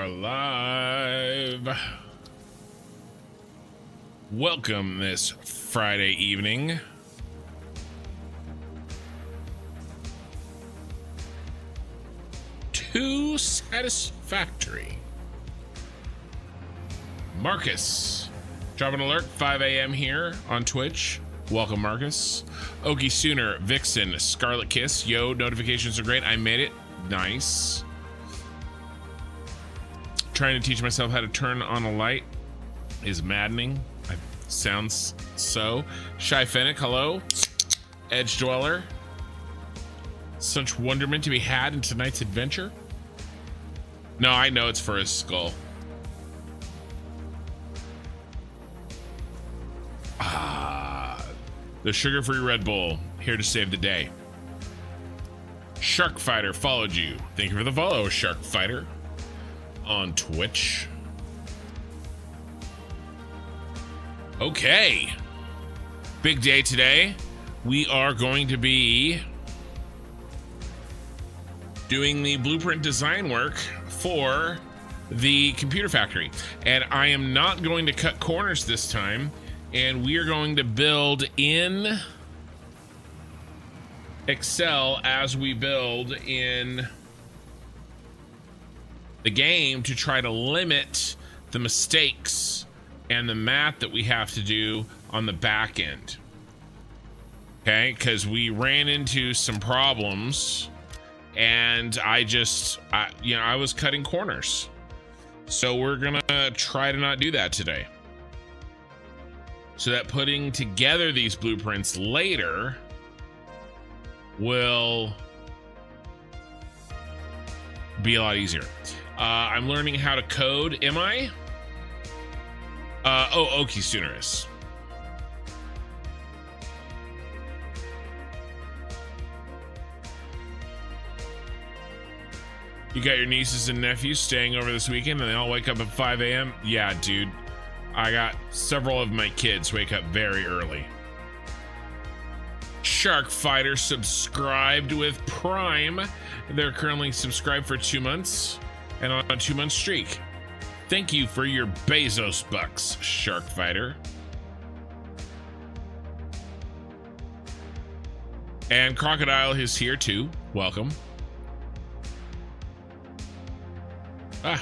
are live. Welcome this Friday evening. To Satisfactory. Marcus, drop an alert, 5 a.m. here on Twitch. Welcome, Marcus. Okie Sooner, Vixen, Scarlet Kiss. Yo, notifications are great. I made it. Nice. Trying to teach myself how to turn on a light is maddening. Sounds so. Shy Fennec, hello. Edge Dweller. Such wonderment to be had in tonight's adventure. No, I know it's for his skull. The sugar-free Red Bull, here to save the day. Shark Fighter followed you. Thank you for the follow, Shark Fighter, on Twitch. Okay. Big day today. We are going to be doing the blueprint design work for the computer factory. And I am not going to cut corners this time. And we are going to build in Excel as we build in the game to try to limit the mistakes and the math that we have to do on the back end. Okay, because we ran into some problems and I was cutting corners. So we're gonna try to not do that today, so that putting together these blueprints later will be a lot easier. I'm learning how to code, am I? Okie Sooneris. You got your nieces and nephews staying over this weekend and they all wake up at 5 a.m.? Yeah, dude. I got several of my kids wake up very early. Shark Fighter subscribed with Prime. They're currently subscribed for 2 months and on a 2-month streak. Thank you for your Bezos bucks, Shark Fighter. And Crocodile is here too. Welcome. I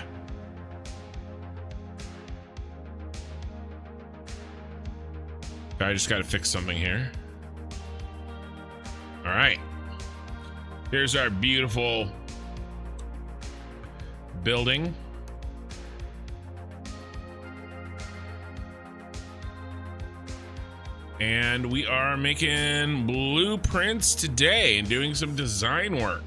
just got to fix something here. All right. Here's our beautiful building. And we are making blueprints today and doing some design work.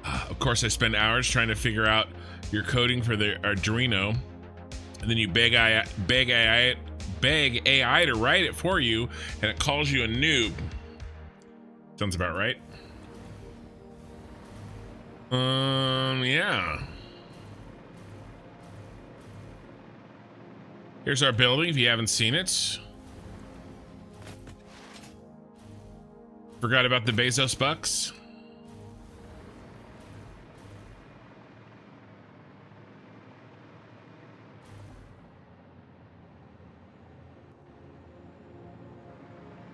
Of course, I spend hours trying to figure out your coding for the Arduino, and then you beg AI to write it for you, and it calls you a noob. Sounds about right. Yeah. Here's our building if you haven't seen it. Forgot about the Bezos bucks.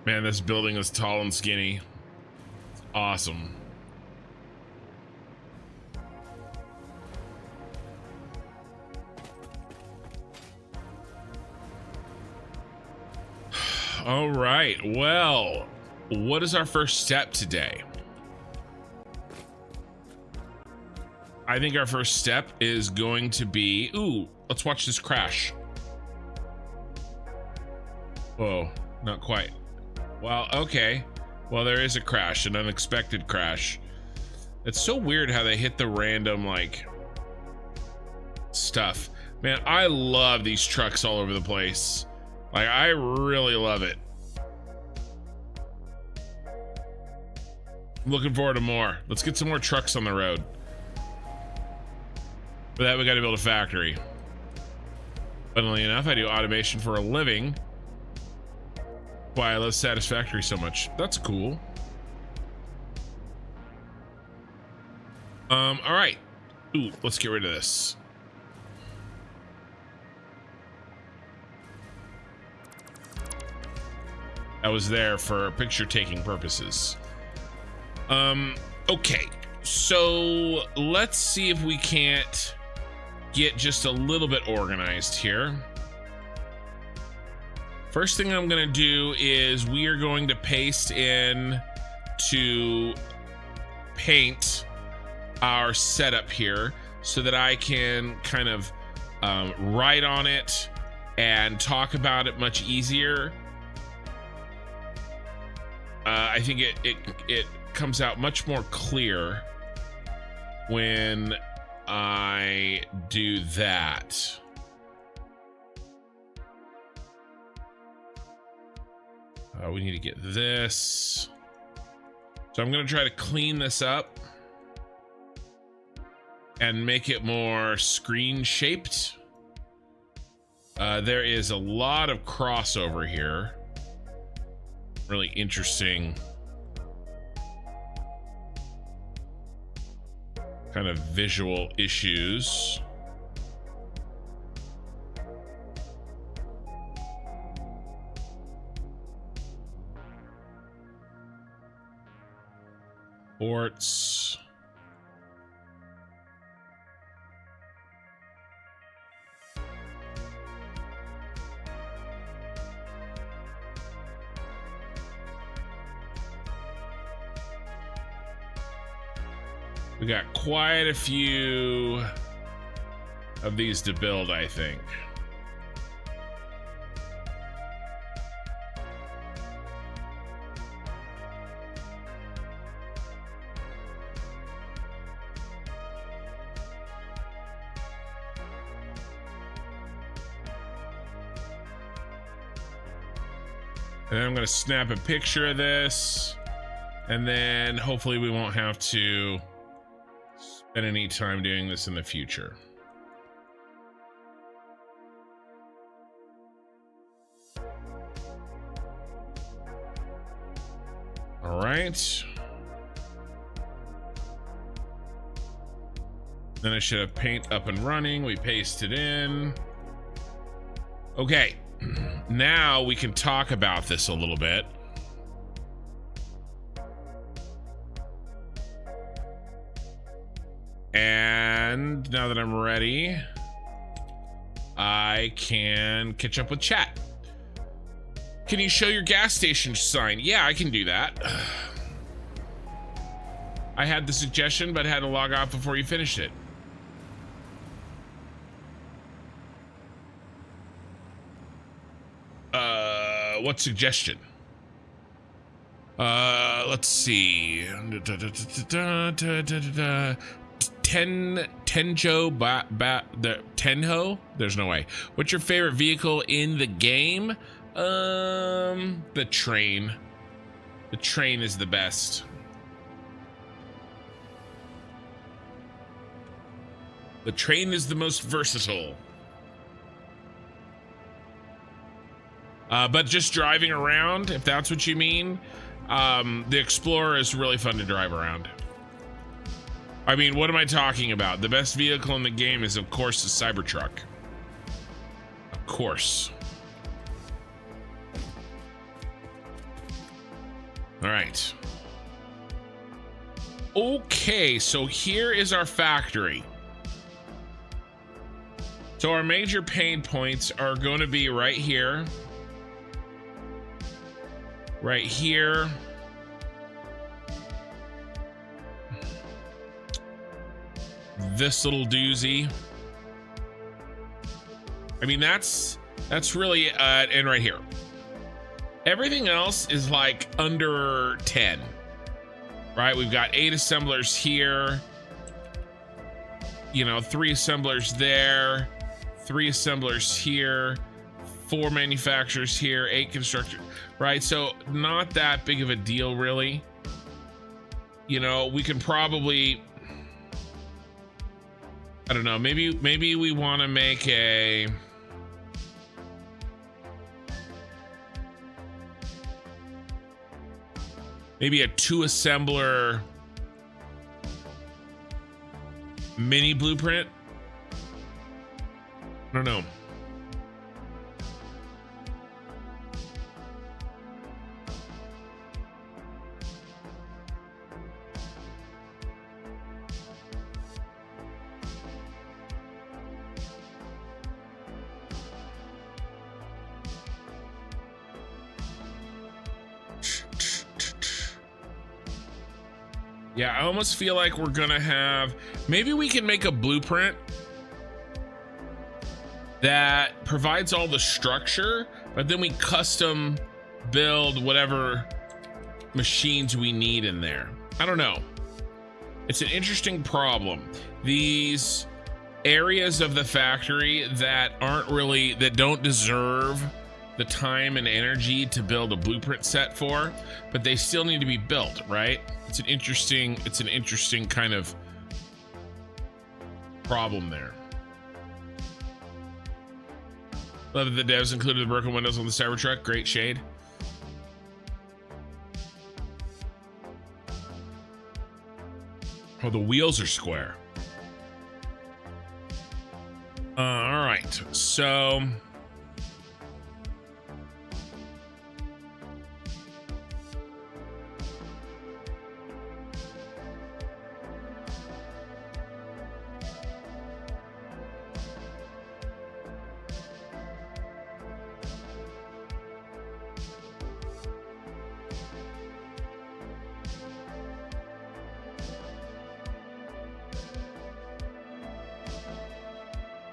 Man, this building is tall and skinny. It's awesome. All right, well, what is our first step today? I think our first step is going to be, let's watch this crash. Whoa, not quite. Well, okay. Well, there is a crash, an unexpected crash. It's so weird how they hit the random, like, stuff. Man, I love these trucks all over the place. Like, I really love it. I'm looking forward to more. Let's get some more trucks on the road. For that, we got to build a factory. Funnily enough, I do automation for a living. Why I love Satisfactory so much. That's cool. All right. Ooh, let's get rid of this. That was there for picture taking purposes. Okay. So let's see if we can't get just a little bit organized here. First thing I'm going to do is we are going to paste in to paint our setup here so that I can kind of write on it and talk about it much easier. I think it comes out much more clear when I do that. We need to get this. So I'm going to try to clean this up and make it more screen shaped. There is a lot of crossover here. Really interesting kind of visual issues. Ports. We got quite a few of these to build, I think. And then I'm going to snap a picture of this, and then hopefully we won't have to spend any time doing this in the future. All right. Then I should have paint up and running. We paste it in. Okay. Now we can talk about this a little bit. And now that I'm ready, I can catch up with chat. Can you show your gas station sign? Yeah, I can do that. I had the suggestion, but had to log off before you finished it. What suggestion? Let's see. Tenho? There's no way. What's your favorite vehicle in the game? The train. The train is the best. The train is the most versatile. But just driving around, if that's what you mean, the Explorer is really fun to drive around. I mean, what am I talking about? The best vehicle in the game is, of course, the Cybertruck. Of course. All right. Okay, so here is our factory. So our major pain points are going to be right here. Right here. This little doozy. I mean, that's really and right here. Everything else is like under 10. Right? We've got 8 assemblers here. You know, 3 assemblers there, 3 assemblers here, 4 manufacturers here, 8 constructors. Right, so not that big of a deal, really. You know, we can probably, I don't know, maybe we want to make a, maybe a 2 assembler mini blueprint. I don't know. Yeah, I almost feel like we're gonna have, maybe we can make a blueprint that provides all the structure, but then we custom build whatever machines we need in there. I don't know. It's an interesting problem. These areas of the factory that aren't really, that don't deserve the time and energy to build a blueprint set for, but they still need to be built, right? It's an interesting kind of problem there. Love that the devs included the broken windows on the Cybertruck. Great shade. Oh, the wheels are square. All right, so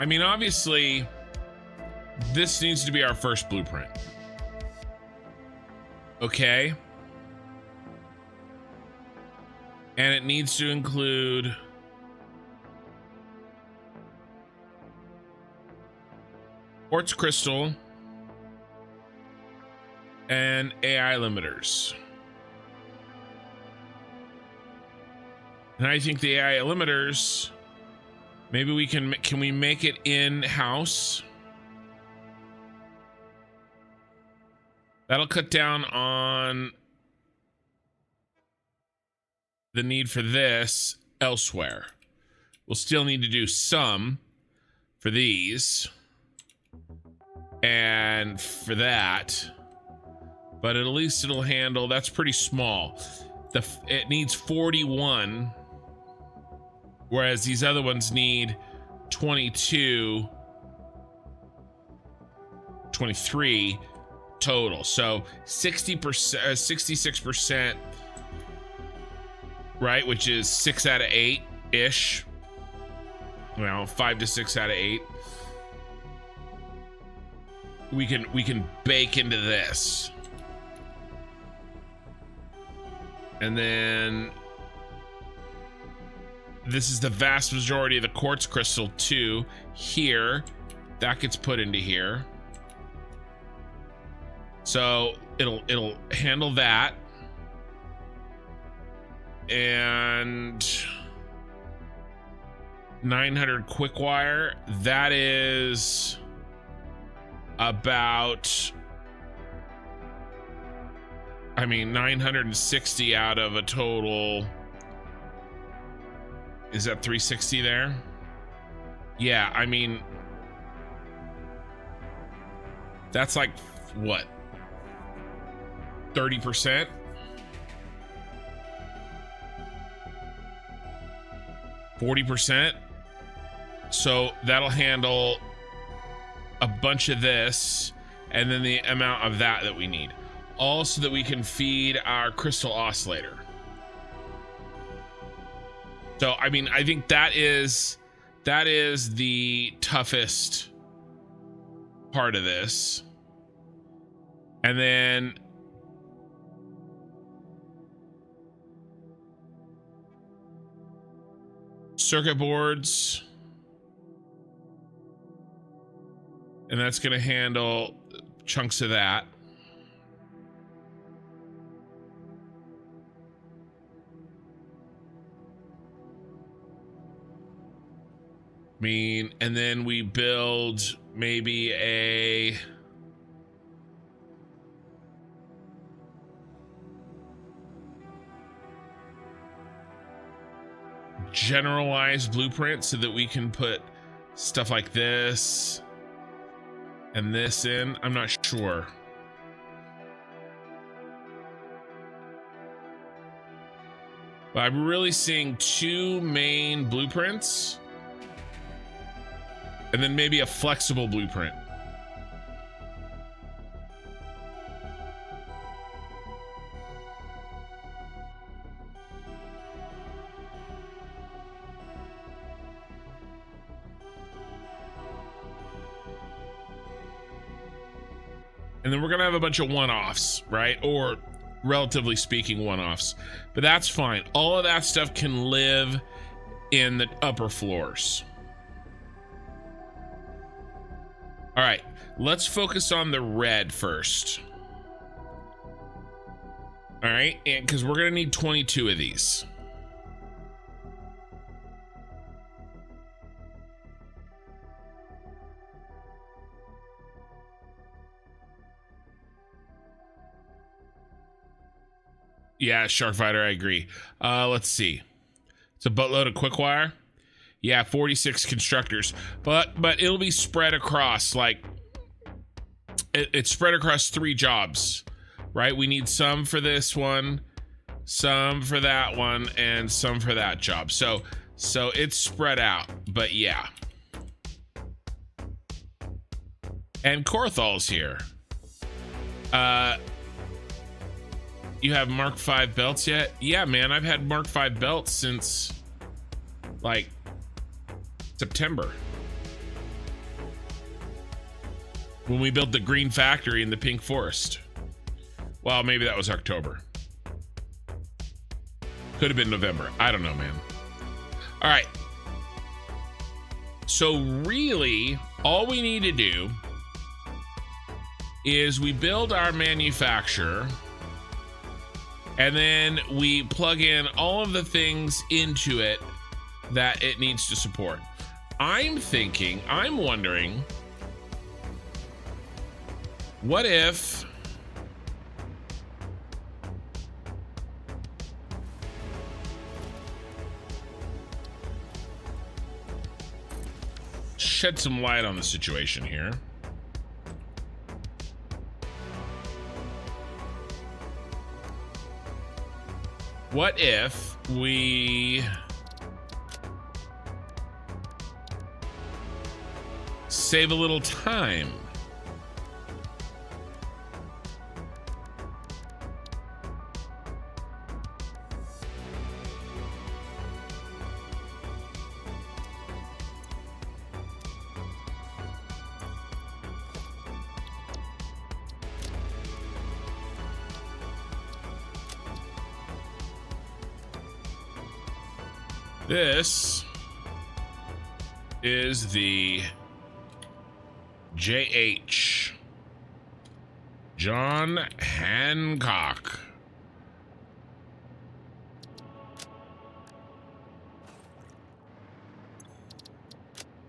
I mean, obviously, this needs to be our first blueprint. Okay. And it needs to include quartz crystal and AI limiters. And I think the AI limiters, maybe we can we make it in-house? That'll cut down on the need for this elsewhere. We'll still need to do some for these and for that, but at least it'll handle, that's pretty small. It needs 41, whereas these other ones need 22, 23 total. So 60%, 66%, right? Which is 6 out of 8 ish. Well, 5 to 6 out of 8. We can bake into this. And then this is the vast majority of the quartz crystal too. Here, that gets put into here. So it'll handle that. And 900 quick wire, that is about, I mean, 960 out of a total. Is that 360 there? Yeah, I mean, that's like what, 30%? %? So that'll handle a bunch of this, and then the amount of that we need, all so that we can feed our crystal oscillator. So I mean, I think that is the toughest part of this. And then circuit boards, and that's going to handle chunks of that. I mean, and then we build maybe a generalized blueprint so that we can put stuff like this and this in. I'm not sure. But I'm really seeing 2 main blueprints and then maybe a flexible blueprint. And then we're gonna have a bunch of one-offs, right? Or relatively speaking, one-offs, but that's fine. All of that stuff can live in the upper floors. All right, let's focus on the red first. All right, and because we're gonna need 22 of these. Yeah, Shark Fighter, I agree. Let's see. It's a buttload of quick wire. Yeah, 46 constructors, but it'll be spread across, like it's spread across 3 jobs, right? We need some for this one, some for that one, and some for that job. So it's spread out, but yeah. And Korthal's here. You have Mark V belts yet? Yeah, man, I've had Mark V belts since like September. When we built the green factory in the pink forest. Well, maybe that was October. Could have been November. I don't know, man. All right. So really, all we need to do is we build our manufacturer, and then we plug in all of the things into it that it needs to support. I'm wondering, what if shed some light on the situation here. What if we save a little time? This is the JH John Hancock.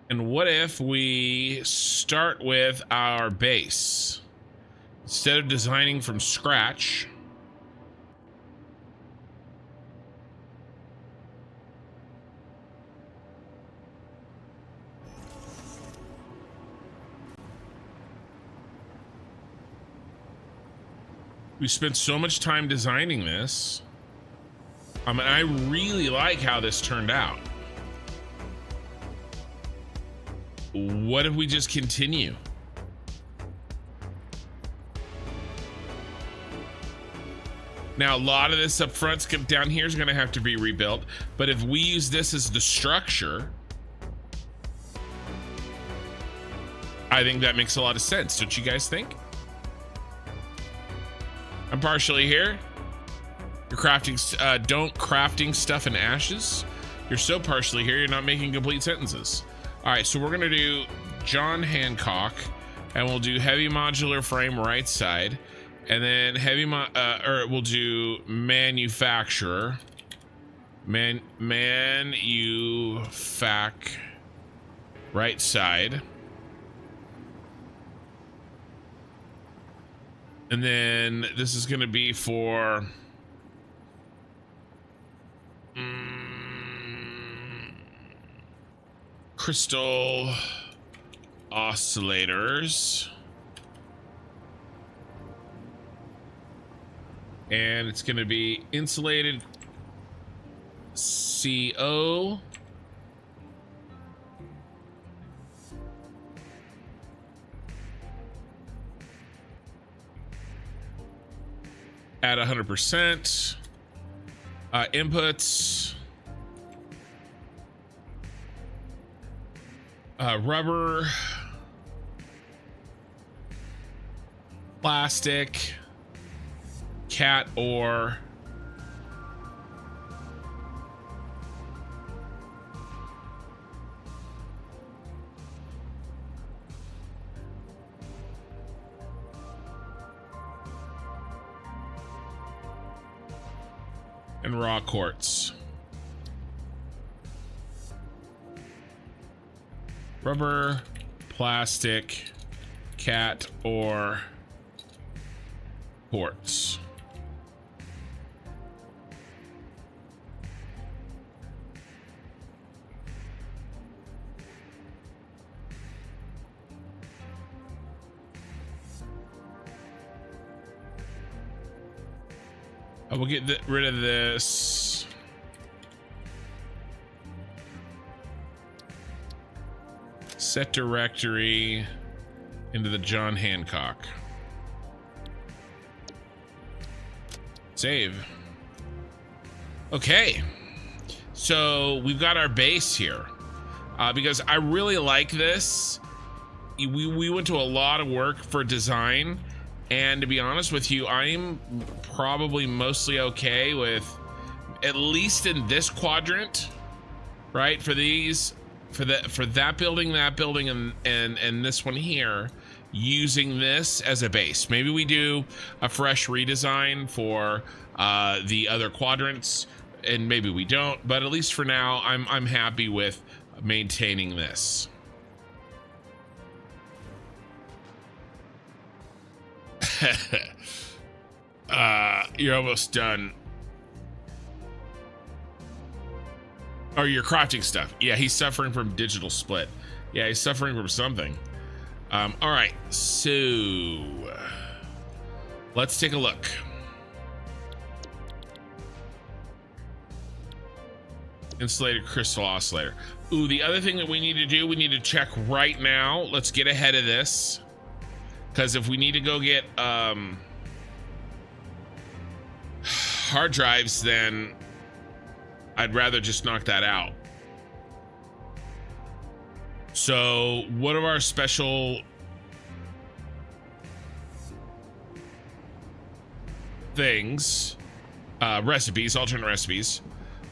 And what if we start with our base? Instead of designing from scratch, we spent so much time designing this. I mean, I really like how this turned out. What if we just continue? Now, a lot of this up front down here is going to have to be rebuilt, but if we use this as the structure, I think that makes a lot of sense. Don't you guys think? I'm partially here. You're crafting, don't crafting stuff in ashes. You're so partially here, you're not making complete sentences. All right, so we're gonna do John Hancock, and we'll do heavy modular frame right side, and then we'll do manufacturer, manufac right side. And then this is going to be for crystal oscillators. And it's going to be insulated CO. At 100%. Inputs. Rubber. Plastic. Cat ore. And raw quartz. Rubber, plastic, cat ore, quartz. I will get rid of this. Set directory into the John Hancock. Save. Okay. So we've got our base here. Because I really like this. We went to a lot of work for design. And to be honest with you, I'm probably mostly okay with, at least in this quadrant, right? For these, for that building, and this one here, using this as a base. Maybe we do a fresh redesign for the other quadrants, and maybe we don't. But at least for now, I'm happy with maintaining this. You're almost done. Or you're crafting stuff. Yeah, he's suffering from digital split. Yeah, he's suffering from something. All right, so let's take a look. Insulated crystal oscillator. Ooh, the other thing that we need to do, we need to check right now. Let's get ahead of this. Because if we need to go get hard drives, then I'd rather just knock that out. So what are our special things? Recipes, alternate recipes.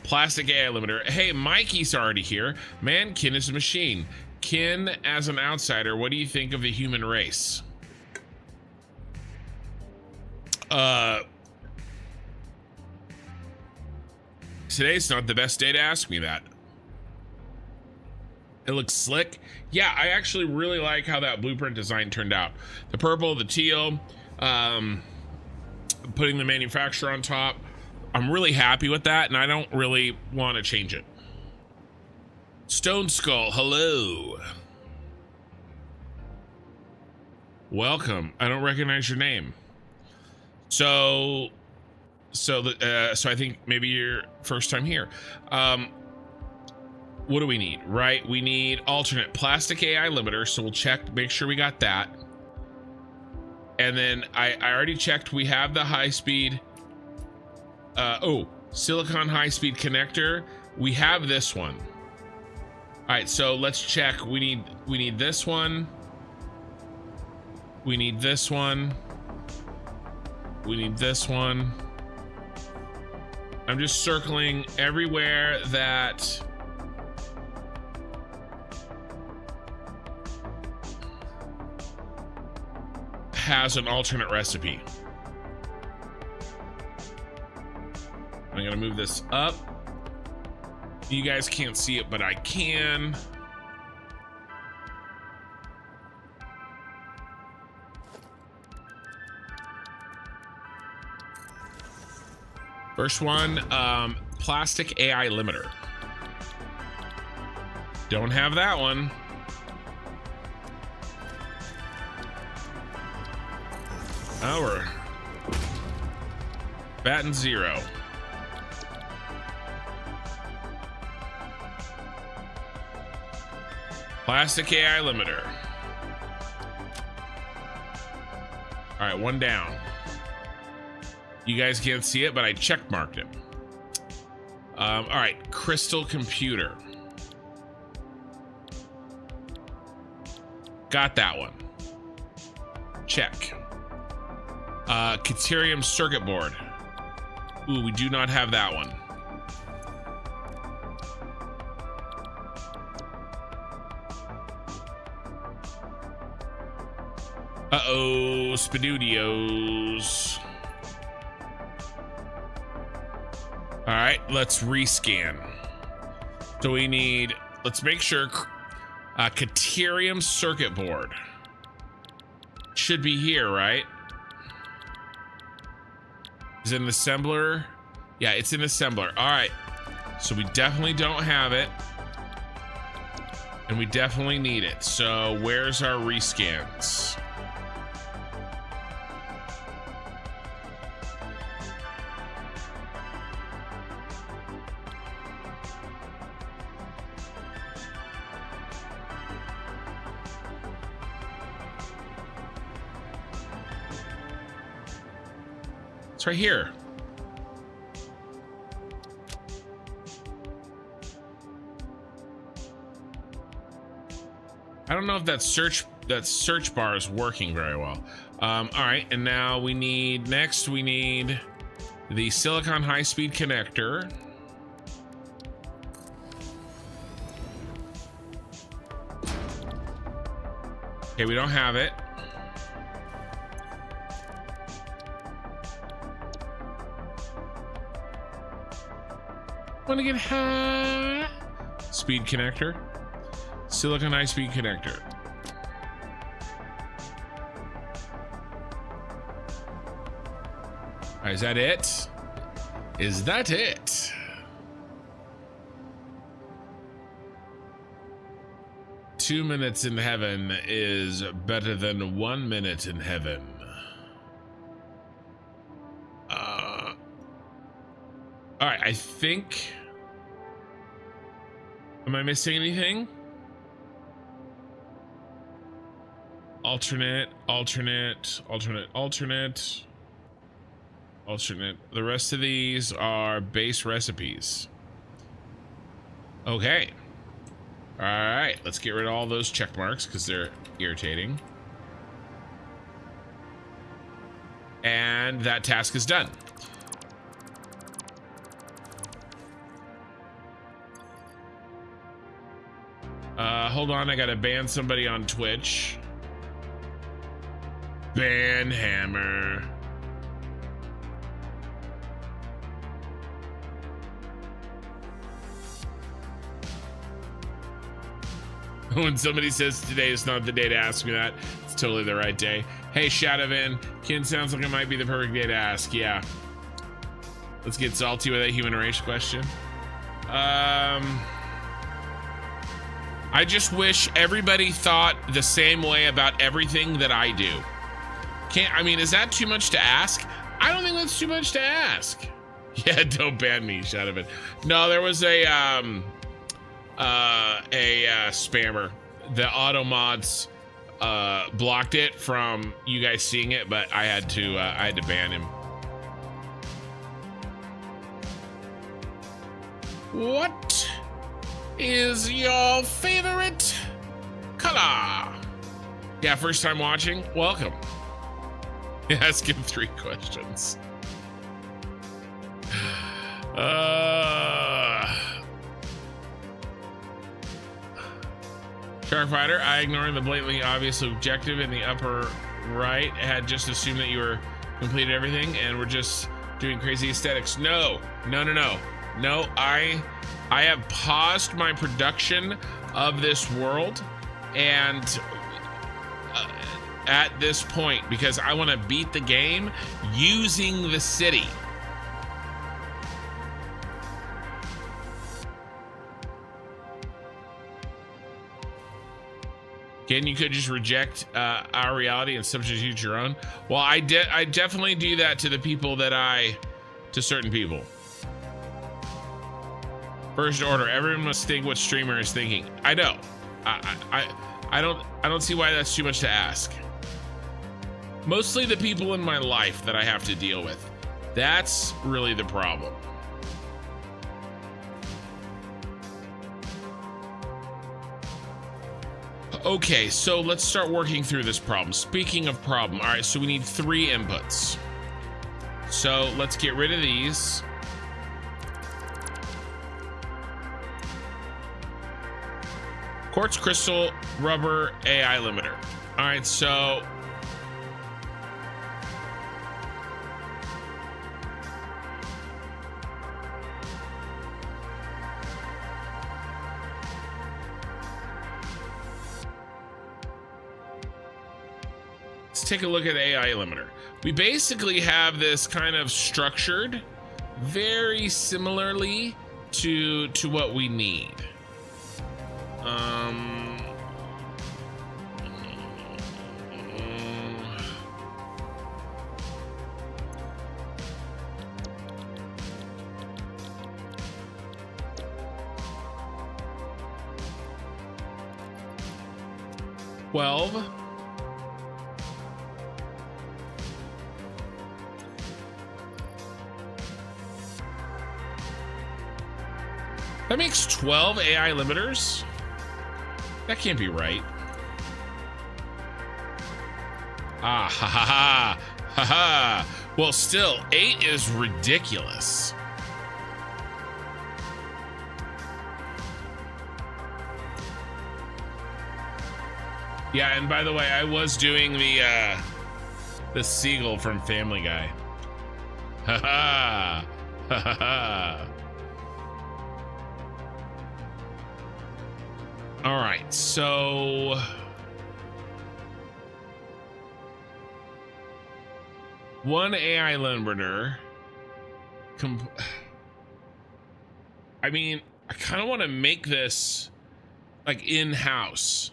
Plastic AI limiter. Hey, Mikey's already here. Man, Kin is a machine. Kin, as an outsider, what do you think of the human race? Today's not the best day to ask me that. It looks slick. Yeah, I actually really like how that blueprint design turned out. The purple, the teal, putting the manufacturer on top. I'm really happy with that, and I don't really want to change it. Stone Skull, hello. Welcome. I don't recognize your name. So I think maybe your first time here. What do we need? Right, we need alternate plastic AI limiter, so we'll check, make sure we got that. And then I already checked, we have the high speed. Silicon high speed connector. We have this one. All right, so let's check. We need this one. We need this one. We need this one. I'm just circling everywhere that has an alternate recipe. I'm gonna move this up. You guys can't see it, but I can. First one, plastic AI limiter. Don't have that one. Oh, we're batting 0. Plastic AI limiter. All right, 1 down. You guys can't see it, but I check marked it. All right, crystal computer. Got that one. Check. Caterium circuit board. Ooh, we do not have that one. Uh-oh, Spadudios. All right, let's rescan. So we need, let's make sure, Caterium circuit board. Should be here, right? Is it an assembler? Yeah, it's an assembler. All right, so we definitely don't have it. And we definitely need it. So where's our rescans? It's right here. I don't know if that search bar is working very well. All right, and now we need the silicon high-speed connector. Okay, we don't have it. Want to get high speed connector, silicon high speed connector. All right, is that it? Is that it? Two minutes in heaven is better than 1 minute in heaven. All right, I think. Am I missing anything? Alternate. The rest of these are base recipes. Okay. All right, let's get rid of all those check marks because they're irritating. And that task is done. Hold on, I gotta ban somebody on Twitch. Ban hammer. When somebody says today is not the day to ask me that, it's totally the right day. Hey, Shadowvan, Ken, sounds like it might be the perfect day to ask. Yeah. Let's get salty with that human race question. I just wish everybody thought the same way about everything that I do. I mean, is that too much to ask? I don't think that's too much to ask. Yeah, don't ban me, Shadowvan. No, there was a spammer. The auto mods blocked it from you guys seeing it, but I had to ban him. What is your favorite color? Yeah, first time watching, welcome. Ask him 3 questions. Sharkfighter, I ignoring the blatantly obvious objective in the upper right. Had just assumed that you were completed everything and were just doing crazy aesthetics. No, I have paused my production of this world and at this point because I want to beat the game using the city. Ken, you could just reject our reality and substitute your own. Well, I definitely do that to the people to certain people. First order, everyone must think what streamer is thinking. I know. I don't see why that's too much to ask. Mostly the people in my life that I have to deal with. That's really the problem. Okay, so let's start working through this problem. Speaking of problem, all right, so we need 3 inputs. So let's get rid of these. Quartz, crystal, rubber, AI limiter. All right, so let's take a look at AI limiter. We basically have this kind of structured very similarly to what we need. 12. That makes 12 AI limiters? That can't be right. Ah, ha ha ha, ha ha. Well, still, 8 is ridiculous. Yeah, and by the way, I was doing the seagull from Family Guy. Ha ha, ha ha ha. All right, so one AI limiter. I mean, I kind of want to make this like in-house,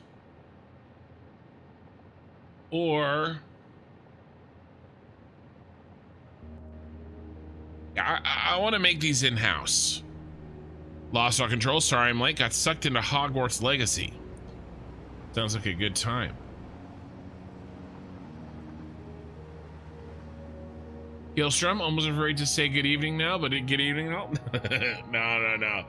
or I want to make these in-house. Lost all control. Sorry, I'm late. Got sucked into Hogwarts Legacy. Sounds like a good time. Gilstrom, almost afraid to say good evening now, but good evening now. No.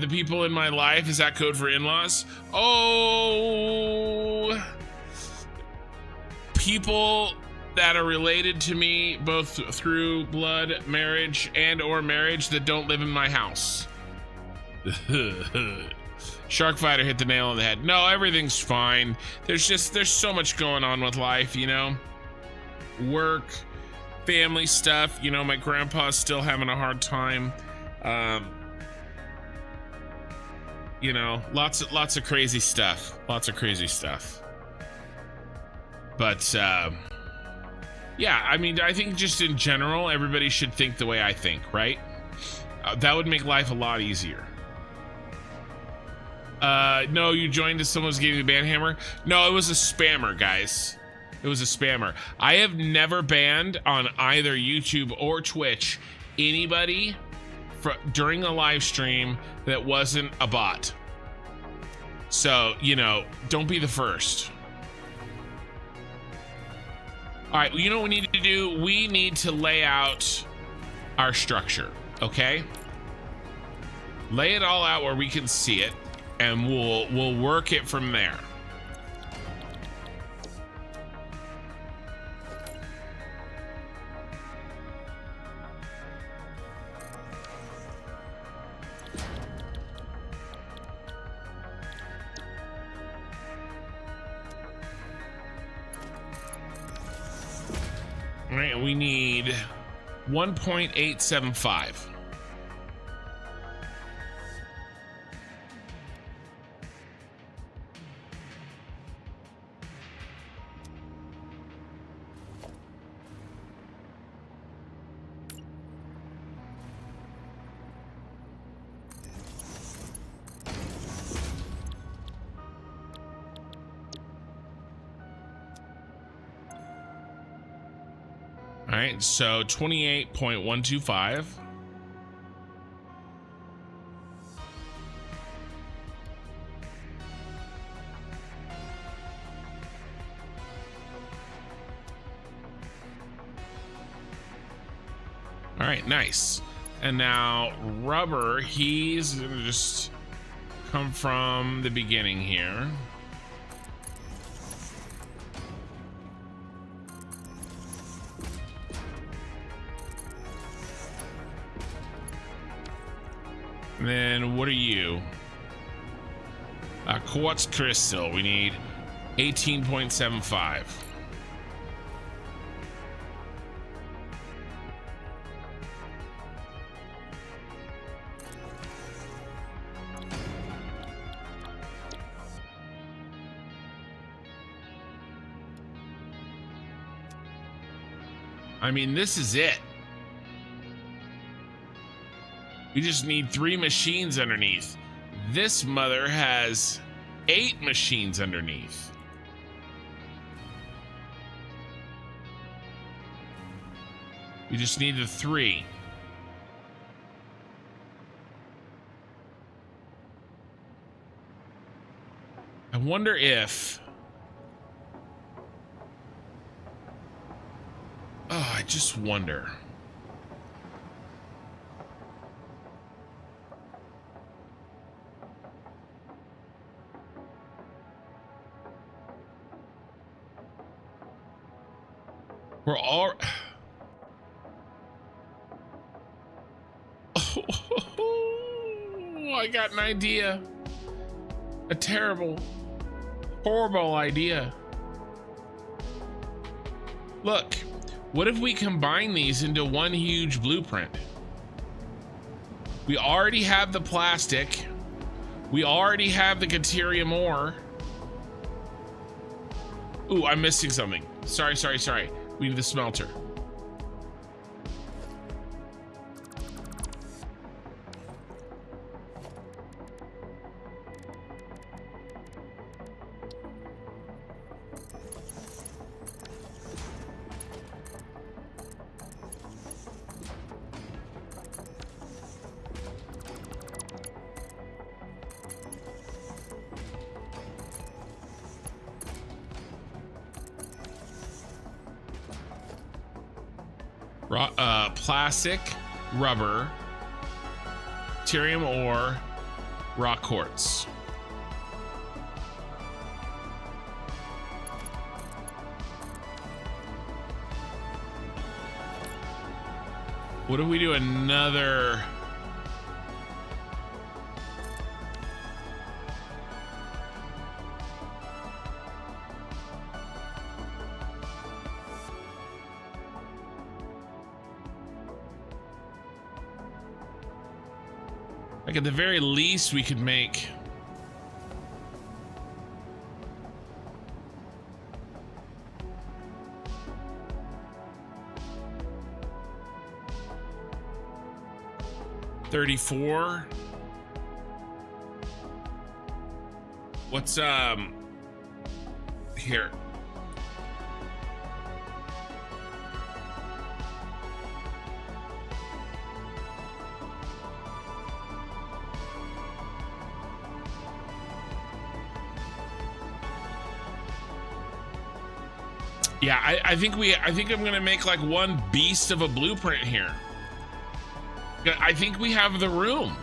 The people in my life, is that code for in-laws? Oh, people that are related to me both through blood, marriage, and or marriage that don't live in my house. Shark Fighter hit the nail on the head. No, everything's fine. There's so much going on with life, you know? Work, family stuff. You know, my grandpa's still having a hard time. You know, lots of crazy stuff. Lots of crazy stuff. But yeah, I mean, I think just in general, everybody should think the way I think, right? That would make life a lot easier. No, you joined as someone was getting the ban hammer. No, it was a spammer, guys. It was a spammer. I have never banned on either YouTube or Twitch anybody during a live stream that wasn't a bot. So, you know, don't be the first. All right, you know what we need to do? We need to lay out our structure, okay? Lay it all out where we can see it, and we'll work it from there. All right, we need 1.875. All right, so 28.125. All right, nice. And now rubber, he's gonna just come from the beginning here. And then what are you? Quartz crystal, we need 18.75. I mean, this is it. We just need 3 machines underneath. This mother has 8 machines underneath. We just need the 3. I wonder if... Oh, I just wonder. We're all... Oh, I got an idea. A terrible, horrible idea. Look, what if we combine these into one huge blueprint? We already have the plastic. We already have the Caterium ore. Ooh, I'm missing something. Sorry. We need the smelter. Plastic, rubber, Caterium ore, rock quartz. What if we do another? Like at the very least, we could make $34. What's here? Yeah, I think I'm gonna make like one beast of a blueprint here. I think we have the room.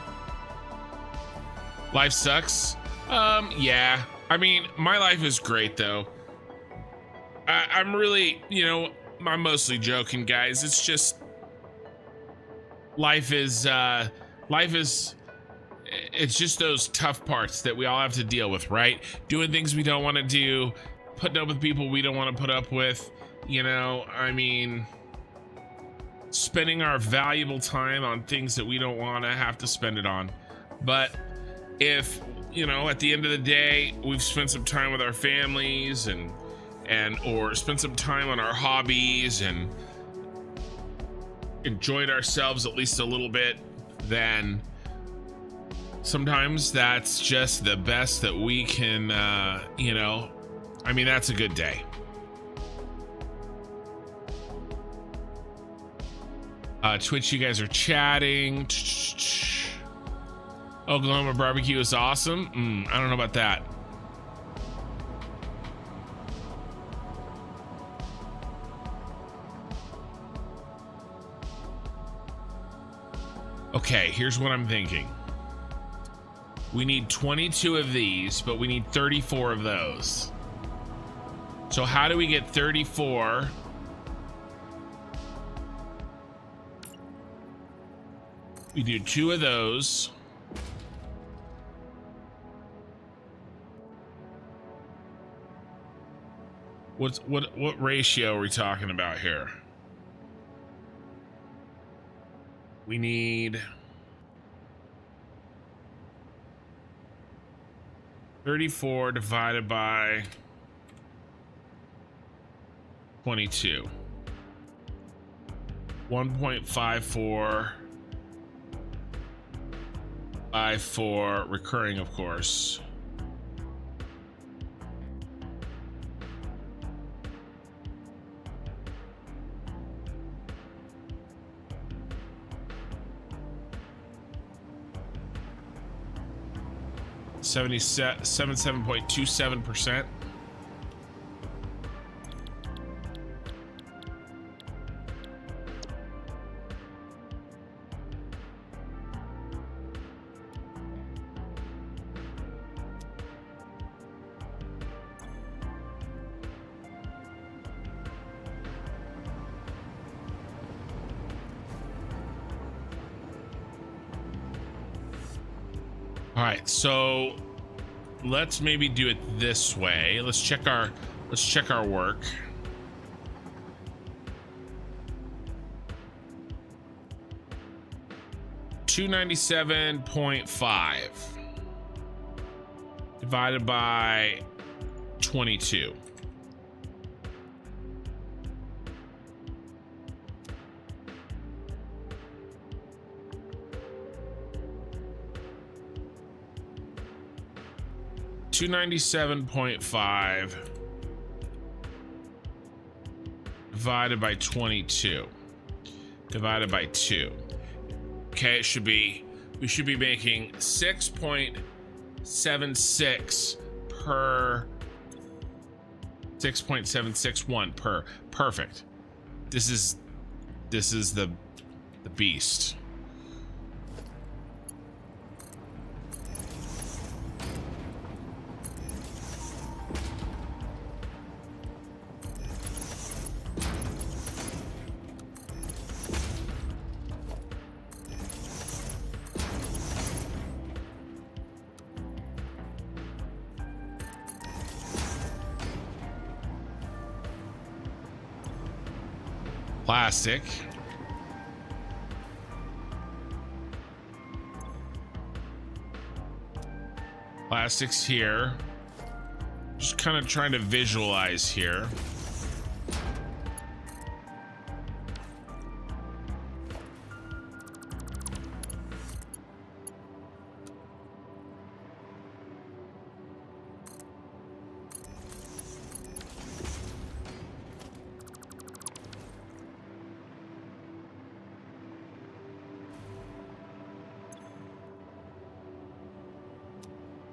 Life sucks. Yeah. I mean, my life is great though. I'm really, you know, I'm mostly joking, guys. It's just life is it's just those tough parts that we all have to deal with, right? Doing things we don't want to do, putting up with people we don't want to put up with, you know. I mean, spending our valuable time on things that we don't want to have to spend it on. But if, you know, at the end of the day, we've spent some time with our families and or spent some time on our hobbies and enjoyed ourselves at least a little bit, then sometimes that's just the best that we can, you know, I mean, that's a good day. Twitch, you guys are chatting. Oklahoma barbecue is awesome. I don't know about that. Okay, here's what I'm thinking. We need 22 of these, but we need 34 of those. So how do we get 34? We do 2 of those. What ratio are we talking about here? We need 34 divided by 22. 1.54 by 4, recurring, of course. $77.27%. All right, so let's maybe do it this way. Let's check our work. $297.5 divided by 22. $297.5 divided by 22 divided by 2. Okay, we should be making 6.76 per 6.761 per. Perfect. This is the beast. Plastic. Plastics here. Just kind of trying to visualize here.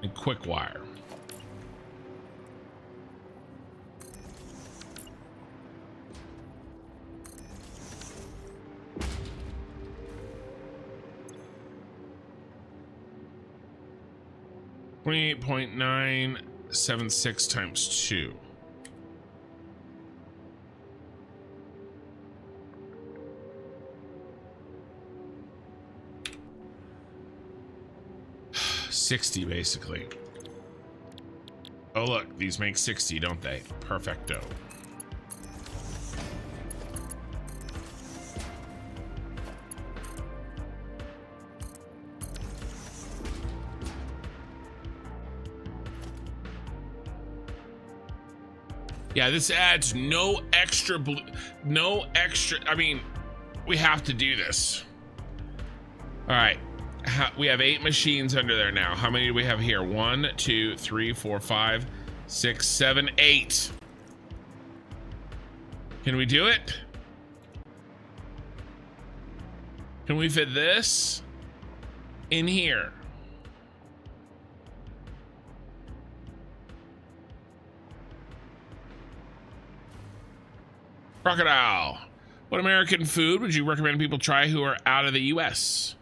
And quick wire. $28.976 times 2. $60 basically. Oh look, these make 60, don't they? Perfecto. Yeah, this adds no extra I mean, we have to do this. All right. We have 8 machines under there now. How many do we have here? 1, 2, 3, 4, 5, 6, 7, 8. Can we do it? Can we fit this in here? Crocodile. What American food would you recommend people try who are out of the US?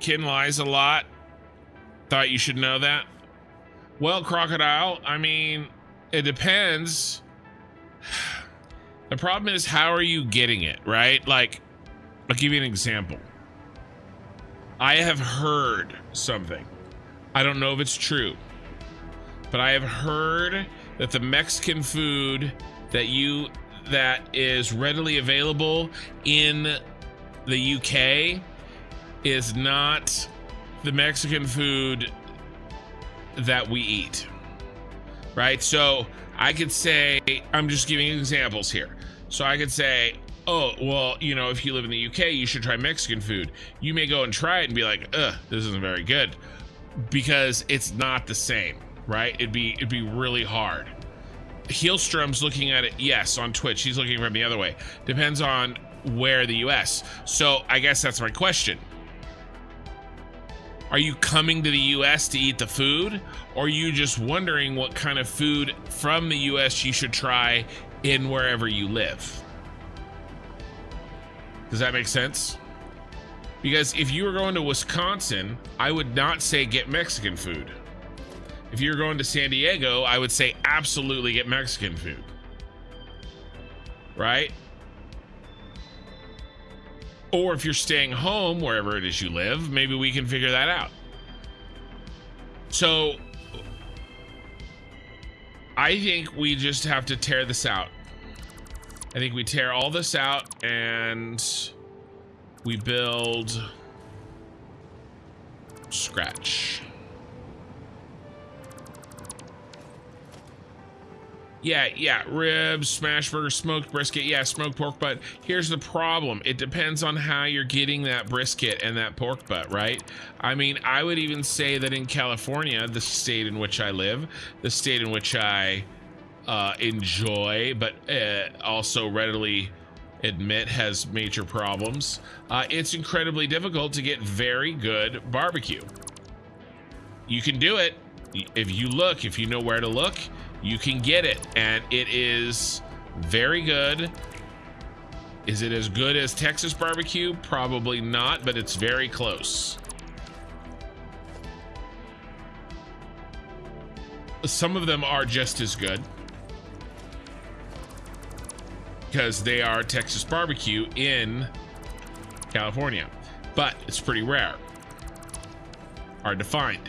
Kin lies a lot. Thought you should know that. Well, Crocodile, I mean, it depends. The problem is, how are you getting it, right? Like, I'll give you an example. I have heard something. I don't know if it's true, but I have heard that the Mexican food that is readily available in the UK is not the Mexican food that we eat, right? So I could say, I'm just giving examples here. So I could say, oh, well, you know, if you live in the UK, you should try Mexican food. You may go and try it and be like, ugh, this isn't very good, because it's not the same, right? It'd be really hard. Heelstrom's looking at it, yes, on Twitch. He's looking from the other way. Depends on where the US. So I guess that's my question. Are you coming to the US to eat the food? Or are you just wondering what kind of food from the US you should try in wherever you live? Does that make sense? Because if you were going to Wisconsin, I would not say get Mexican food. If you're going to San Diego, I would say absolutely get Mexican food. Right? Or if you're staying home, wherever it is you live, maybe we can figure that out. So I think we just have to tear this out. I think we tear all this out and we build scratch. Yeah, ribs, smash burger, smoked brisket, yeah, smoked pork butt. Here's the problem. It depends on how you're getting that brisket and that pork butt, right? I mean, I would even say that in California, the state in which I live, the state in which I enjoy, but also readily admit has major problems, it's incredibly difficult to get very good barbecue. You can do it if you look, if you know where to look. You can get it, and it is very good. Is it as good as Texas barbecue? Probably not, but it's very close. Some of them are just as good because they are Texas barbecue in California, but it's pretty rare. Hard to find.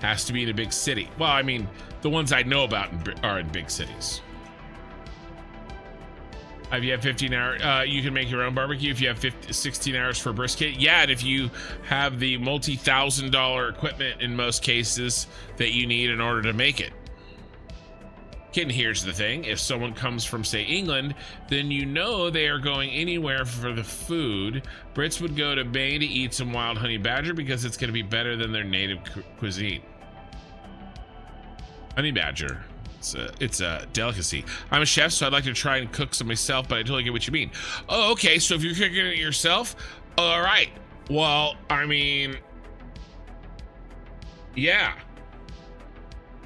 Has to be in a big city. Well, I mean, the ones I know about are in big cities. If you have 15 hours, you can make your own barbecue if you have 16 hours for brisket. Yeah, and if you have the multi-$1,000 equipment in most cases that you need in order to make it. And here's the thing. If someone comes from, say, England, then you know they are going anywhere for the food. Brits would go to Maine to eat some wild honey badger because it's going to be better than their native cuisine. Honey badger, it's a delicacy. I'm a chef, so I'd like to try and cook some myself, but I totally get what you mean. Oh, okay, so if you're cooking it yourself, all right. Well, I mean, yeah.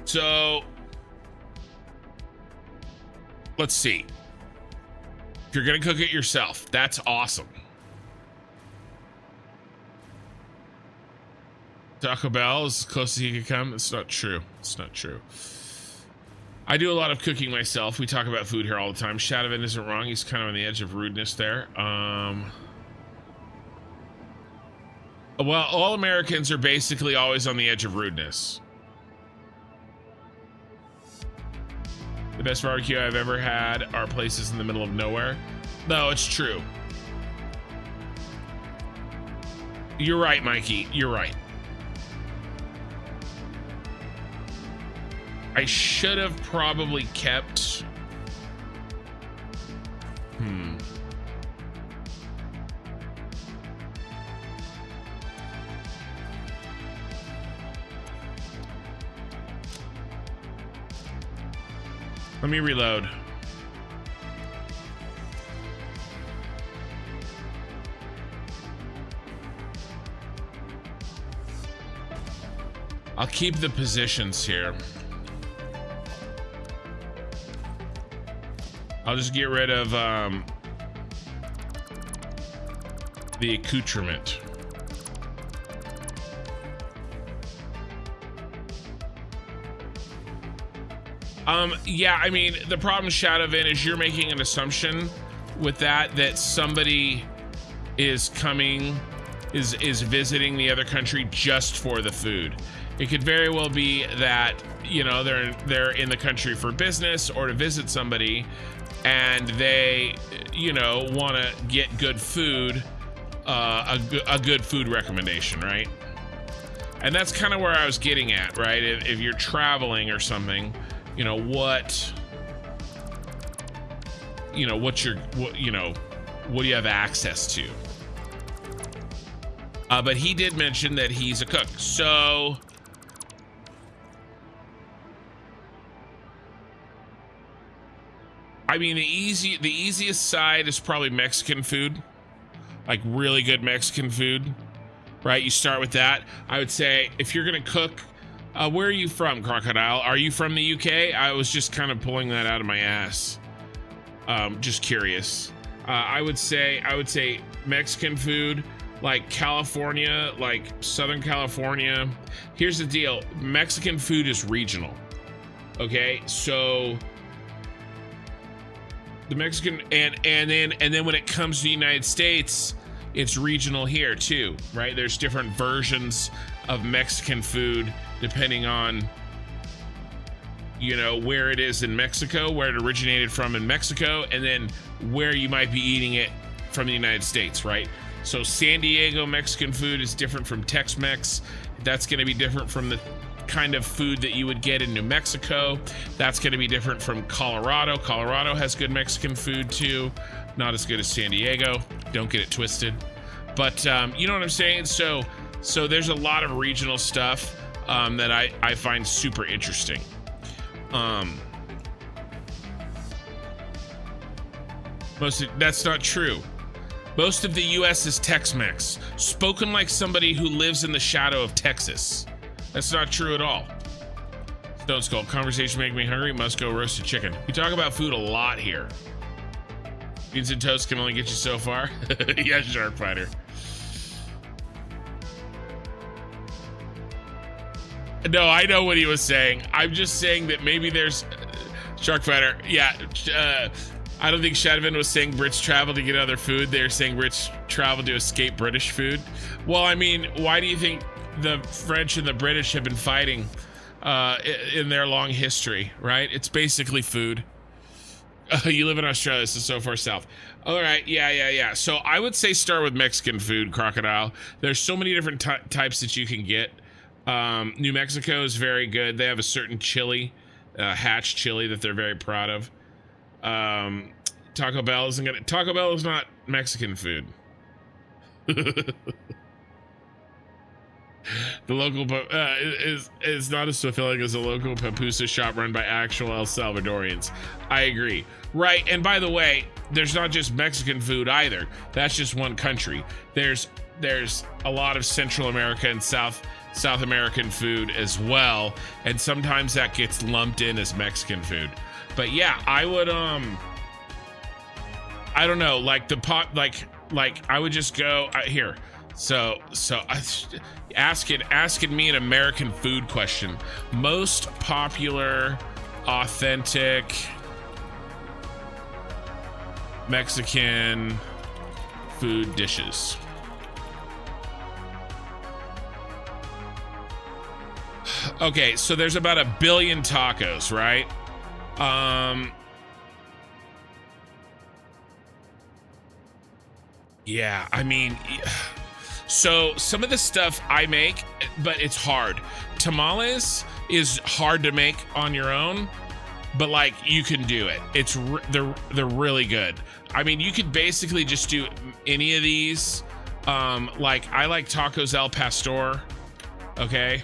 So, let's see. If you're gonna cook it yourself, that's awesome. Taco Bell is as close as you can come. It's not true. It's not true. I do a lot of cooking myself. We talk about food here all the time. Shadowin isn't wrong. He's kind of on the edge of rudeness there. Well, all Americans are basically always on the edge of rudeness. The best barbecue I've ever had are places in the middle of nowhere. No, it's true. You're right, Mikey. You're right. I should have probably kept... Let me reload. I'll keep the positions here. I'll just get rid of the accoutrement. Yeah, I mean, the problem, Shadowvin, is you're making an assumption with that somebody is coming, is visiting the other country just for the food. It could very well be that, you know, they're in the country for business or to visit somebody, and they, you know, want to get good food, a good food recommendation, right? And that's kind of where I was getting at, right? If you're traveling or something, you know, what do you have access to? But he did mention that he's a cook, so I mean, the easiest side is probably Mexican food, like really good Mexican food, right? You start with that. I would say if you're gonna cook, where are you from, Crocodile? Are you from the UK? I was just kind of pulling that out of my ass. Just curious. I would say Mexican food, like California, like Southern California. Here's the deal: Mexican food is regional. Okay, so the Mexican and then when it comes to the United States, it's regional here too, right? There's different versions of Mexican food depending on, you know, where it is in Mexico, where it originated from in Mexico, and then where you might be eating it from the United States, right? So San Diego Mexican food is different from Tex-Mex. That's going to be different from the kind of food that you would get in New Mexico. That's going to be different from Colorado. Colorado has good Mexican food too. Not as good as San Diego. Don't get it twisted. But you know what I'm saying? So there's a lot of regional stuff that I find super interesting. That's not true. Most of the US is Tex-Mex, spoken like somebody who lives in the shadow of Texas. That's not true at all. Stone Skull, conversation make me hungry, must go roasted chicken. We talk about food a lot here. Beans and toast can only get you so far. Yeah, Shark Fighter. No, I know what he was saying. I'm just saying that maybe there's Shark Fighter. Yeah, I don't think Shadowvin was saying Brits travel to get other food. They're saying Brits travel to escape British food. Well, I mean, why do you think the French and the British have been fighting in their long history, right? It's basically food. You live in Australia, so so far south. All right, yeah. So I would say start with Mexican food, Crocodile. There's so many different types that you can get. New Mexico is very good. They have a certain chili, hatch chili, that they're very proud of. Taco Bell isn't gonna. Taco Bell is not Mexican food. The local is not as fulfilling as a local pupusa shop run by actual El Salvadorians. I agree. Right, and by the way, there's not just Mexican food either. That's just one country. There's a lot of Central America and South American food as well, and sometimes that gets lumped in as Mexican food. But yeah, I would I don't know, like the pot, like I would just go here. So asking me an American food question. Most popular, authentic Mexican food dishes. Okay, so there's about 1 billion tacos, right? Yeah, I mean, so some of the stuff I make, but it's hard. Tamales is hard to make on your own, but like you can do it. They're really good. I mean, you could basically just do any of these. Like I like tacos al pastor. Okay.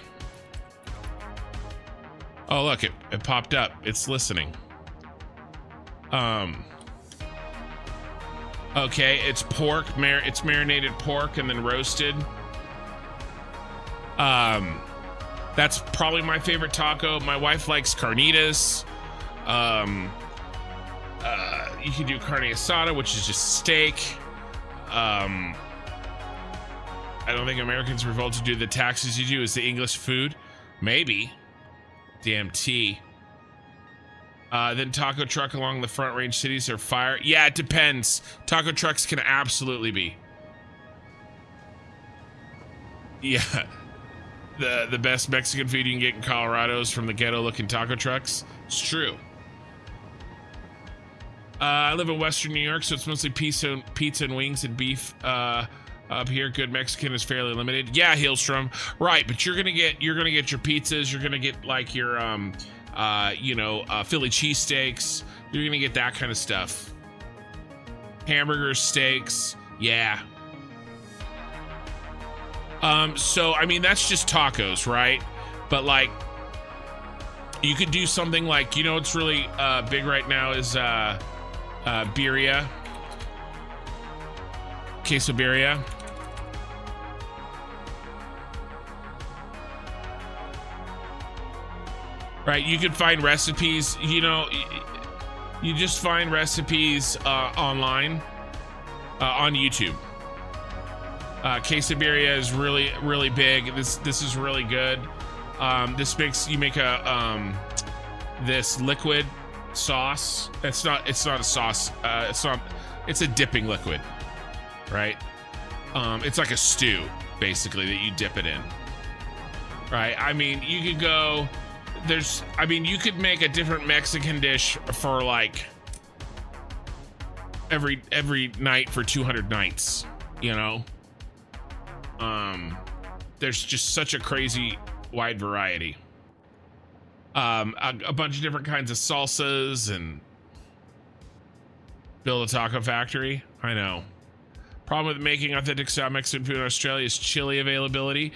Oh look, it popped up. It's listening. Okay, it's pork, it's marinated pork and then roasted. That's probably my favorite taco. My wife likes carnitas. You can do carne asada, which is just steak. I don't think Americans revolt to do the taxes you do. Is the English food? Maybe. Damn tea. Then taco truck along the Front Range cities are fire. Yeah, it depends. Taco trucks can absolutely be. Yeah. The best Mexican food you can get in Colorado is from the ghetto looking taco trucks. It's true. I live in Western New York, so it's mostly pizza and wings and beef. Up here, good Mexican is fairly limited. Yeah, Hillstrom. Right, but you're gonna get your pizzas, you're gonna get like your Philly cheesesteaks. You're gonna get that kind of stuff. Hamburgers, steaks, yeah. So I mean that's just tacos, right? But like you could do something like, it's really big right now is birria. Queso birria. Right, you could find recipes, you just find recipes online on YouTube. Quesadilla is really, really big. This is really good. You make this liquid sauce. It's not a sauce. It's a dipping liquid, right? It's like a stew, basically, that you dip it in. Right, I mean, you could go... you could make a different Mexican dish for like every night for 200 nights, there's just such a crazy wide variety. A bunch of different kinds of salsas and build a taco factory. I know. Problem with making authentic style Mexican food in Australia is chili availability.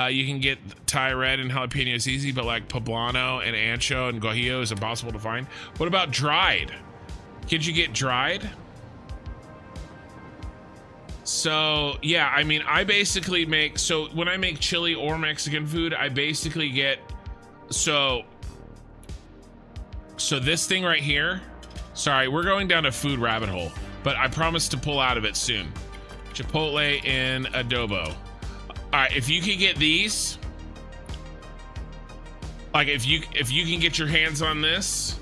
You can get Thai red and jalapenos easy, but like poblano and ancho and guajillo is impossible to find. What about dried? Could you get dried? So yeah, I mean, I basically make, so when I make chili or Mexican food, I basically get, so this thing right here, sorry, we're going down a food rabbit hole, but I promise to pull out of it soon. Chipotle and adobo. All right, if you can get these, like if you can get your hands on this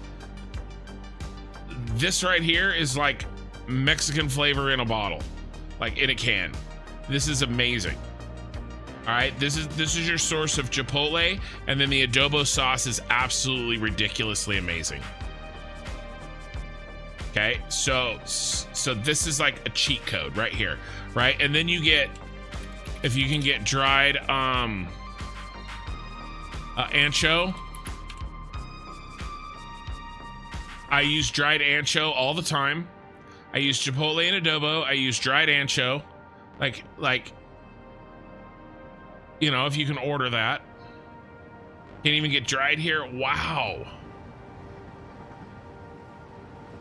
right here is like Mexican flavor in a bottle, like in a can. This is amazing. All right, this is your source of Chipotle, and then the adobo sauce is absolutely ridiculously amazing. Okay, so this is like a cheat code right here, right? And then you get, if you can get dried ancho. I use dried ancho all the time. I use Chipotle and adobo. I use dried ancho, like if you can order that. Can't even get dried here. Wow.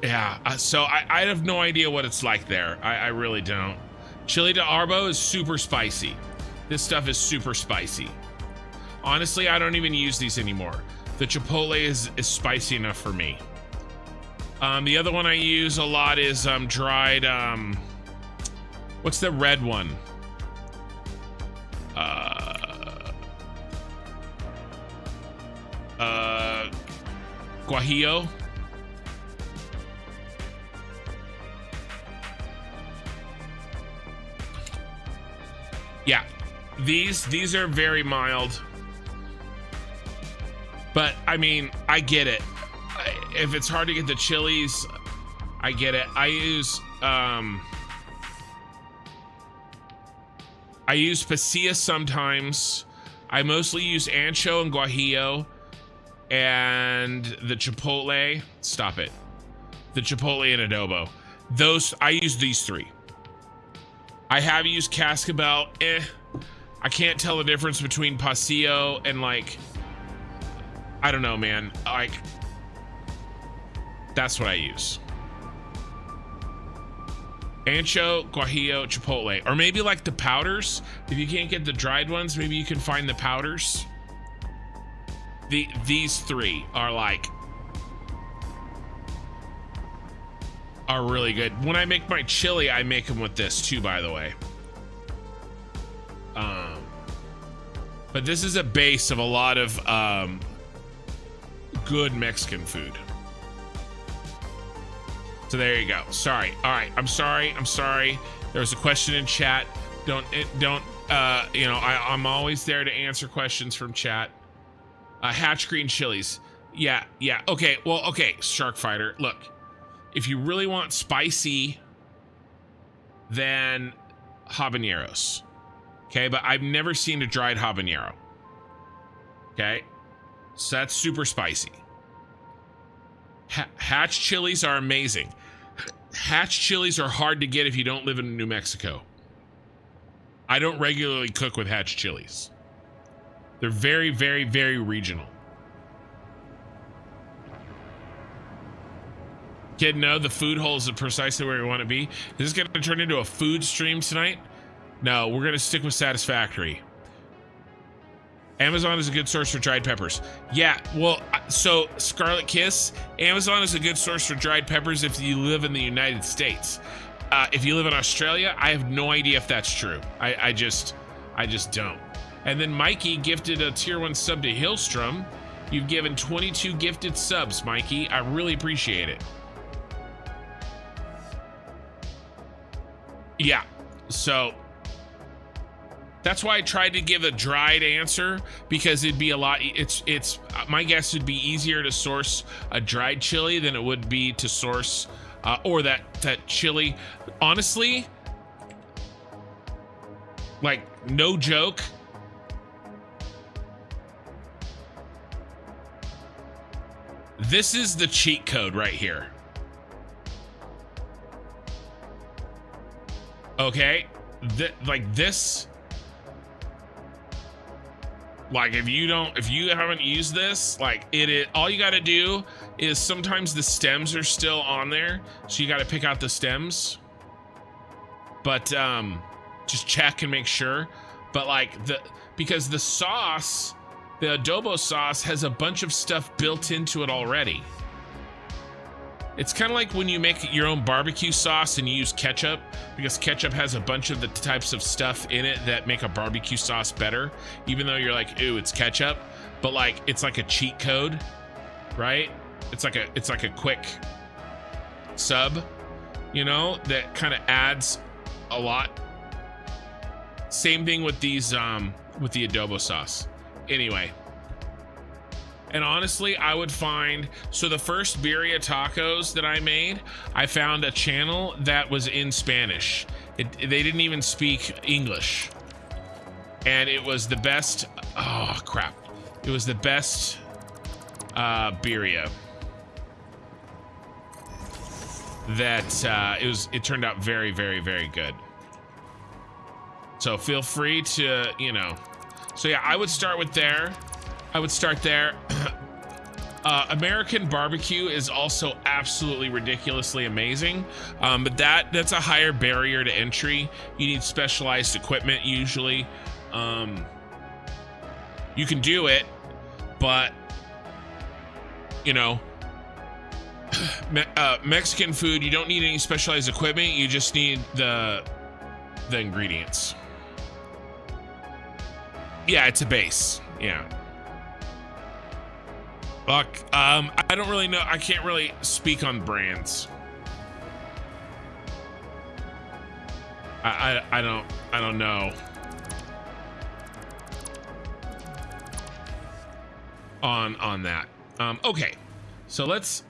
Yeah, so I have no idea what it's like there. I really don't. Chili de arbo is super spicy. This stuff is super spicy. Honestly, I don't even use these anymore. The Chipotle is spicy enough for me. The other one I use a lot is dried, what's the red one? Guajillo. Yeah, these are very mild, but I mean, I get it. If it's hard to get the chilies, I get it. I use pasilla sometimes. I mostly use ancho and guajillo and the chipotle. Stop it. The chipotle and adobo. Those, I use these three. I have used cascabel. I can't tell the difference between pasilla and like, I don't know, man. Like, that's what I use. Ancho, guajillo, chipotle, or maybe like the powders. If you can't get the dried ones, maybe you can find the powders. These three are really good. When I make my chili, I make them with this too, by the way. But this is a base of a lot of good Mexican food. So there you go. Sorry. All right. I'm sorry. There was a question in chat. I'm always there to answer questions from chat. Hatch green chilies. Yeah. Okay. Well, okay. Shark Fighter. Look, if you really want spicy, then habaneros. Okay. But I've never seen a dried habanero. Okay. So that's super spicy. Hatch chilies are amazing. Hatch chilies are hard to get if you don't live in New Mexico. I don't regularly cook with hatch chilies. They're very, very, very regional. Kid, no, the food hole is precisely where we want to be. Is this going to turn into a food stream tonight? No, we're going to stick with Satisfactory. Amazon is a good source for dried peppers. Yeah, well, so Scarlet Kiss, Amazon is a good source for dried peppers if you live in the United States. If you live in Australia, I have no idea if that's true. I just don't. And then Mikey gifted a tier 1 sub to Hillstrom. You've given 22 gifted subs, Mikey. I really appreciate it. Yeah, so that's why I tried to give a dried answer, because it'd be a lot. It's my guess would be easier to source a dried chili than it would be to source or that chili. Honestly, like, no joke. This is the cheat code right here. Okay, like this. Like, if you haven't used this, like, all you got to do is, sometimes the stems are still on there, so you got to pick out the stems. But just check and make sure. But like, because the sauce, the adobo sauce, has a bunch of stuff built into it already. It's kind of like when you make your own barbecue sauce and you use ketchup, because ketchup has a bunch of the types of stuff in it that make a barbecue sauce better, even though you're like, ooh, it's ketchup, but like, it's like a cheat code, right? It's like a quick sub, you know, that kind of adds a lot. Same thing with these, with the adobo sauce. Anyway. And honestly, I would find, so the first birria tacos that I made, I found a channel that was in Spanish. They didn't even speak English. And it was the best, oh crap. It was the best birria. That it turned out very, very, very good. So feel free to, you know. So yeah, I would start with there. I would start there. American barbecue is also absolutely ridiculously amazing, but that's a higher barrier to entry. You need specialized equipment usually. You can do it, but you know, Mexican food, you don't need any specialized equipment. You just need the ingredients. Yeah, it's a base. Yeah. Look, I don't really know. I can't really speak on brands. I don't know. On that. Okay. So let's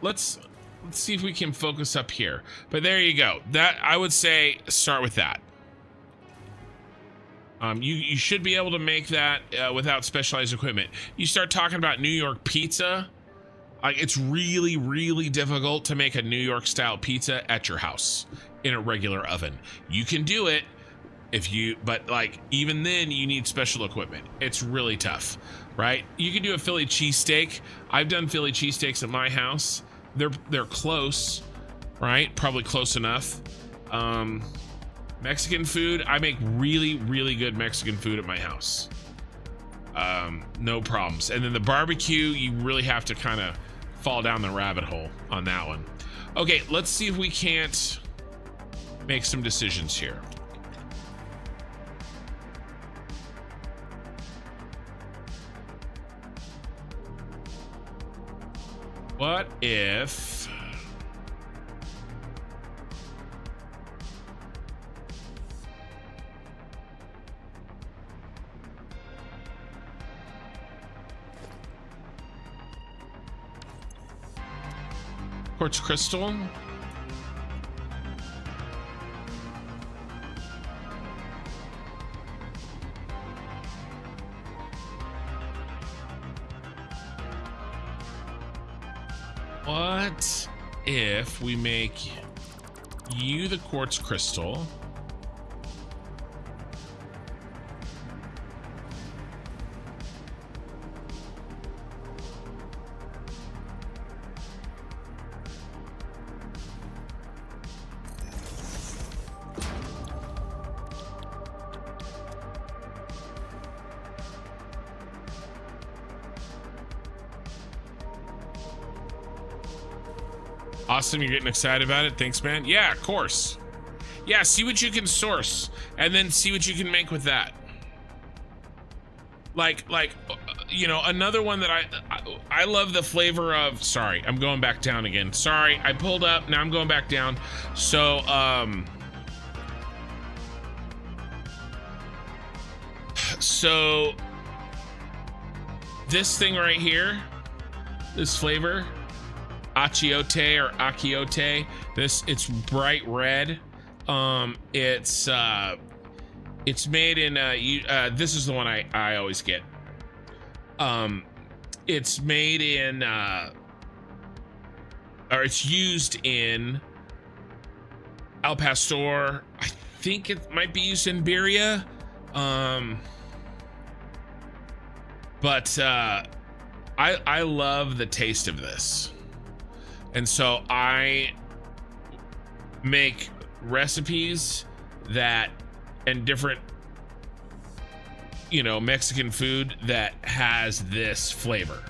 see if we can focus up here. But there you go. That, I would say, start with that. You should be able to make that without specialized equipment. You start talking about New York pizza, like, it's really, really difficult to make a New York style pizza at your house in a regular oven. You can do it but like, even then you need special equipment. It's really tough, right? You can do a Philly cheesesteak. I've done Philly cheesesteaks at my house. They're close, right? Probably close enough. Mexican food. I make really, really good Mexican food at my house. No problems. And then the barbecue, you really have to kind of fall down the rabbit hole on that one. Okay, let's see if we can't make some decisions here. What if quartz crystal? What if we make you the quartz crystal? Awesome, you're getting excited about it. Thanks, man. Yeah, of course. Yeah, see what you can source and then see what you can make with that. Like you know, another one that I love the flavor of. Sorry, I'm going back down again. Sorry, I pulled up, now I'm going back down. So so this thing right here, this flavor, achiote or achiote, it's bright red. It's made in this is the one I always get. It's made in or it's used in Al Pastor. I think it might be used in Birria. But I love the taste of this. And so I make recipes that, and different, you know, Mexican food that has this flavor,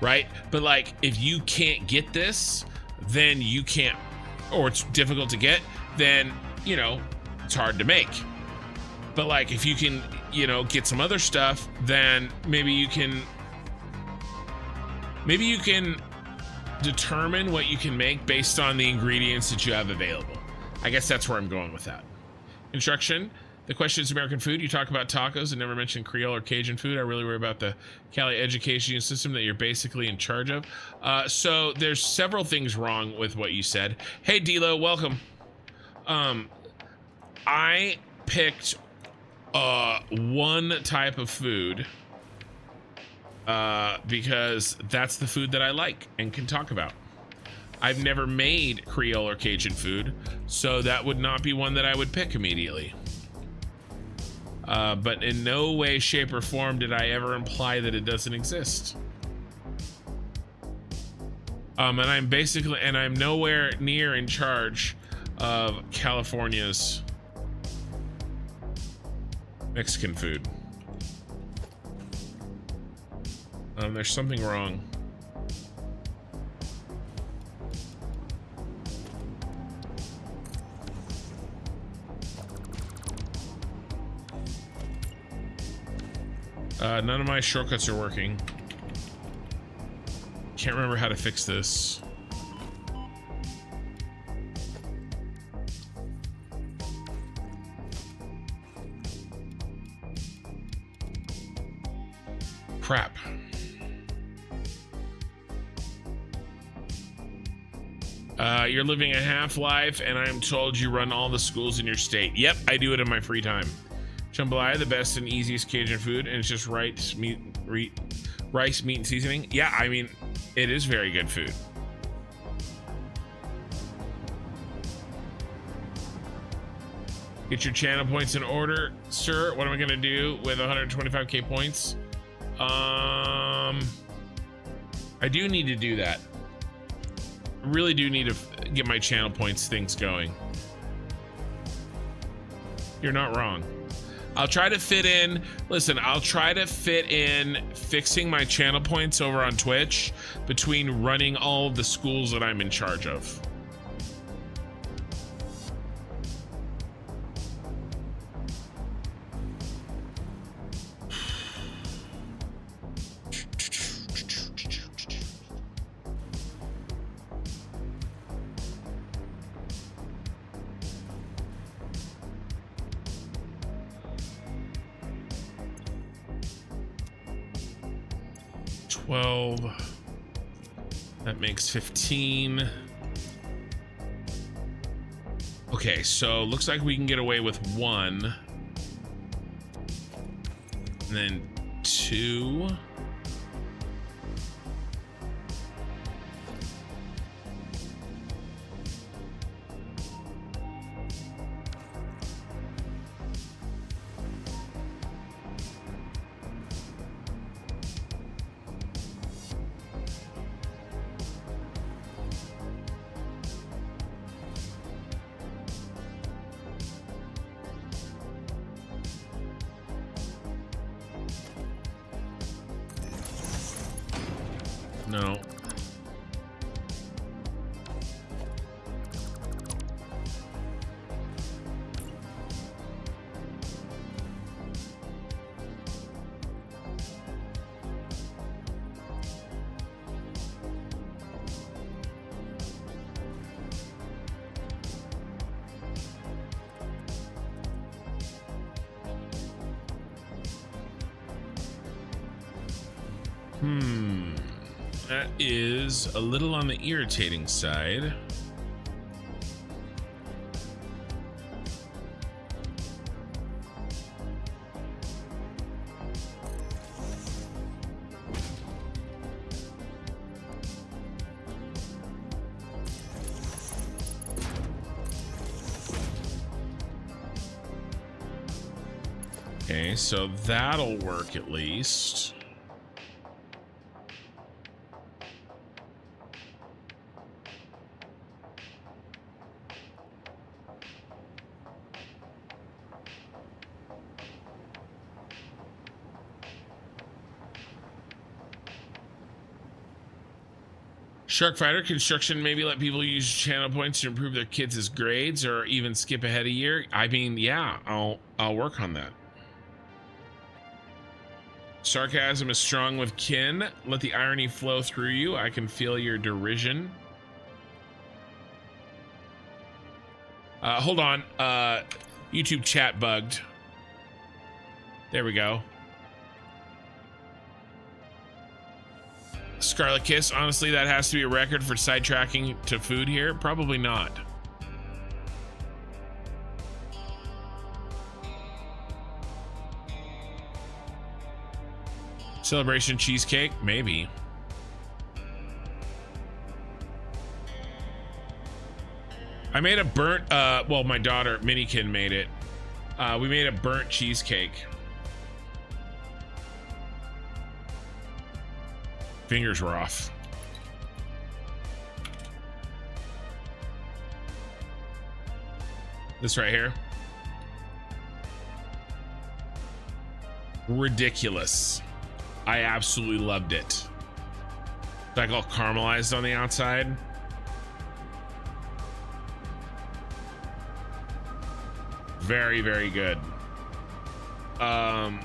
right? But like, if you can't get this, then you can't, or it's difficult to get, then, you know, it's hard to make. But like, if you can, you know, get some other stuff, then maybe you can determine what you can make based on the ingredients that you have available. I guess that's where I'm going with that. Instruction. The question is American food. You talk about tacos and never mention Creole or Cajun food. I really worry about the Cali education system that you're basically in charge of. So there's several things wrong with what you said. Hey, D'Lo, welcome. I picked one type of food because that's the food that I like and can talk about. I've never made Creole or Cajun food, so that would not be one that I would pick immediately. But in no way, shape, or form did I ever imply that it doesn't exist. And I'm nowhere near in charge of California's Mexican food. There's something wrong. None of my shortcuts are working. Can't remember how to fix this. Crap. You're living a half-life, and I'm told you run all the schools in your state. Yep, I do it in my free time. Jambalaya, the best and easiest Cajun food, and it's just rice, meat, and seasoning. Yeah, I mean, it is very good food. Get your channel points in order, sir. What am I gonna do with 125k points? I do need to do that. I really do need to get my channel points things going. You're not wrong. I'll try to fit in, listen, I'll try to fit in fixing my channel points over on Twitch between running all of the schools that I'm in charge of. That makes 15. Okay, so looks like we can get away with 1. And then 2. No. That is a little on the irritating side. Okay, so that'll work at least. Shark Fighter construction, maybe let people use channel points to improve their kids' grades or even skip ahead a year. I mean, yeah, I'll work on that. Sarcasm is strong with kin. Let the irony flow through you. I can feel your derision. Hold on. YouTube chat bugged. There we go. Scarlet Kiss, honestly, that has to be a record for sidetracking to food here. Probably not. Celebration cheesecake, maybe. I made a burnt, well, my daughter, Minikin, made it. We made a burnt cheesecake. Fingers were off. This right here. Ridiculous. I absolutely loved it. It's like all caramelized on the outside. Very, very good. Yeah,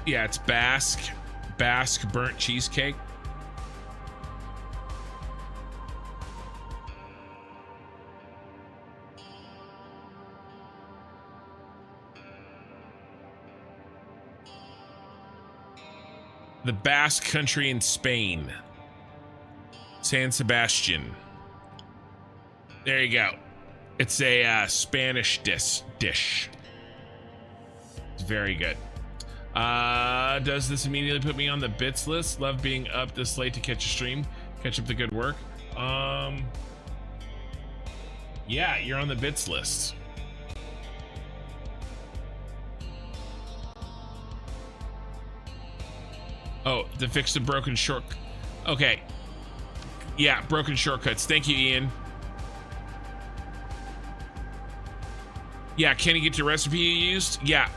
it's Basque burnt cheesecake. The Basque country in Spain. San Sebastian. There you go. It's a Spanish dish. It's very good. Does this immediately put me on the bits list? Love being up this late to catch a stream. Catch up the good work. Yeah, you're on the bits list. Oh, to fix the broken short. Okay. Yeah, broken shortcuts. Thank you, Ian. Yeah, can you get your recipe you used? Yeah.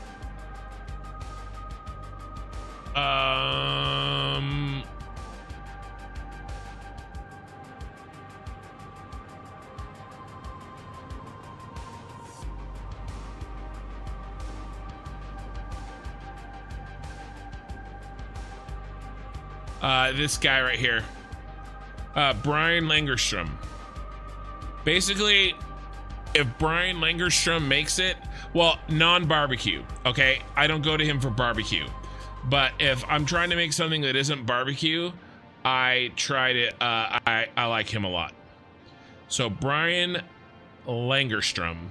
This guy right here, Brian Langerstrom. Basically, if Brian Langerstrom makes it, well, non-barbecue, okay? I don't go to him for barbecue. But if I'm trying to make something that isn't barbecue, I try to, I like him a lot. So Brian Langerstrom,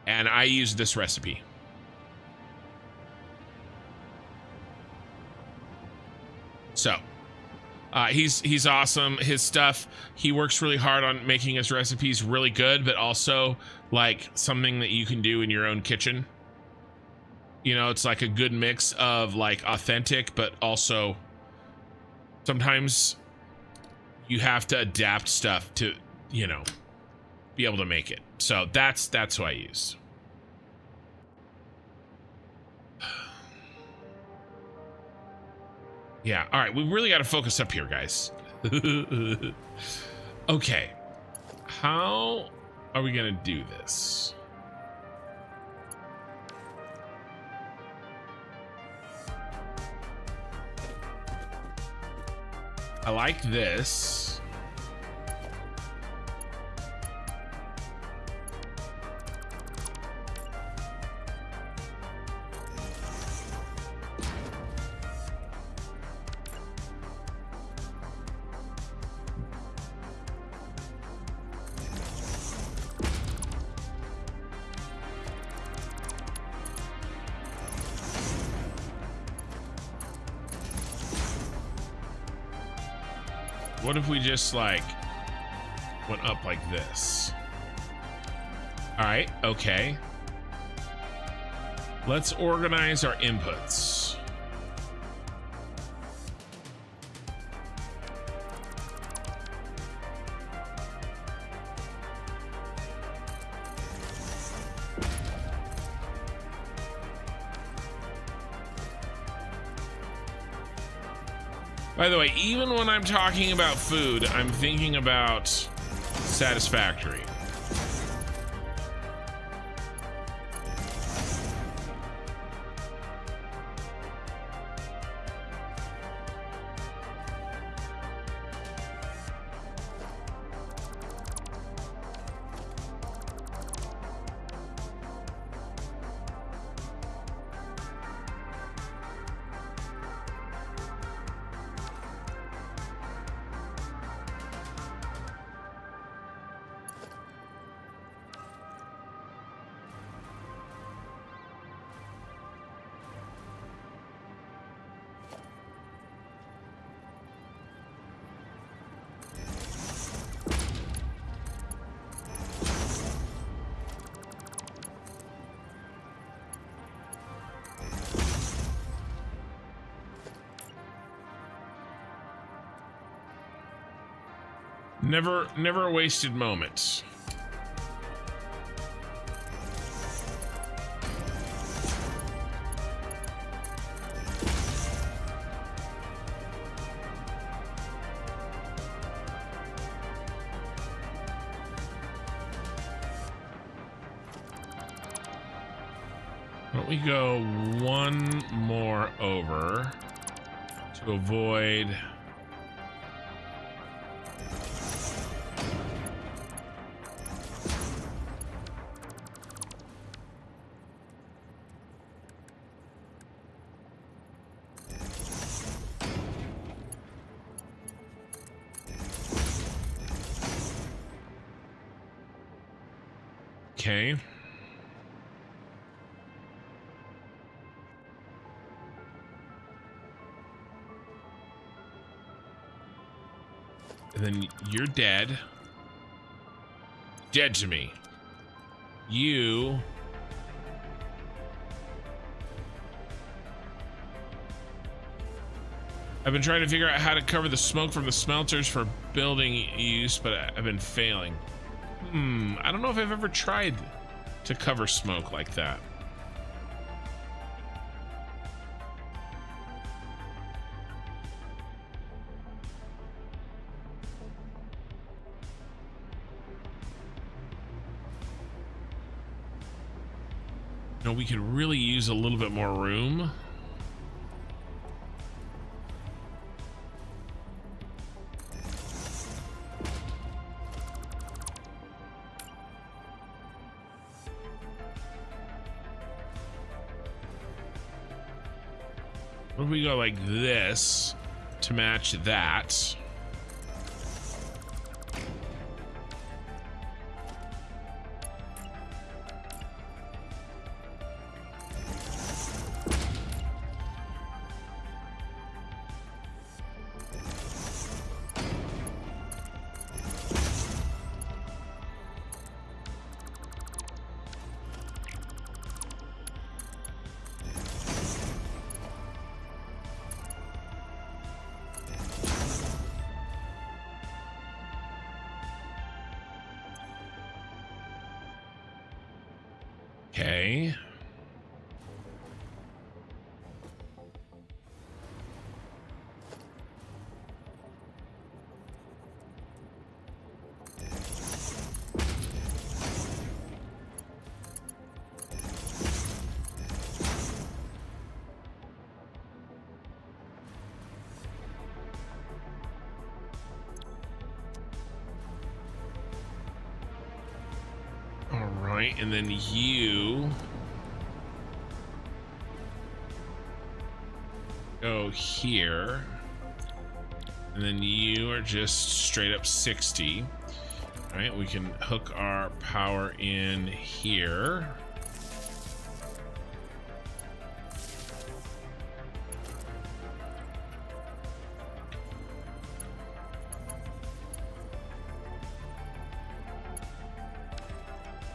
and I use this recipe. So, he's awesome. His stuff, he works really hard on making his recipes really good, but also like something that you can do in your own kitchen. You know, it's like a good mix of like authentic, but also sometimes you have to adapt stuff to, you know, be able to make it. So that's who I use. Yeah, all right, we really got to focus up here, guys. Okay, how are we gonna do this? I like this. What if we just like went up like this? All right, okay. Let's organize our inputs. By the way, even when I'm talking about food, I'm thinking about Satisfactory. Never a wasted moment. Why don't we go one more over to avoid... Okay. And then you're dead. Dead to me. You... I've been trying to figure out how to cover the smoke from the smelters for building use, but I've been failing. I don't know if I've ever tried to cover smoke like that. No, we could really use a little bit more room. What if we go like this to match that? Okay. All right, and then you go here, and then you are just straight up 60. All right, we can hook our power in here.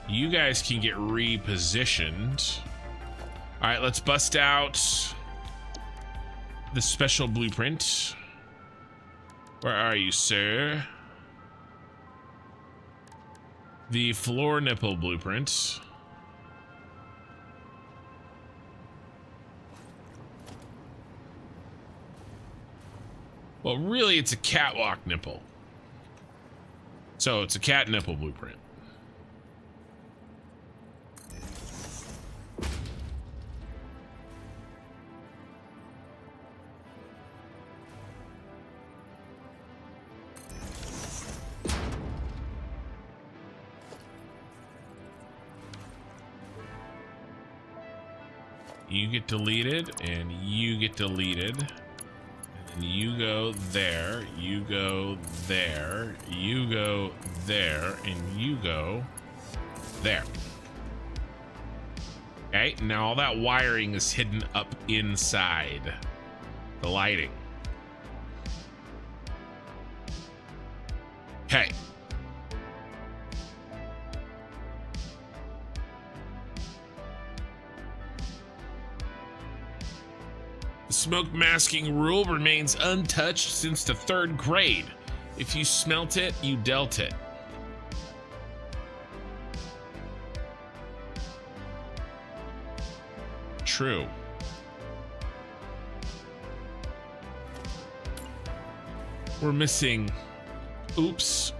You guys can get repositioned. All right, let's bust out the special blueprint. Where are you, sir? The floor nipple blueprint. Well, really, it's a catwalk nipple. So it's a cat nipple blueprint. You get deleted, and you get deleted. And you go there, you go there, you go there, and you go there. Okay, now all that wiring is hidden up inside the lighting. Okay. The smoke masking rule remains untouched since the 3rd grade. If you smelt it, you dealt it. True. We're missing. Oops.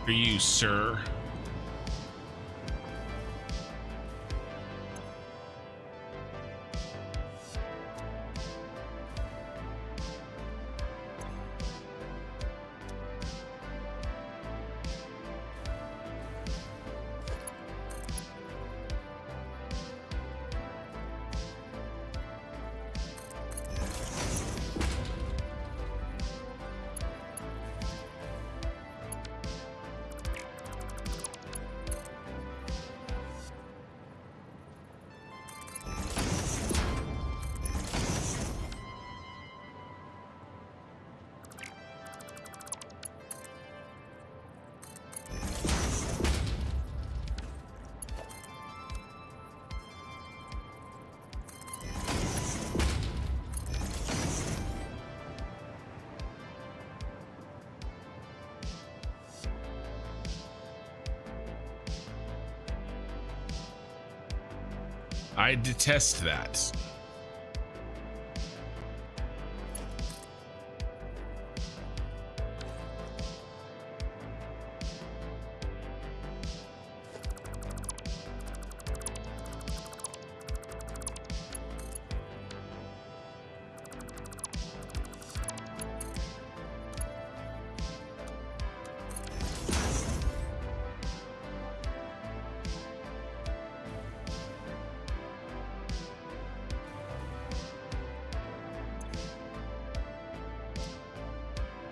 For you, sir. I detest that.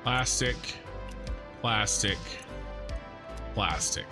Plastic, plastic, plastic.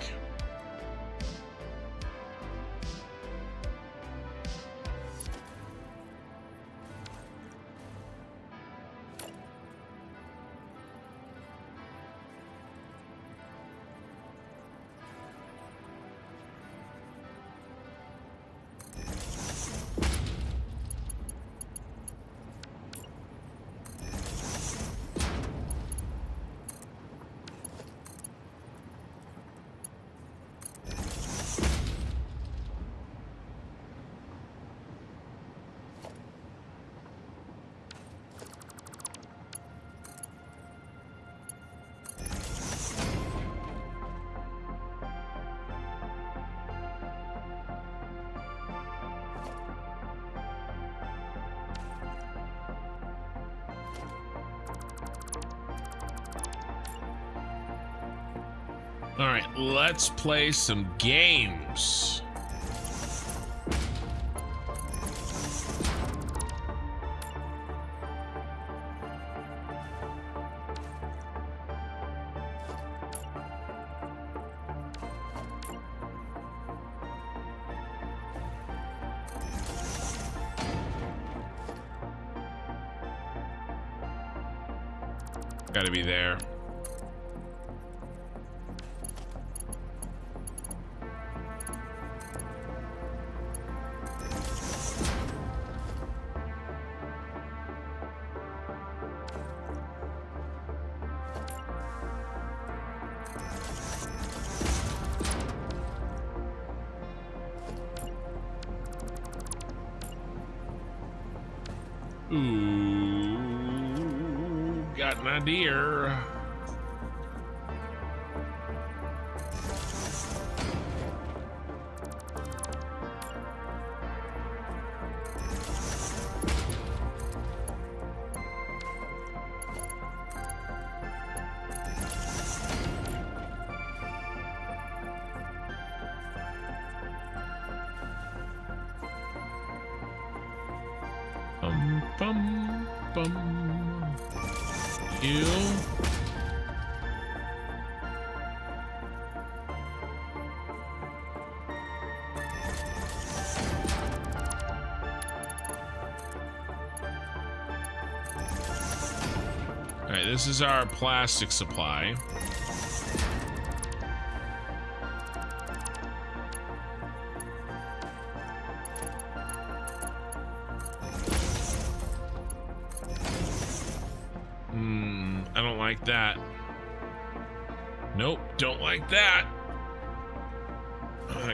All right, let's play some games. Gotta be there. Ooh, got an idea. Bum, bum. You. All right, this is our plastic supply. I don't like that. Nope, don't like that.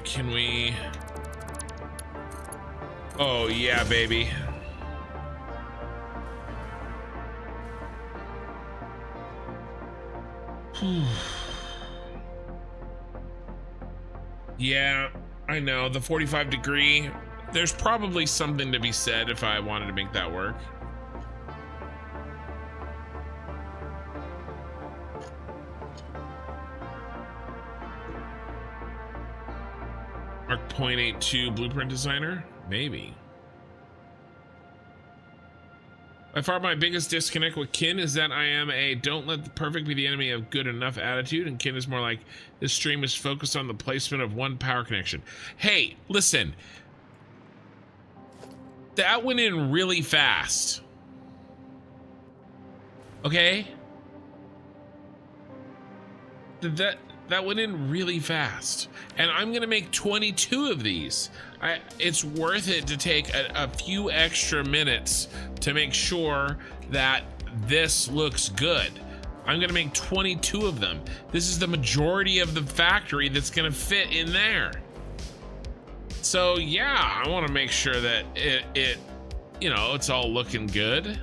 Can we? Oh yeah, baby. Yeah, I know, the 45 degree. There's probably something to be said if I wanted to make that work. Mark 0.82 blueprint designer? Maybe. By far my biggest disconnect with Kin is that I am a don't let the perfect be the enemy of good enough attitude, and Kin is more like this stream is focused on the placement of one power connection. Hey, listen. That went in really fast. Okay? That went in really fast. And I'm gonna make 22 of these. It's worth it to take a few extra minutes to make sure that this looks good. I'm gonna make 22 of them. This is the majority of the factory that's gonna fit in there. So yeah, I want to make sure that it you know, it's all looking good.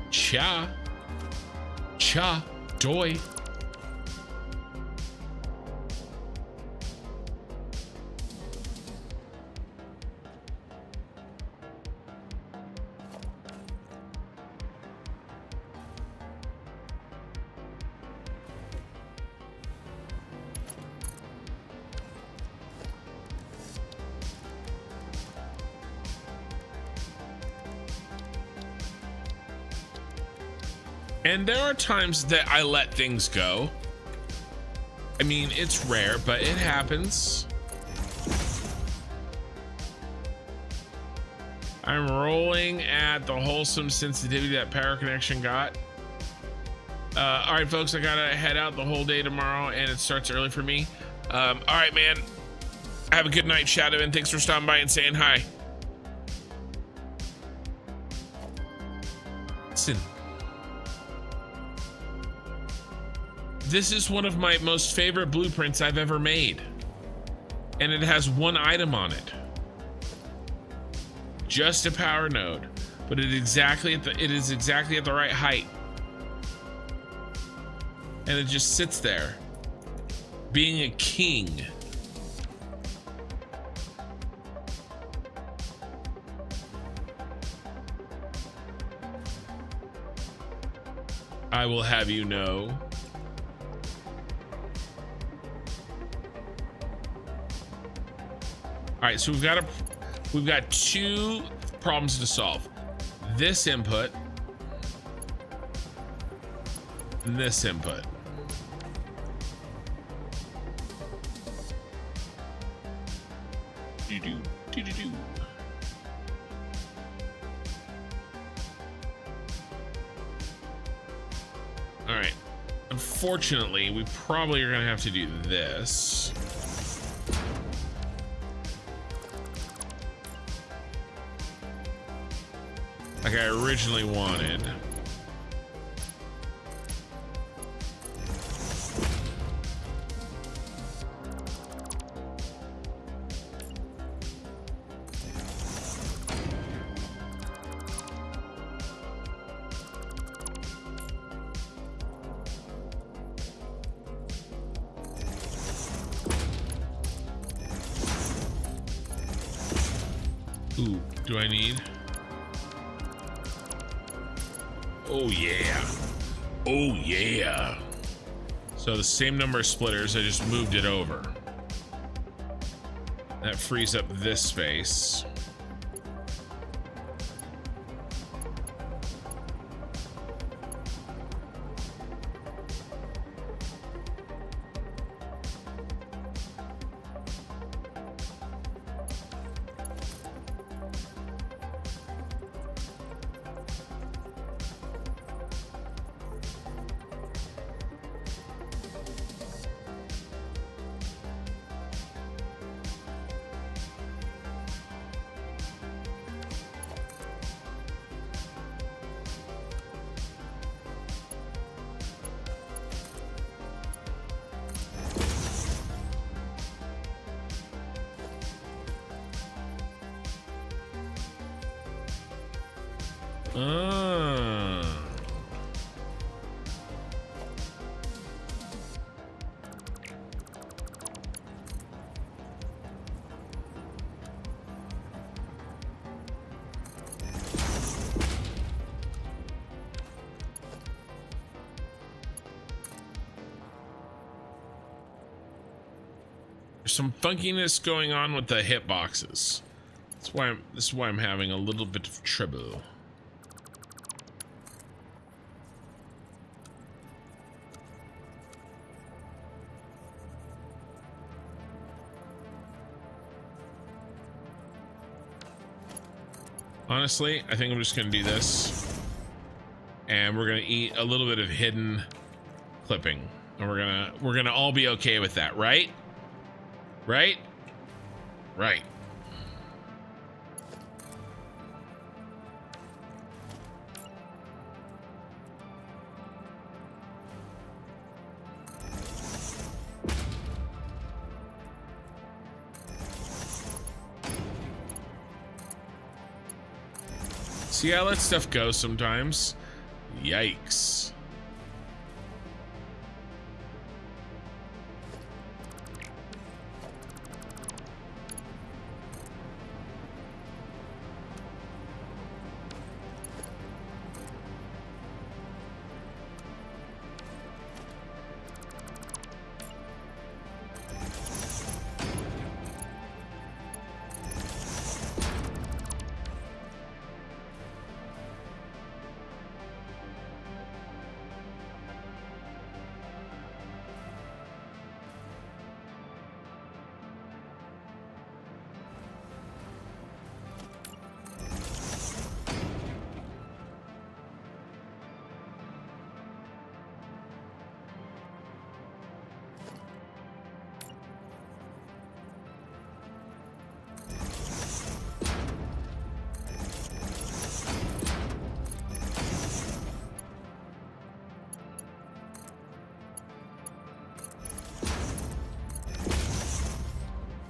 Cha doi. And there are times that I let things go. I mean, it's rare, but it happens. I'm rolling at the wholesome sensitivity that power connection got. All right, folks, I gotta head out the whole day tomorrow, and it starts early for me. All right, man. Have a good night, Shadow, and thanks for stopping by and saying hi. Listen. This is one of my most favorite blueprints I've ever made. And it has one item on it. Just a power node. But it is exactly at the right height. And it just sits there. Being a king. I will have you know. All right, so we've got two problems to solve. This input and this input. Do-do-do. All right. Unfortunately, we probably are gonna have to do this. Like I originally wanted. Ooh, do I need? Oh yeah. Oh yeah. So the same number of splitters, I just moved it over. That frees up this space. There's some funkiness going on with the hitboxes. This is why I'm having a little bit of trouble. Honestly, I think I'm just gonna do this, and we're gonna eat a little bit of hidden clipping, and we're gonna all be okay with that, right? Right? Right. See, I let stuff go sometimes. Yikes.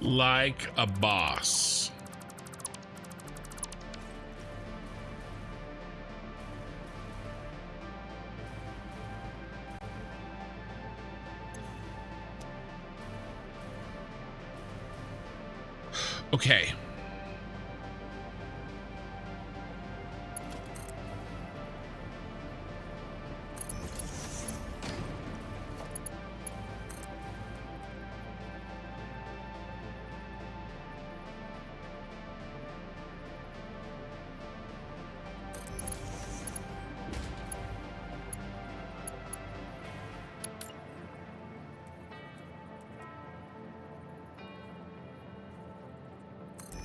Like a boss. Okay.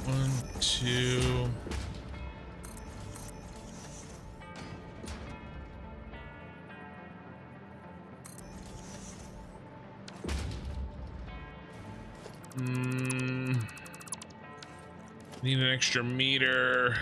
One, two. Need an extra meter.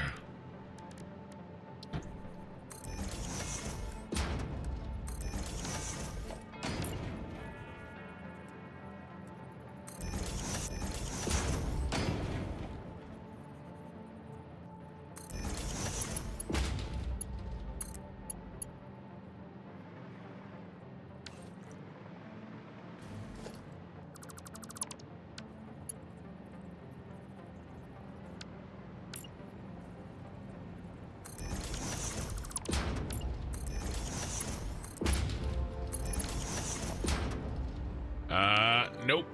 Nope.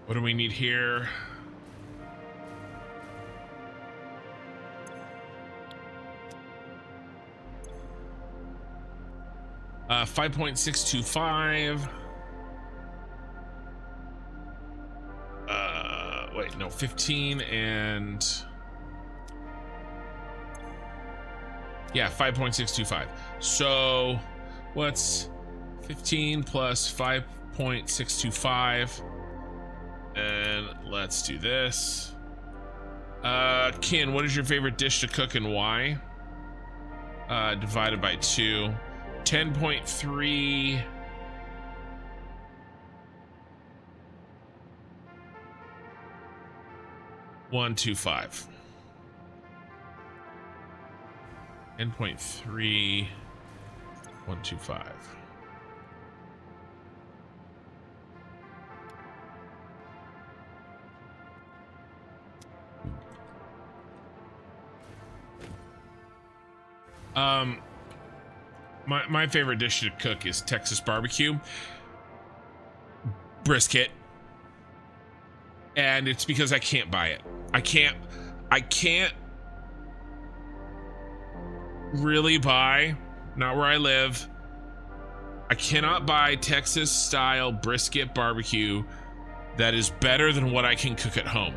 What do we need here? Uh, 5.625. Wait, no, 15 and yeah, 5.625. So what's 15 plus 5.625? And let's do this. Kin, what is your favorite dish to cook and why? Divided by 2. 10.3. One, 2, 5. 10.3. 1, 2, 5. My favorite dish to cook is Texas barbecue brisket, and it's because I can't buy it. I can't really buy, not where I live. I cannot buy Texas style brisket barbecue that is better than what I can cook at home.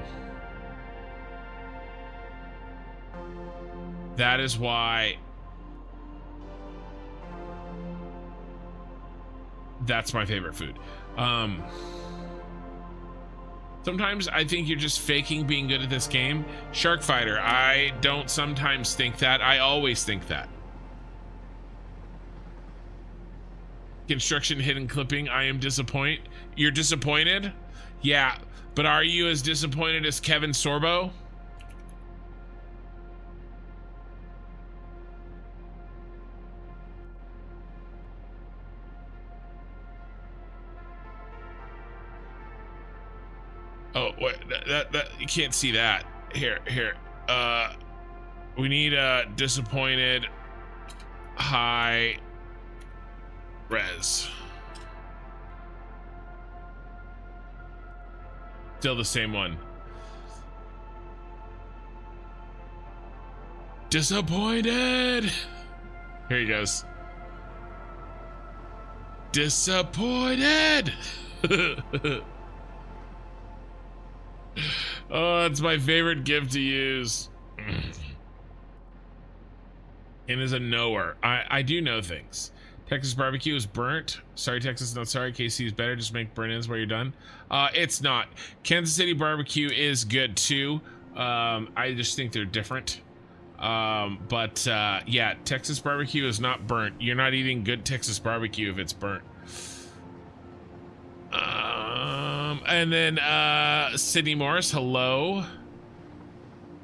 That is why that's my favorite food. Sometimes I think you're just faking being good at this game. Shark Fighter, I don't sometimes think that. I always think that. Construction hidden clipping, I am disappointed. You're disappointed? Yeah, but are you as disappointed as Kevin Sorbo? Oh, wait, that you can't see that. Here. We need a disappointed high res. Still the same one. Disappointed. Here he goes. Disappointed. Oh, it's my favorite GIF to use. And is a knower. I do know things. Texas barbecue is burnt. Sorry, Texas, not sorry. KC is better. Just make burn-ins while you're done. It's not. Kansas City barbecue is good too. I just think they're different. Yeah, Texas barbecue is not burnt. You're not eating good Texas barbecue if it's burnt. And then Sydney Morris, hello.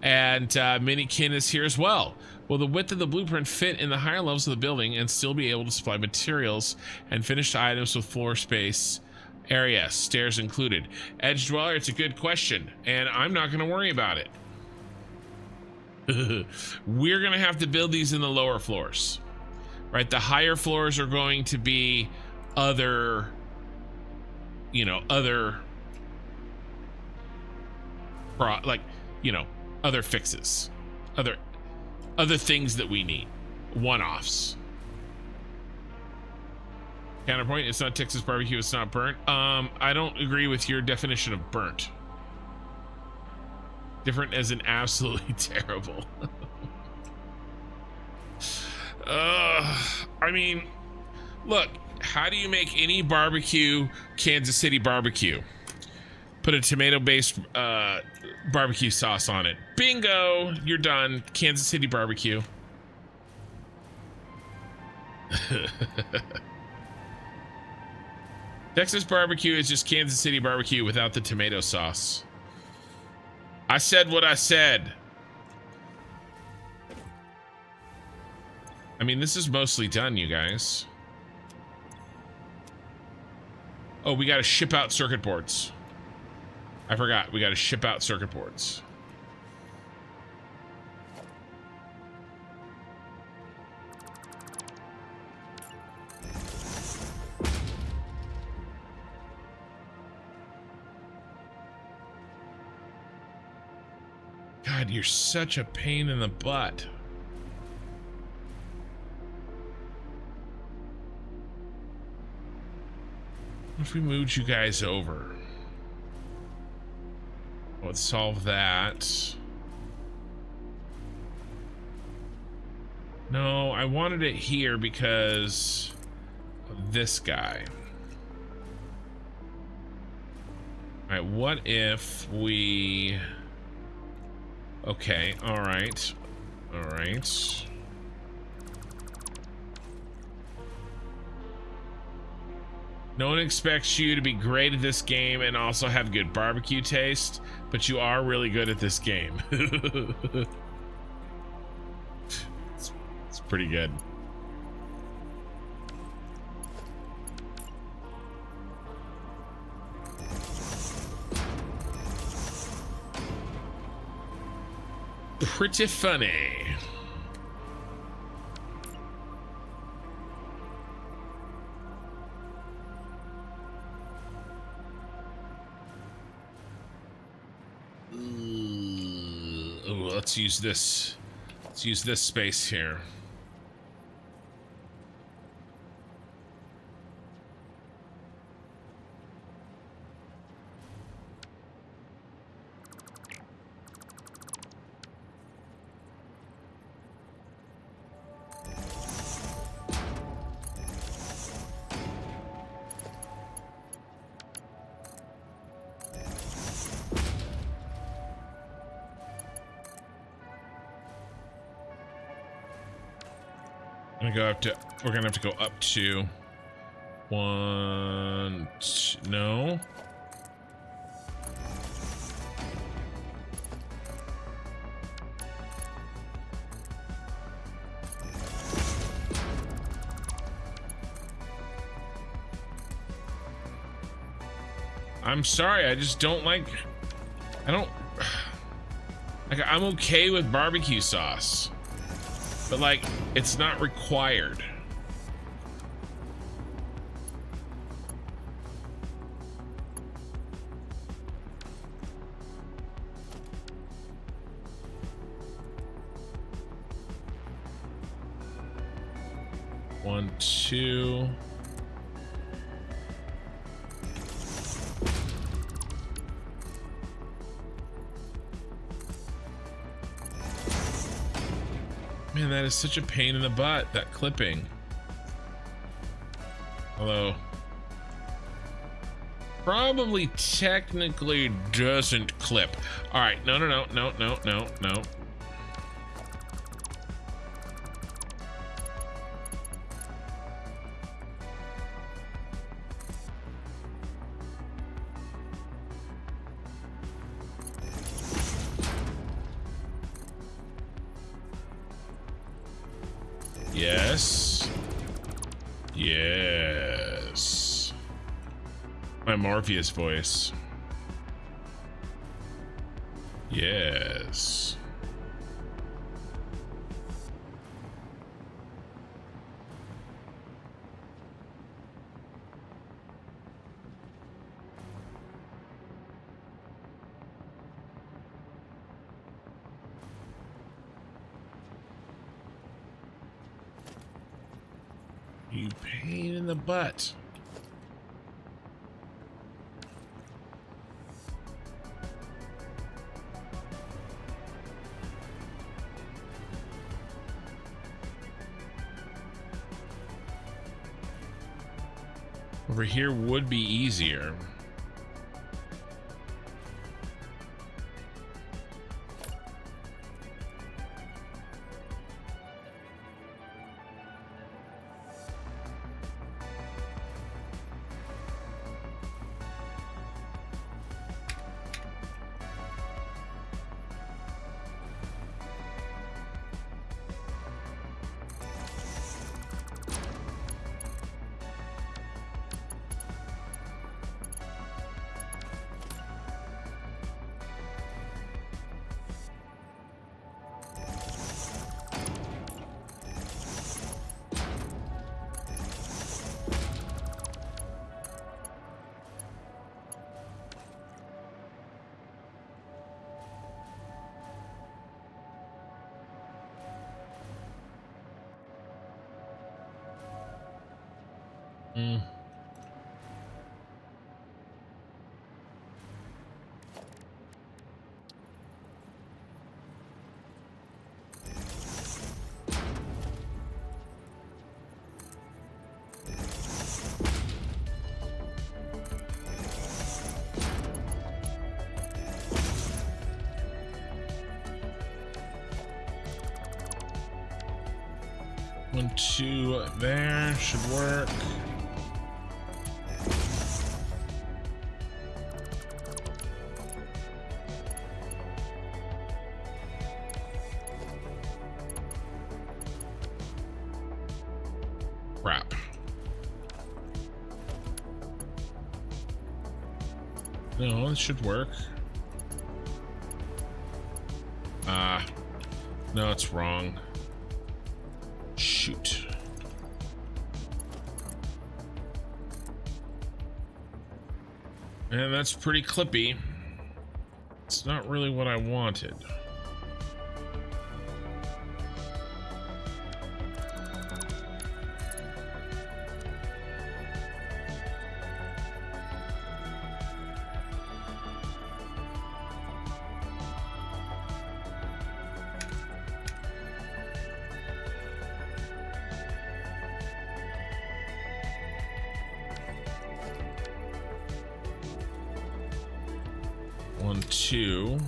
And Minikin is here as well. Will the width of the blueprint fit in the higher levels of the building and still be able to supply materials and finished items with floor space area, stairs included? Edge Dweller, it's a good question, and I'm not going to worry about it. We're going to have to build these in the lower floors, right? The higher floors are going to be other, other fixes, other things that we need, one-offs. Counterpoint, it's not Texas barbecue, it's not burnt. I don't agree with your definition of burnt. Different as in absolutely terrible. I mean, look, how do you make any barbecue Kansas City barbecue? Put a tomato-based barbecue sauce on it. Bingo, you're done. Kansas City barbecue. Texas barbecue is just Kansas City barbecue without the tomato sauce. I said what I said. I mean, this is mostly done, you guys. Oh, we got to ship out circuit boards. I forgot, we got to ship out circuit boards. God, you're such a pain in the butt. What if we moved you guys over? Let's solve that. No, I wanted it here because of this guy. All right, what if we... Okay, all right. All right. No one expects you to be great at this game and also have good barbecue taste, but you are really good at this game. It's pretty good. Pretty funny. Ooh, let's use this. Let's use this space here. I'm gonna go up to, we're gonna have to go up to 1, 2, no. I'm sorry, I just don't like, like, I'm okay with barbecue sauce, but like, it's not required. One, two. Man, that is such a pain in the butt, that clipping. Although, probably technically doesn't clip. All right, no. Yes. Yes. My Morpheus voice. Yes. You pain in the butt. Over here would be easier. Mm. One, two there should work. Crap. No, it should work. No, it's wrong. Shoot. And that's pretty clippy. It's not really what I wanted. One, two.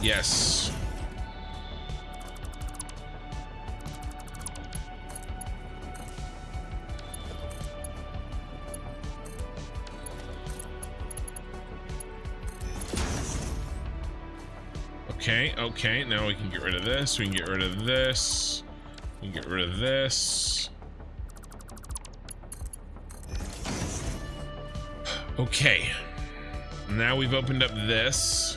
Yes. Okay, okay, now we can get rid of this, we can get rid of this, we can get rid of this. Okay, now we've opened up this.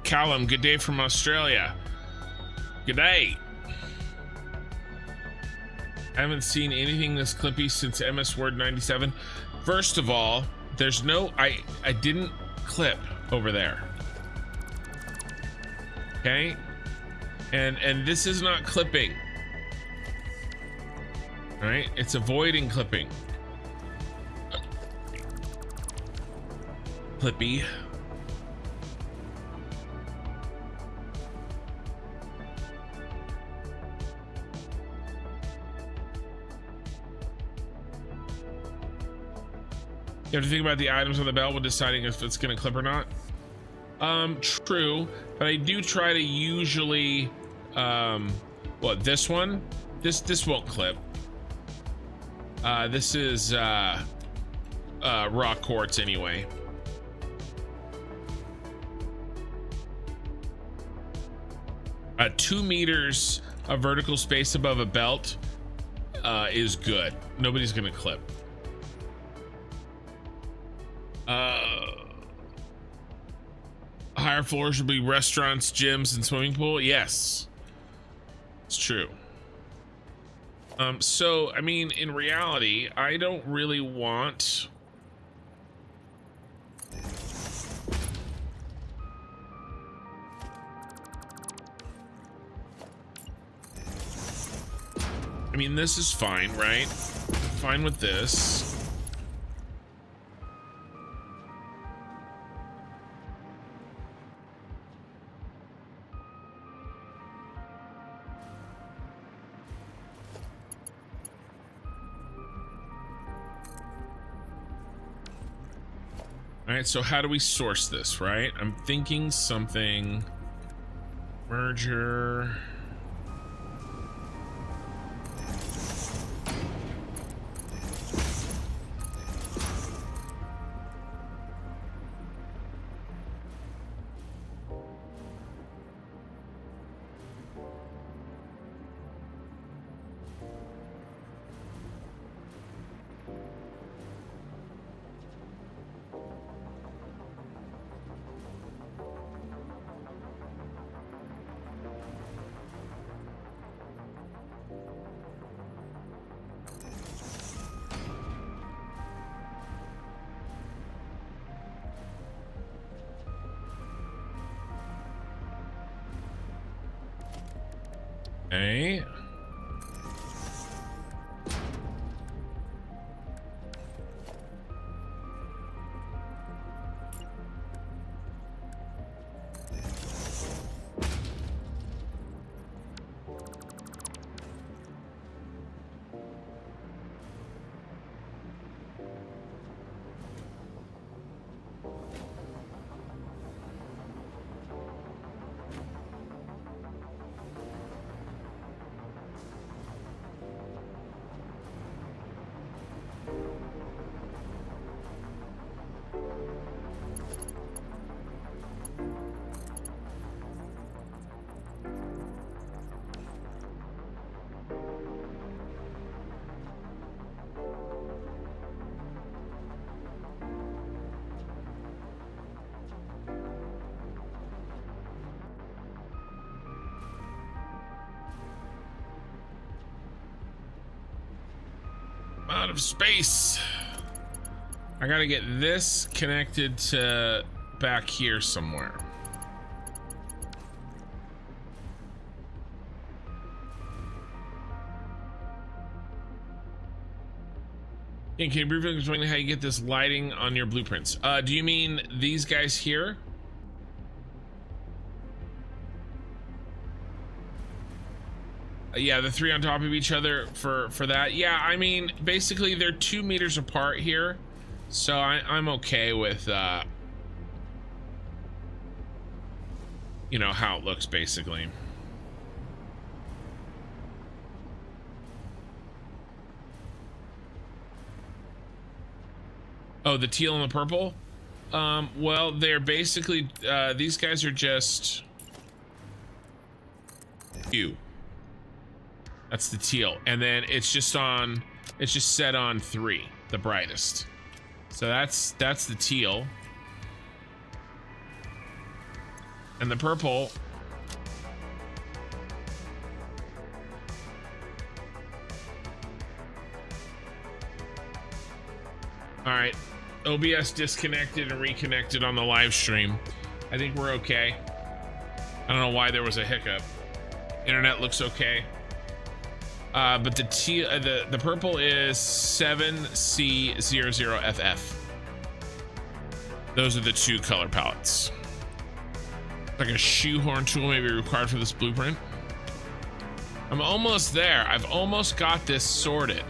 Callum, good day from Australia. Good day. I haven't seen anything this clippy since MS Word 97. First of all, there's no, I didn't clip over there. Okay? And this is not clipping. All right? It's avoiding clipping. Clippy. You have to think about the items on the belt when deciding if it's going to clip or not. True, but I do try to usually, what, this one? This won't clip. This is, raw quartz anyway. Uh, 2 meters of vertical space above a belt, is good. Nobody's going to clip. Higher floors will be restaurants, gyms, and swimming pool. Yes, it's true. So I mean, in reality, I don't really want. I mean, this is fine, right? Fine with this. All right, so how do we source this, right? I'm thinking something, merger. Okay. Out of space. I gotta get this connected to back here somewhere. Can you briefly explain how you get this lighting on your blueprints? Do you mean these guys here? Yeah, the three on top of each other for that. Yeah, I mean, basically they're 2 meters apart here, so I'm okay with you know how it looks basically. Oh, the teal and the purple. Well, they're basically these guys are just you. That's the teal, and then it's just set on 3, the brightest. So that's the teal, and the purple. All right, OBS disconnected and reconnected on the live stream. I think we're okay. I don't know why there was a hiccup. Internet looks okay. But the the purple is 7C00FF. Those are the 2 color palettes. Like a shoehorn tool may be required for this blueprint. I'm almost there. I've almost got this sorted.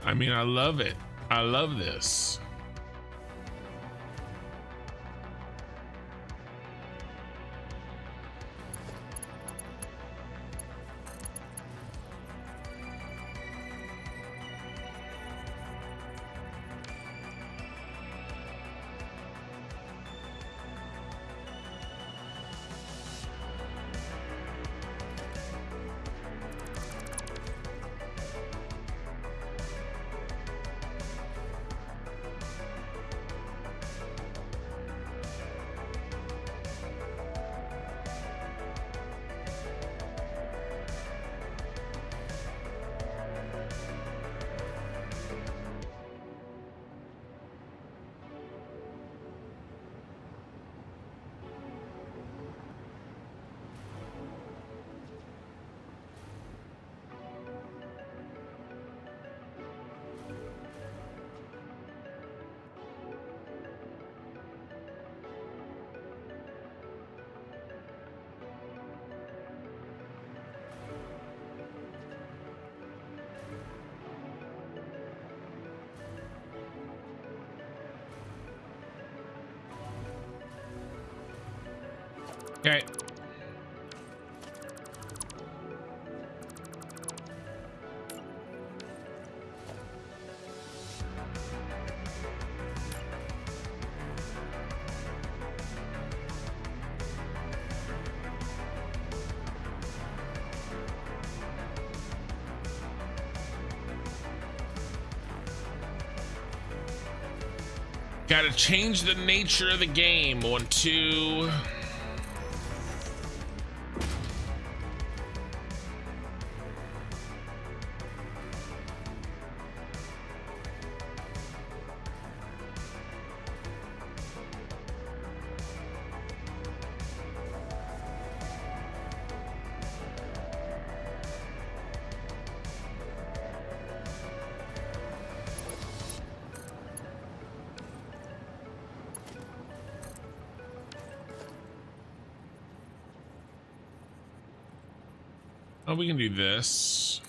I mean, I love it. I love this. Okay. Gotta change the nature of the game. 1, 2. Oh, we can do this.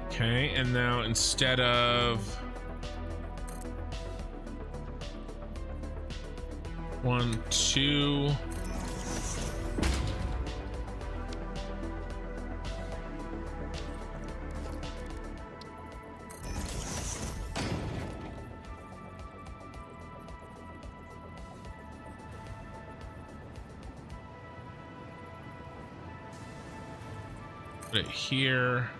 Okay, and now instead of 1, 2. Put it here.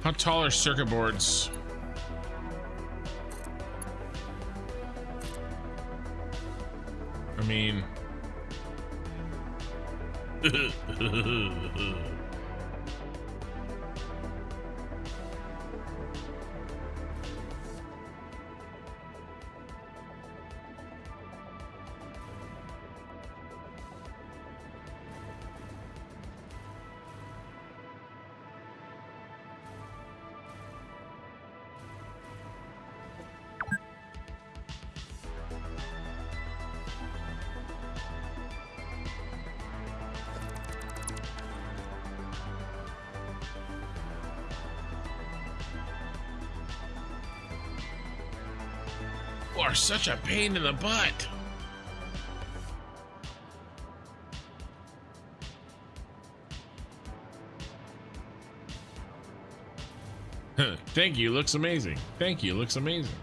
How tall are circuit boards? I mean... You are such a pain in the butt. Thank you, looks amazing. Thank you, looks amazing.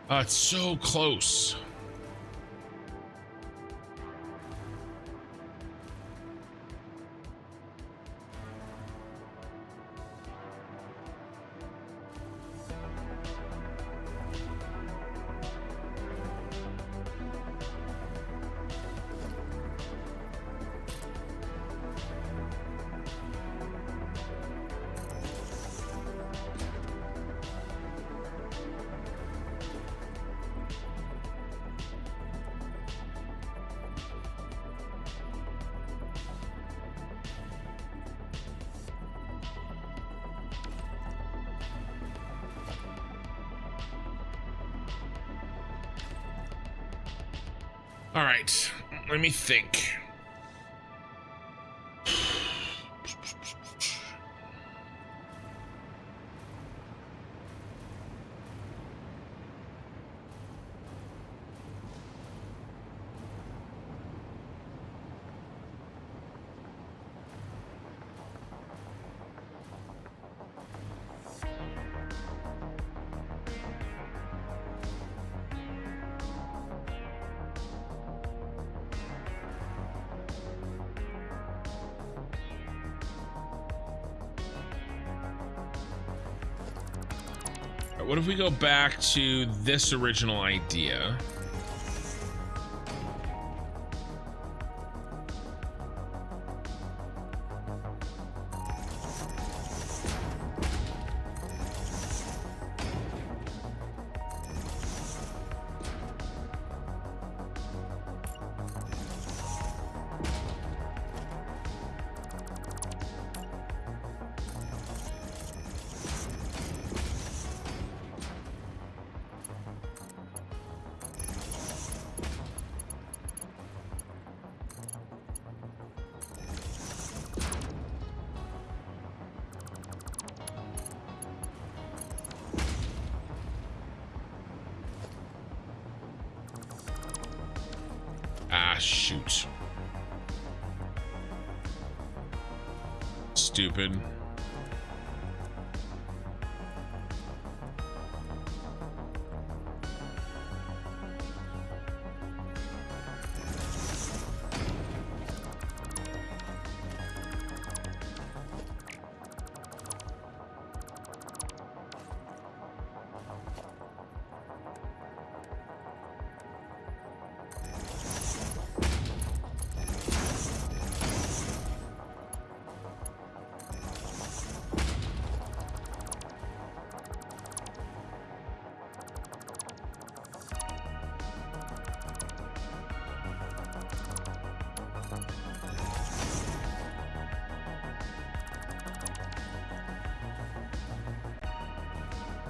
It's so close. All right, let me think. What if we go back to this original idea? Ah, shoot. Stupid.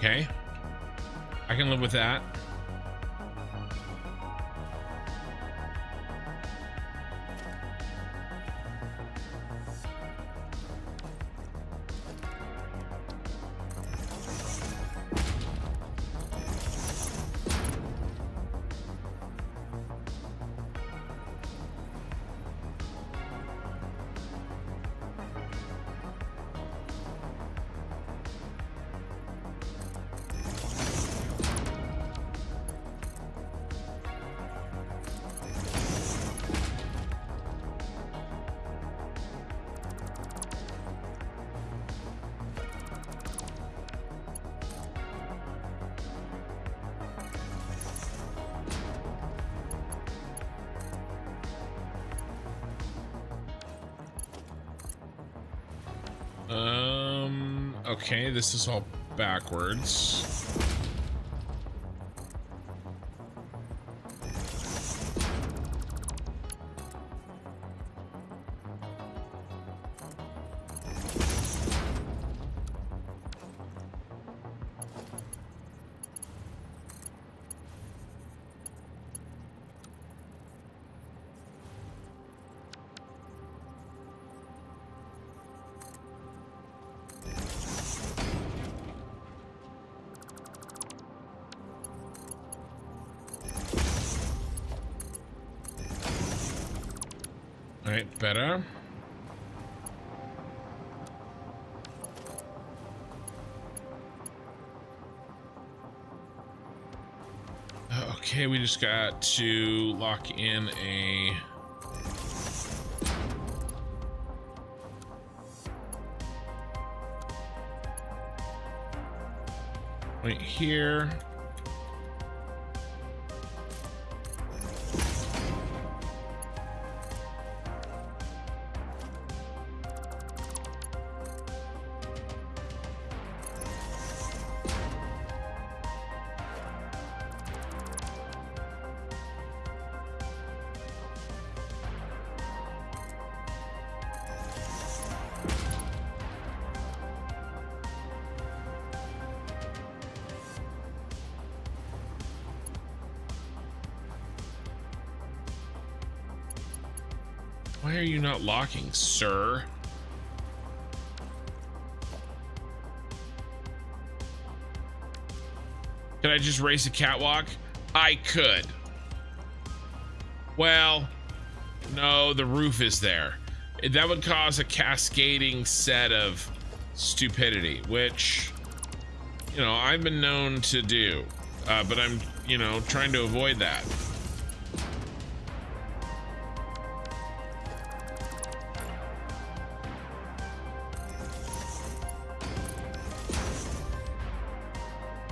Okay. I can live with that. Okay, this is all backwards. All right, better. Okay, we just got to lock in a point here. Why are you not locking, sir? Could I just race a catwalk? I could. Well, no, the roof is there. That would cause a cascading set of stupidity, which, you know, I've been known to do, but I'm, you know, trying to avoid that.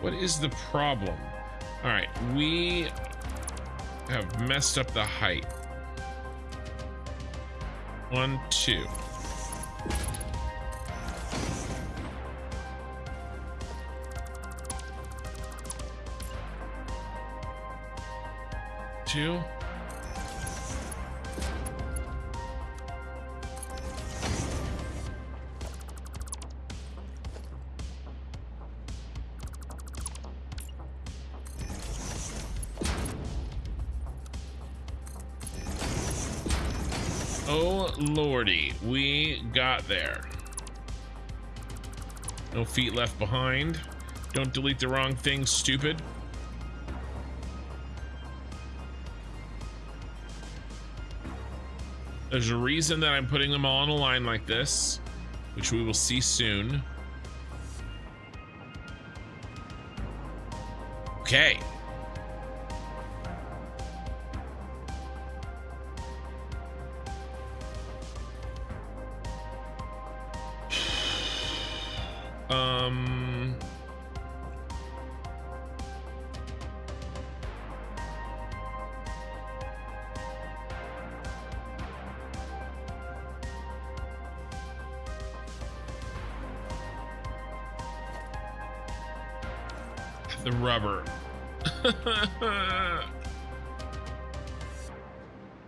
What is the problem? All right, we have messed up the height. 1, 2. Two. Oh lordy, we got there. No feet left behind. Don't delete the wrong thing, stupid. There's a reason that I'm putting them all in a line like this, which we will see soon. Okay. The rubber.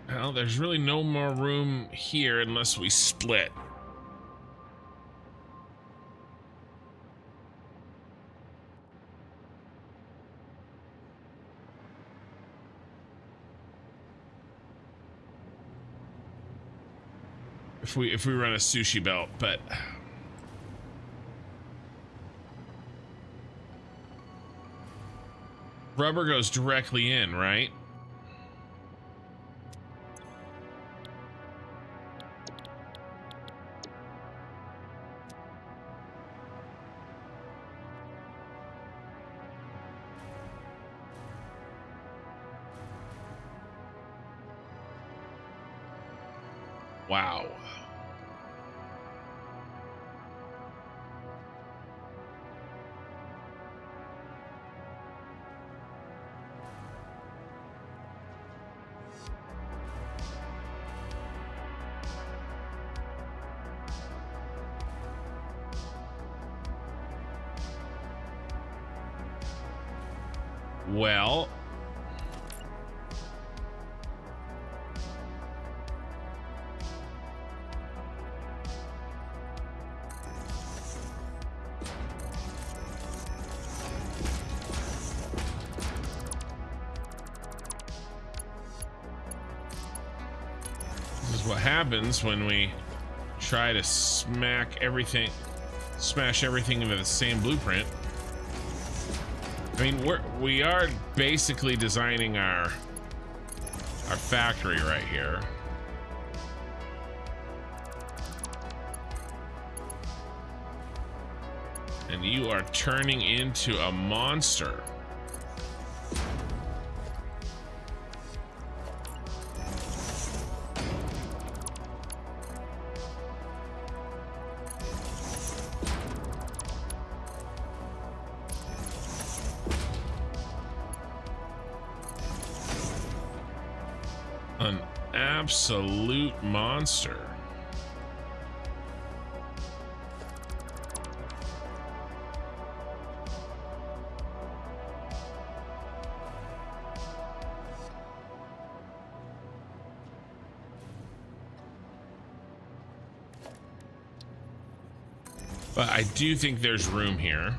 Well, there's really no more room here unless we split. if we run a sushi belt, but rubber goes directly in, right? Wow. Well, this is what happens when we try to smash everything into the same blueprint. I mean, we are basically designing our factory right here. And you are turning into a monster. An absolute monster. But I do think there's room here.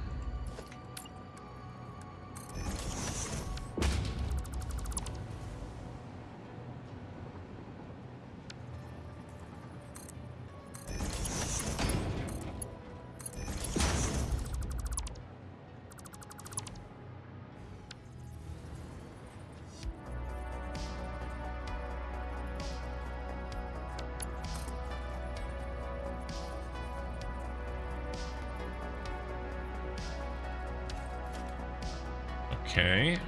Okay.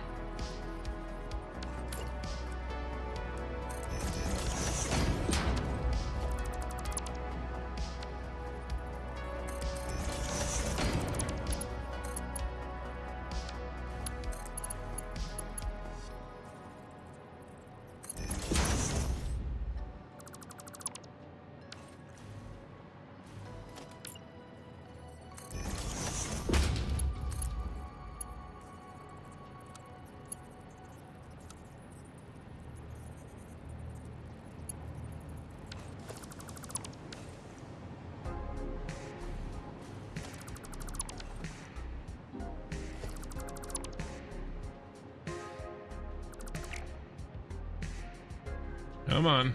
Come on.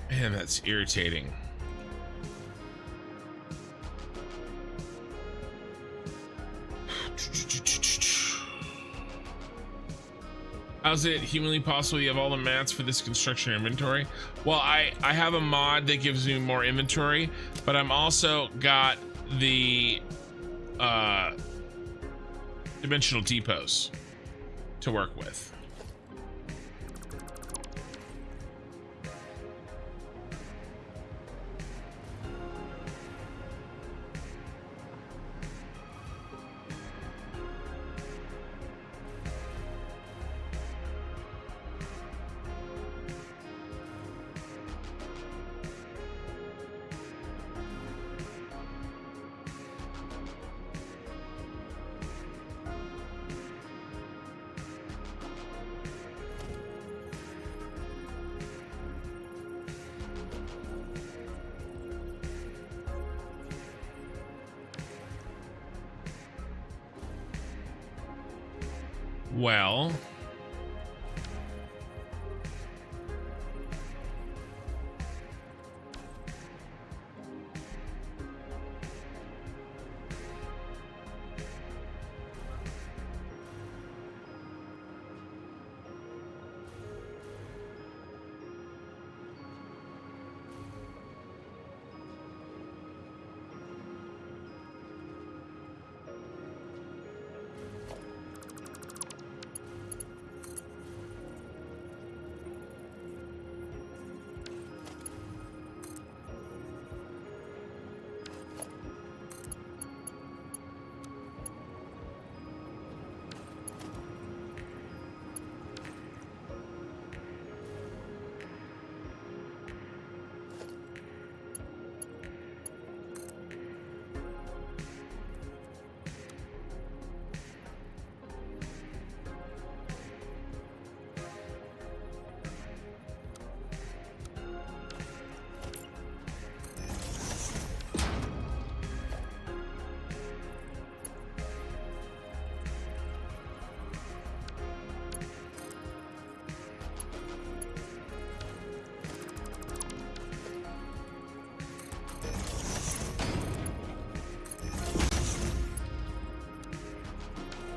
Man, that's irritating. How's it humanly possible you have all the mats for this construction inventory? Well, I have a mod that gives me more inventory, but I'm also got the dimensional depots to work with. Well,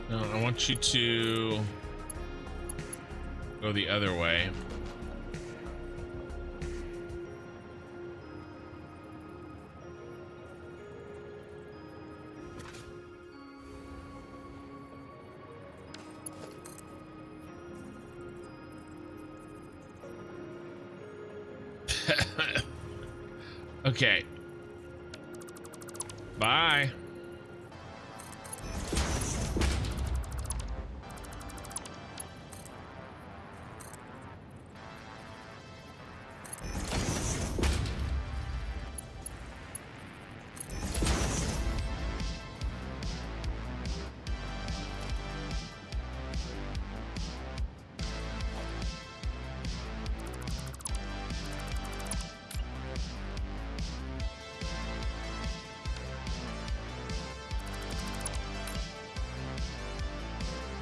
no, I want you to go the other way. Okay. Bye.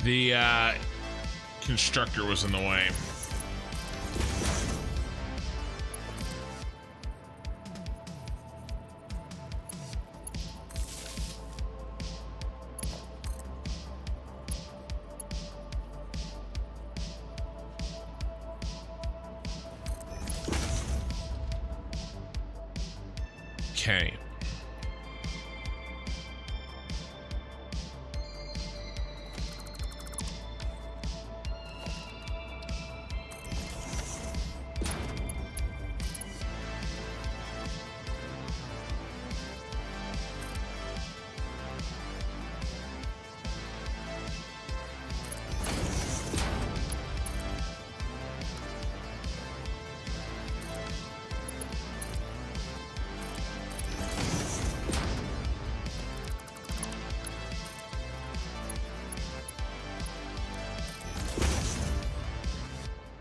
The constructor was in the way. Okay.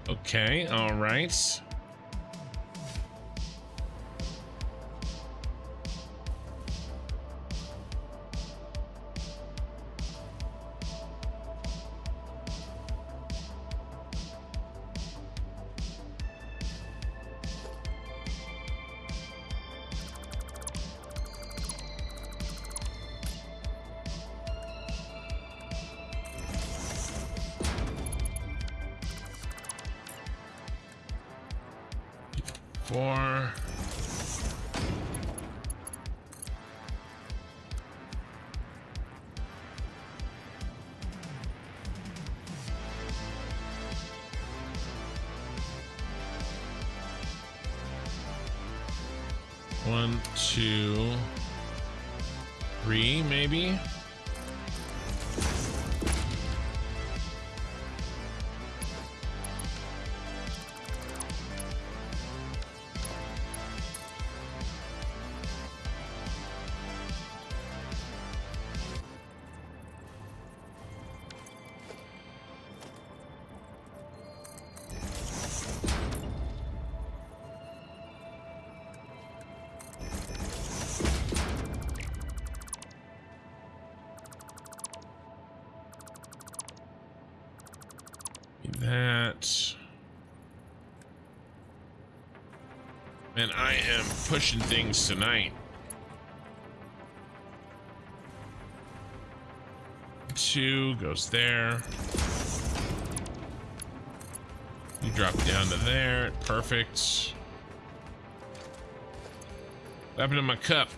Okay, all right. Four. One, two, three, maybe. that. Man, I am pushing things tonight. 2 goes there. You drop down to there. Perfect. What happened to my cup?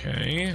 Okay.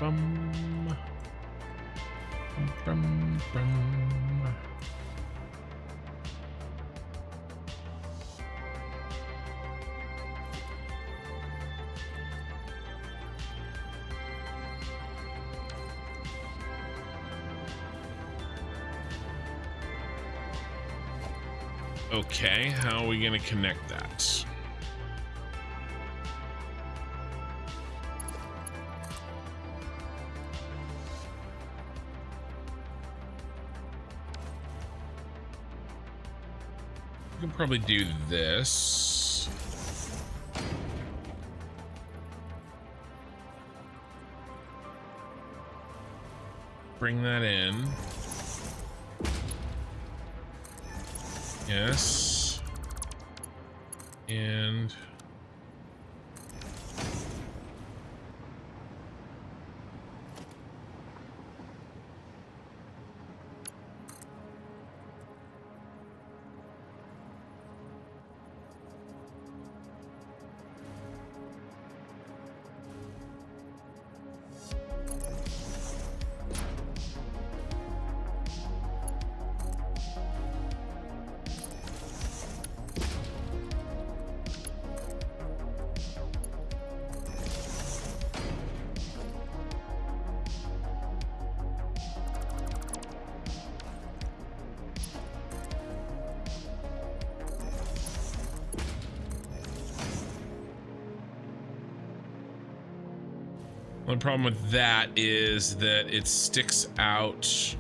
Bum, bum, bum. Okay, how are we going to connect that? We can probably do this. Bring that in. Yes. And the problem with that is that it sticks out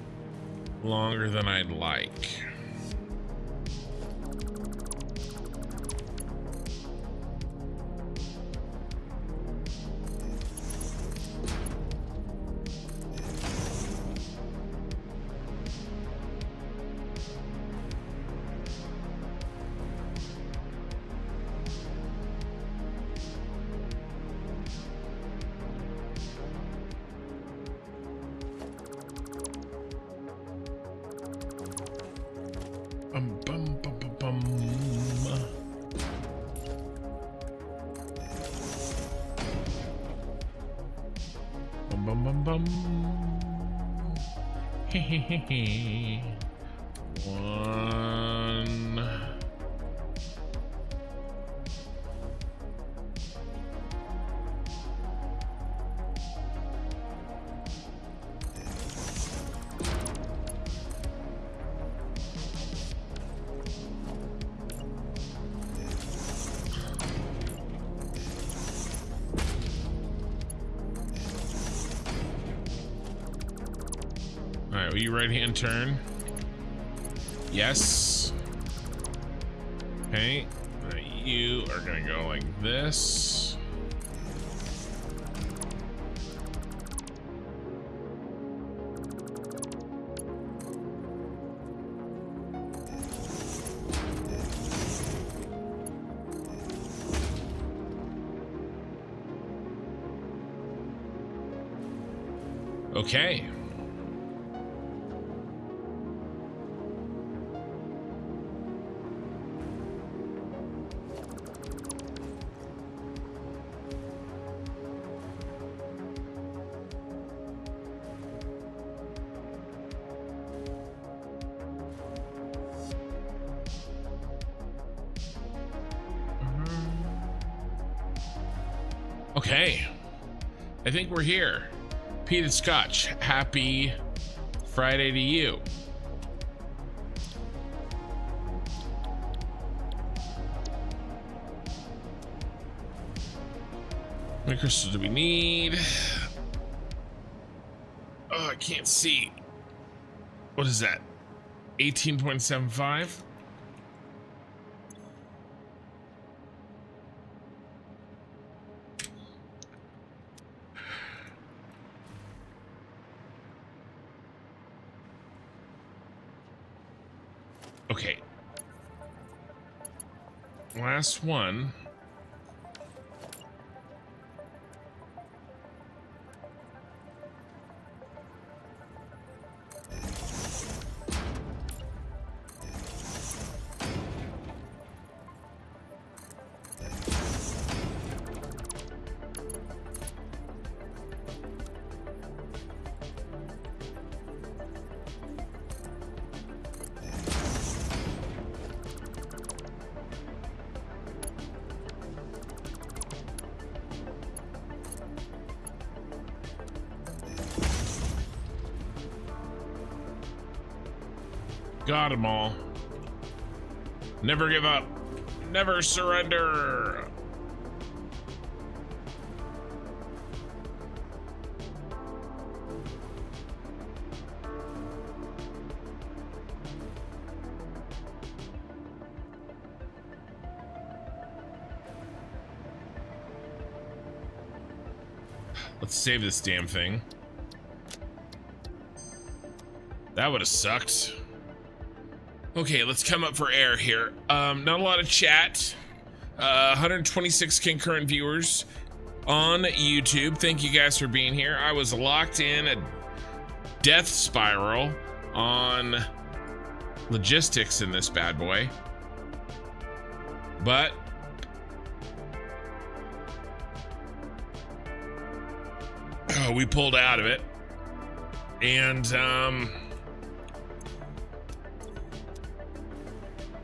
longer than I'd like. One. All right, will you right hand turn? Yes. Okay, now you are gonna go like this. Okay. Okay, I think we're here. Peated Scotch, happy Friday to you. How many crystals do we need? Oh, I can't see. What is that? 18.75? Okay. Last one. Got them all. Never give up. Never surrender. Let's save this damn thing. That would have sucked. Okay, let's come up for air here. Not a lot of chat. 126 concurrent viewers on YouTube. Thank you guys for being here. I was locked in a death spiral on logistics in this bad boy. But we pulled out of it. And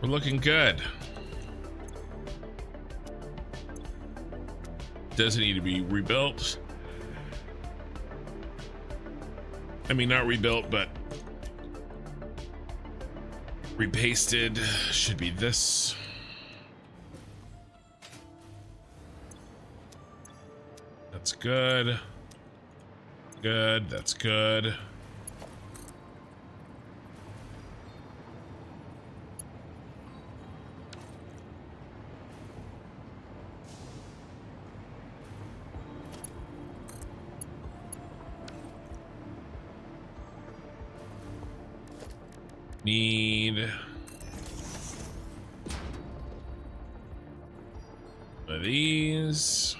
we're looking good. Doesn't need to be rebuilt. I mean, not rebuilt, but repasted. Should be this. That's good. Good, that's good. Need one of these.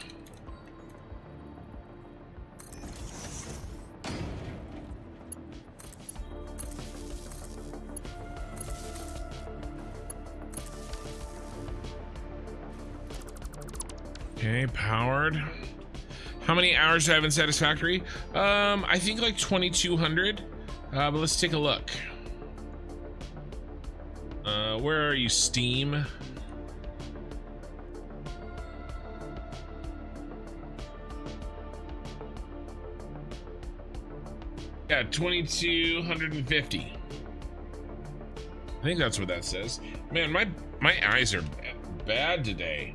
Okay, powered. How many hours do I have in Satisfactory? I think like 2,200. But let's take a look. Where are you, Steam? Yeah, 2,250. I think that's what that says. Man, my eyes are bad today.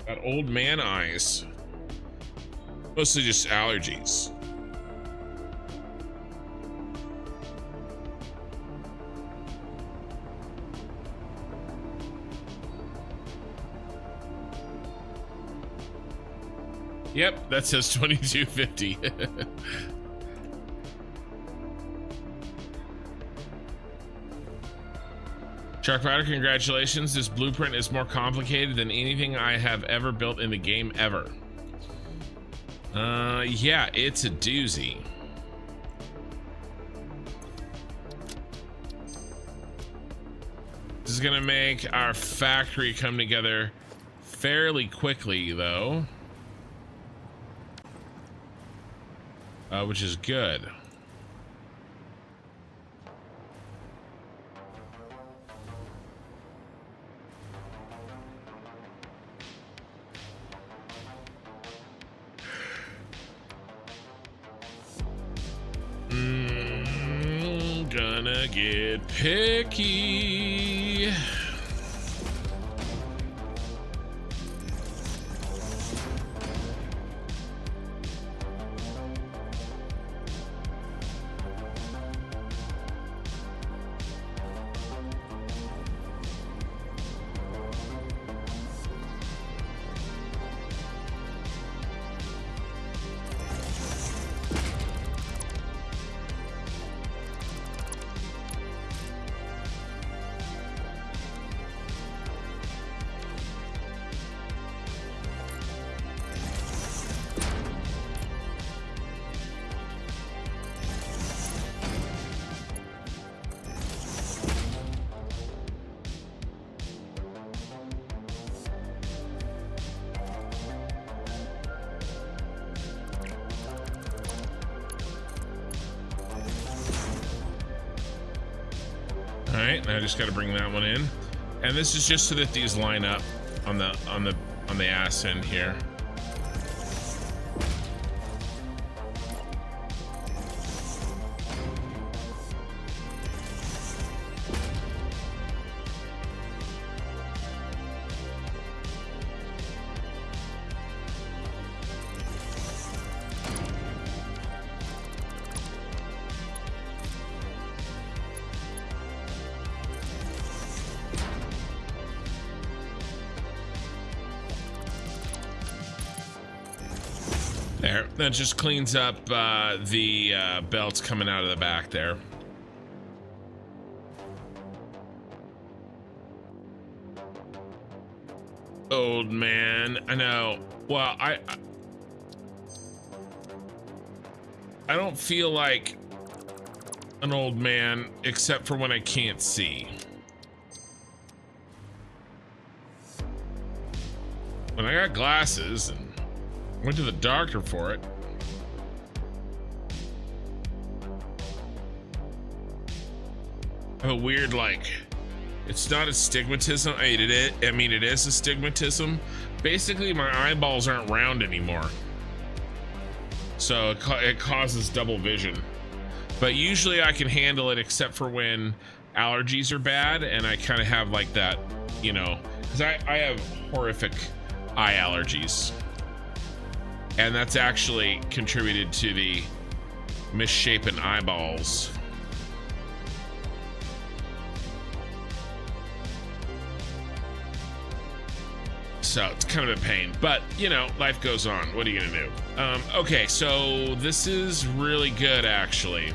Got old man eyes. Mostly just allergies. Yep, that says 2,250. Sharkfighter, congratulations. This blueprint is more complicated than anything I have ever built in the game ever. Yeah, it's a doozy. This is gonna make our factory come together fairly quickly, though. Which is good. Gonna get picky. All right, now I just got to bring that one in, and this is just so that these line up on the ass end here. There, that just cleans up the belts coming out of the back there. Old man, I know. Well, I don't feel like an old man except for when I can't see. When I got glasses and went to the doctor for it. I have a weird, like, it's not astigmatism. I mean, it is astigmatism. Basically, my eyeballs aren't round anymore. So it causes double vision. But usually I can handle it except for when allergies are bad and I kind of have like that, you know, because I have horrific eye allergies. And that's actually contributed to the misshapen eyeballs. So it's kind of a pain, but you know, life goes on. What are you gonna do? Okay, so this is really good, actually.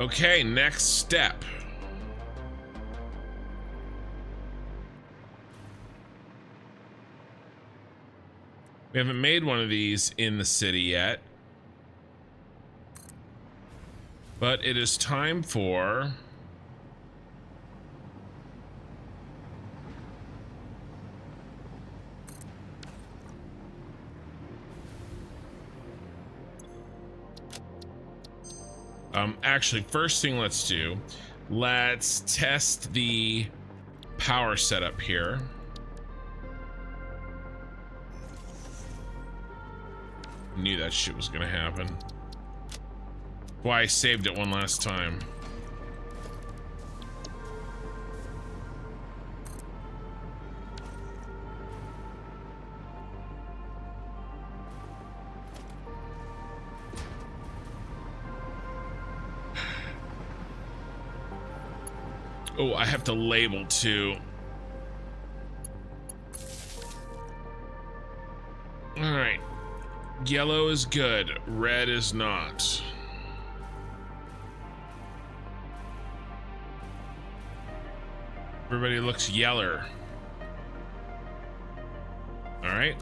Okay, next step. We haven't made one of these in the city yet. But it is time for... actually, first thing let's do, let's test the power setup here. Knew that shit was gonna happen. Why I saved it one last time. Oh, I have to label too. All right. Yellow is good. Red is not. Everybody looks yeller. All right.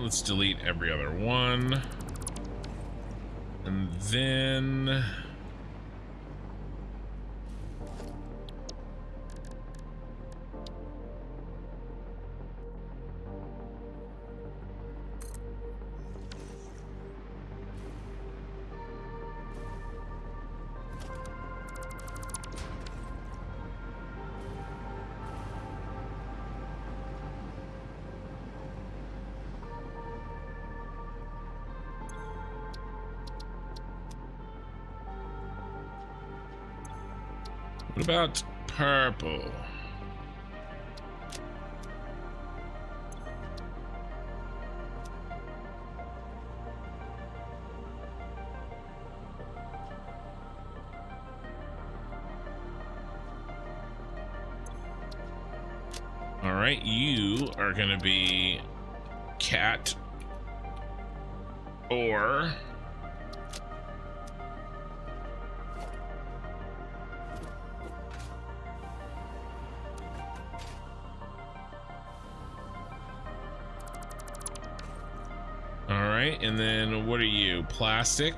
Let's delete every other one. And then... what about purple? All right, you are gonna be cat or and then what are you? Plastic?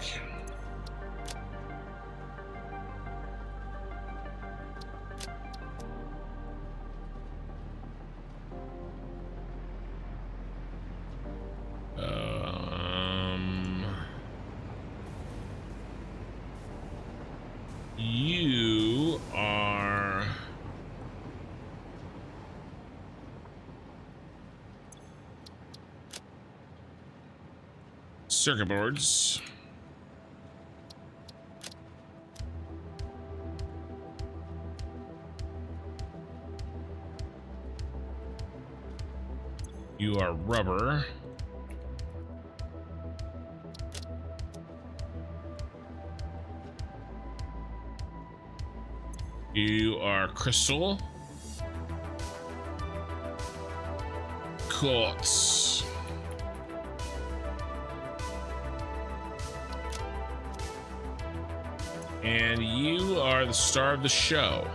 You are circuit boards. You are rubber. You are crystal. Quartz. And you are the star of the show.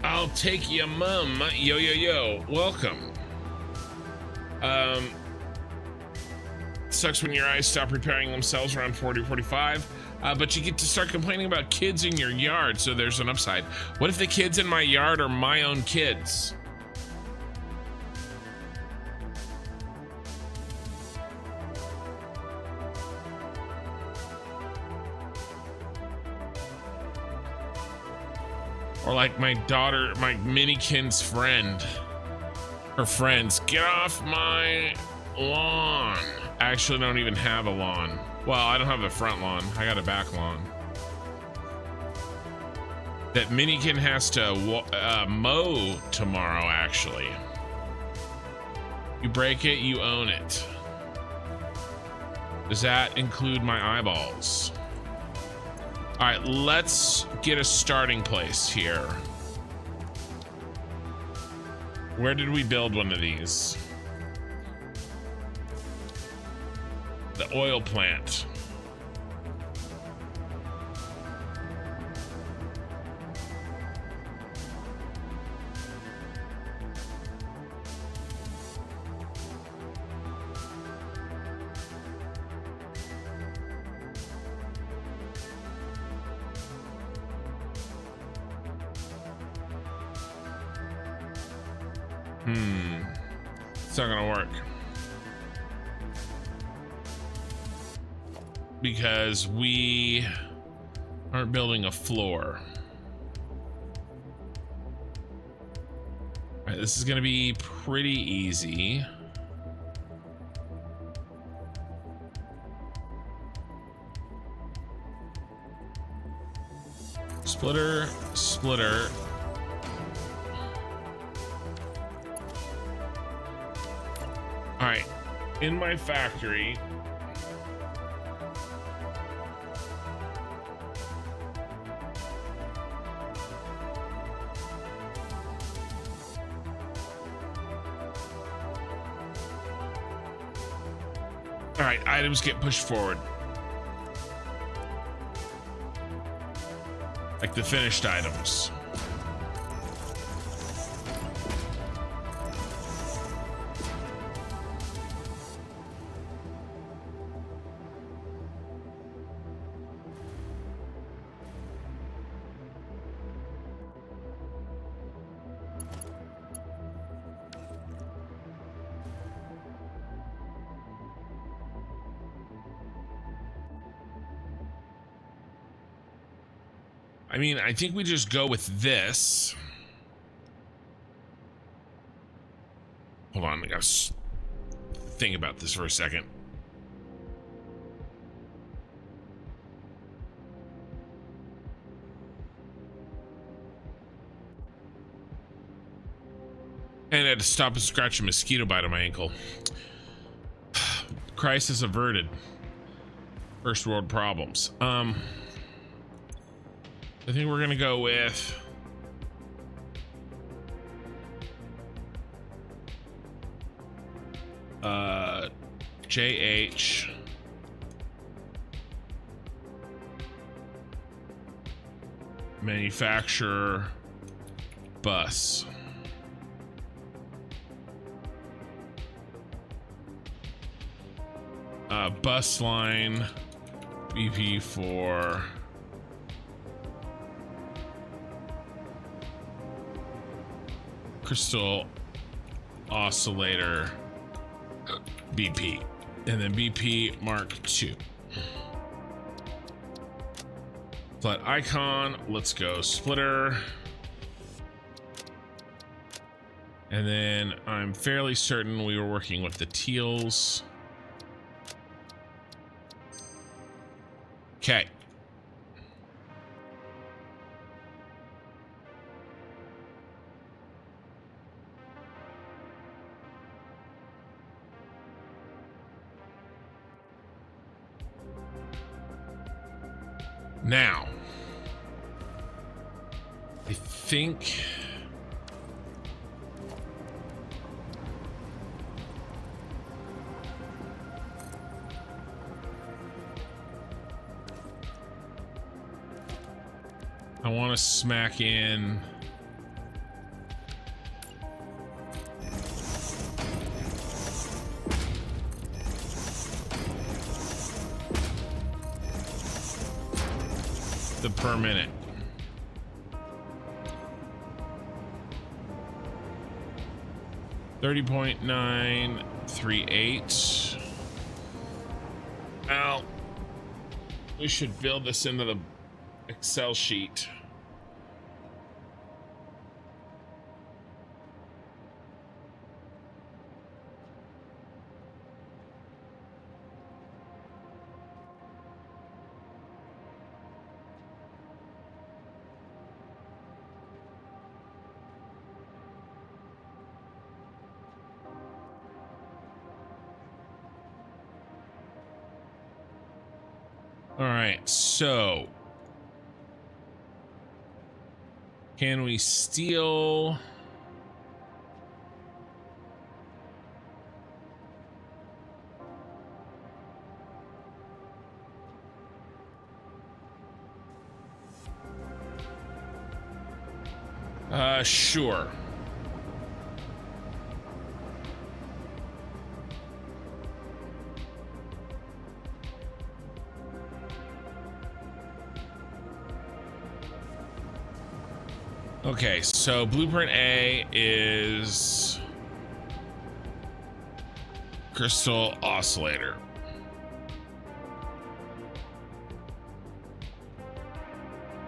I'll take your mum. Yo, yo, yo. Welcome. sucks when your eyes stop repairing themselves around 40 or 45. But you get to start complaining about kids in your yard, so there's an upside. What if the kids in my yard are my own kids? Or like my daughter, my minikin's friend. Her friends, get off my lawn. I actually don't even have a lawn. Well, I don't have a front lawn. I got a back lawn. That minikin has to mow tomorrow, actually. You break it, you own it. Does that include my eyeballs? All right, let's get a starting place here. Where did we build one of these? The oil plant. It's not gonna work. Because we aren't building a floor. All right, this is gonna be pretty easy. Splitter, splitter. All right, in my factory, all right, items get pushed forward. Like the finished items. I mean, I think we just go with this. Hold on, I gotta think about this for a second. And I had to stop and scratch a mosquito bite on my ankle. Crisis averted. First world problems. I think we're gonna go with JH manufacturer bus. Bus line BP for crystal oscillator BP, and then BP Mark II. Flat icon, let's go splitter. And then I'm fairly certain we were working with the teals. Okay. Now, I think I want to smack in the per minute. $30.938. Well, we should build this into the Excel sheet. All right, so can we steal? Sure. Okay, so blueprint A is crystal oscillator.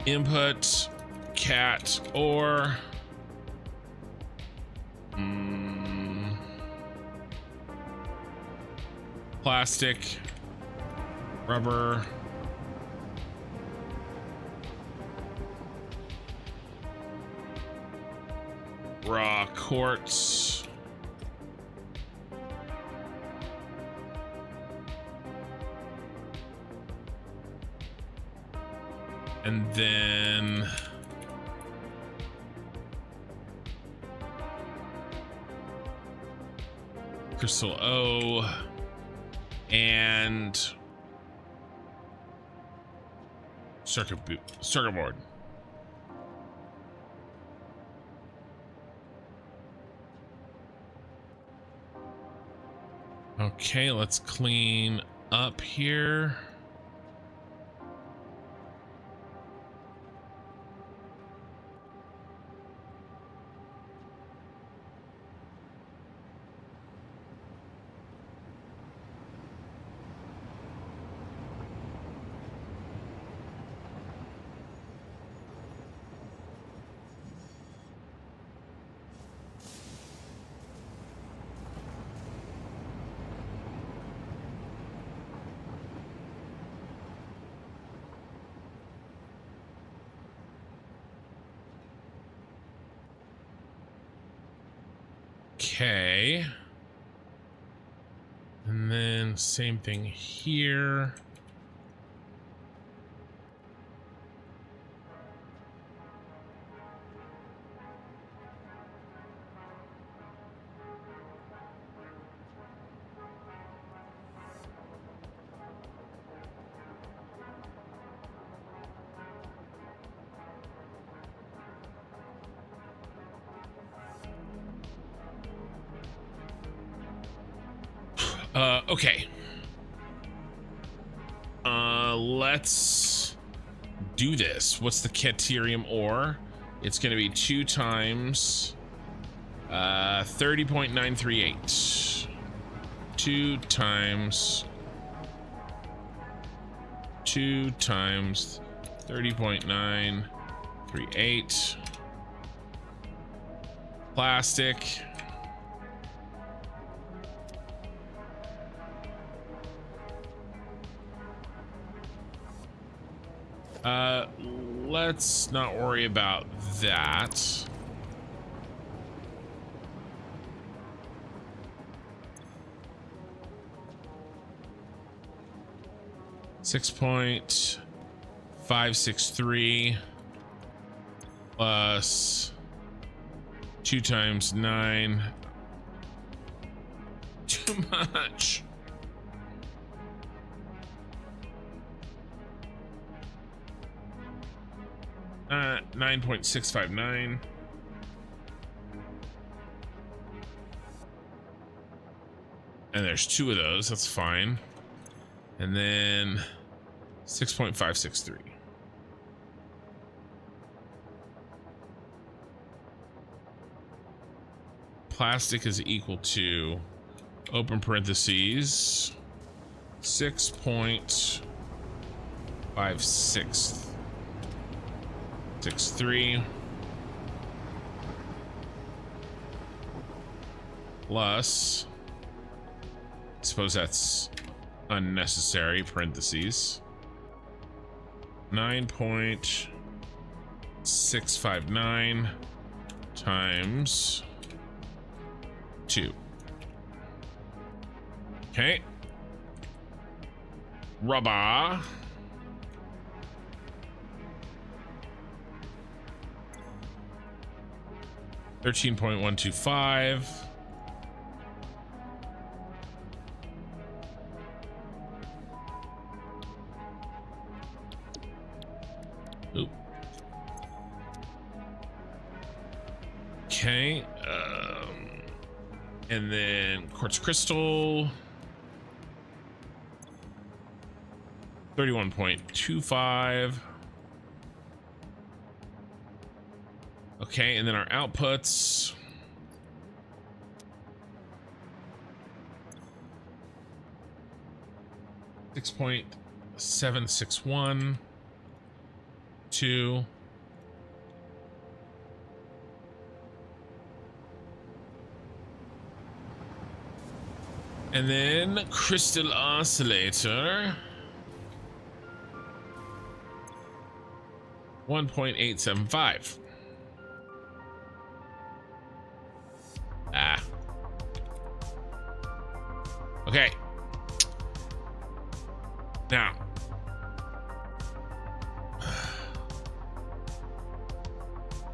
Input cat or plastic, rubber, raw quartz, and then crystal O and circuit board. Okay, let's clean up here. Okay. And then same thing here. Okay. Let's do this. What's the Caterium ore? It's going to be 2 times 30.938. 2 times 30.938. Plastic. Let's not worry about that. $6.563 plus 2 times 9. Too much. Uh, 9.659. And there's 2 of those. That's fine. And then 6.563. plastic is equal to, open parentheses, 6.5663 plus, I suppose that's unnecessary, parentheses, 9.659 times 2. Okay. Rubber. $13.125. Oop. Okay. And then quartz crystal. 31.25. Okay, and then our outputs. $6.761. 2. And then crystal oscillator. 1.875. Ah. Okay. Now.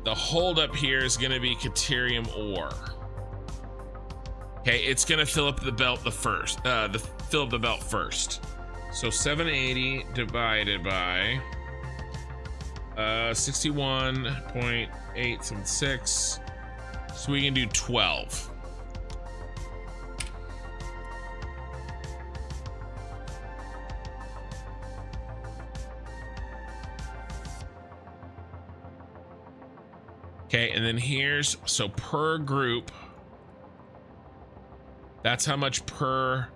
The holdup here is going to be Caterium ore. Okay, it's going to fill up the belt first. Fill up the belt first. So 780 divided by 61.876. So we can do 12. Okay, and then here's, so per group, that's how much per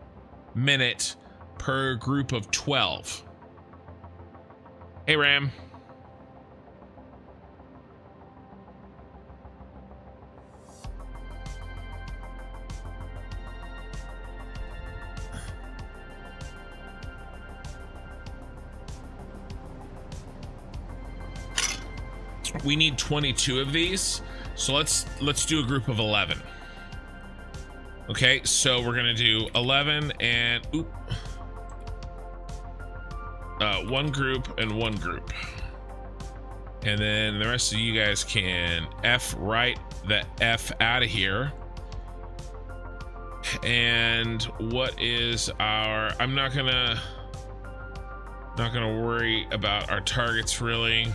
minute per group of 12. Hey, Ram. We need 22 of these, so let's do a group of 11. Okay, so we're gonna do 11 and one group and one group, and then the rest of you guys can write the F out of here. And what is our? I'm not gonna worry about our targets really.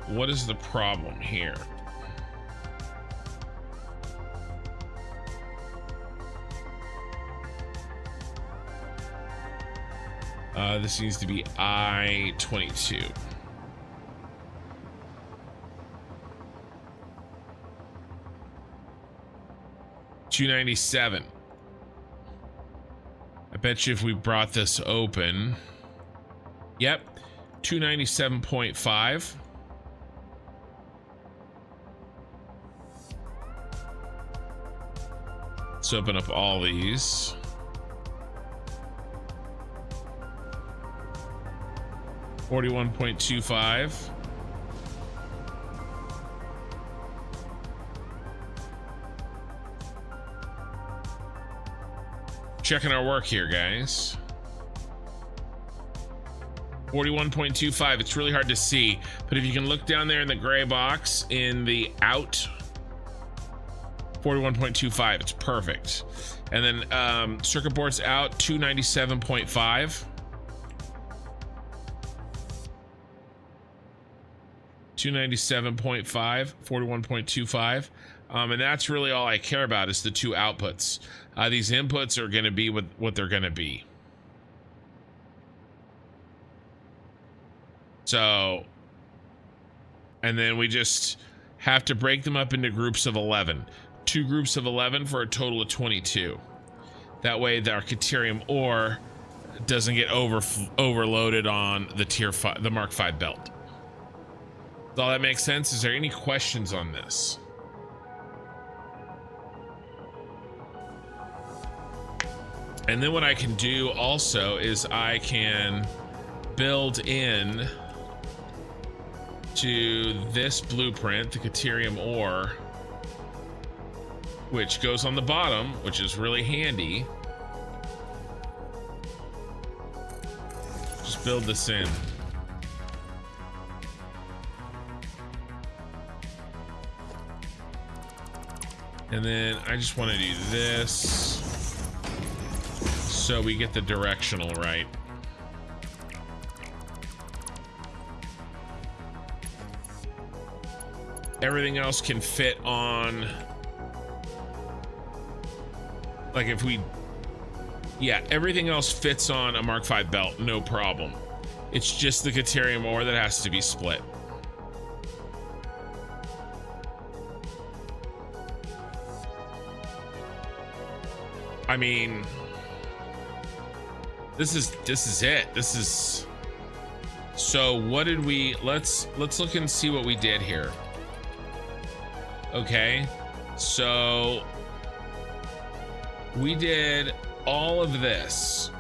What is the problem here? This needs to be I-22. $297. I bet you if we brought this open, yep, 297.5. Let's open up all these. $41.25. Checking our work here, guys. 41.25. It's really hard to see, but if you can look down there in the gray box in the out, 41.25, it's perfect. And then circuit boards out, 297.5. 297.5, 41.25. And that's really all I care about is the two outputs. These inputs are going to be what they're going to be. So And then we just have to break them up into groups of 11. 2 groups of 11 for a total of 22. That way our Caterium ore doesn't get overloaded on the tier 5, the Mark 5 belt. Does all that make sense? Is there any questions on this? And then what I can do also is I can build in to this blueprint, the Caterium ore, which goes on the bottom, which is really handy. Just build this in. And then I just want to do this so we get the directional right. Everything else can fit on, like if we, yeah, everything else fits on a Mark 5 belt, no problem. It's just the Caterium ore that has to be split. I mean, this is it. This is, so what did we, let's look and see what we did here. Okay, so we did all of this.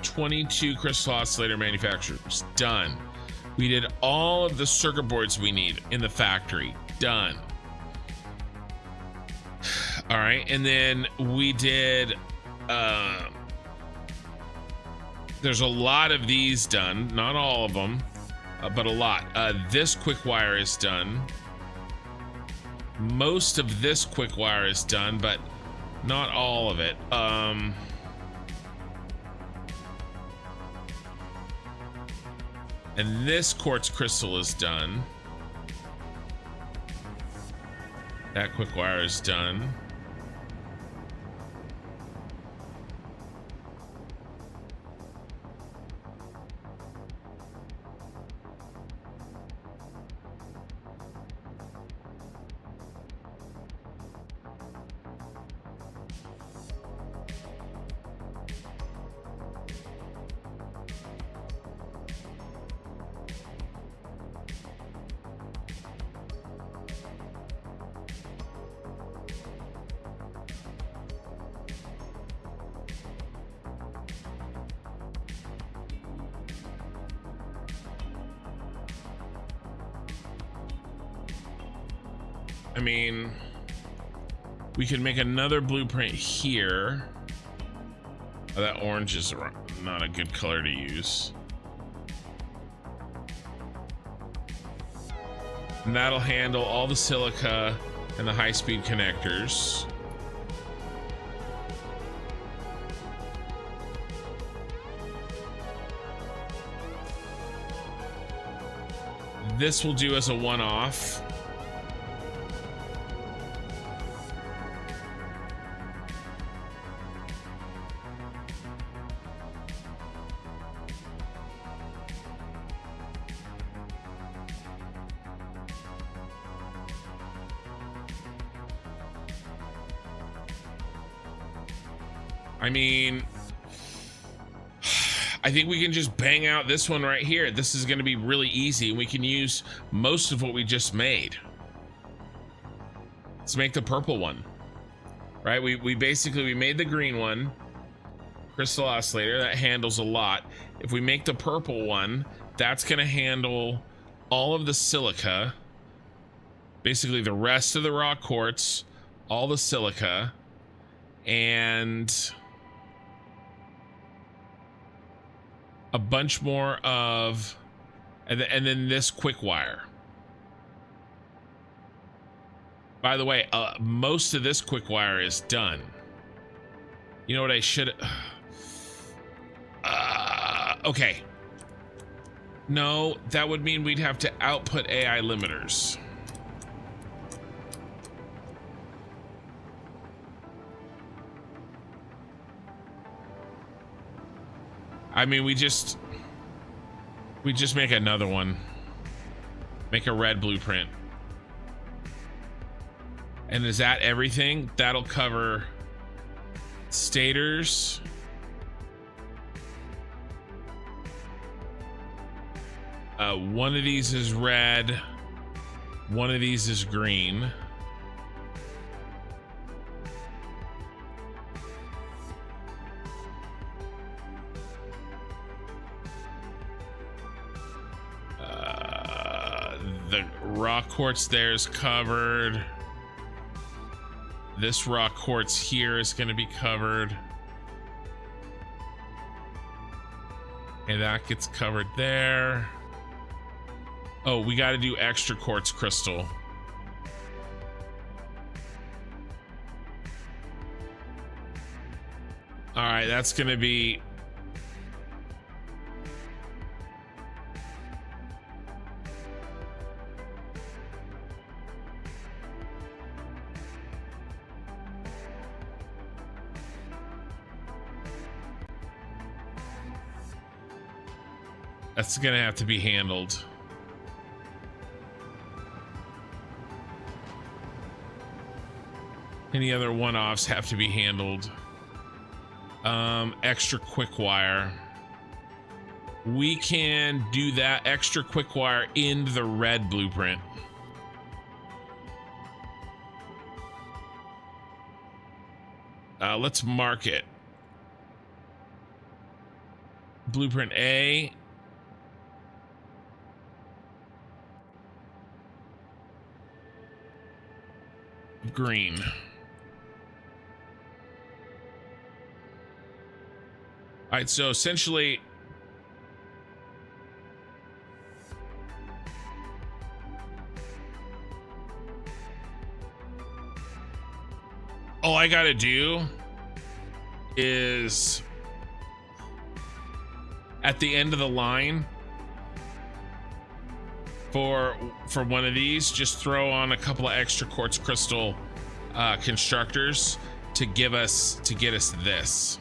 22 crystal oscillator manufacturers, done. We did all of the circuit boards we need in the factory, done. All right, and then we did, there's a lot of these done, not all of them, but a lot. This quick wire is done. Most of this quick wire is done, but not all of it. And this quartz crystal is done. That quick wire is done. I mean, we could make another blueprint here. Oh, that orange is not a good color to use. And that'll handle all the silica and the high-speed connectors. This will do as a one-off. I mean, I think we can just bang out this one right here. This is going to be really easy, and we can use most of what we just made. Let's make the purple one, right? We basically made the green one, crystal oscillator, that handles a lot. If we make the purple one, that's going to handle all of the silica, basically the rest of the raw quartz, all the silica, and a bunch more of, and then this quick wire. By the way, most of this quick wire is done. You know what I should, okay. No, that would mean we'd have to output AI limiters. I mean, we just make another one. Make a red blueprint. And is that everything? That'll cover stators. One of these is red. One of these is green. The rock quartz there is covered. This rock quartz here is going to be covered. And that gets covered there. Oh, we got to do extra quartz crystal. All right, that's going to be... That's going to have to be handled. Any other one-offs have to be handled. Extra quick wire. We can do that extra quick wire in the red blueprint. Let's mark it. Blueprint A. Green. All right, so essentially all I gotta do is at the end of the line for one of these, just throw on a couple of extra quartz crystal constructors to get us this.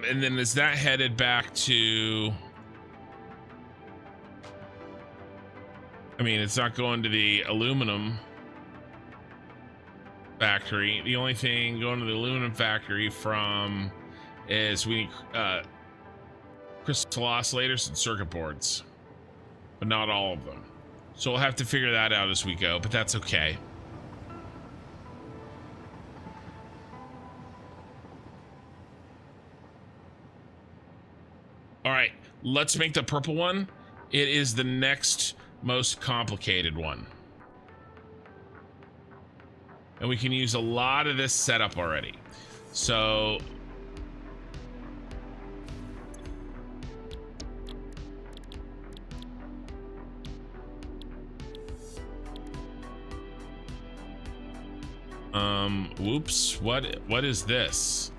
And then is that headed back to... I mean, it's not going to the aluminum factory. The only thing going to the aluminum factory from is we need crystal oscillators and circuit boards, but not all of them. So we'll have to figure that out as we go, but that's okay. All right, let's make the purple one. It is the next most complicated one. And we can use a lot of this setup already. So whoops, what is this?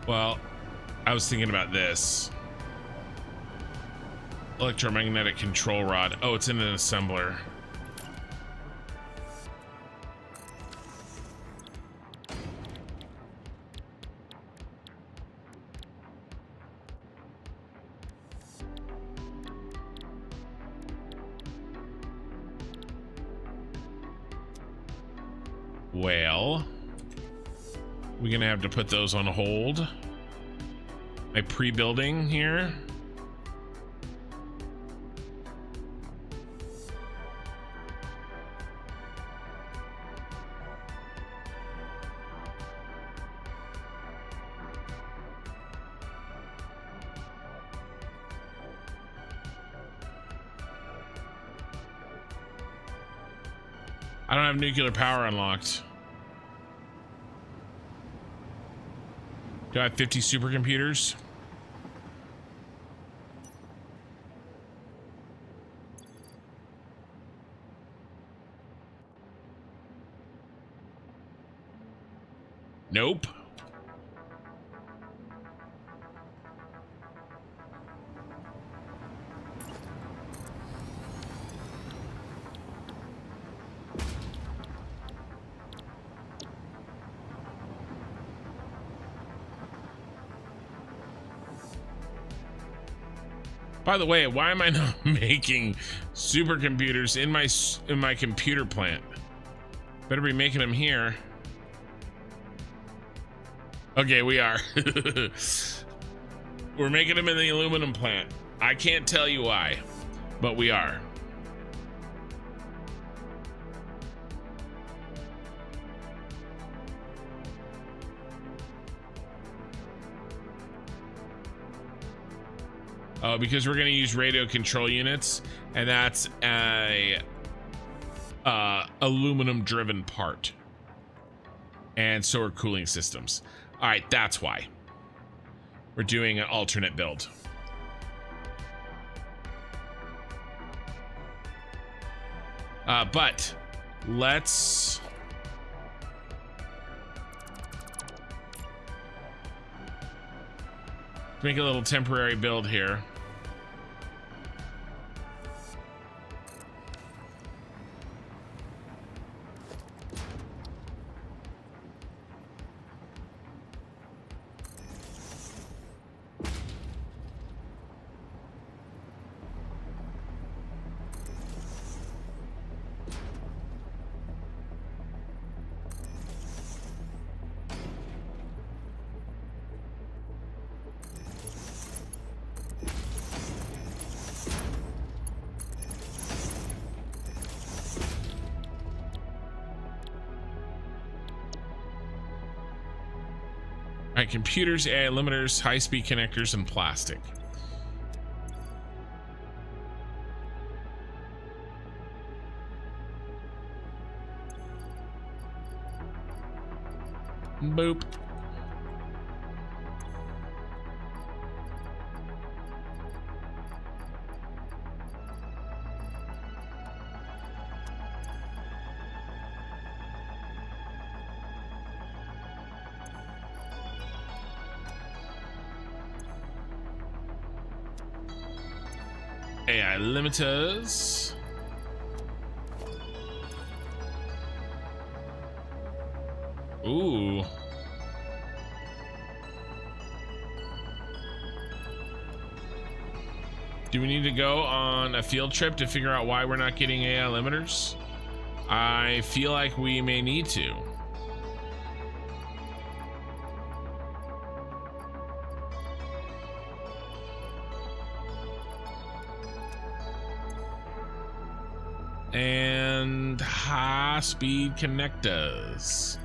Well, I was thinking about this. Electromagnetic control rod. Oh, it's in an assembler. Well, we're gonna have to put those on hold. My pre-building here. I don't have nuclear power unlocked. Do I have 50 supercomputers? Nope. By the way, why am I not making supercomputers in my computer plant? Better be making them here. Okay, we are. We're making them in the aluminum plant. I can't tell you why, but we are. Oh, because we're going to use radio control units, and that's a aluminum driven part. And so are cooling systems. All right, that's why we're doing an alternate build. But let's make a little temporary build here. All right, computers, AI limiters, high-speed connectors, and plastic. Boop. AI limiters. Ooh. Do we need to go on a field trip to figure out why we're not getting AI limiters? I feel like we may need to. And high-speed connectors.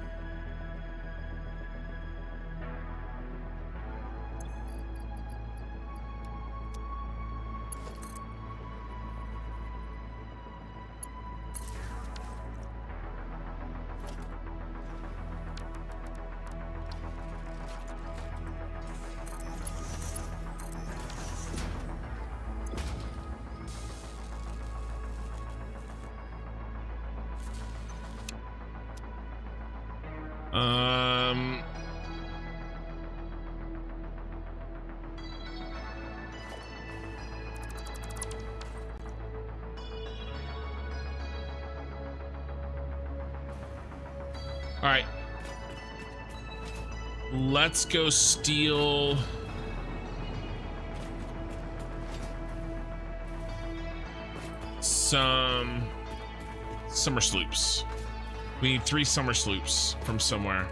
All right. Let's go steal some summer sloops. We need 3 summer sloops from somewhere.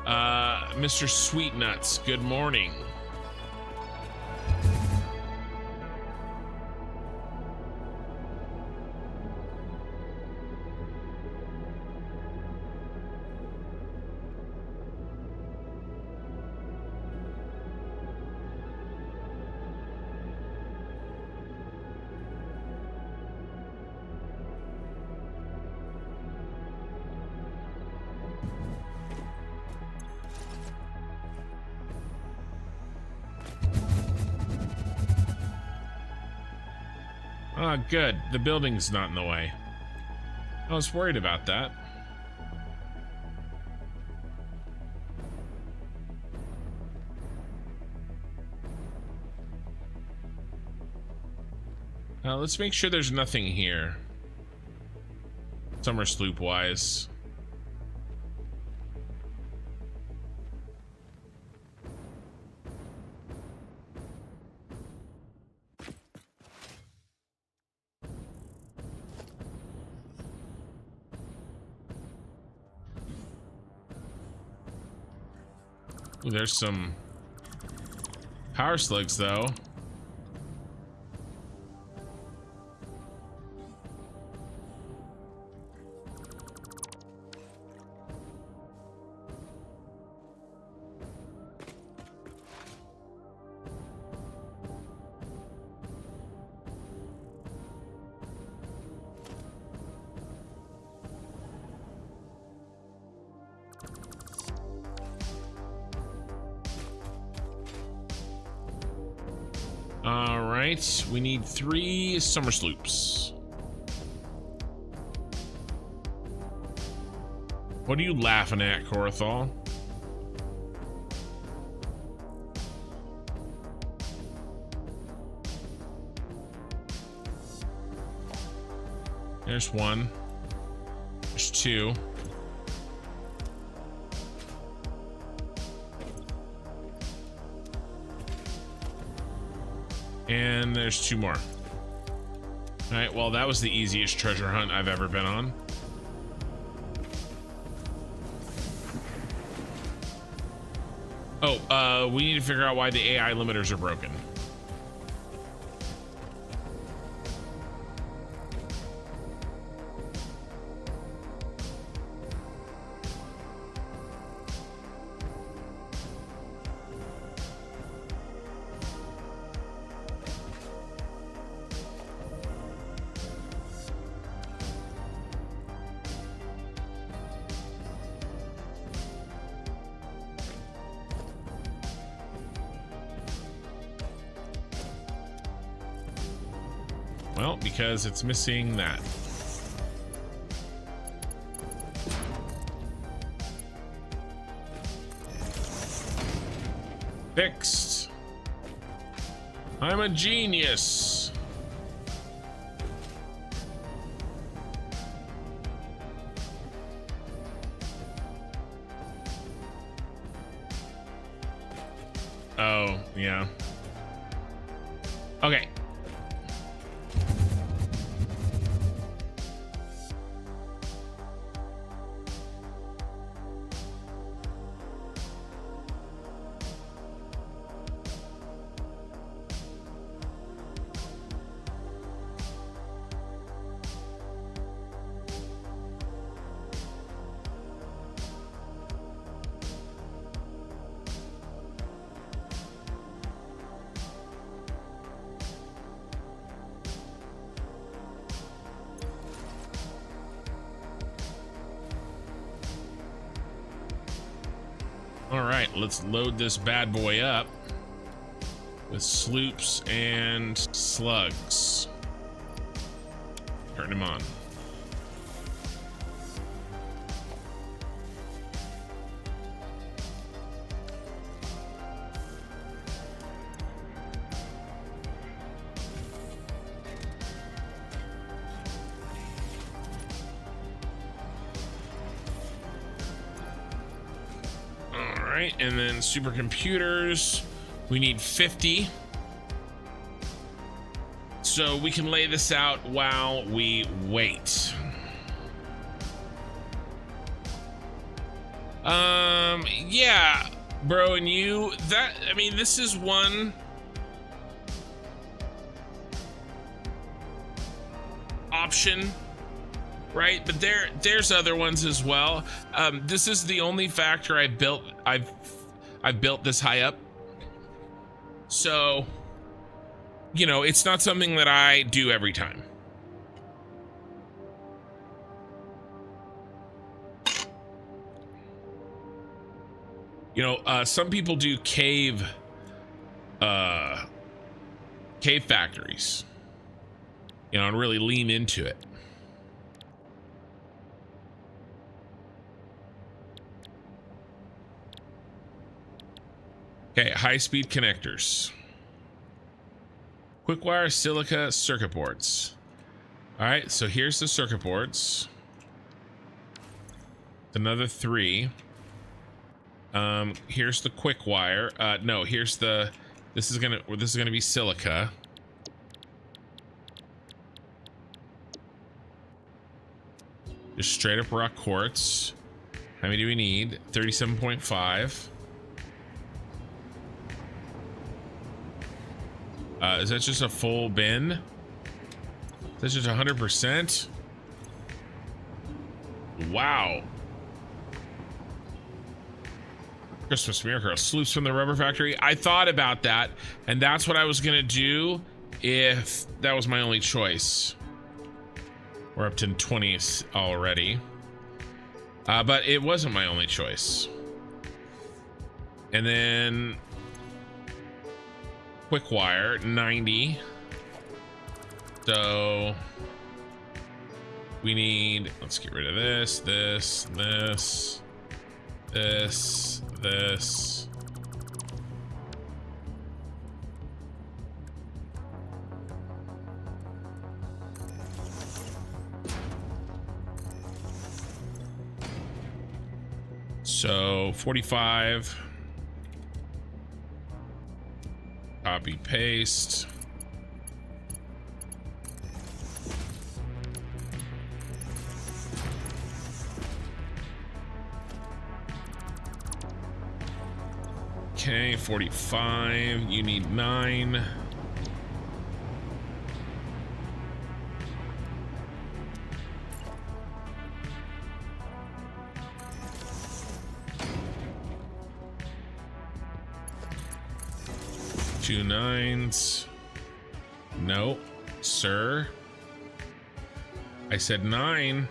Mr. Sweetnuts, good morning. Ah, good. The building's not in the way. I was worried about that. Let's make sure there's nothing here. Summer sloop wise. Ooh, there's some power slugs though. All right, we need 3 summer sloops. What are you laughing at, Corathal? There's 1. There's 2. And there's 2 more. All right, well, that was the easiest treasure hunt I've ever been on. Oh, we need to figure out why the AI limiters are broken. Well, because it's missing that. Fixed. I'm a genius. Oh, yeah. Okay. All right, let's load this bad boy up with sloops and slugs. Turn them on. And then supercomputers, we need 50. So we can lay this out while we wait. Yeah, bro, and you, that, I mean, this is one option, right? But there's other ones as well. This is the only factor I've built this high up. So, you know, it's not something that I do every time. You know, some people do cave factories, you know, and really lean into it. Okay, high-speed connectors. Quick wire silica circuit boards. All right, so here's the circuit boards. Another 3. Here's the quick wire. No, here's the. This is gonna be silica. Just straight up rock quartz. How many do we need? 37.5. Is that just a full bin? That's just 100%. Wow. Christmas miracle sleuths from the rubber factory. I thought about that, and that's what I was gonna do if that was my only choice. We're up to 20th already, but it wasn't my only choice. And then quick wire 90. So we need, let's get rid of this, this. So 45. Copy paste. Okay, 45. You need 9. Two 9s. No, sir. I said 9.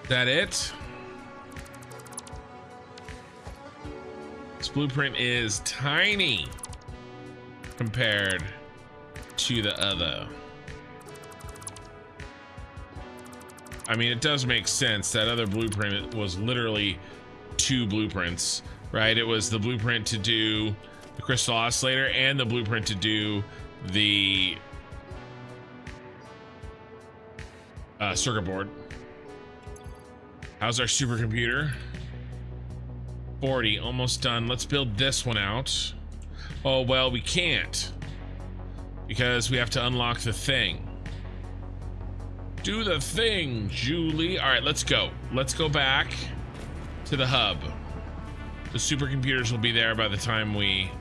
That it? This blueprint is tiny compared to the other. I mean, it does make sense. That other blueprint was literally 2 blueprints, right? It was the blueprint to do the crystal oscillator and the blueprint to do the circuit board. How's our supercomputer? 40, almost done. Let's build this one out. Oh, well, we can't because we have to unlock the thing. Do the thing, Julie. All right, let's go. Let's go back to the hub. The supercomputers will be there by the time we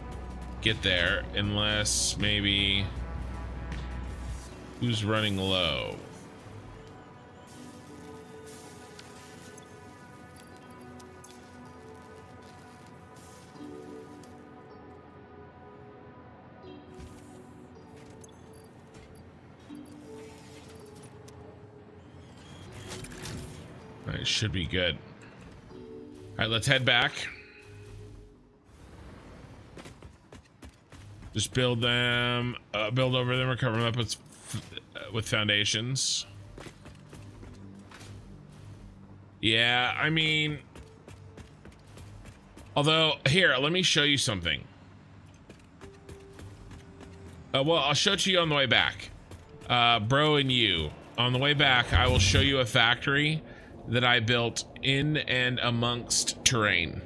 get there, unless maybe who's running low. All right, should be good. All right, let's head back. Just build them, build over them, or cover them up with foundations. Yeah, I mean, although here, let me show you something. Well, I'll show it to you on the way back. Bro and you, on the way back, I will show you a factory that I built in and amongst terrain.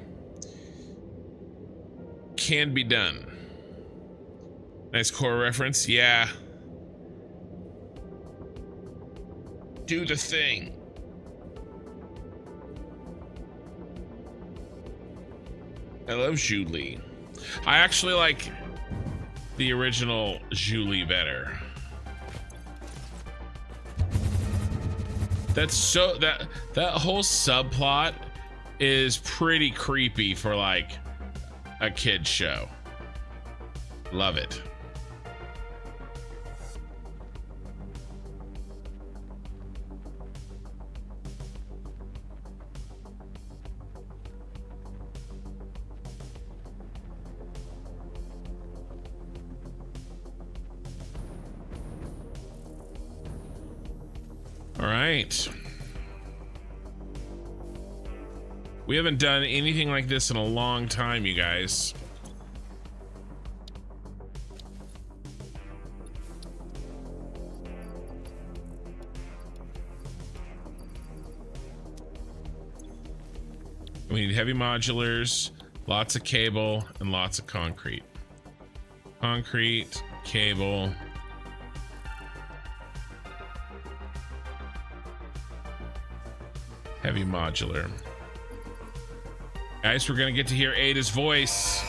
Can be done. Nice core reference, yeah. Do the thing. I love Julie. I actually like the original Julie better. That's so that whole subplot is pretty creepy for like a kid's show. Love it. All right. We haven't done anything like this in a long time, you guys. We need heavy modulars, lots of cable, and lots of concrete. Concrete, cable. Heavy modular. Guys, we're gonna get to hear Ada's voice.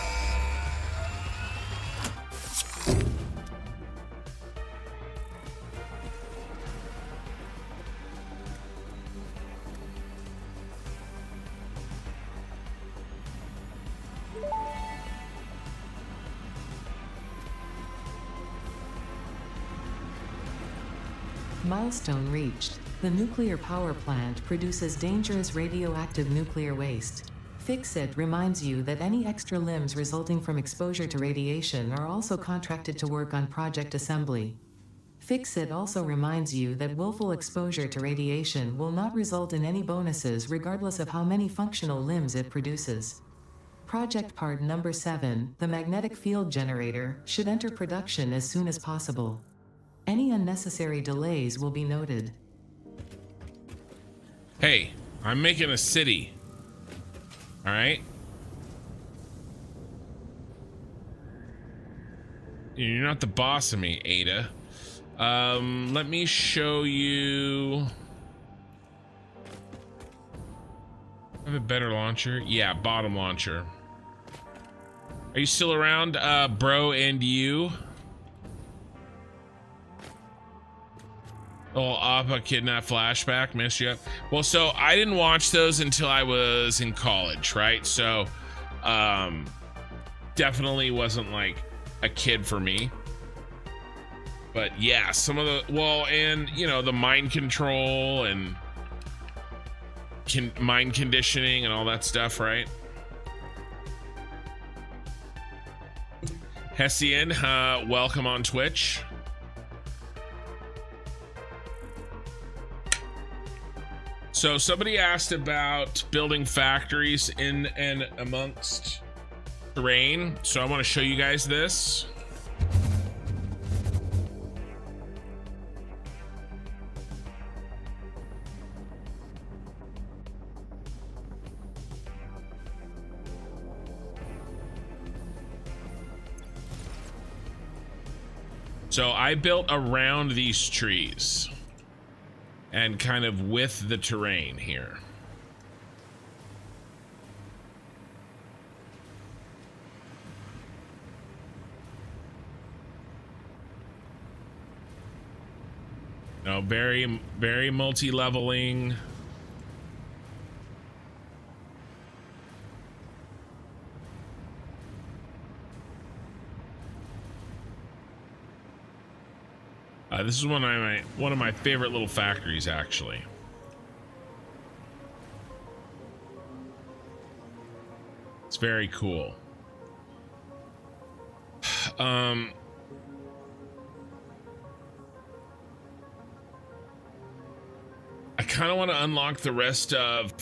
Milestone reached. The nuclear power plant produces dangerous radioactive nuclear waste. Fix-It reminds you that any extra limbs resulting from exposure to radiation are also contracted to work on project assembly. Fix-It also reminds you that willful exposure to radiation will not result in any bonuses regardless of how many functional limbs it produces. Project part number 7, the magnetic field generator, should enter production as soon as possible. Any unnecessary delays will be noted. Hey, I'm making a city. All right. You're not the boss of me, Ada. Let me show you. I have a better launcher. Yeah, bottom launcher. Are you still around, bro, and you? Oh, Appa Kidnap flashback, missed you. Well, so I didn't watch those until I was in college, right? So, definitely wasn't like a kid for me. But yeah, some of the, well, and you know, the mind control and mind conditioning and all that stuff, right? Hessian, welcome on Twitch. So somebody asked about building factories in and amongst terrain. So I want to show you guys this. So I built around these trees and kind of with the terrain here. No, very, very multi-leveling. This is one of my favorite little factories, actually. It's very cool. I kind of want to unlock the rest of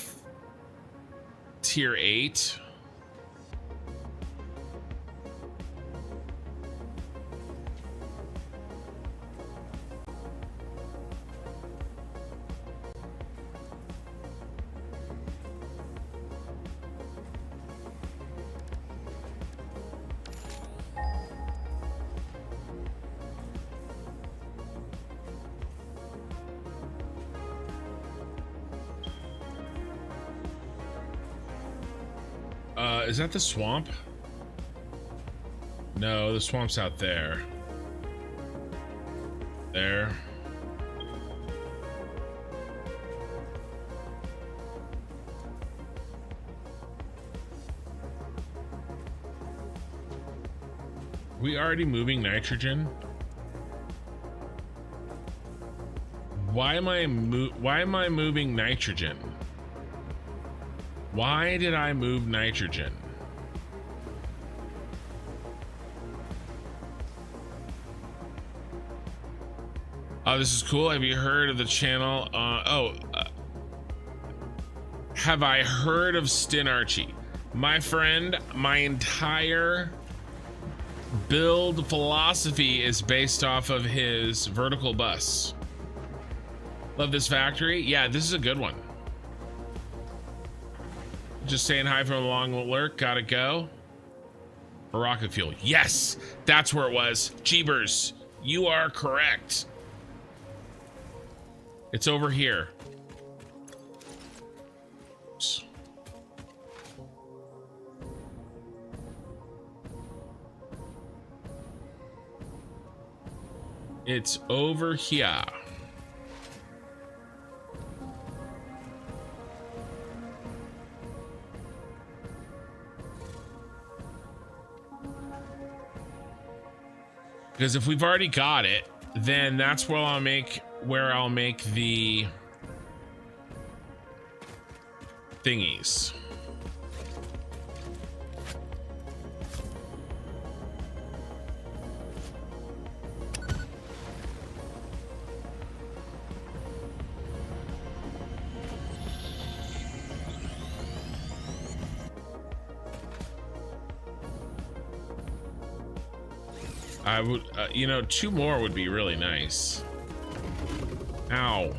tier 8. Is that the swamp? No, the swamp's out there. There. We already moving nitrogen? Why am I moving nitrogen? Why did I move nitrogen? Oh, this is cool. Have you heard of the channel? Have I heard of Stin Archie? My friend, my entire build philosophy is based off of his vertical bus. Love this factory. Yeah, this is a good one. Just saying hi from a long lurk. Gotta go. For rocket fuel. Yes, that's where it was. Jeebers, you are correct. It's over here. It's over here. Because if we've already got it, then that's where I'll make the thingies. I would, you know, 2 more would be really nice. Ow.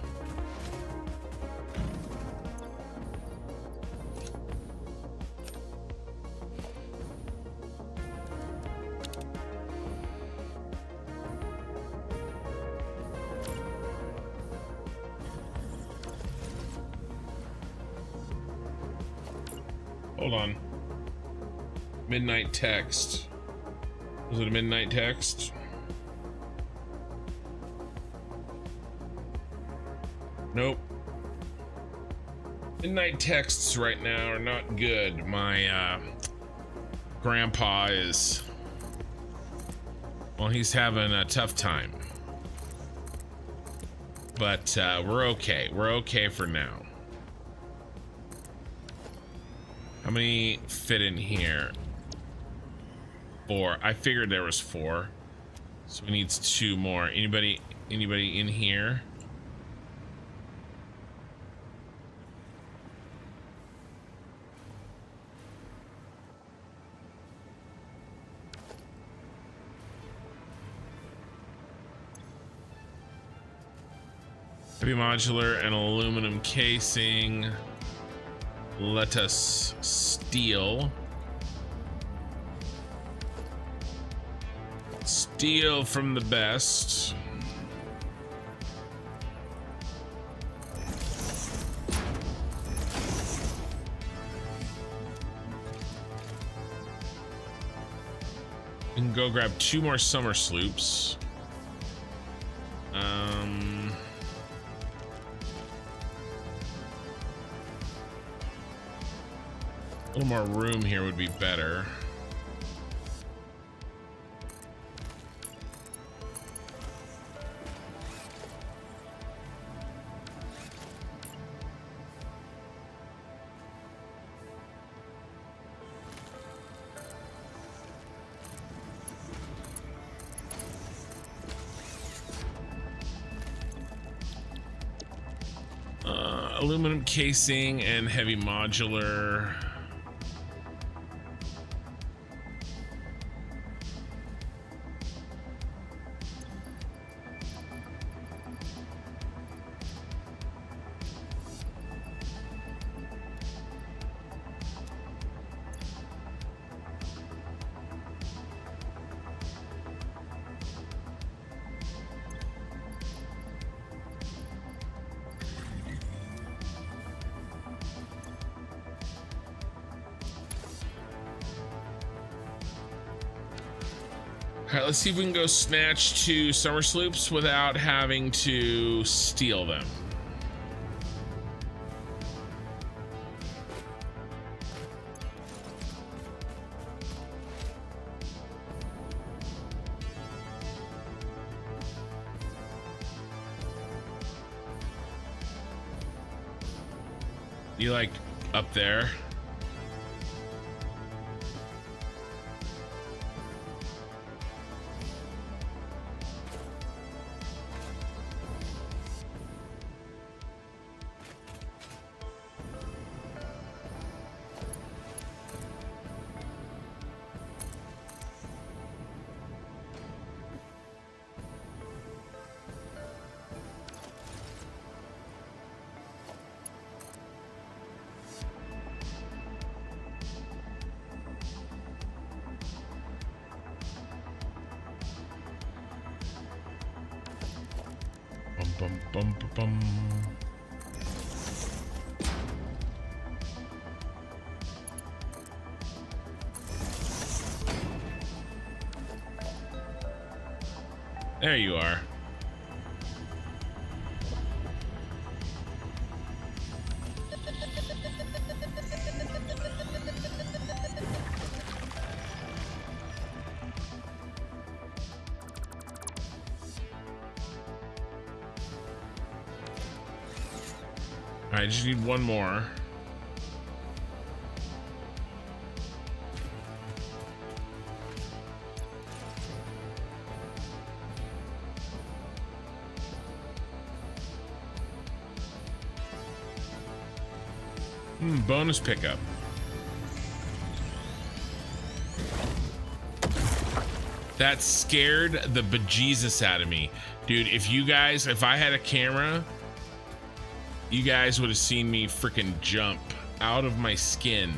Hold on. Midnight text. Was it a midnight text? Nope. Midnight texts right now are not good. My grandpa is, well, he's having a tough time. But we're okay. We're okay for now. How many fit in here? 4. I figured there was 4, so we need 2 more. Anybody in here? Heavy modular and aluminum casing. Let us steal. Steal from the best. We can go grab 2 more summer sloops. A little more room here would be better. Aluminum casing and heavy modular. All right, let's see if we can go snatch 2 summer sloops without having to steal them. You like up there? Bum, bum, bum, bum. There you are. All right, I just need one more. Bonus pickup. That scared the bejesus out of me. Dude, if I had a camera, you guys would have seen me freaking jump out of my skin.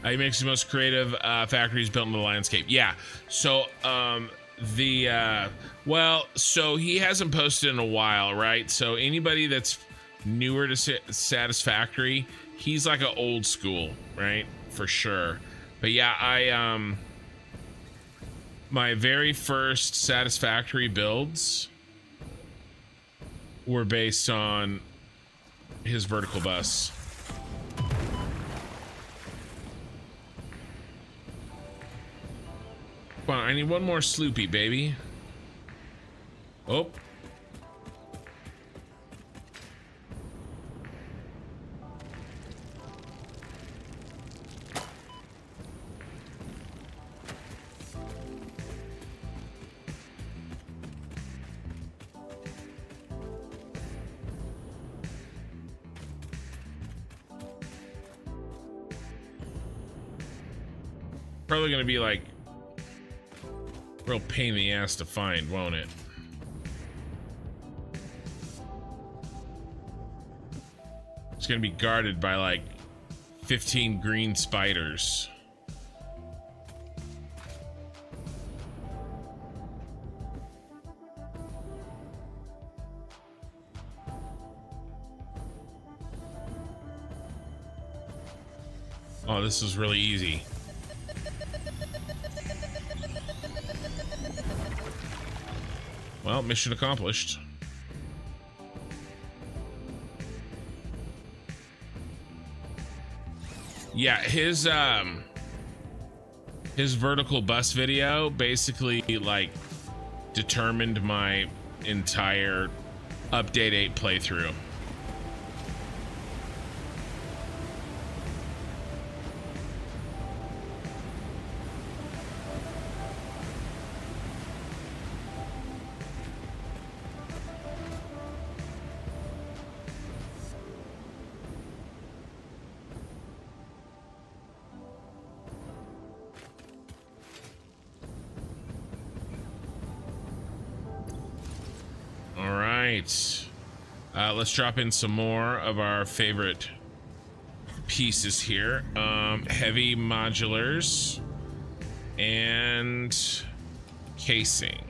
He makes the most creative factories built in the landscape. Yeah. So so he hasn't posted in a while, right? So anybody that's newer to Satisfactory, he's like an old school, right? For sure. But yeah, my very first Satisfactory builds were based on his vertical bus. Come on, I need one more Sloopy, baby. Oh. Probably gonna be like real pain in the ass to find, won't it? It's gonna be guarded by like 15 green spiders. Oh, this is really easy. Well, mission accomplished. Yeah, his vertical bus video basically like determined my entire Update 8 playthrough. Let's drop in some more of our favorite pieces here. Heavy modulars and casing.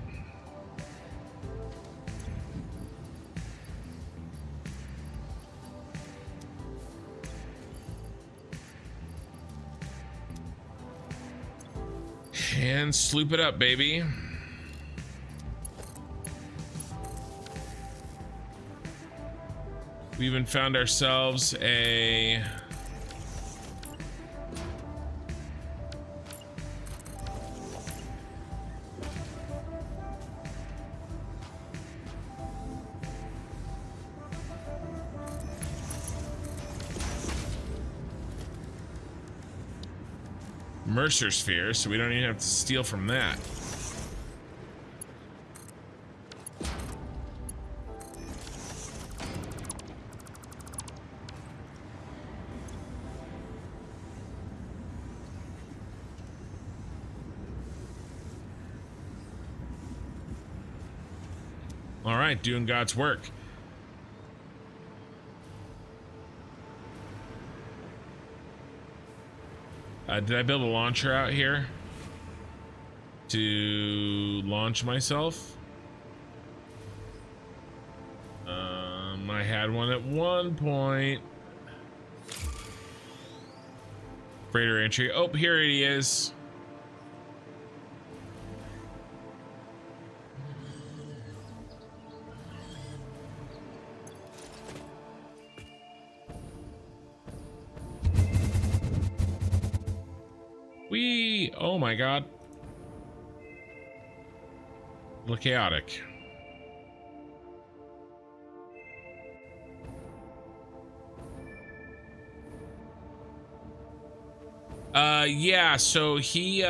And sloop it up, baby. We even found ourselves a Mercer sphere, so we don't even have to steal from that. All right, doing God's work. Did I build a launcher out here to launch myself? I had one at one point. Freighter entry. Oh, here it is. Oh my god. A little chaotic. Yeah, so he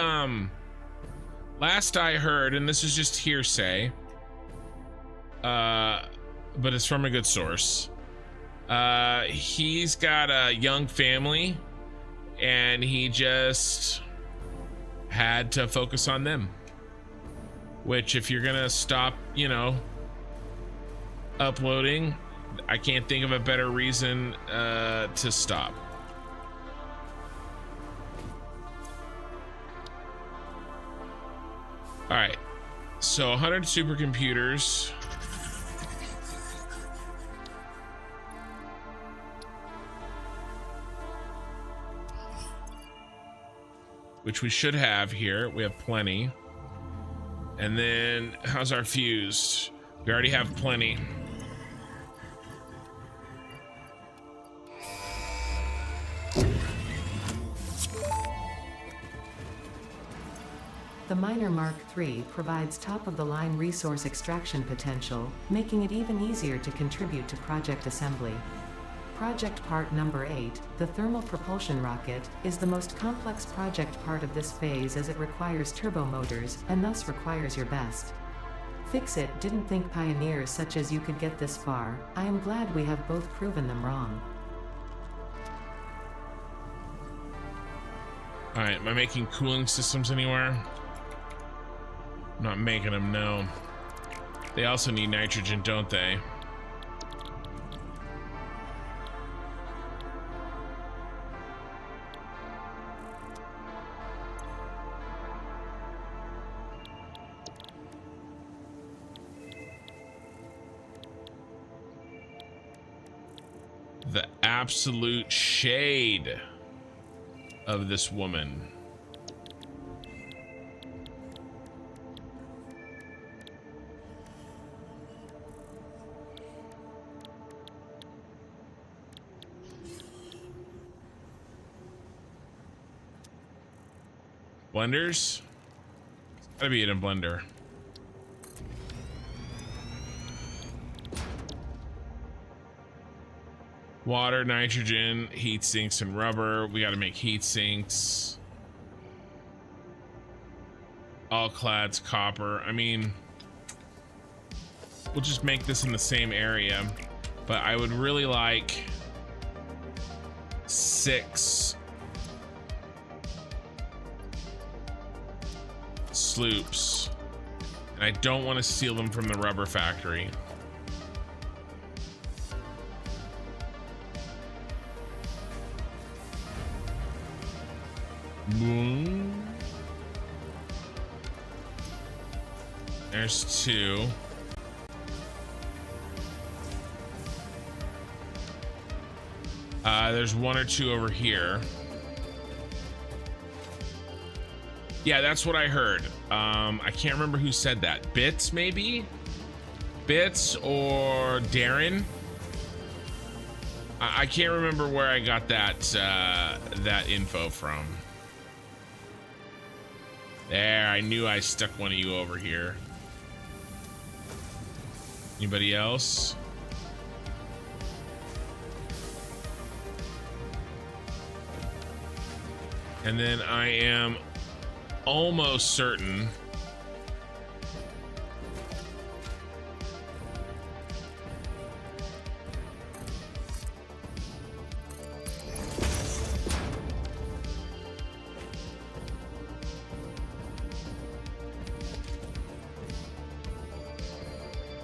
last I heard, and this is just hearsay, but it's from a good source. He's got a young family and he just had to focus on them, which if you're gonna stop, you know, uploading, I can't think of a better reason to stop. All right, so 100 supercomputers. Which we should have here. We have plenty. And then how's our fuse? We already have plenty. The Miner Mark III provides top-of-the-line resource extraction potential, making it even easier to contribute to project assembly. Project part number 8, the thermal propulsion rocket, is the most complex project part of this phase as it requires turbo motors, and thus requires your best. Fix-It didn't think pioneers such as you could get this far. I am glad we have both proven them wrong. Alright, am I making cooling systems anywhere? I'm not making them, no. They also need nitrogen, don't they? The absolute shade of this woman. Blenders? It's gotta be in a blender. Water, nitrogen, heat sinks, and rubber. We gotta make heat sinks. All clads, copper. I mean, we'll just make this in the same area, but I would really like 6 sloops, and I don't want to steal them from the rubber factory. There's 2. There's 1 or 2 over here. Yeah, that's what I heard. I can't remember who said that. Bits, maybe? Bits or Darren? I can't remember where I got that that info from. There, I knew I stuck one of you over here. Anybody else? And then I am almost certain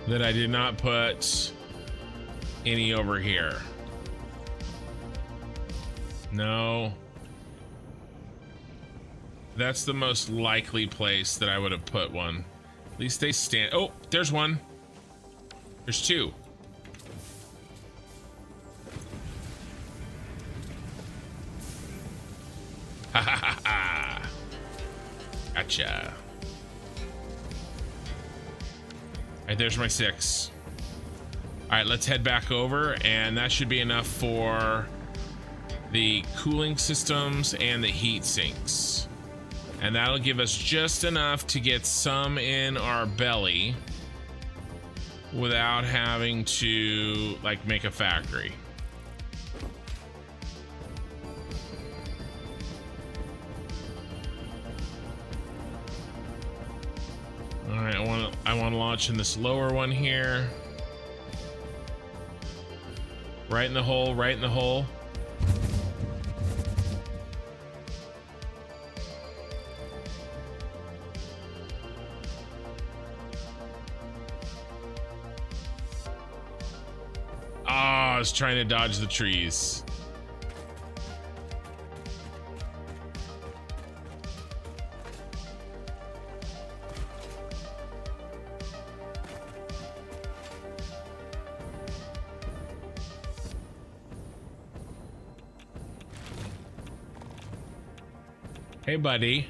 that I did not put any over here. No. That's the most likely place that I would have put one. At least they stand. Oh, there's one. There's 2. Gotcha. All right, there's my 6. All right, let's head back over, and that should be enough for the cooling systems and the heat sinks. And that'll give us just enough to get some in our belly without having to like make a factory. All right, I want to launch in this lower one here. Right in the hole, right in the hole. I was trying to dodge the trees. Hey, buddy.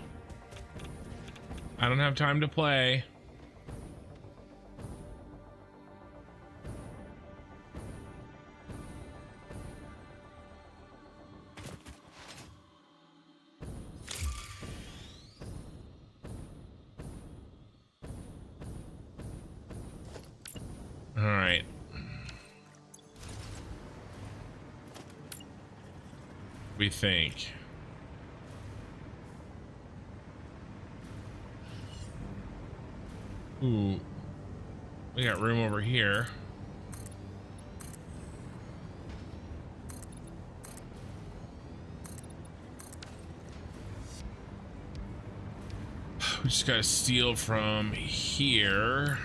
I don't have time to play. All right. We think. Ooh, we got room over here. We just gotta steal from here.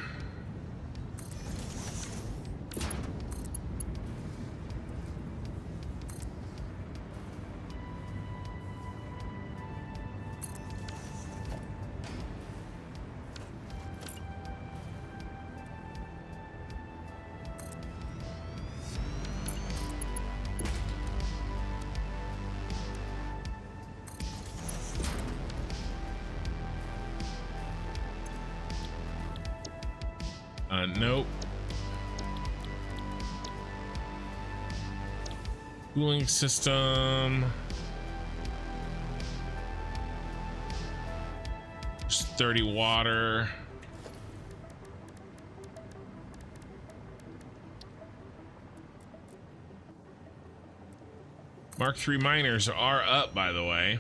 Nope. Cooling system. Just 30 water. Mark III miners are up, by the way.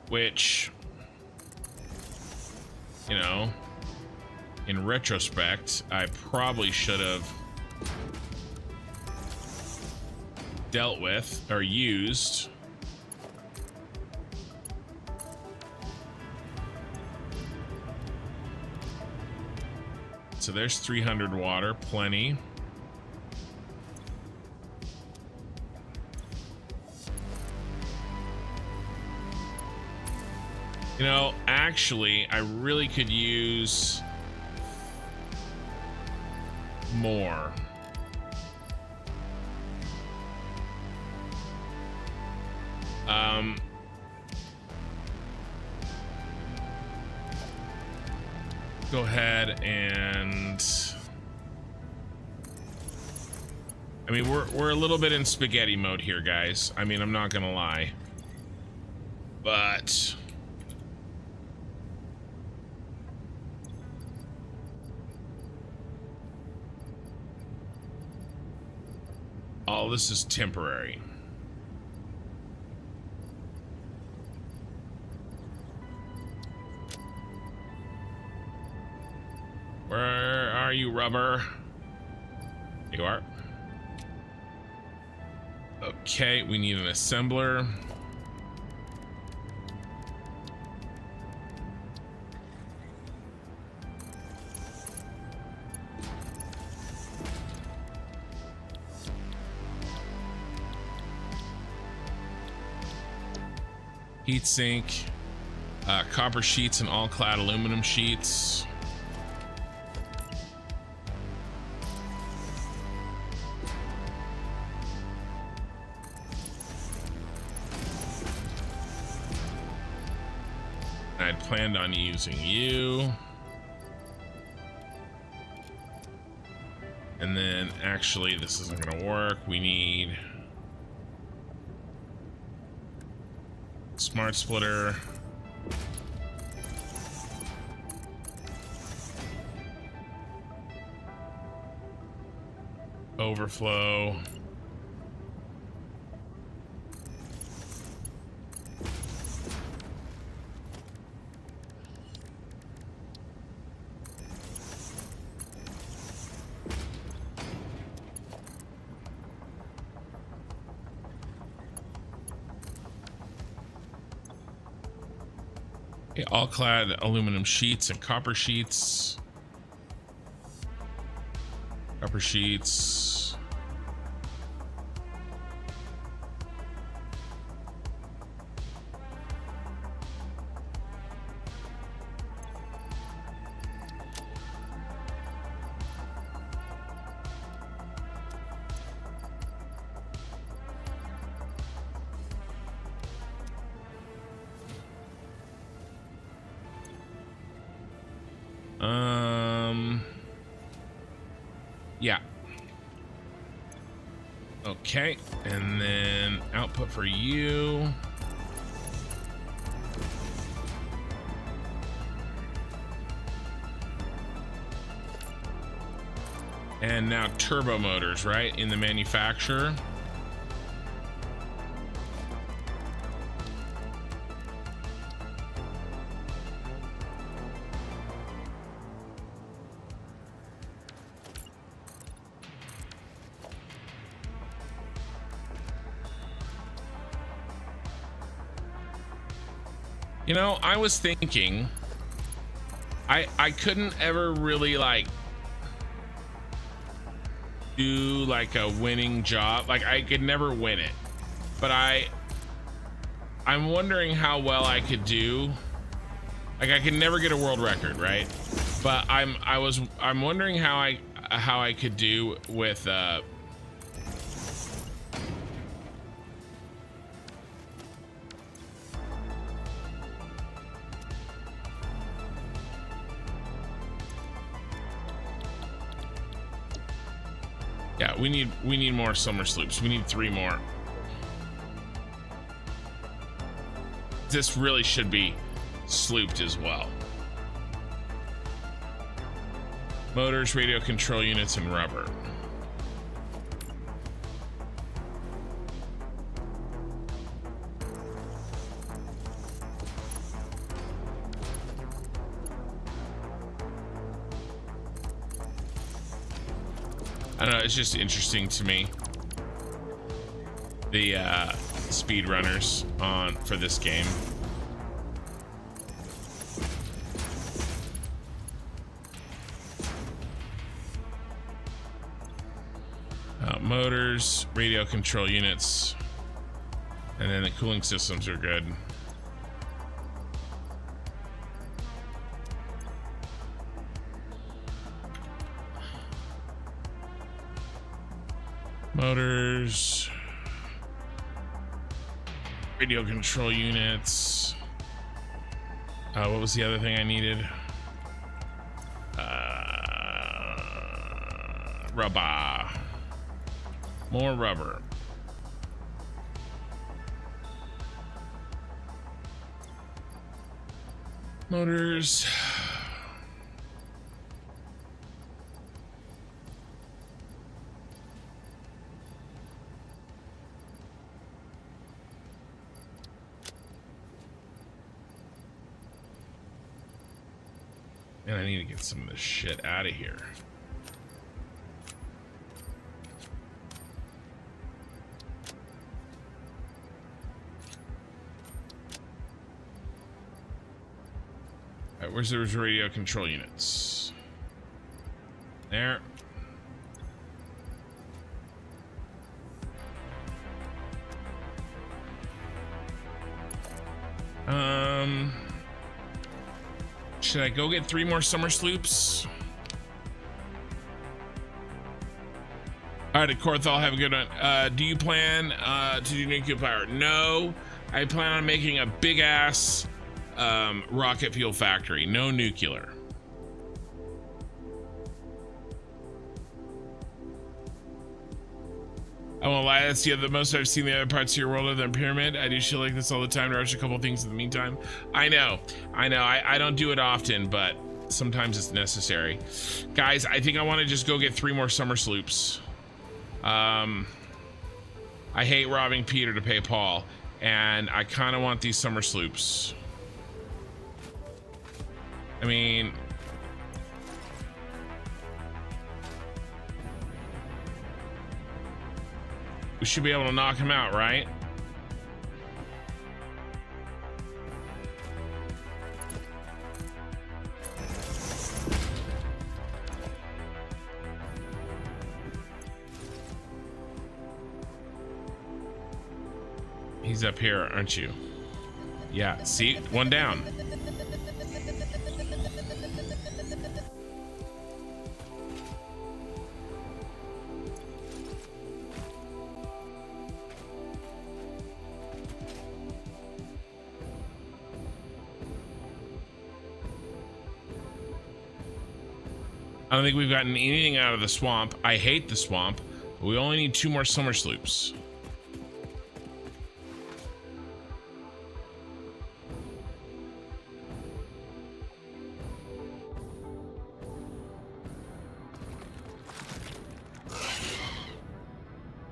Which, you know, in retrospect, I probably should have dealt with or used. So there's 300 water, plenty. You know, actually, I really could use more. Go ahead and... I mean, we're a little bit in spaghetti mode here, guys. I mean, I'm not gonna lie. But... all this is temporary. Where are you, rubber? You are. Okay, we need an assembler. Heatsink, copper sheets and all clad aluminum sheets. planned on using you. And then actually this isn't going to work. We need smart splitter. Overflow. Okay, all clad aluminum sheets and copper sheets. Copper sheets. Yeah. Okay, and then output for you. And now turbo motors, right? In the manufacturer. You know, I was thinking I couldn't ever really like do like a winning job. Like I could never win it. But I'm wondering how well I could do. Like I could never get a world record, right? But I'm wondering how I could do with yeah, we need more summer sloops. We need 3 more. This really should be slooped as well. Motors, radio control units, and rubber. I don't know, it's just interesting to me, the speed runners for this game. Motors, radio control units, and then the cooling systems are good. Motors, radio control units. What was the other thing I needed? Rubber. More rubber. Motors. And I need to get some of this shit out of here. All right, where's those radio control units? There. Should I go get 3 more summer sloops? All right, Korthal, have a good one. Do you plan to do nuclear power? No, I plan on making a big ass rocket fuel factory. No nuclear. I won't lie, that's the most I've seen the other parts of your world other than pyramid. I do shit like this all the time to rush a couple things in the meantime. I know. I don't do it often, but sometimes it's necessary. Guys, I think I want to just go get 3 more summer sloops. I hate robbing Peter to pay Paul, and I kind of want these summer sloops. I mean, we should be able to knock him out, right? He's up here, aren't you? Yeah, see? 1 down. I don't think we've gotten anything out of the swamp. I hate the swamp, but we only need 2 more summer sloops.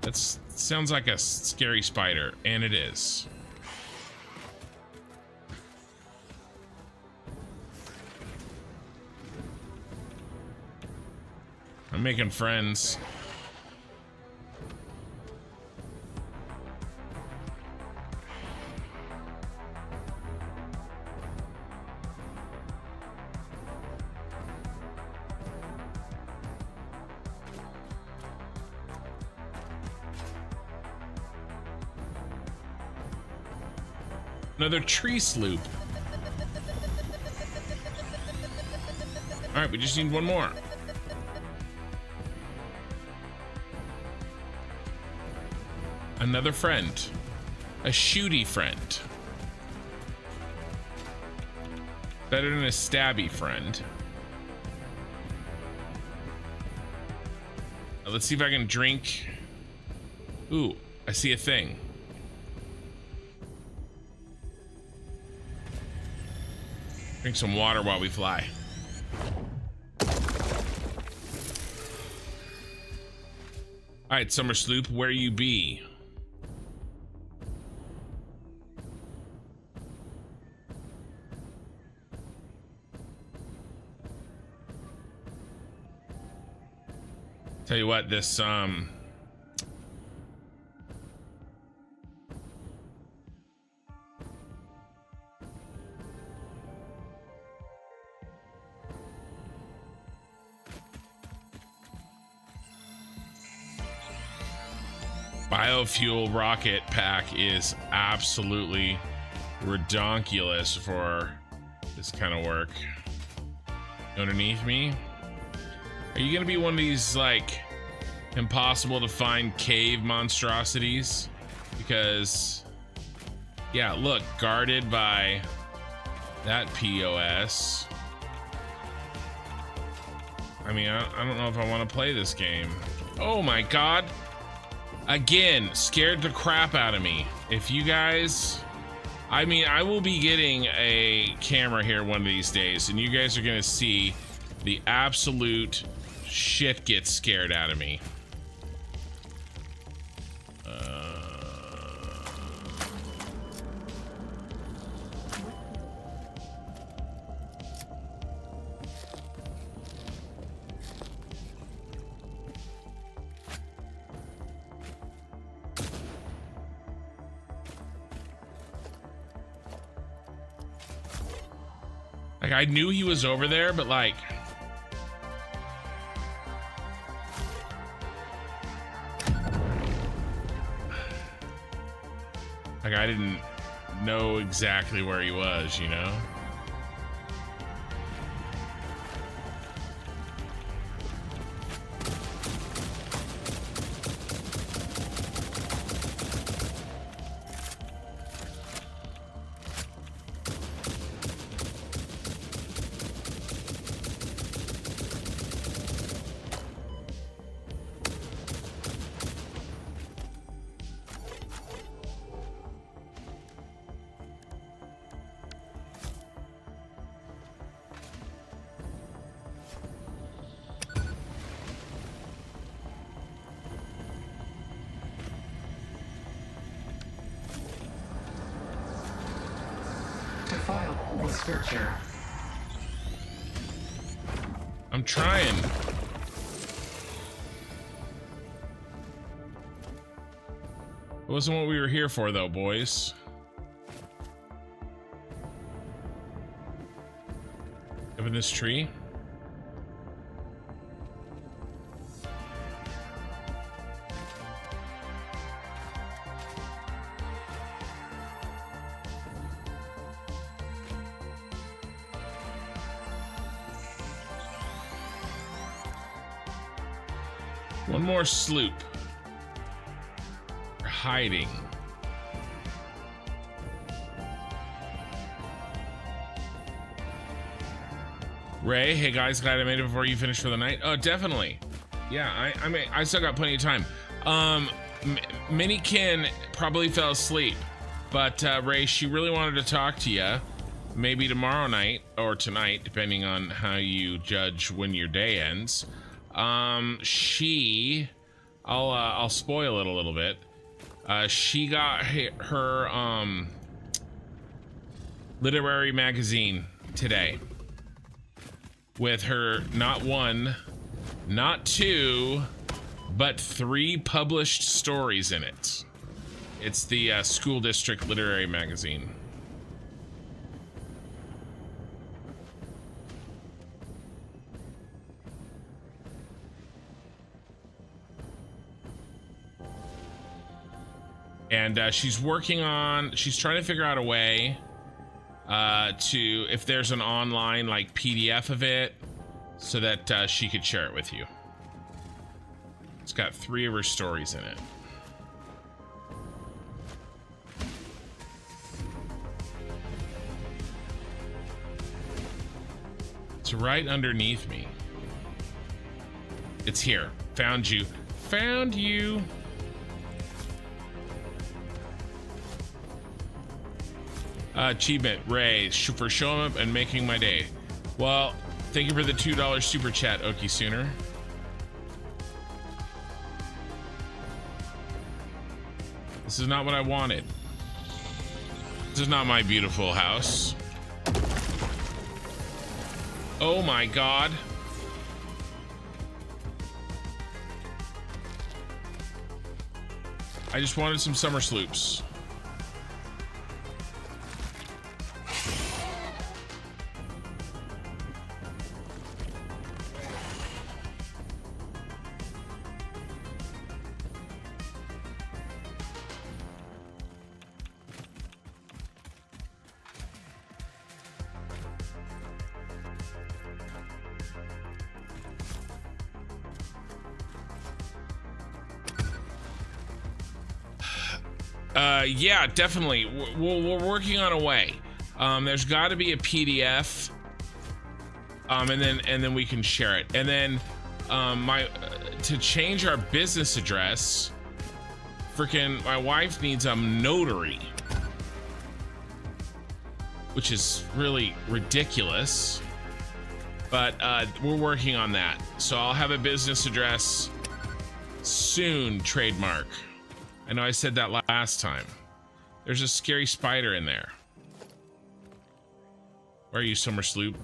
That sounds like a scary spider, and it is. I'm making friends. Another tree sloop. All right, we just need 1 more. Another friend. A shooty friend. Better than a stabby friend. Let's see if I can drink. Ooh, I see a thing. Drink some water while we fly. All right, summer sloop, where you be? Tell you what, this biofuel rocket pack is absolutely redonkulous for this kind of work. Underneath me, are you gonna be one of these like impossible to find cave monstrosities? Because yeah, look, guarded by that POS. I mean, I don't know if I want to play this game. Oh my god. Again, scared the crap out of me. If you guys, I mean, I will be getting a camera here one of these days, and you guys are gonna see the absolute shit get scared out of me. Like, I knew he was over there, but like, I didn't know exactly where he was, you know? scripture. I'm trying. It wasn't what we were here for, though, boys. Up in this tree. One more sloop. We're hiding. Ray, hey guys, glad I made it before you finish for the night. Oh, definitely. Yeah, I mean, I still got plenty of time. Minikin probably fell asleep, but Ray, she really wanted to talk to you. Maybe tomorrow night or tonight, depending on how you judge when your day ends. I'll spoil it a little bit. She got her literary magazine today with her not one, not two, but 3 published stories in it. It's the school district literary magazine. And she's trying to figure out a way if there's an online like PDF of it so that she could share it with you. It's got 3 of her stories in it. It's right underneath me. It's here. Found you. Found you. Achievement, Ray, for showing up and making my day. Well, thank you for the $2 super chat, Okie Sooner. This is not what I wanted. This is not my beautiful house. Oh my god. I just wanted some summer sloops. Yeah, definitely. We're working on a way. There's got to be a PDF, and then we can share it. And then to change our business address, freaking my wife needs a notary, which is really ridiculous. But we're working on that. So I'll have a business address soon. Trademark. I know I said that last time. There's a scary spider in there. Where are you, Summer Sloop?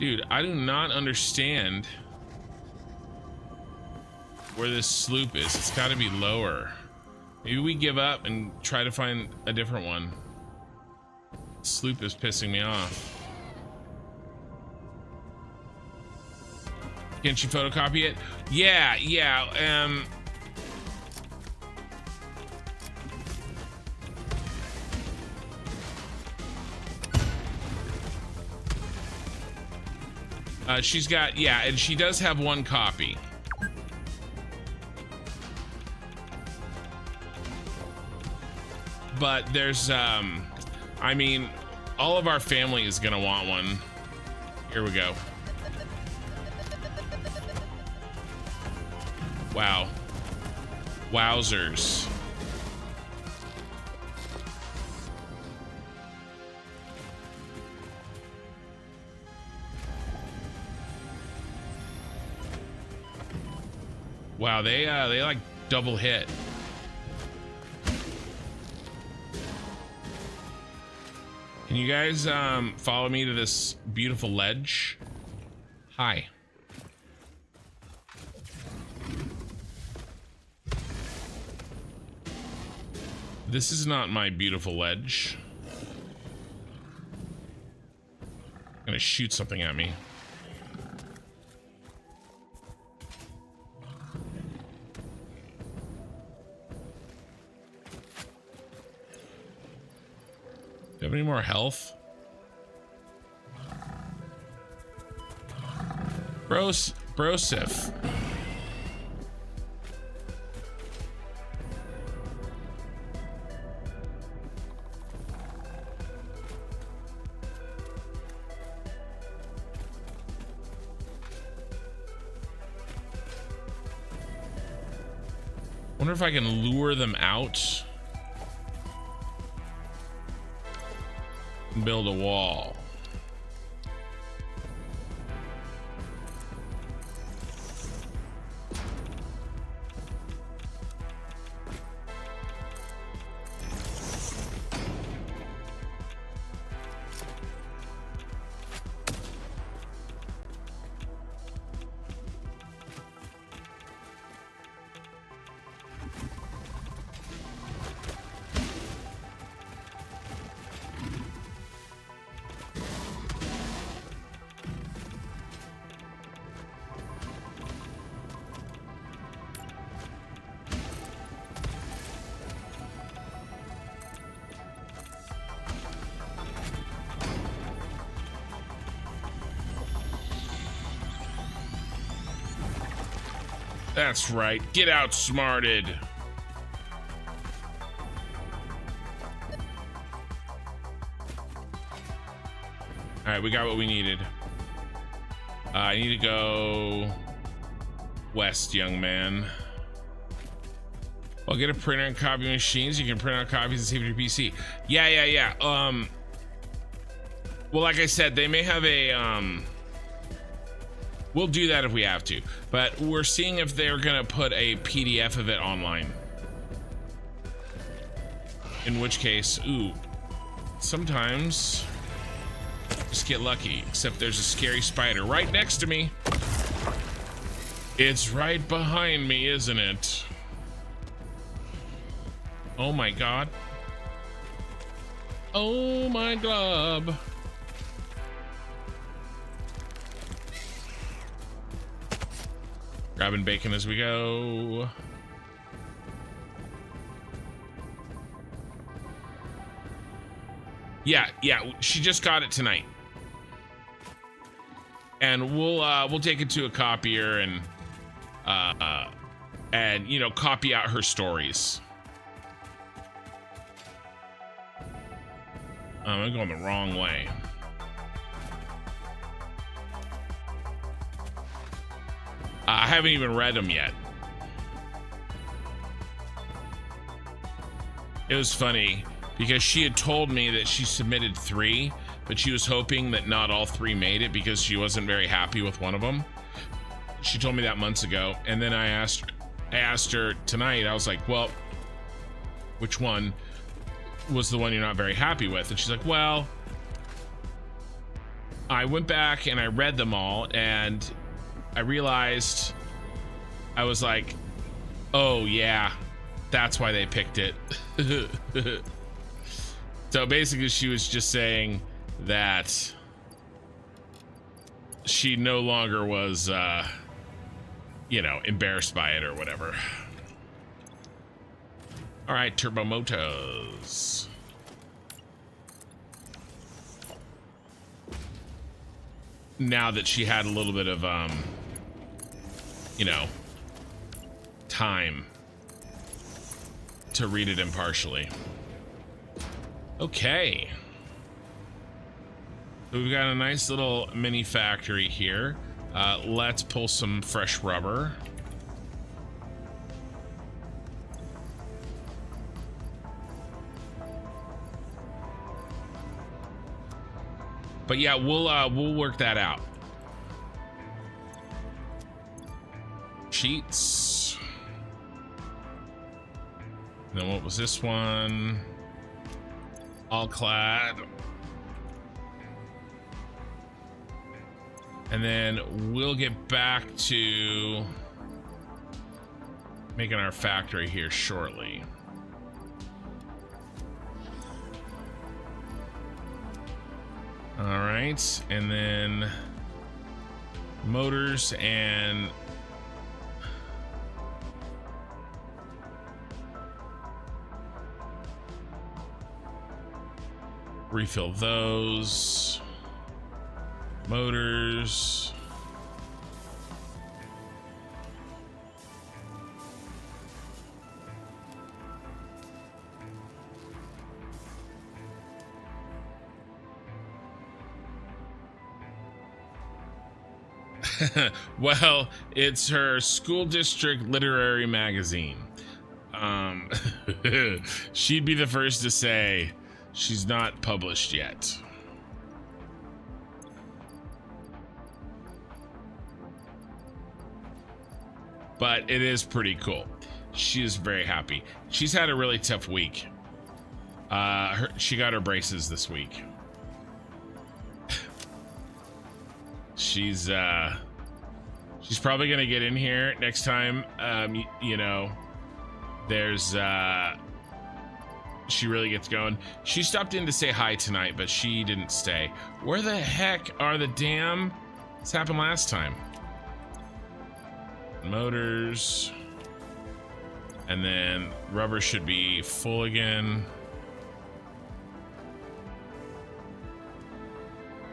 Dude, I do not understand where this sloop is. It's got to be lower. Maybe we give up and try to find a different one. Sloop is pissing me off. Can't you photocopy it? Yeah. She's got, and she does have 1 copy. But there's, I mean, all of our family is gonna want one. Here we go. Wow. Wowzers. Wow, they like double hit. Can you guys follow me to this beautiful ledge? Hi. This is not my beautiful ledge. I'm gonna shoot something at me. Do you have any more health? Brosif. Wonder if I can lure them out and build a wall. That's right. Get outsmarted. All right, we got what we needed. I need to go west, young man. I'll get a printer and copy machines. You can print out copies and save your PC. Yeah. Well, like I said, they may have a we'll do that if we have to, but we're seeing if they're gonna put a PDF of it online. In which case, ooh, sometimes just get lucky, except there's a scary spider right next to me. It's right behind me, isn't it? Oh my God. Oh my glob. Grabbing bacon as we go. Yeah, she just got it tonight. And we'll take it to a copier and you know, copy out her stories. I'm going the wrong way. I haven't even read them yet. It was funny because she had told me that she submitted 3, but she was hoping that not all 3 made it because she wasn't very happy with one of them. She told me that months ago, and then I asked her tonight. I was like, well, which one was the one you're not very happy with? And she's like, well, I went back and I read them all, and I realized, I was like, oh yeah, that's why they picked it. So basically she was just saying that she no longer was, you know, embarrassed by it or whatever. All right, Turbo Motos. Now that she had a little bit of, you know, time to read it impartially. Okay. So we've got a nice little mini factory here. Let's pull some fresh rubber. But yeah, we'll work that out. Sheets. then what was this one? All clad. And then we'll get back to making our factory here shortly. All right, and then motors and refill those motors. Well, it's her school district literary magazine. She'd be the first to say she's not published yet. But it is pretty cool. She is very happy. She's had a really tough week. She got her braces this week. She's probably gonna get in here next time. You know, there's she really gets going. She stopped in to say hi tonight, but she didn't stay. Where the heck are the damn? This happened last time. Motors, and then rubber should be full again.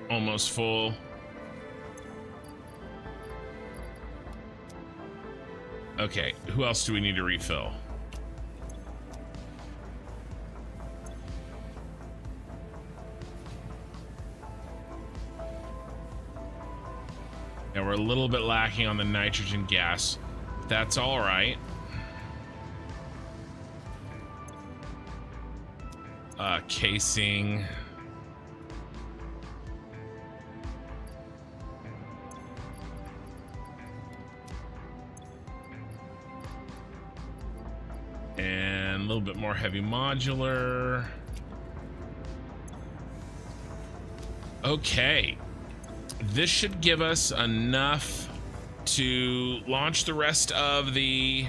Almost full. Okay, who else do we need to refill? And we're a little bit lacking on the nitrogen gas. That's all right. Casing. And a little bit more heavy modular. Okay. This should give us enough to launch the rest of the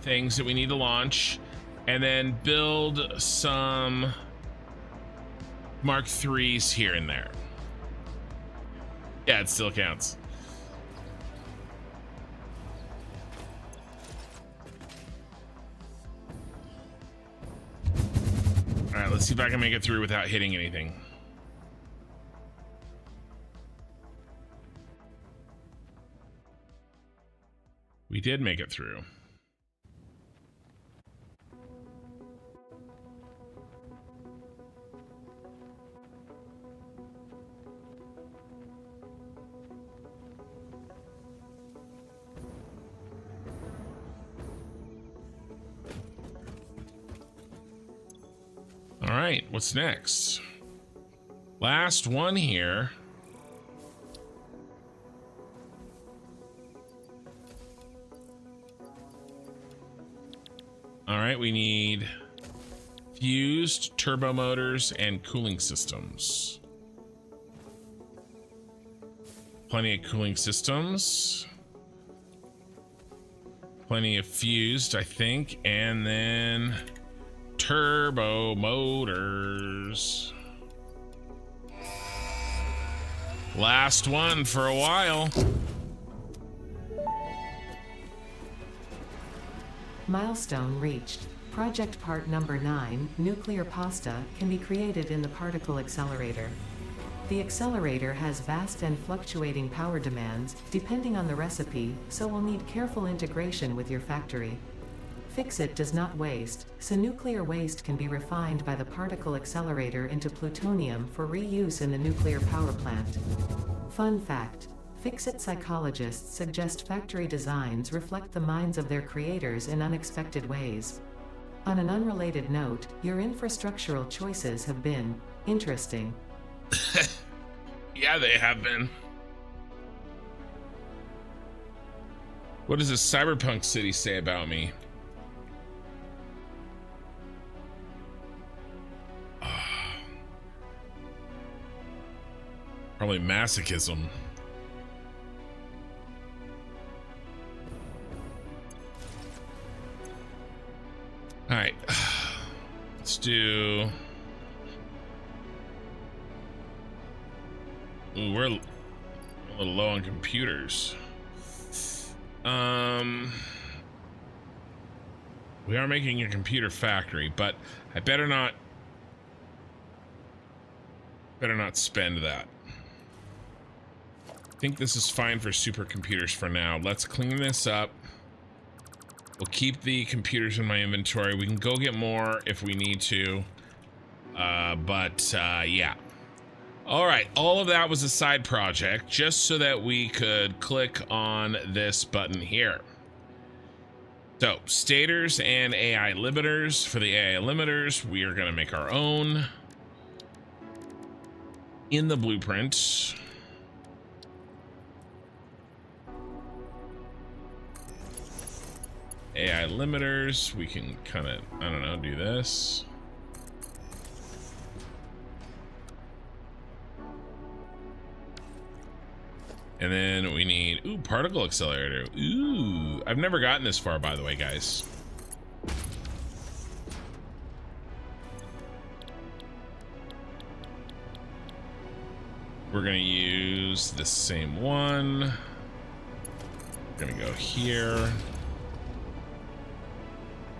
things that we need to launch, and then build some Mark IIIs here and there. Yeah, it still counts. All right, let's see if I can make it through without hitting anything. We did make it through. All right, what's next? Last one here. All right, we need fused turbo motors and cooling systems. Plenty of cooling systems. Plenty of fused, I think, and then turbo motors. Last one for a while. Milestone reached. Project part number 9, nuclear pasta, can be created in the particle accelerator. The accelerator has vast and fluctuating power demands, depending on the recipe, so will need careful integration with your factory. Fix-It does not waste, so nuclear waste can be refined by the particle accelerator into plutonium for reuse in the nuclear power plant. Fun fact: Fix-It psychologists suggest factory designs reflect the minds of their creators in unexpected ways. On an unrelated note, your infrastructural choices have been interesting. Yeah, they have been. What does a cyberpunk city say about me? Probably masochism. All right, let's do. Ooh, we're a little low on computers. We are making a computer factory, but I better not spend that. I think this is fine for supercomputers for now. Let's clean this up. We'll keep the computers in my inventory. We can go get more if we need to. Yeah. All right, all of that was a side project just so that we could click on this button here. So, stators and AI limiters. For the AI limiters, we are going to make our own in the blueprint. AI limiters, we can kind of, I don't know, do this. And then we need, ooh, particle accelerator. Ooh, I've never gotten this far, by the way, guys. We're gonna use the same one. We're gonna go here.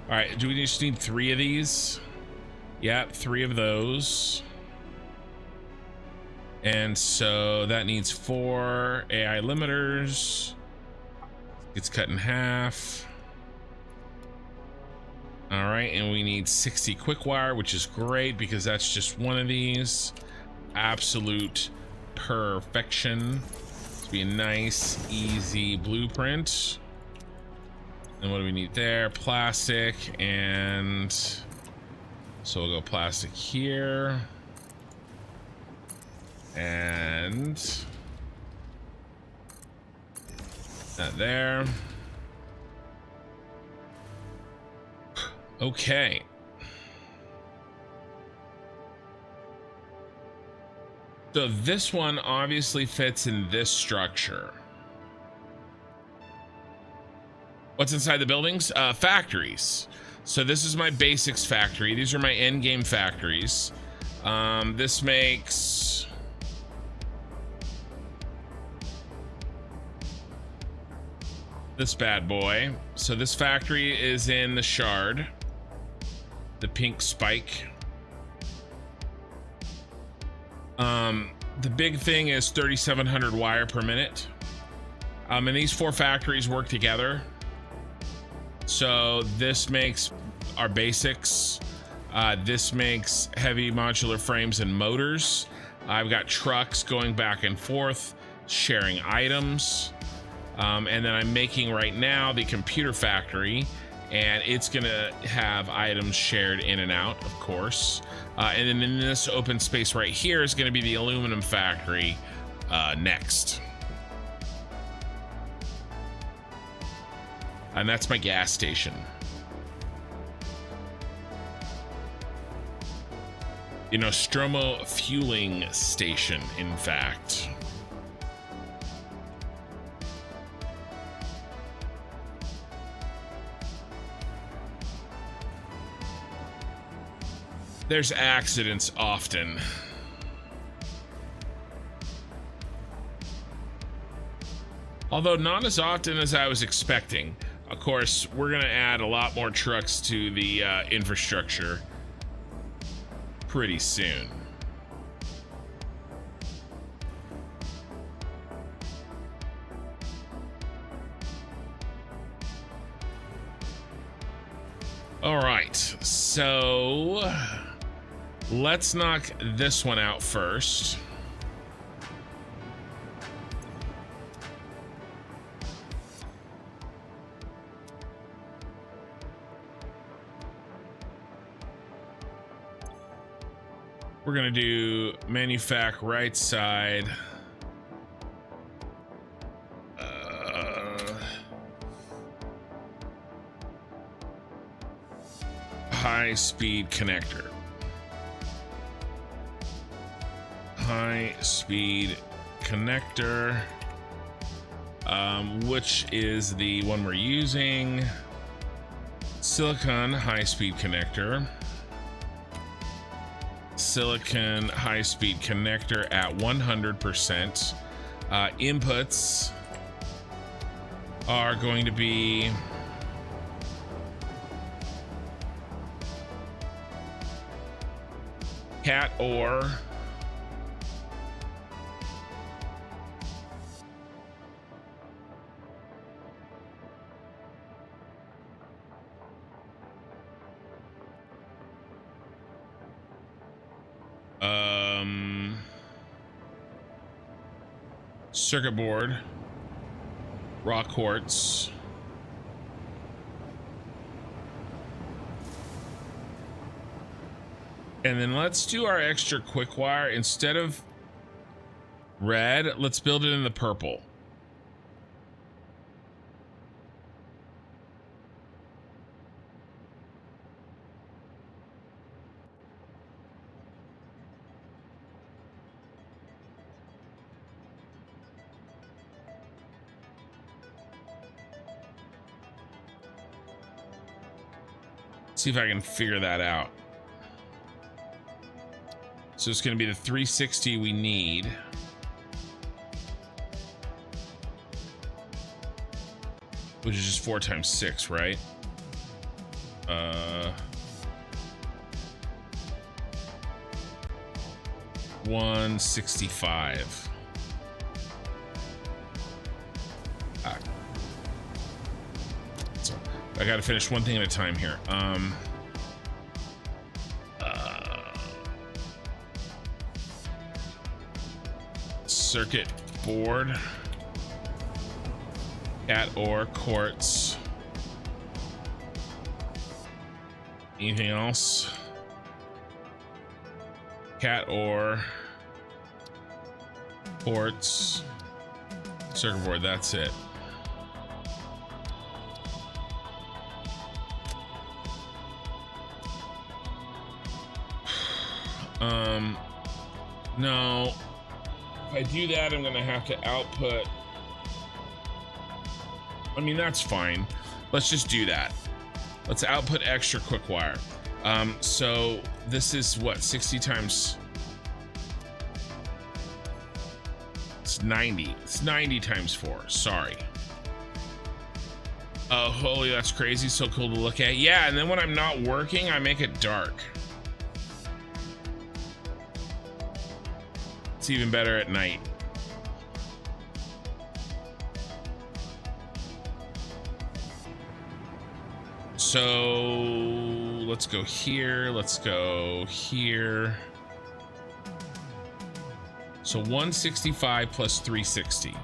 All right, do we just need 3 of these? Yep, 3 of those. And so that needs 4 AI limiters. It's cut in half. All right, and we need 60 quick wire, which is great because that's just one of these. Absolute perfection. This will be a nice, easy blueprint. And what do we need there? Plastic, and so we'll go plastic here. And that there. Okay. So this one obviously fits in this structure. What's inside the buildings? Factories. So this is my basics factory. These are my end game factories. This makes this bad boy. So this factory is in the shard, the pink spike. The big thing is 3,700 wire per minute. And these 4 factories work together. So this makes our basics. This makes heavy modular frames and motors. I've got trucks going back and forth, sharing items. And then I'm making right now the computer factory, and it's gonna have items shared in and out, of course. And then in this open space right here is gonna be the aluminum factory next. And that's my gas station. You know, Stromo fueling station, in fact. There's accidents often. Although not as often as I was expecting. Of course, we're gonna add a lot more trucks to the infrastructure pretty soon. All right, so let's knock this one out first. We're gonna do manufac right side. High speed connector. High speed connector, which is the one we're using. Silicon high-speed connector. Silicon high-speed connector at 100%. Inputs are going to be cat ore, circuit board, raw quartz, and then let's do our extra quick wire. Instead of red, let's build it in the purple. See if I can figure that out. So it's going to be the 360 we need. Which is just 4 times 6, right? 165. So I got to finish one thing at a time here. Circuit board, cat ore, quartz. Anything else? Cat ore, quartz, circuit board. That's it. No. If I do that, I'm gonna have to output. I mean, that's fine. Let's just do that. Let's output extra quick wire. So this is what, 60 times. It's 90. It's 90 times 4. Sorry. Oh, holy, that's crazy. So cool to look at. Yeah, and then when I'm not working, I make it dark. It's even better at night. So let's go here. Let's go here. So 165 plus 360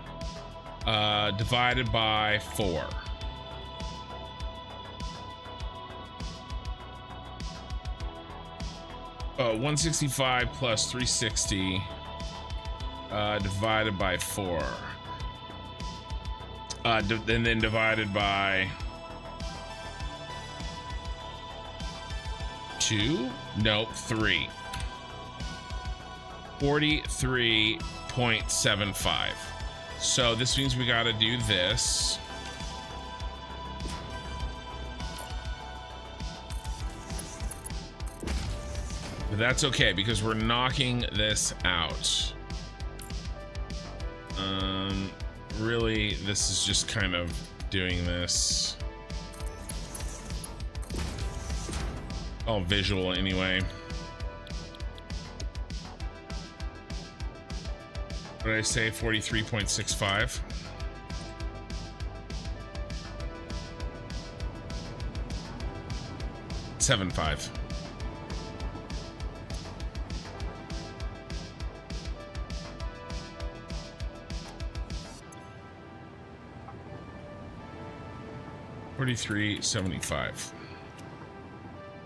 divided by 4. Oh, 165 plus 360 divided by 4. And then divided by 2? Nope, 3. 43.75. So this means we got to do this. But that's okay because we're knocking this out. Really, this is just kind of doing this. All visual anyway. What did I say? 43.65. $7.5. $43.75.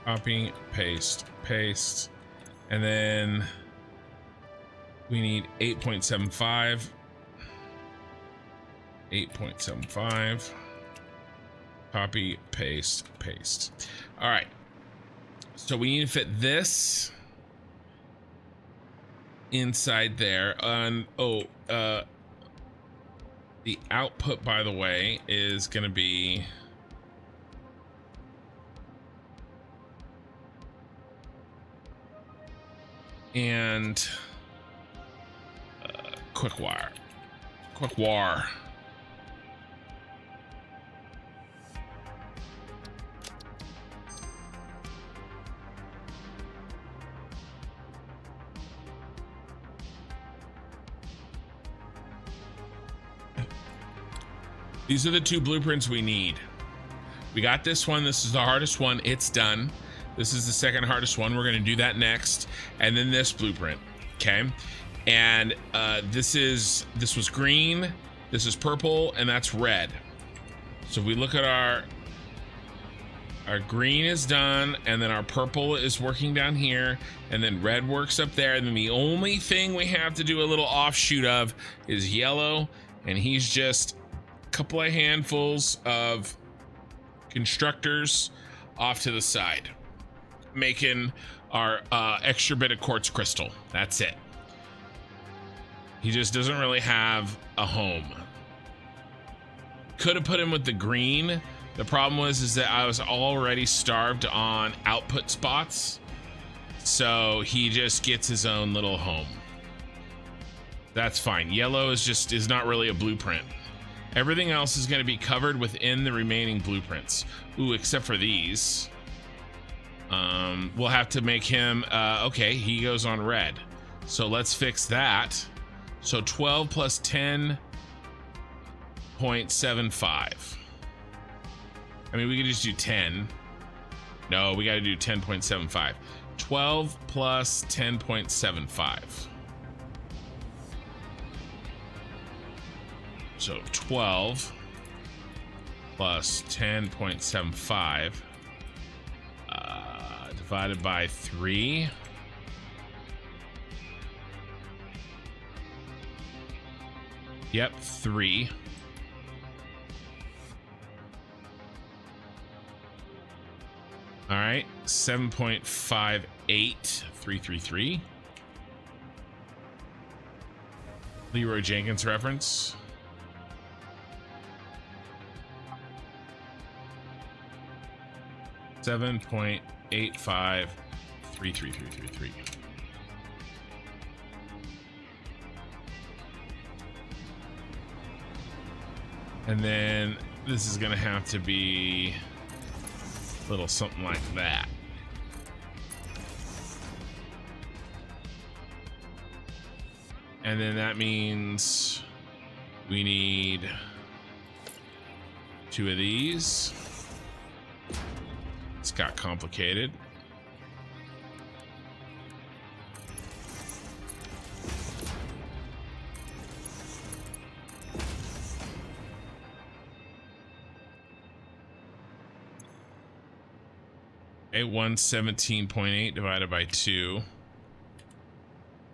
Copy, paste, paste, and then we need 8.75. 8.75. Copy, paste, paste. All right. So we need to fit this inside there. The output, by the way, is going to be and quick wire. These are the two blueprints we need. We got this one. This is the hardest one. It's done. This is the second hardest one. We're going to do that next. And then this blueprint. Okay. And this was green. This is purple. And that's red. So if we look at our green is done. And then our purple is working down here. And then red works up there. And then the only thing we have to do a little offshoot of is yellow. And he's just couple of handfuls of constructors off to the side, making our extra bit of quartz crystal. That's it. He just doesn't really have a home. Could have put him with the green. The problem is that I was already starved on output spots, so he just gets his own little home. That's fine. Yellow is not really a blueprint. Everything else is going to be covered within the remaining blueprints. Ooh, except for these. We'll have to make him, okay, he goes on red. So let's fix that. So 12 plus 10.75. I mean, we could just do 10. No, we got to do 10.75. 12 plus 10.75. So 12 plus 10.75 divided by 3. Yep, 3. All right, 7.58, 333. Leroy Jenkins reference. $7.85 33333. And then this is gonna have to be a little something like that. And then that means we need 2 of these. It's got complicated. Okay, 117.8 divided by 2.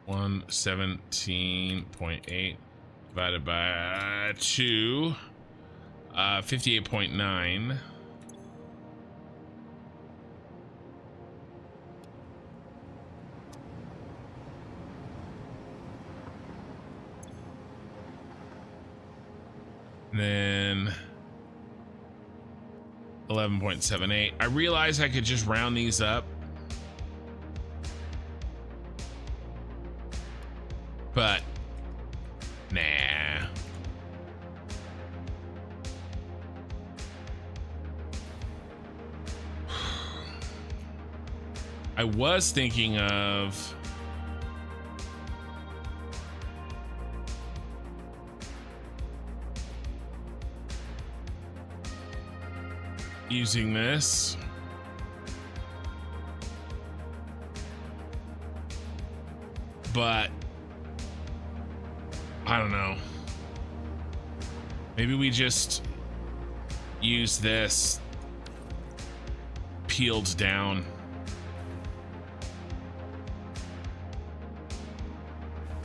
117.8 divided by 2. 58.9. Then 11.78. I realized I could just round these up, but nah. I was thinking of using this, but I don't know. Maybe we just use this peeled down.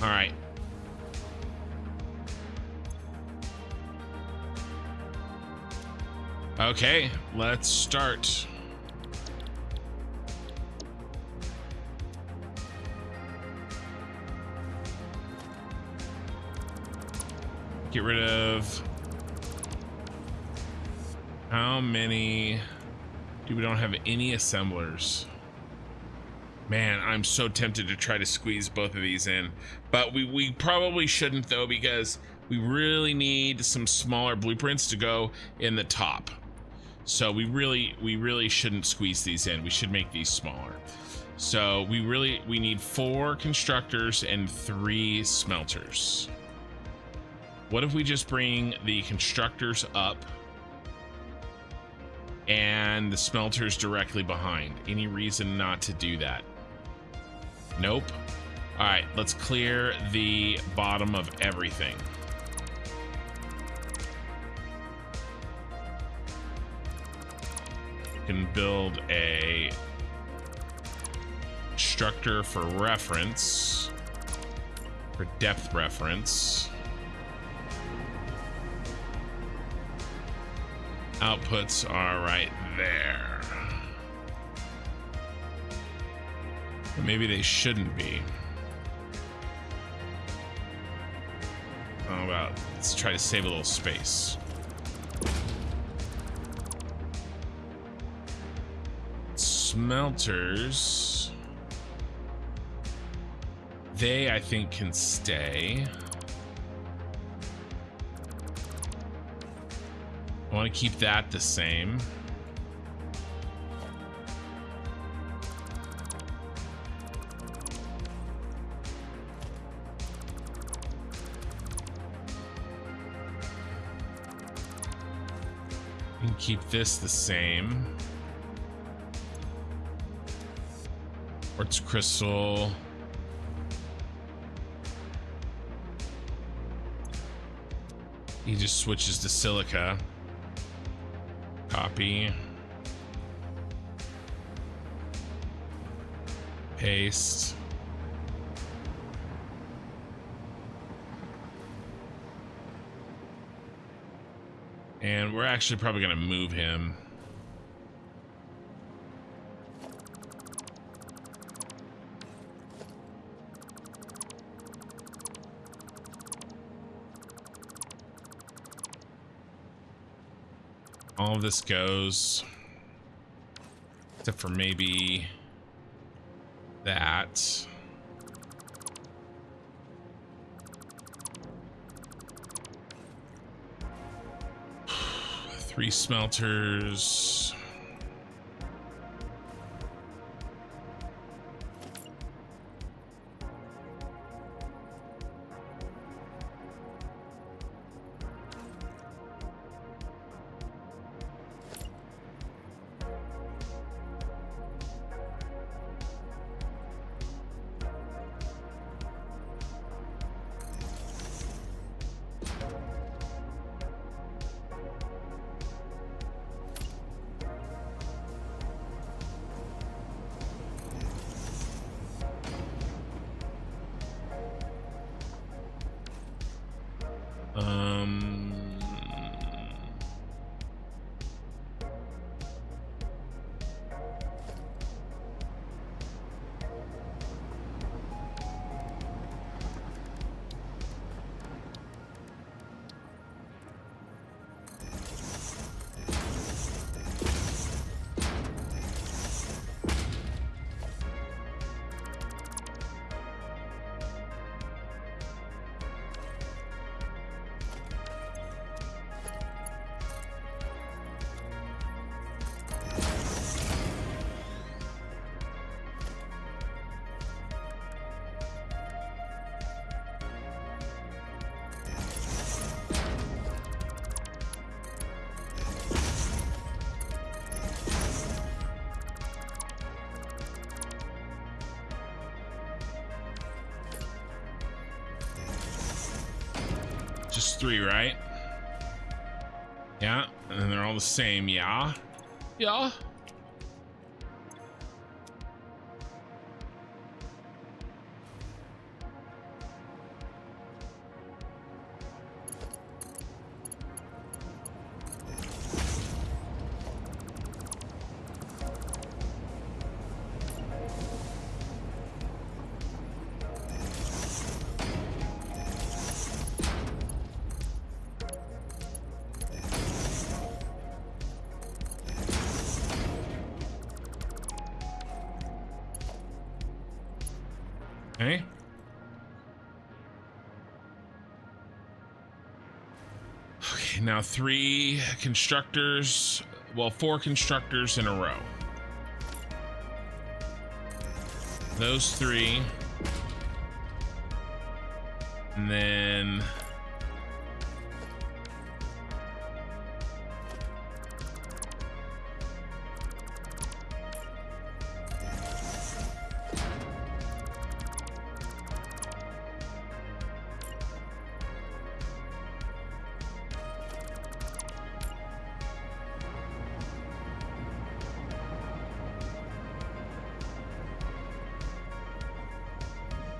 All right. Okay, let's start. Get rid of... How many... We don't have any assemblers. Man, I'm so tempted to try to squeeze both of these in. But we probably shouldn't, though, because we really need some smaller blueprints to go in the top. So we really shouldn't squeeze these in. We should make these smaller. So we need 4 constructors and 3 smelters. What if we just bring the constructors up and the smelters directly behind? Any reason not to do that? Nope. All right, let's clear the bottom of everything. You can build a constructor for reference, for depth reference. Outputs are right there. But maybe they shouldn't be. How about, let's try to save a little space. Smelters. They, I think, can stay. I want to keep that the same. You can keep this the same. Quartz crystal. He just switches to silica. Copy. Paste. And we're actually probably going to move him. All of this goes, except for maybe that. Three smelters. Just 3, right? Yeah, and they're all the same, yeah? Yeah. Okay. Okay, now 3 constructors, well, 4 constructors in a row. Those 3. And then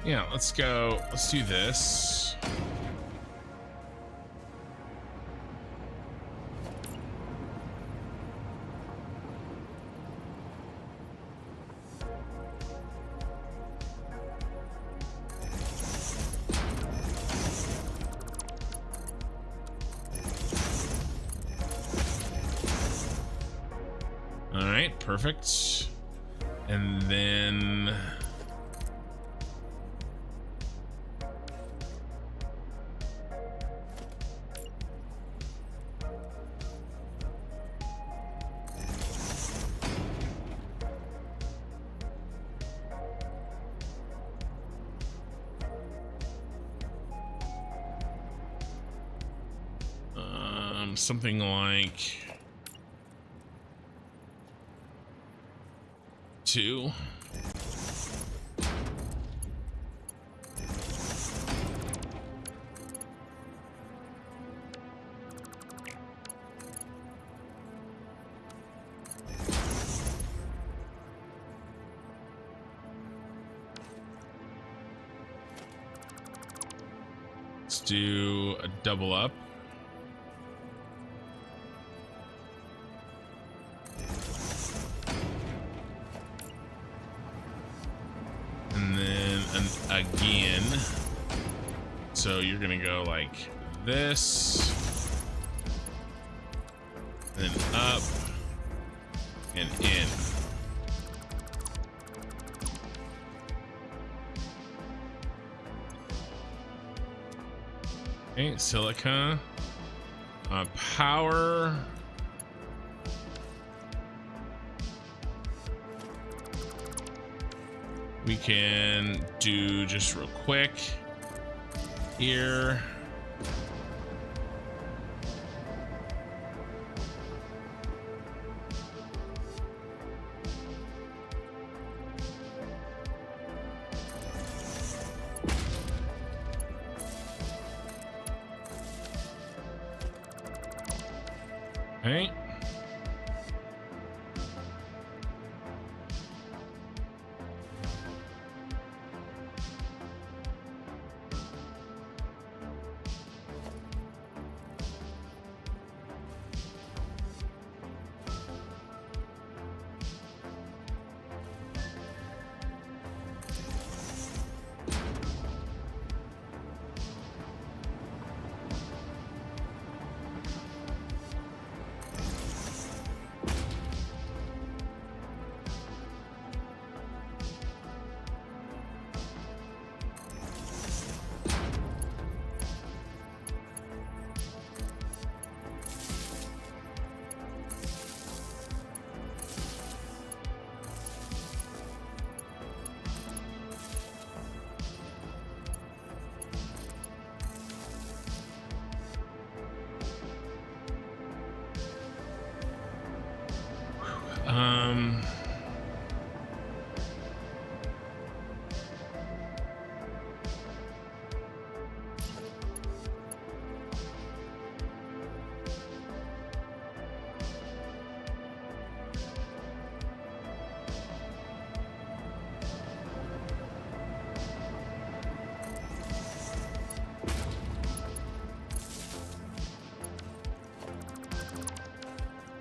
yeah, let's go. Let's do this. All right, perfect. And then something like 2. Let's do a double up. Again, so you're gonna go like this, then up and in. Okay, silica, power. We can do just real quick here. Okay.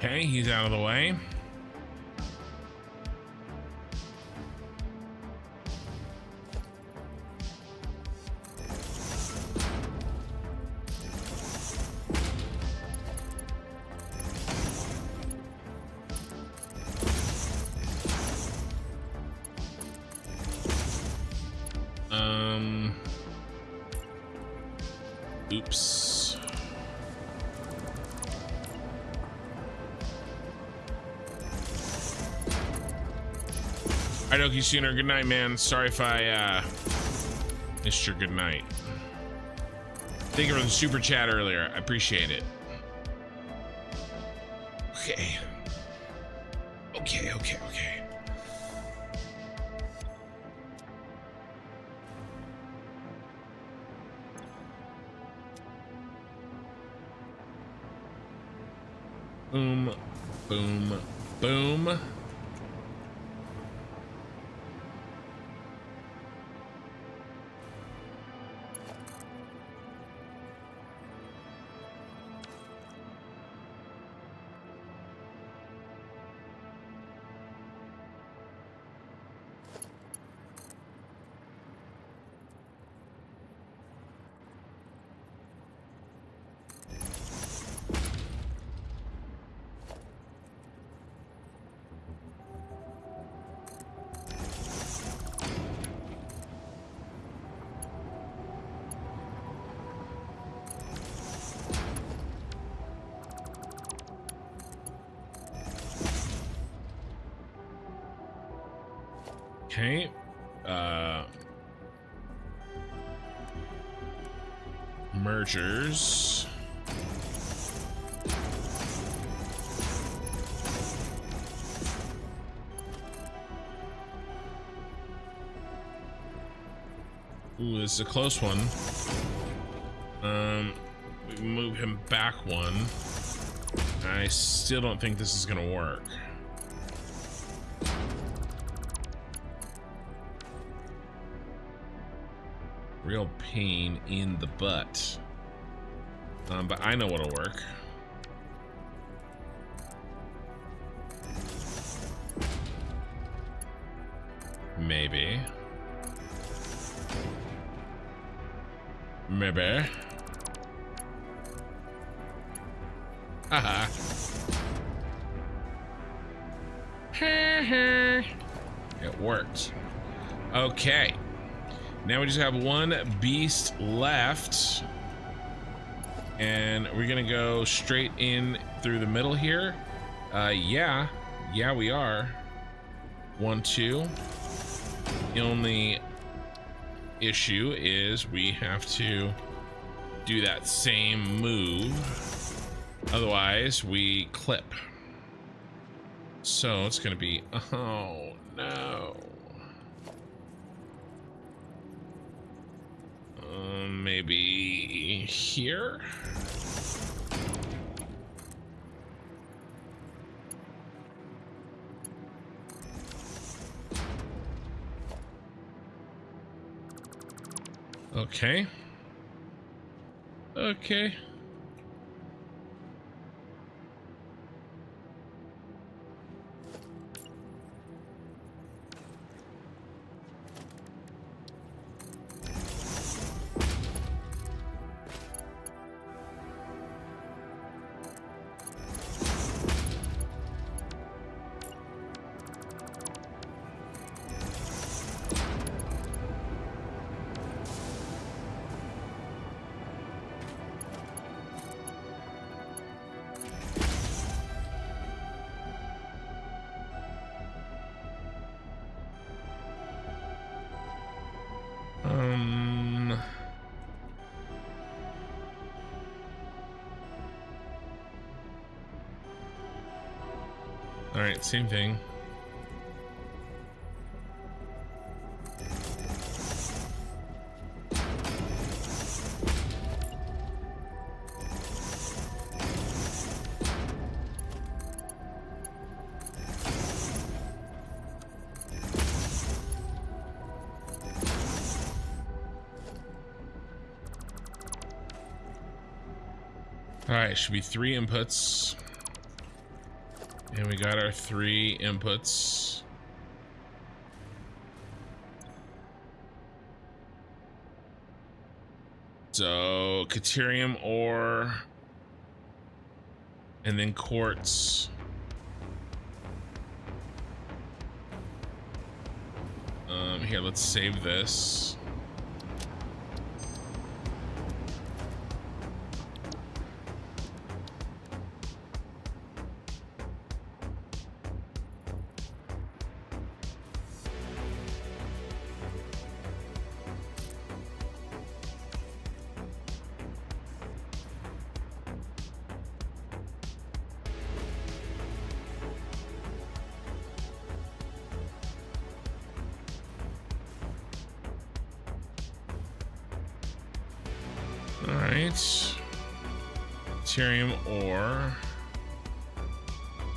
Okay, he's out of the way. Oops. Idoki Sooner, good night, man. Sorry if I missed your good night. Thank you for the super chat earlier. I appreciate it. Okay. Okay. Boom, boom, boom. Okay. Mergers. Ooh, this is a close one. We move him back one. I still don't think this is gonna work. Real pain in the butt. But I know what'll work. Maybe. Haha. It worked. Okay. Now we just have one beast left. And we're gonna go straight in through the middle here. Yeah, we are. 1, 2. The only issue is we have to do that same move. Otherwise, we clip. So it's gonna be, oh no. Maybe here? Okay. Okay. All right, same thing. All right, should be 3 inputs. And we got our 3 inputs. So Caterium ore, and then quartz. Here, let's save this. All right. Deuterium ore.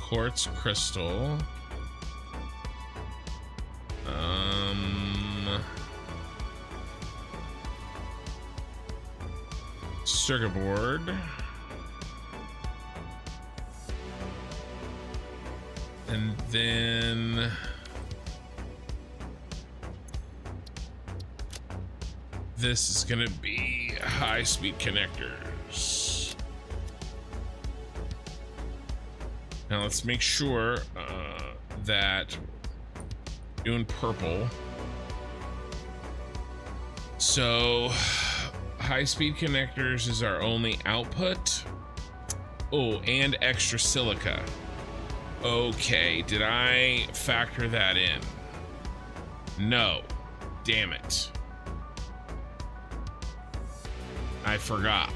Quartz crystal. Circuit board. And then this is going to be high-speed connectors. Now let's make sure that doing purple. So high-speed connectors is our only output. Oh, and extra silica. Okay, did I factor that in? No. Damn it. I forgot.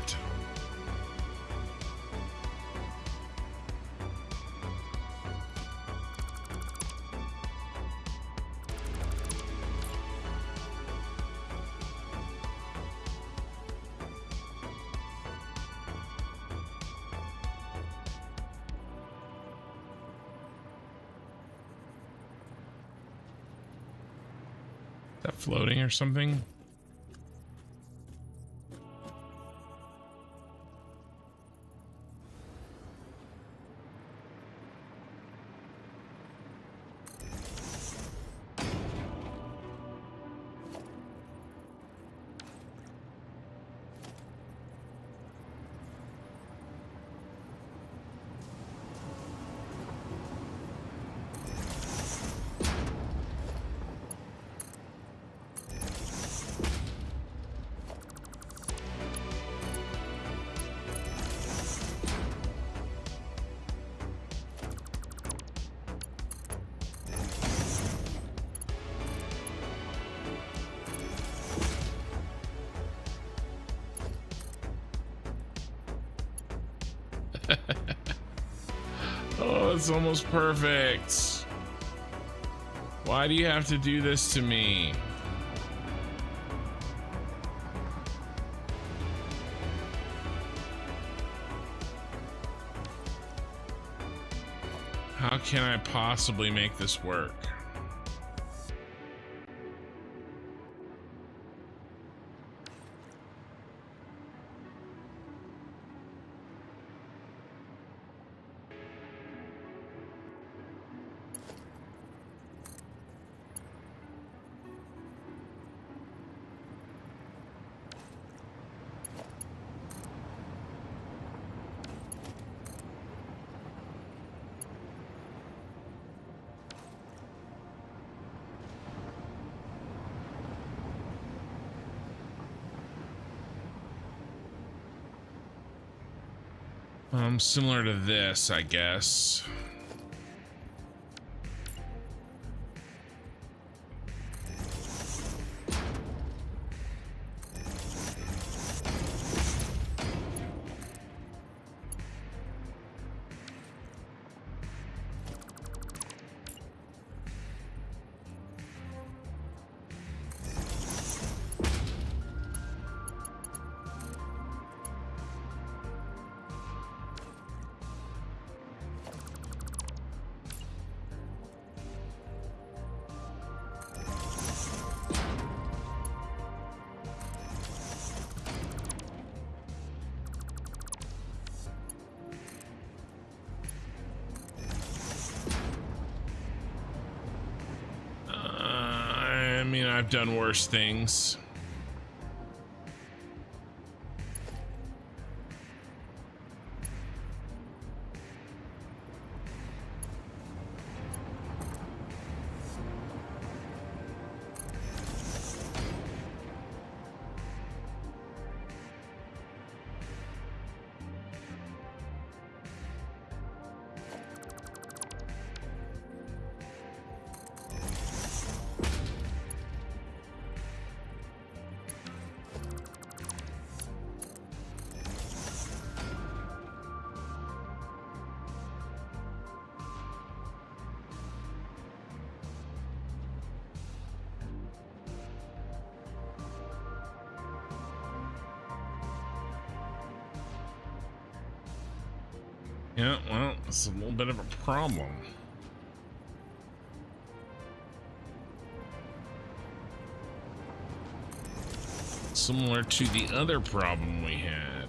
Is that floating or something? Oh, it's almost perfect. Why do you have to do this to me? How can I possibly make this work? Similar to this, I guess. I mean, I've done worse things. Yeah, well, it's a little bit of a problem. Similar to the other problem we had.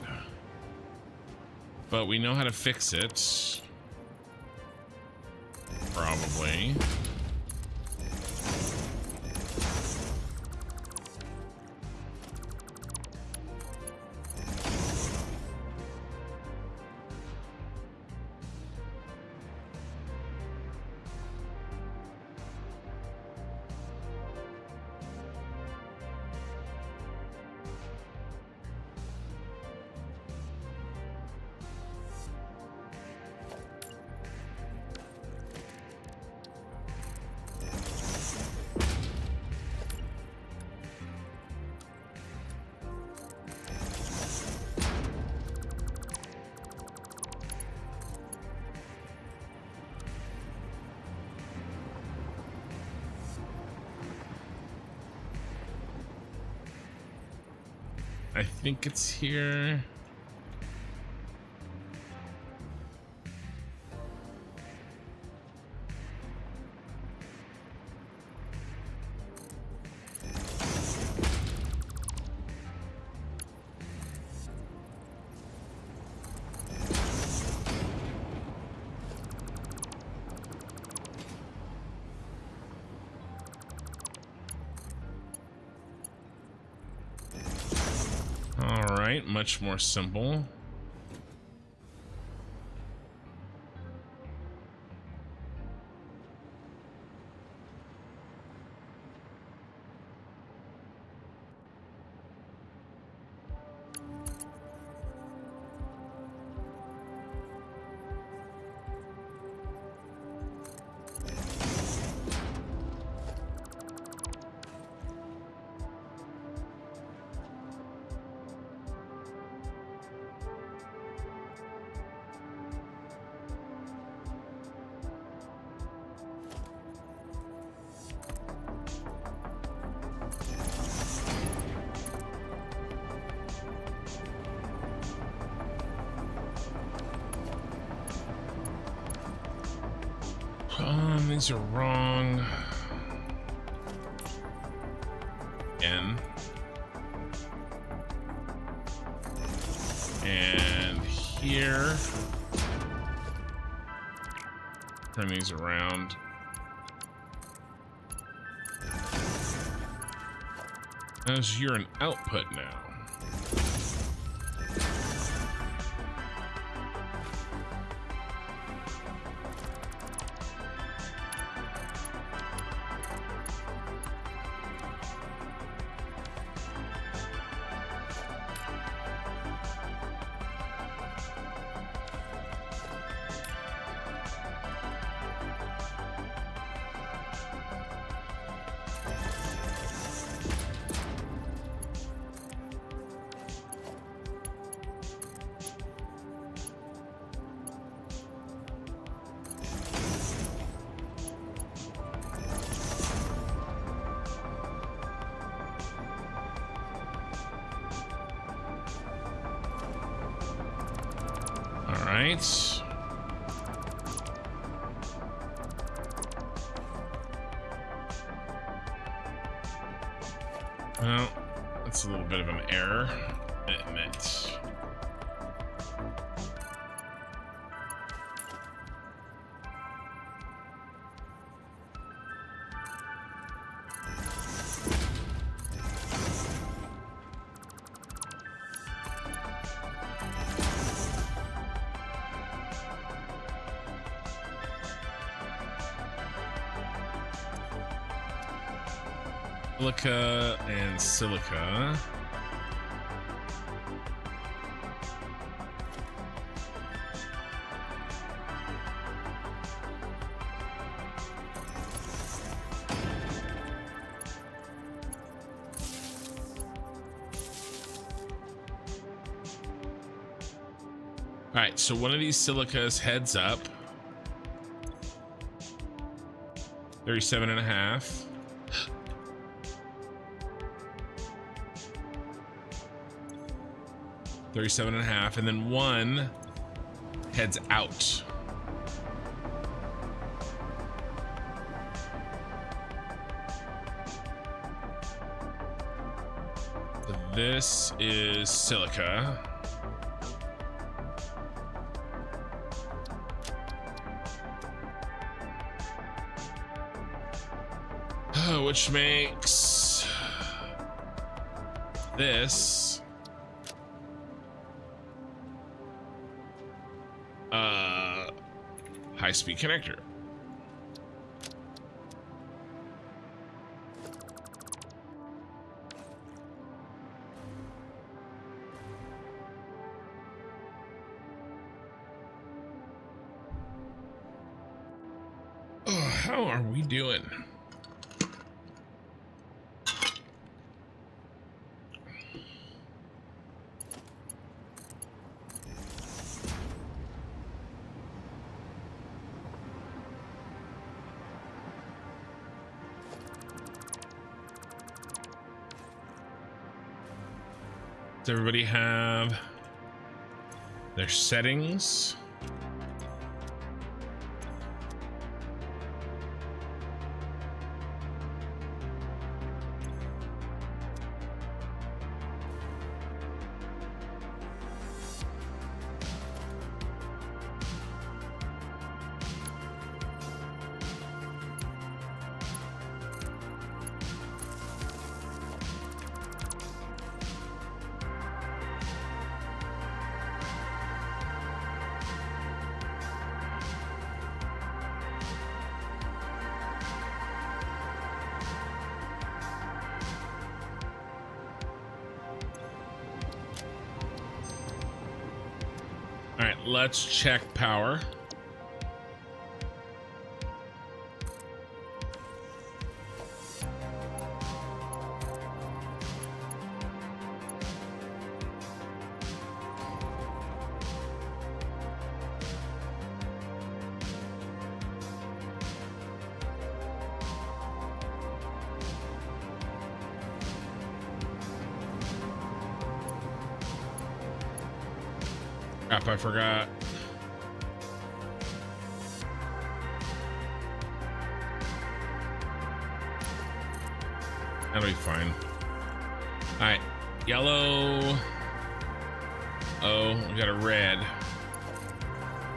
But we know how to fix it. Probably. I think it's here. All right, much more simple. These are wrong. Again. And here. Turn these around. As you're an output now. Right. Well, that's a little bit of an error, I admit. Silica and silica. All right, so one of these silicas heads up. 37.5. 37.5, and then one heads out. So this is silica. Which makes this high-speed connector. Oh, how are we doing? Does everybody have their settings? All right, let's check power. Crap, I forgot. That'll be fine. All right, yellow. Oh, we got a red.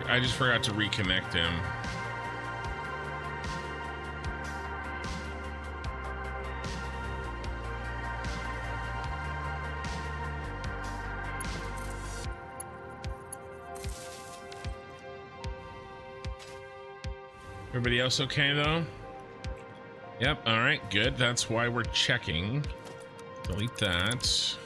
I just forgot to reconnect him. Everybody else okay though? Yep, all right, good. That's why we're checking. Delete that.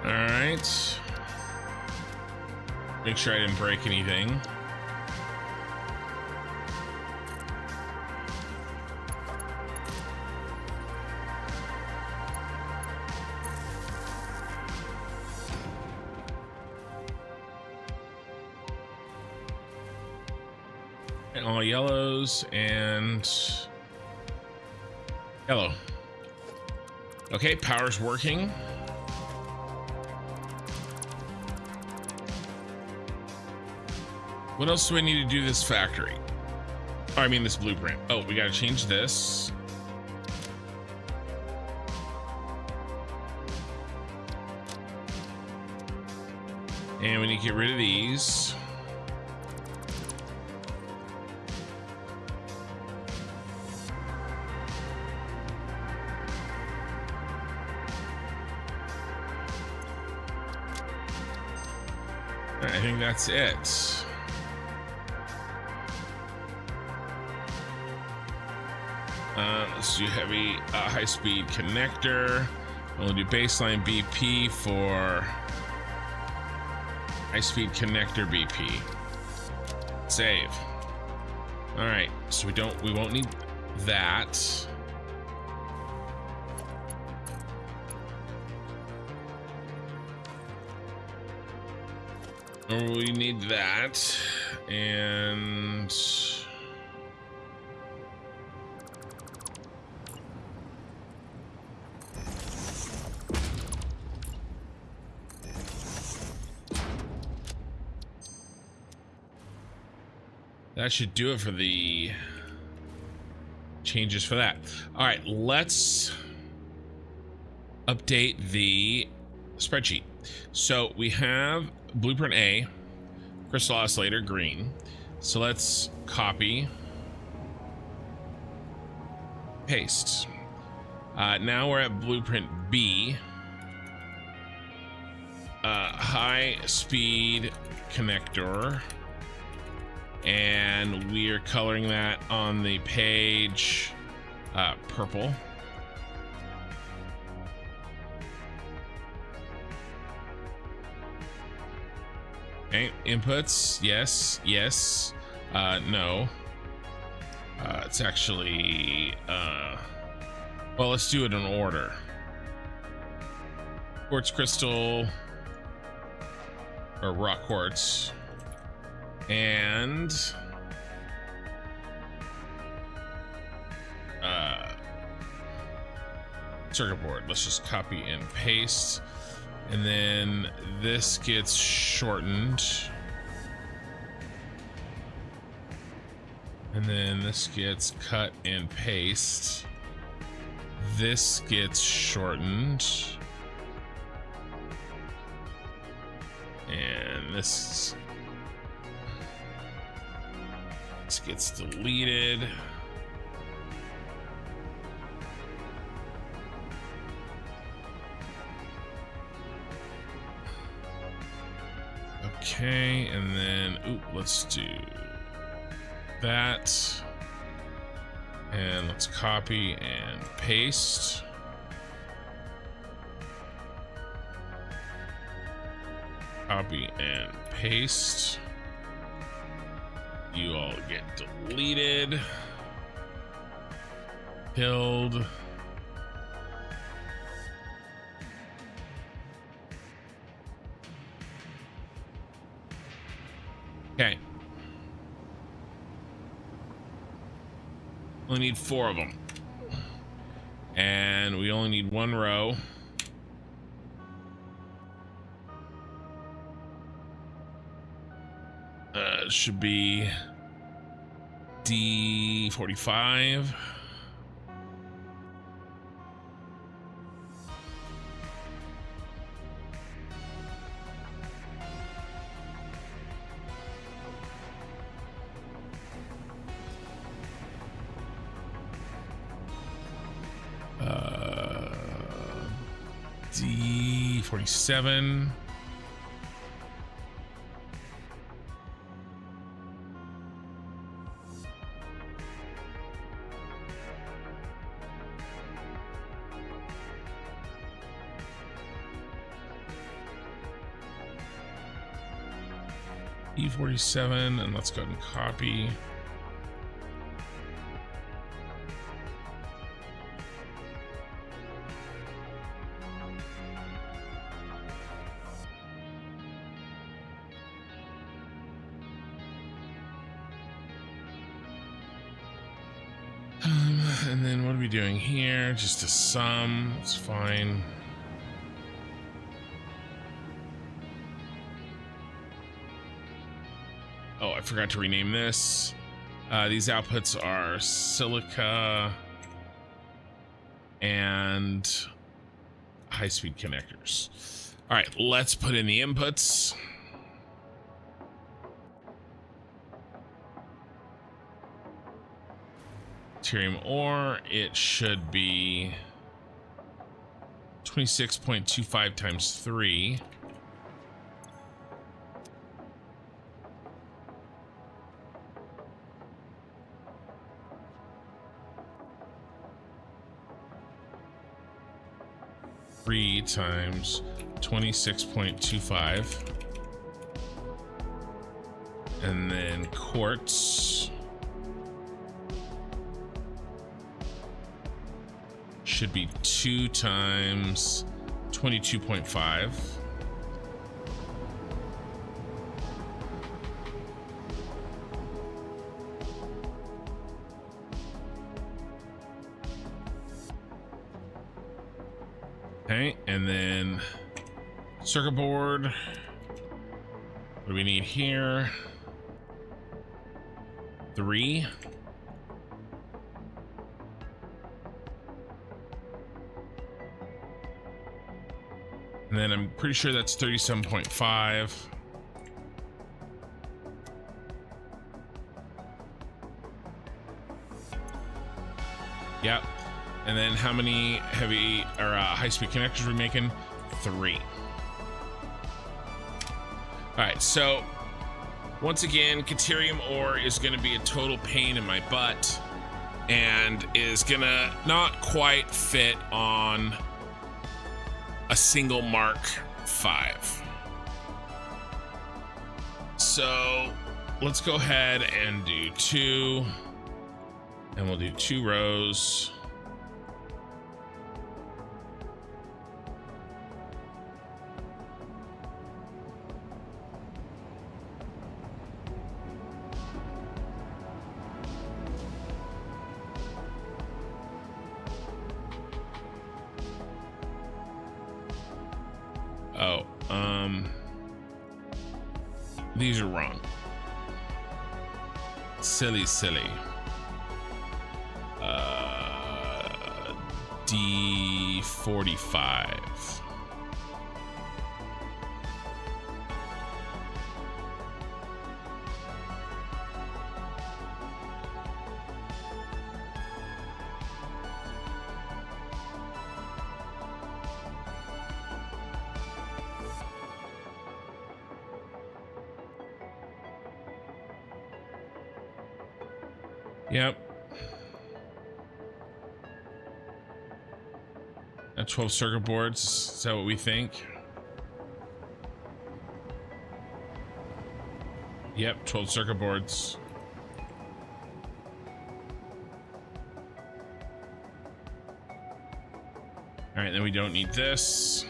All right. Make sure I didn't break anything. And all yellows and yellow. Okay, power's working. What else do I need to do this factory? Oh, I mean this blueprint. Oh, we gotta change this. And we need to get rid of these. I think that's it. Let's do heavy high-speed connector. We'll do baseline BP for high-speed connector BP. Save. All right, so we won't need that. We need that, and that should do it for the changes for that. All right, let's update the spreadsheet. So we have blueprint A, crystal oscillator green. So let's copy, paste. Now we're at blueprint B, high speed connector, and we are coloring that on the page purple. Okay, inputs, yes, yes, no. It's actually, well, let's do it in order. Quartz crystal, or rock quartz, and circuit board. Let's just copy and paste. And then this gets shortened. And then this gets cut and paste. This gets shortened. And this gets deleted. Okay, and then let's do that, and let's copy and paste. Copy and paste. You all get deleted. Killed. Okay. Only need 4 of them. And we only need 1 row. Should be D45. D47. E47, and let's go ahead and copy. And then what are we doing here? Just a sum, it's fine. Oh, I forgot to rename this. These outputs are silica and high-speed connectors. All right, let's put in the inputs. Deuterium ore, it should be 26.25 times 3. 3 times 26.25. And then quartz should be 2 times 22.5. Okay, and then circuit board. What do we need here? 3. And then I'm pretty sure that's 37.5. Yep. And then how many heavy or high-speed connectors are we making? 3. All right, so once again, Caterium ore is going to be a total pain in my butt and is going to not quite fit on a single Mark V. So let's go ahead and do 2, and we'll do 2 rows. These are wrong. Silly. D45. Yep. At 12 circuit boards. Is that what we think? Yep, 12 circuit boards. All right, then we don't need this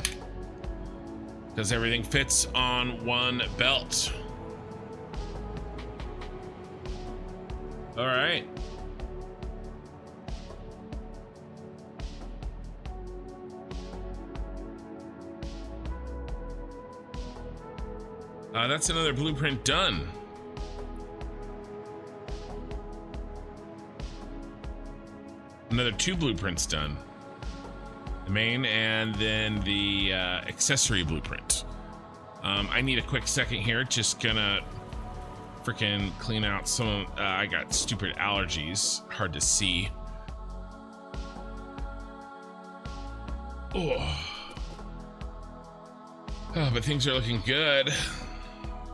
because everything fits on one belt. All right. That's another blueprint done. Another 2 blueprints done. The main and then the accessory blueprint. I need a quick second here. Just gonna freaking clean out some. I got stupid allergies. Hard to see. Oh, but things are looking good.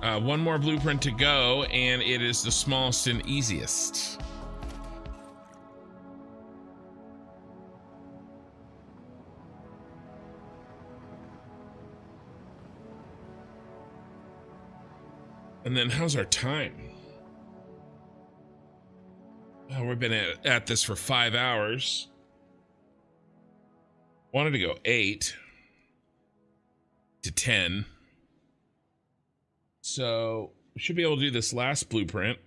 1 more blueprint to go, and it is the smallest and easiest. And then how's our time? We've been at this for 5 hours. Wanted to go 8 to 10. So we should be able to do this last blueprint.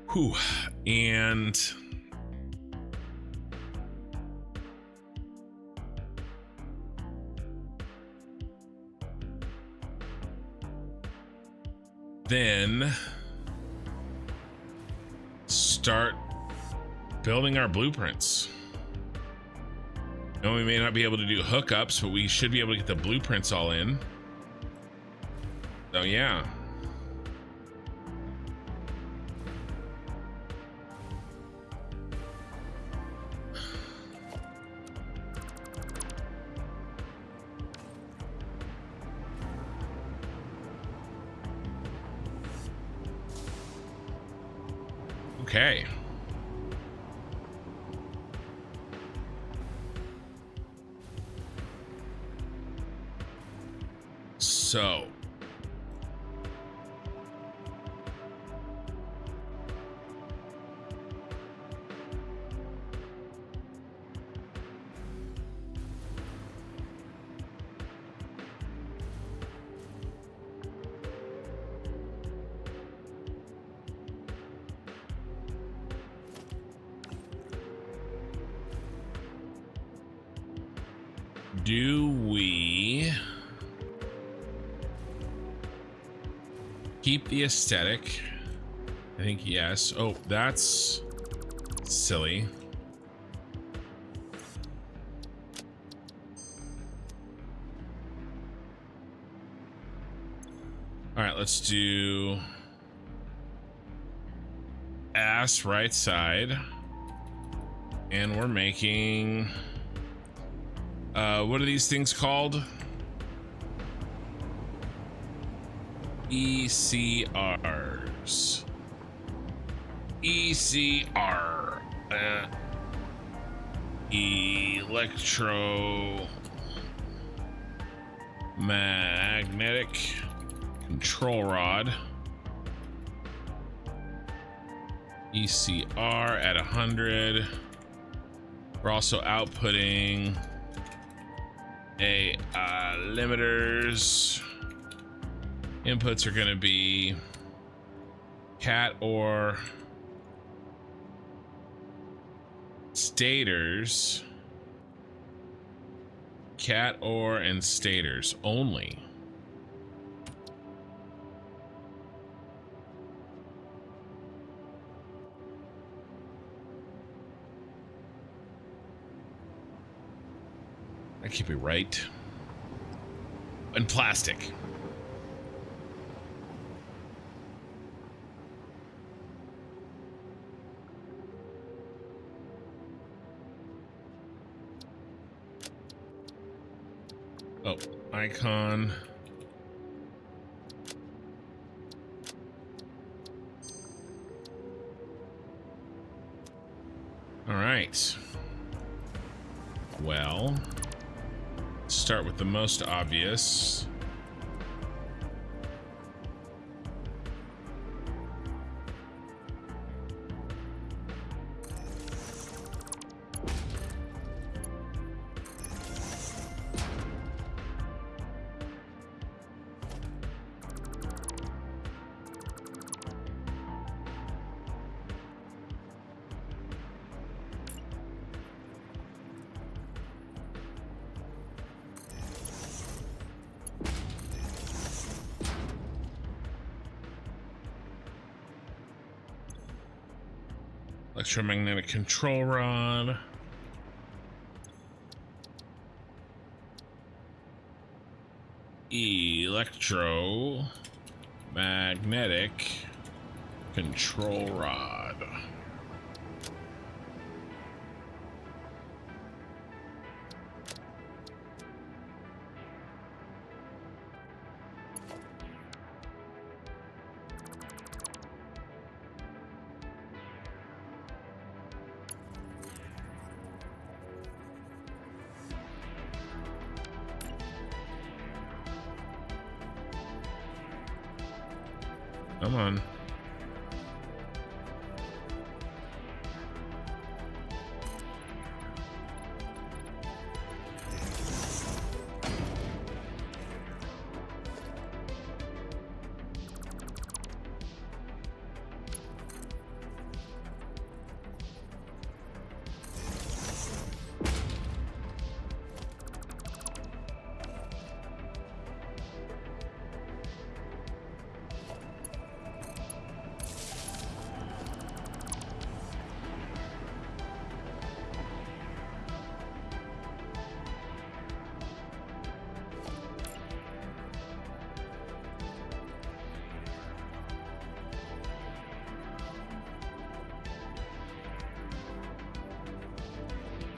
Whew. And then start building our blueprints. No, we may not be able to do hookups, but we should be able to get the blueprints all in. So yeah. Okay. So. Do we keep the aesthetic? I think yes. Oh, that's silly. All right, let's do ass right side. And we're making what are these things called? ECRs. ECR. Electromagnetic control rod. ECR at 100. We're also outputting a limiters. Inputs are going to be cat or stators. Cat or and stators only. I keep it right. And plastic. Oh, icon. All right. Well, start with the most obvious. Electromagnetic control rod. Electromagnetic control rod. Come on.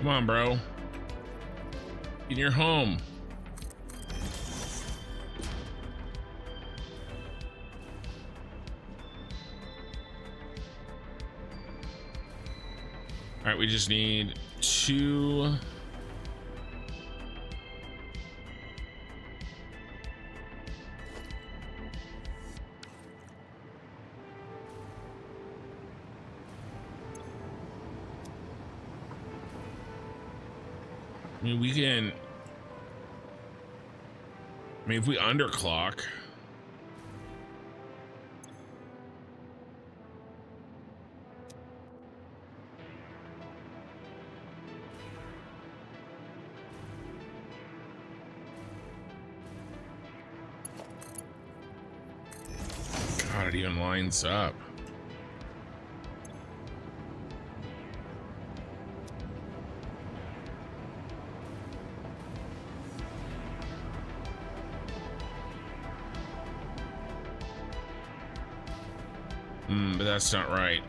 Come on, bro. In your home. All right, we just need 2. I mean, we can. I mean, if we underclock. God, it even lines up. But that's not right.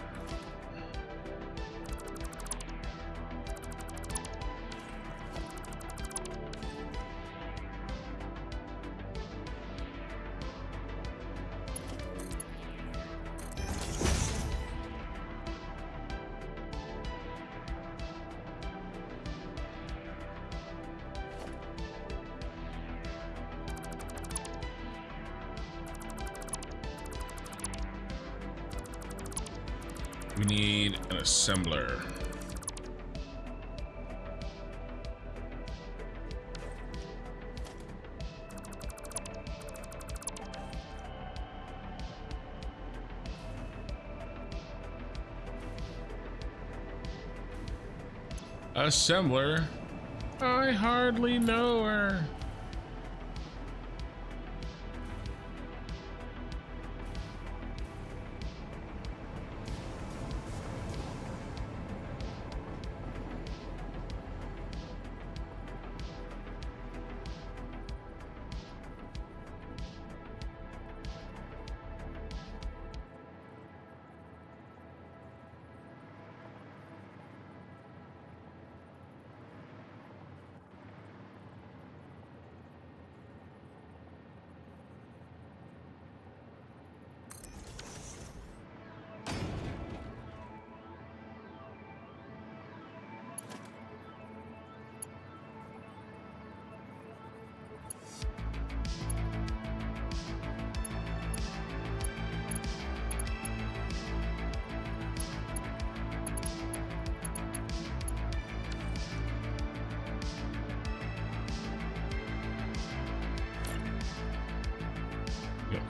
We need an assembler. Assembler? I hardly know her.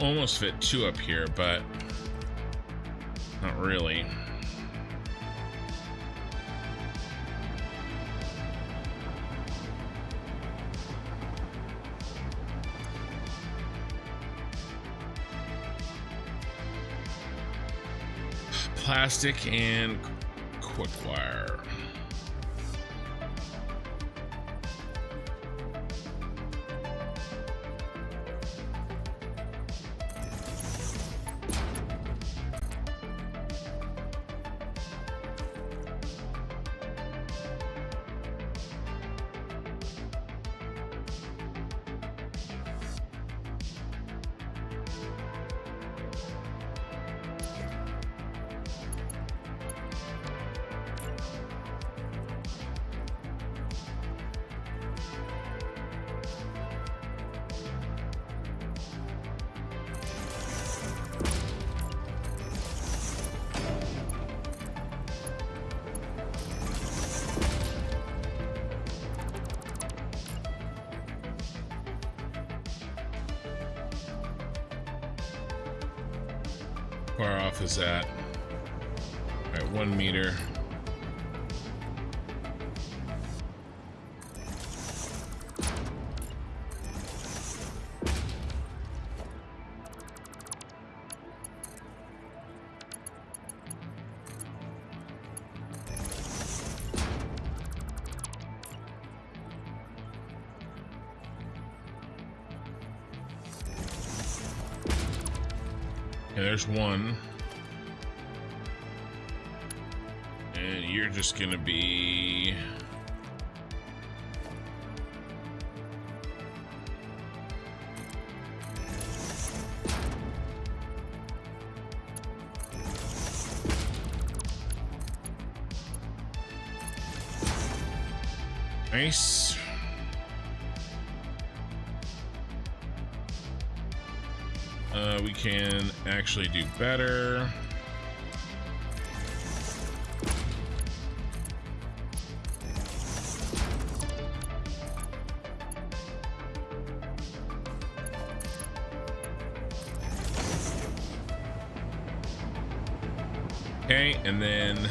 Almost fit 2 up here, but not really. Plastic and quick wire. Far off is that? All right, 1 meter. There's 1. And you're just gonna be... Nice. We can actually do better. Okay, and then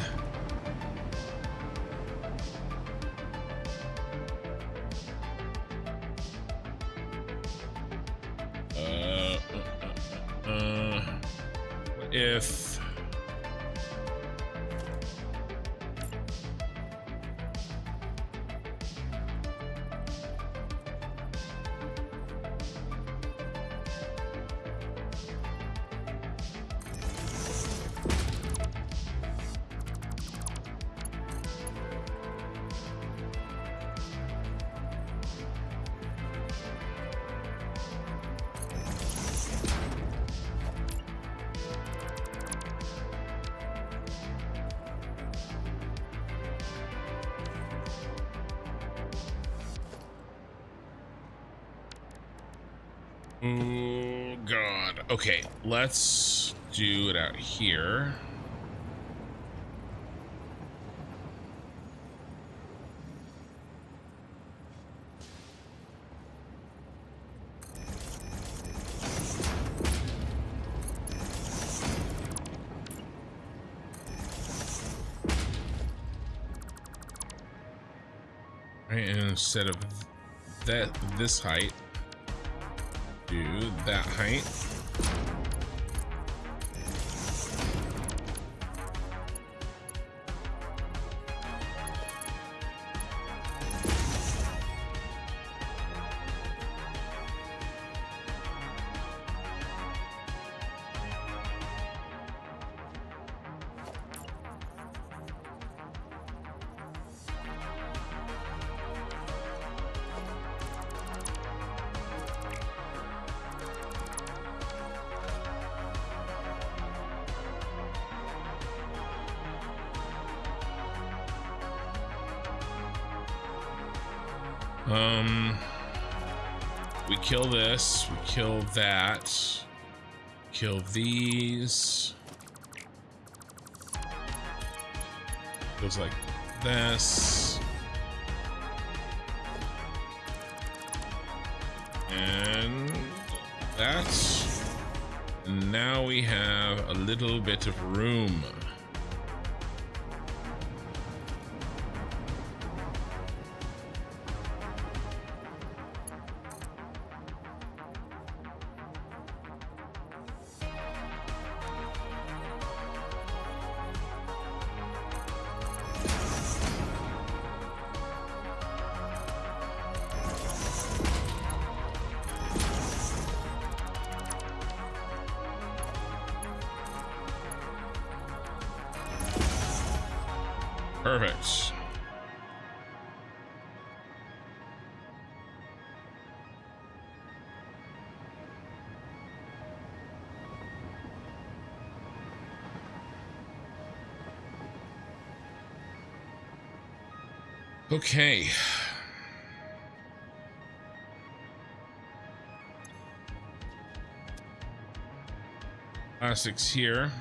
if oh god. Okay, let's do it out here. Right, and instead of this height, do that height. We kill this, we kill that, kill these. Goes like this. And that's, now we have a little bit of room. Perfect. Okay. Plastics here.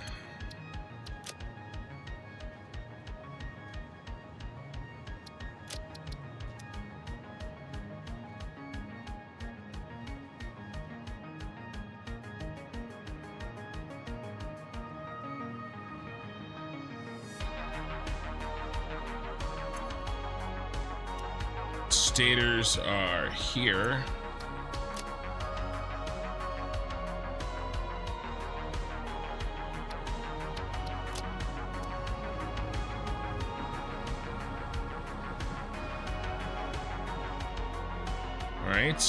Stators are here. All right.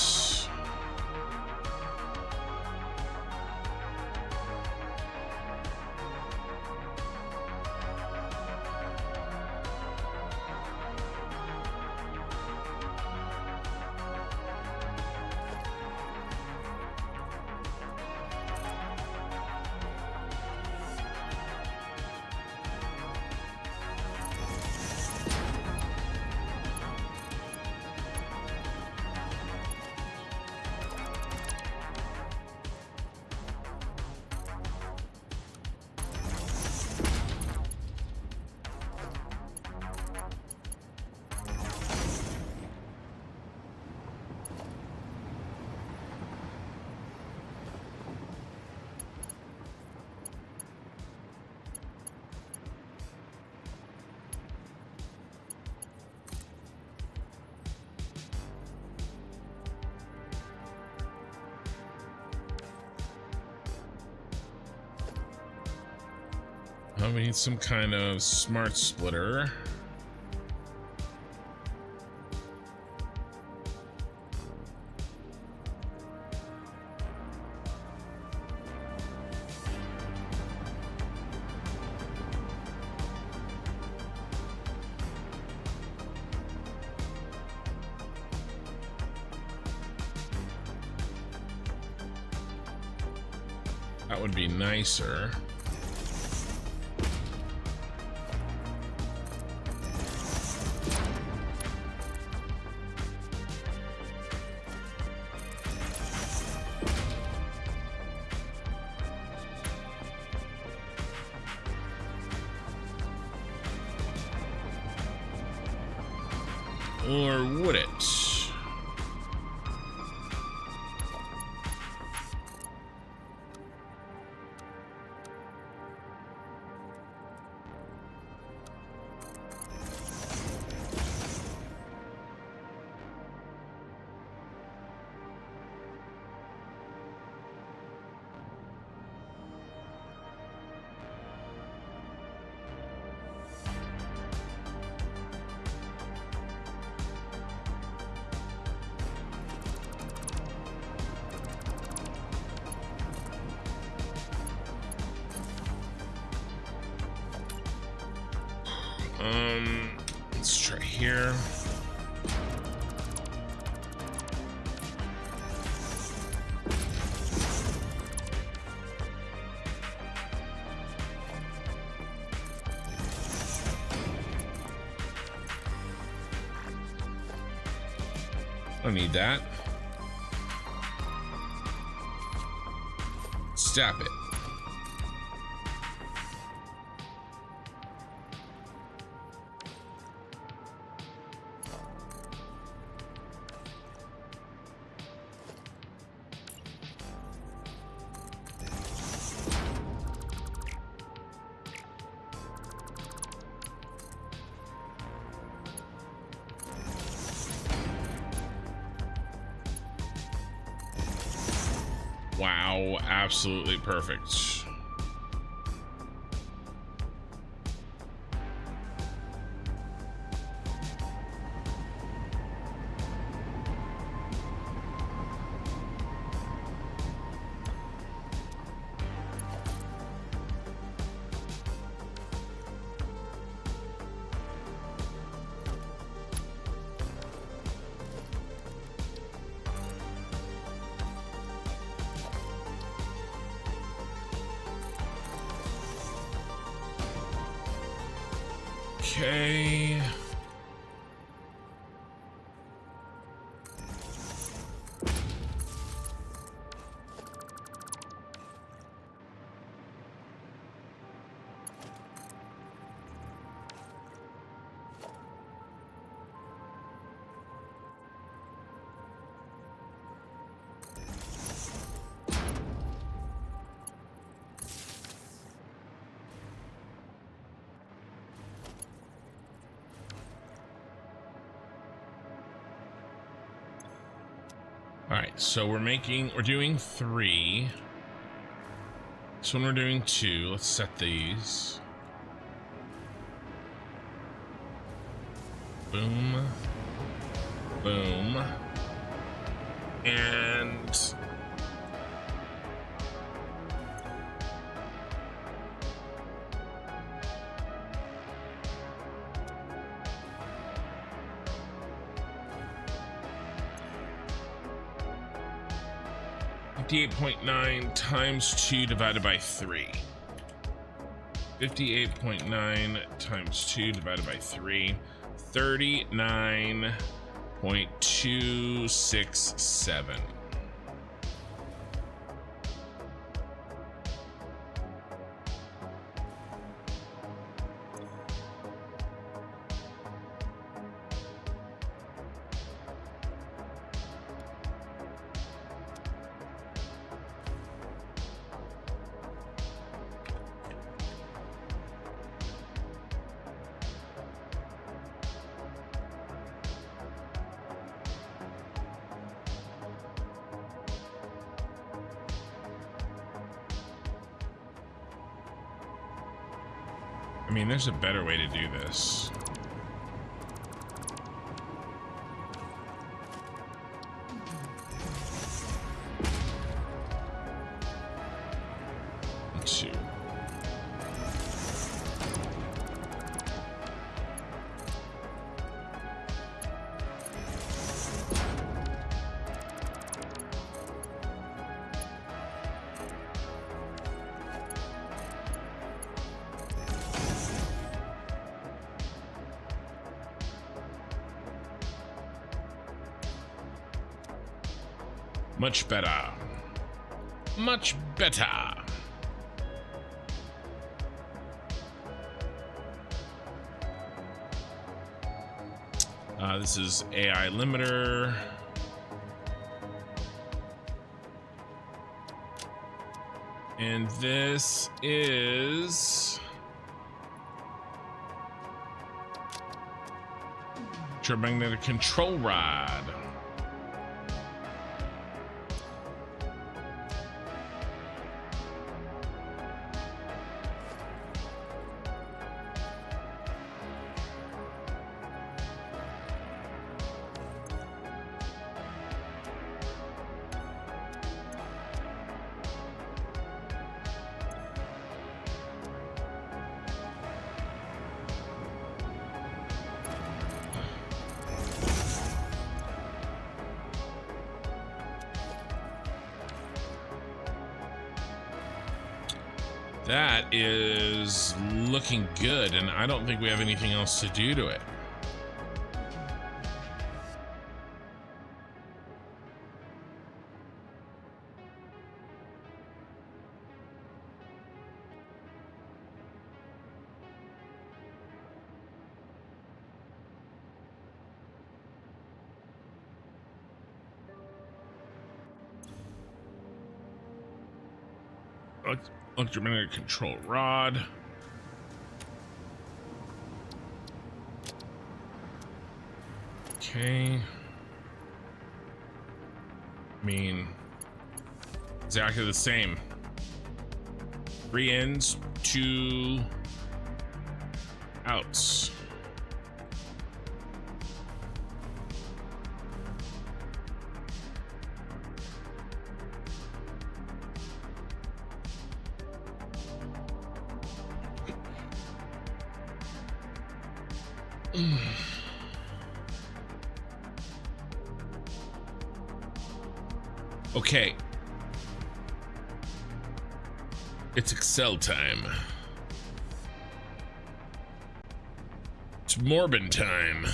We need some kind of smart splitter. That would be nicer. Or would it? Let's try here. Don't need that. Stop it. Wow, absolutely perfect. Okay. All right, so we're doing 3. This one we're doing 2. Let's set these. Boom. Boom. And $58.9 times 2 divided by 3. 58.9 times 2 divided by 3. 39.267. I mean, there's a better way to do this. Two. Much better. Much better. This is AI limiter. And this is electromagnetic control rod. That is looking good, and I don't think we have anything else to do to it. Electromagnetic control rod. Okay. I mean, exactly the same. 3 ins, 2 outs. Okay. It's Excel time. It's Morbin time.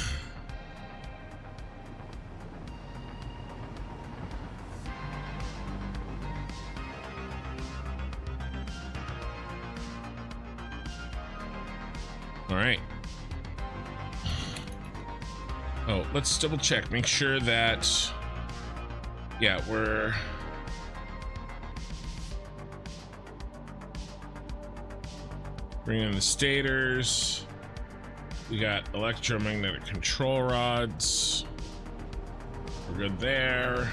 All right. Oh, let's double check. Make sure that, yeah, we're bringing in the stators. We got electromagnetic control rods. We're good there.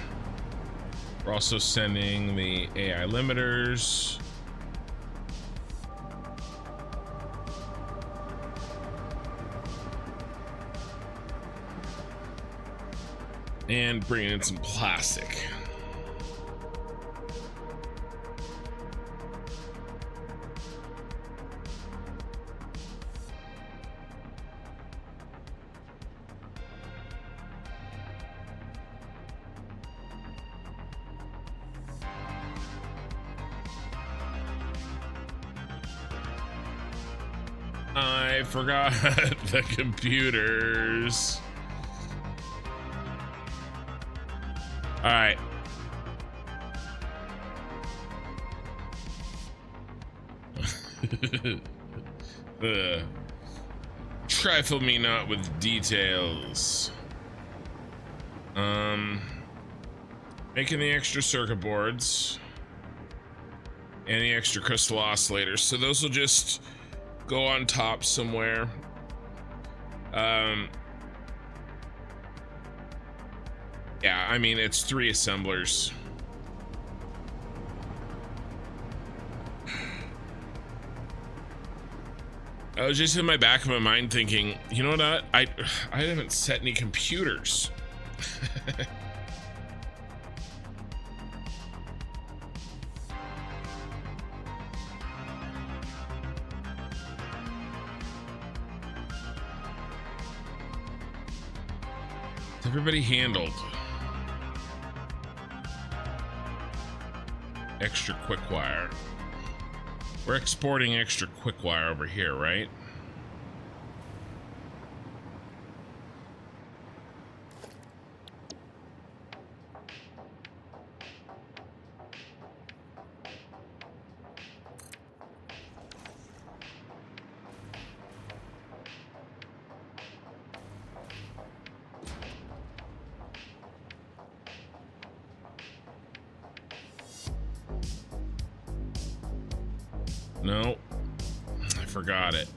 We're also sending the AI limiters. And bringing in some plastic. I forgot the computers. All right. Trifle me not with details. Making the extra circuit boards and the extra crystal oscillators. So those will just go on top somewhere. Yeah, I mean, it's 3 assemblers. I was just in my back of my mind thinking, you know what? I haven't set any computers. Is everybody handled? Extra quick wire. We're exporting extra quick wire over here, right? No, I forgot it.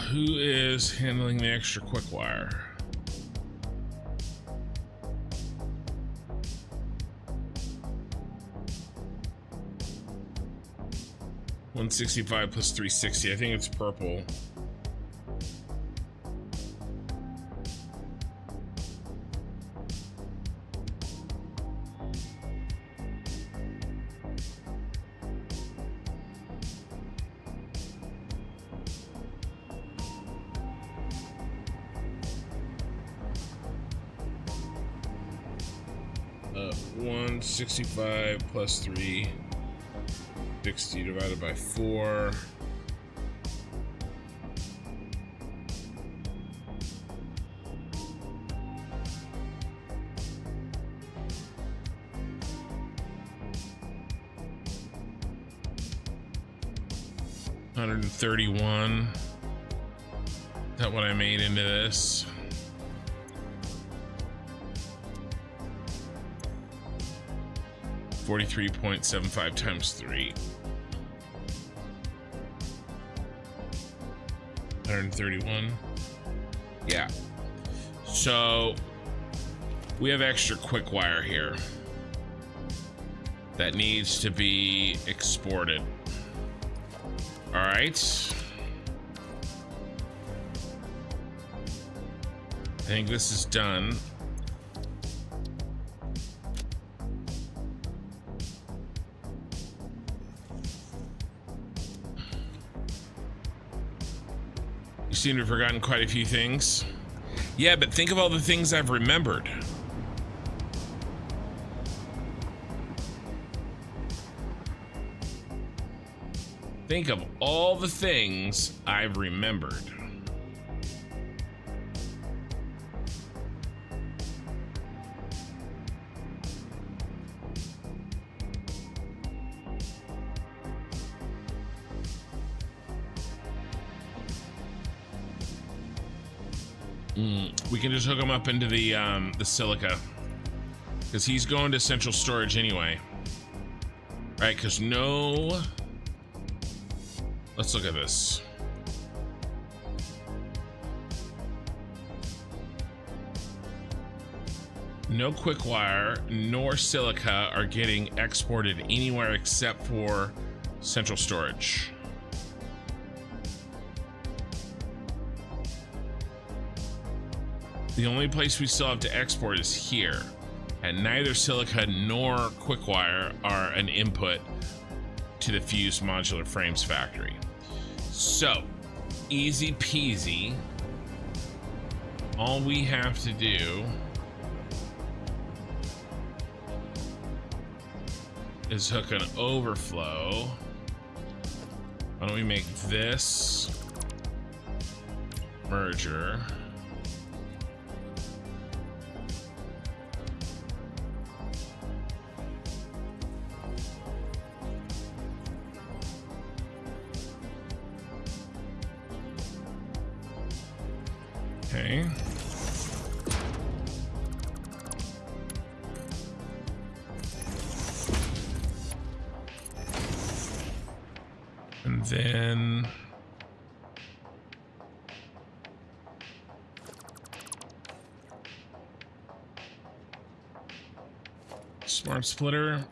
Who is handling the extra quick wire? $165 plus $360. I think it's purple. $165 plus $360 divided by 4. $131. Is that what I made into this? $43.75 times 3. 131. Yeah. So we have extra quick wire here that needs to be exported. All right. I think this is done. You seem to have forgotten quite a few things. Yeah, but think of all the things I've remembered. Think of all the things I've remembered. We can just hook him up into the silica, because he's going to central storage anyway, right? Because no, let's look at this. No quick wire nor silica are getting exported anywhere except for central storage. The only place we still have to export is here, and neither silica nor quick wire are an input to the fused modular frames factory. So easy peasy. All we have to do is hook an overflow. Why don't we make this merger? Okay. And then Smart splitter.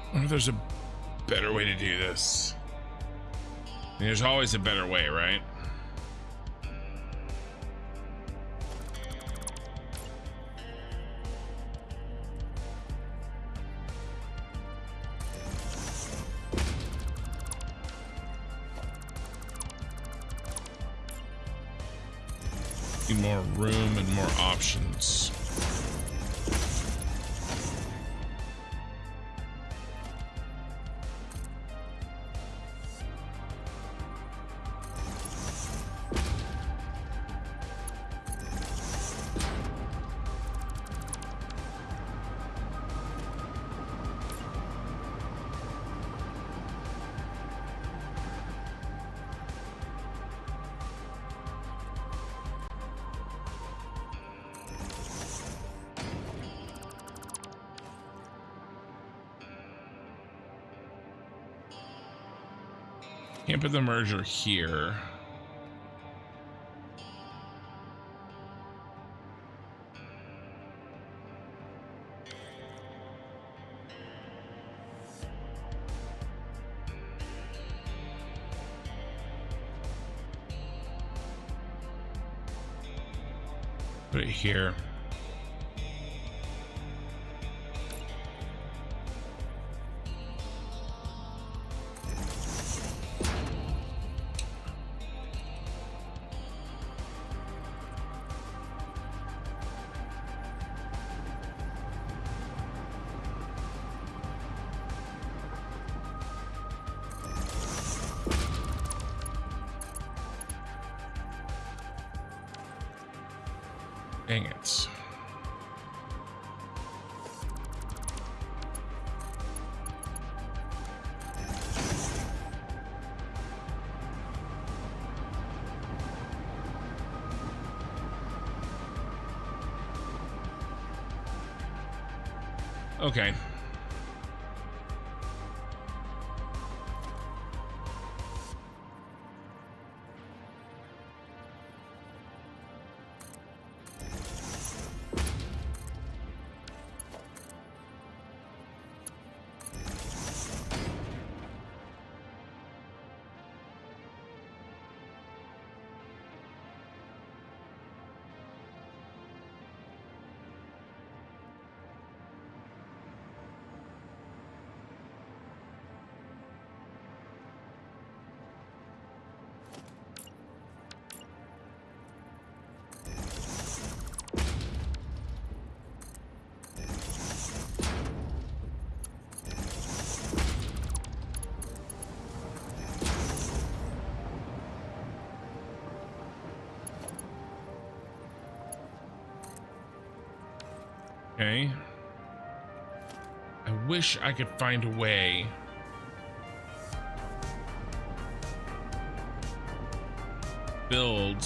I wonder if there's a better way to do this. I mean, there's always a better way, right? Need more room and more options. Can't put the merger here. Put it here. Dang it. Okay. Okay. I wish I could find a way build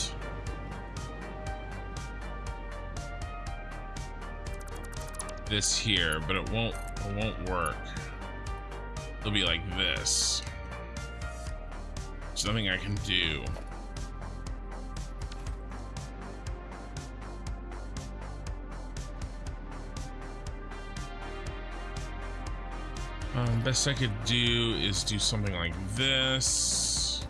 this here, but it won't work. It'll be like this. There's nothing I can do. Best I could do is do something like this.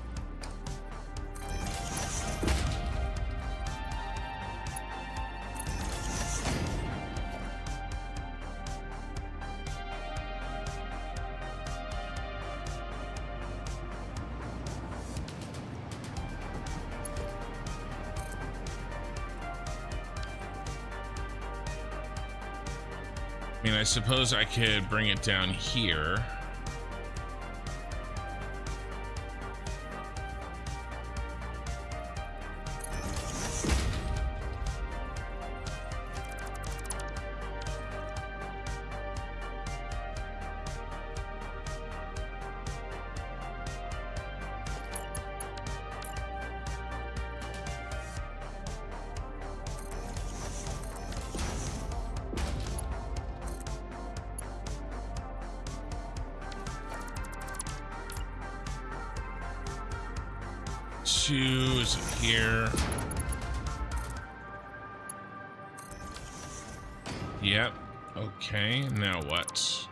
I mean, I suppose I could bring it down here. 2, is it here? Yep. Okay, now what?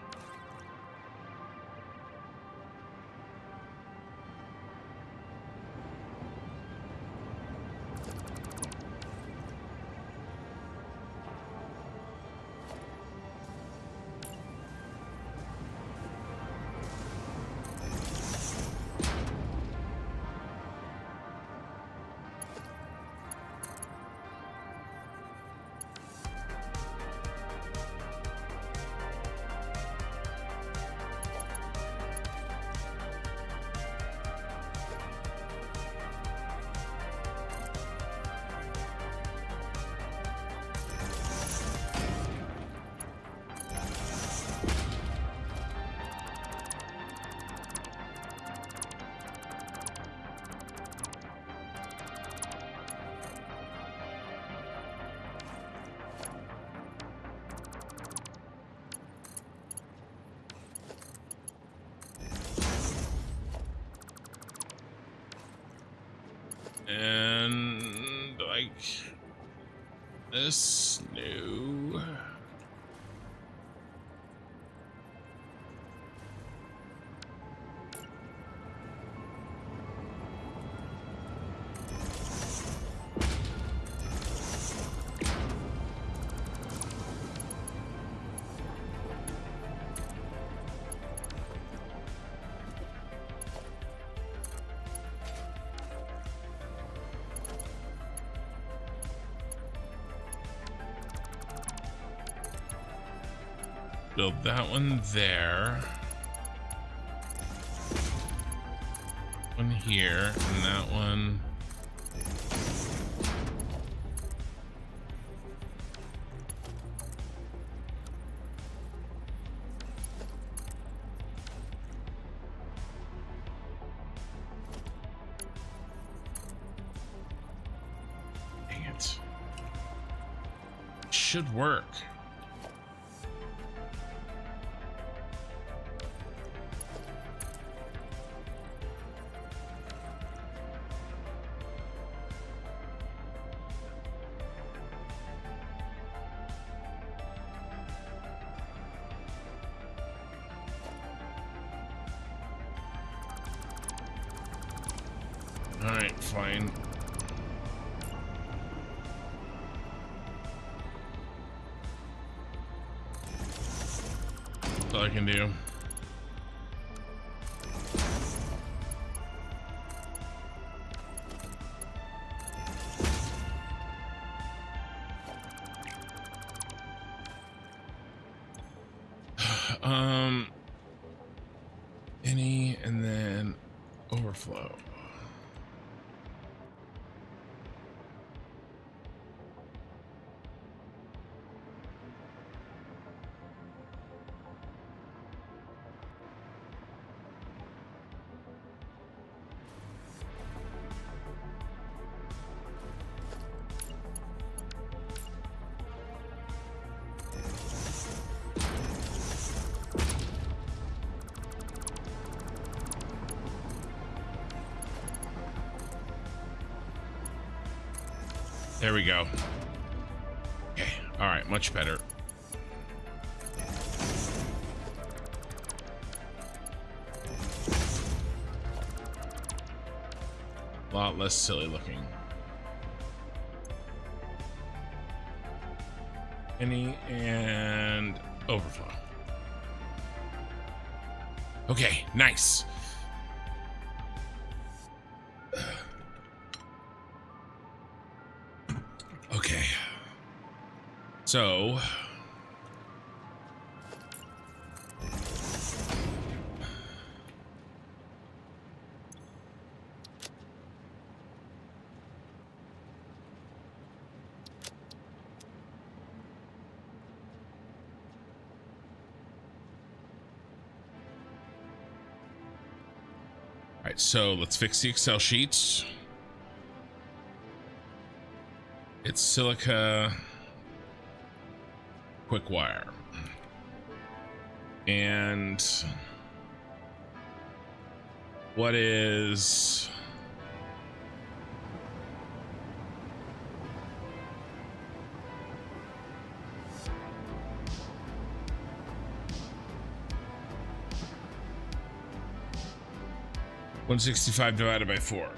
And like this new build that one there, one here, and that one dang it, should work. All right, fine. That's all I can do. Any, and then overflow. There we go. Okay, all right, much better. A lot less silly looking. Any and overflow. Okay, nice. Okay. So all right, so let's fix the Excel sheets. It's silica quick wire. And what is 165 divided by 4.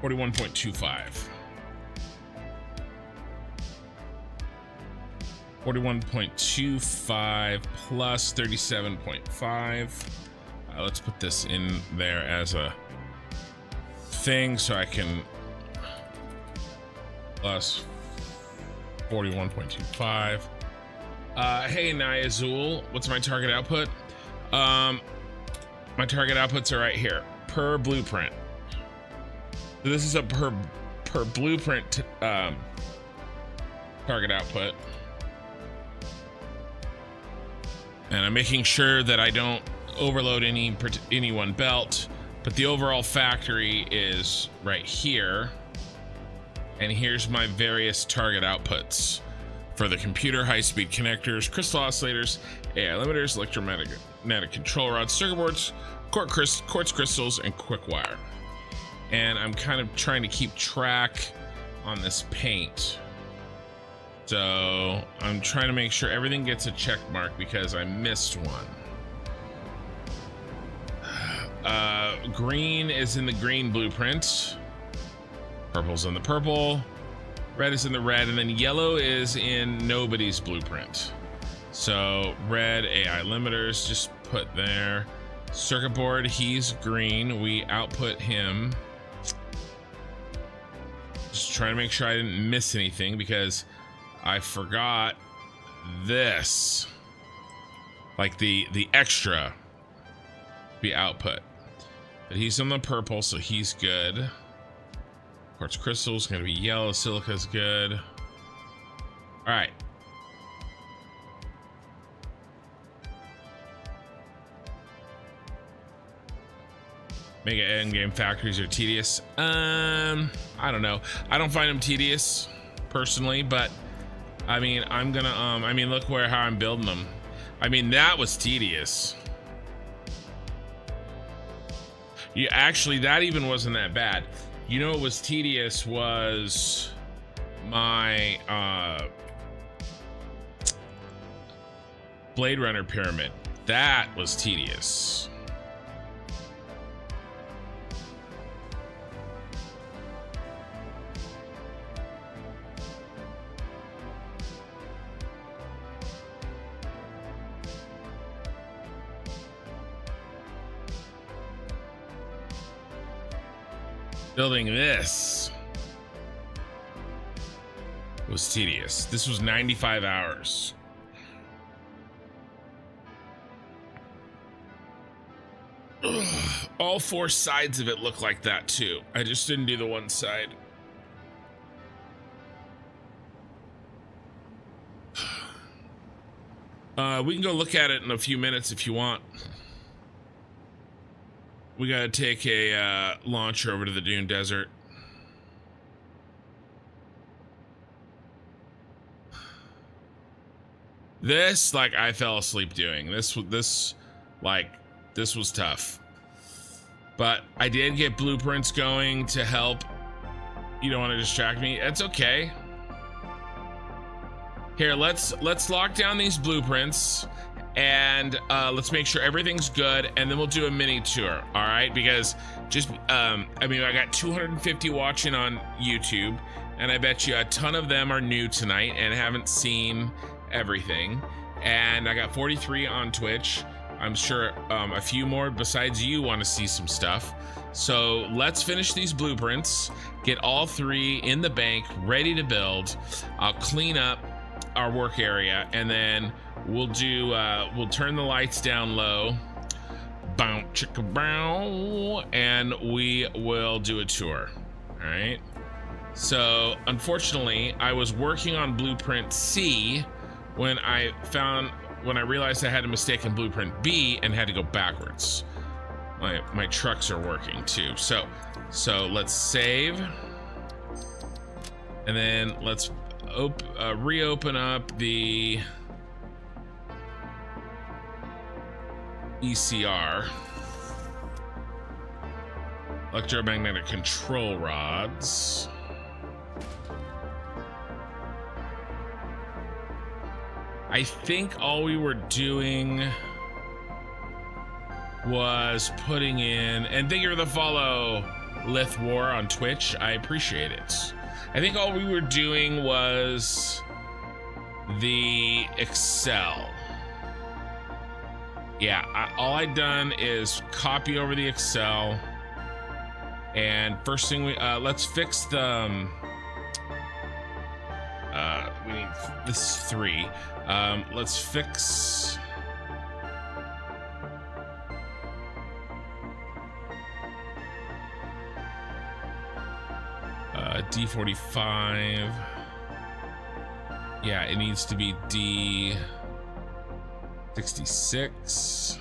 41.25. 41.25 plus 37.5. Let's put this in there as a thing so I can plus 41.25. Hey Niazul, what's my target output? My target outputs are right here per blueprint. So this is a per blueprint target output, and I'm making sure that I don't overload any one belt, but the overall factory is right here, and here's my various target outputs for the computer: high-speed connectors, crystal oscillators, AI limiters, electromagnetic control rods, circuit boards, quartz crystals, and quick wire. And I'm kind of trying to keep track on this paint, so I'm trying to make sure everything gets a check mark because I missed one. Green is in the green blueprint, purple's in the purple, red is in the red, and then yellow is in nobody's blueprint. So red, AI limiters, just put there. Circuit board, he's green, we output him. Just trying to make sure I didn't miss anything because I forgot this, like the extra be output, but he's on the purple, so he's good. Quartz crystals gonna be yellow, silica's good. All right. Mega endgame factories are tedious. I don't know. I don't find them tedious personally, but I mean, I'm gonna I mean, look how I'm building them. I mean, that was tedious. Yeah, actually, that even wasn't that bad. You know what was tedious was my Blade Runner pyramid. That was tedious. Building this was tedious. This was 95 hours. Ugh. All 4 sides of it look like that too. I just didn't do the one side. We can go look at it in a few minutes if you want. We gotta take a launch over to the Dune Desert. This, like, I fell asleep doing. This was tough. But I did get blueprints going to help. You don't want to distract me. It's okay. Here, let's lock down these blueprints. And let's make sure everything's good, and then we'll do a mini tour, all right? Because just, I mean, I got 250 watching on YouTube, and I bet you a ton of them are new tonight and haven't seen everything. And I got 43 on Twitch. I'm sure a few more besides you want to see some stuff. So let's finish these blueprints, get all 3 in the bank, ready to build. I'll clean up our work area, and then we'll do we'll turn the lights down low, bow chicka bow, and we will do a tour. All right, so unfortunately I was working on blueprint C when I realized I had a mistake in blueprint B and had to go backwards. My trucks are working too, so let's save, and then let's reopen up the ECR, electromagnetic control rods. I think all we were doing was putting in, and thank you for the follow, Lith War on Twitch. I appreciate it. I think all we were doing was the Excel. Yeah, all I'd done is copy over the Excel, and first thing let's fix the we need this 3. Let's fix D45. Yeah, it needs to be D66.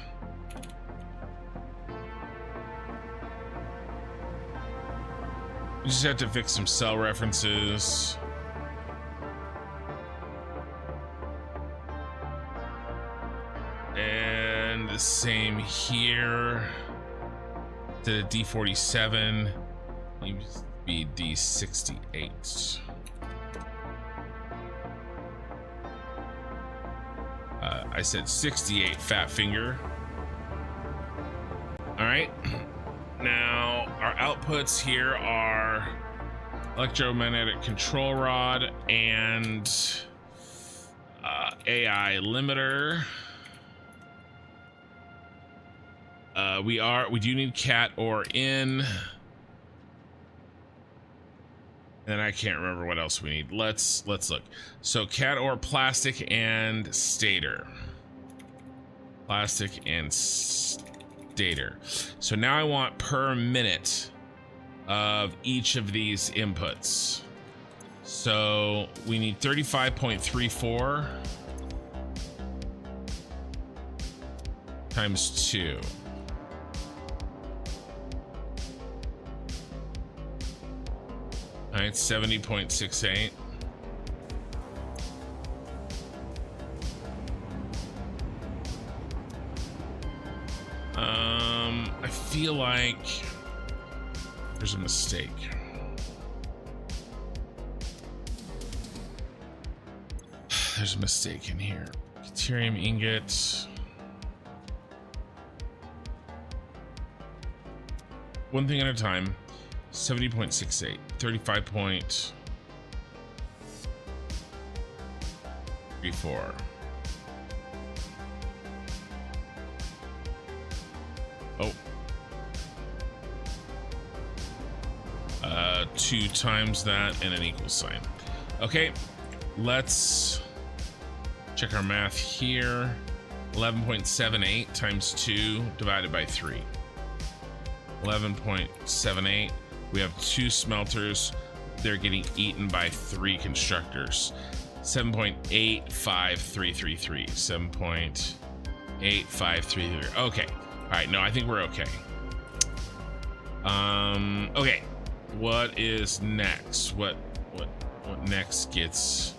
We just have to fix some cell references. And the same here. To the D47 needs to be D68. I said 68, fat finger. All right. Now our outputs here are electromagnetic control rod and AI limiter. We do need cat or in. And I can't remember what else we need. Let's look. So cat or plastic and stator. Plastic and stator. So now I want per minute of each of these inputs. So we need 35.34 times 2. All right, 70.68. I feel like there's a mistake. There's a mistake in here. Deuterium ingots. One thing at a time. 70.68, 35.34. Oh. 2 times that and an equal sign. Okay, let's check our math here. 11.78 times 2 divided by 3. 11.78. We have 2 smelters. They're getting eaten by 3 constructors. 7.85333. 7.8533. Okay. All right. No, I think we're okay. Okay. What is next? What next gets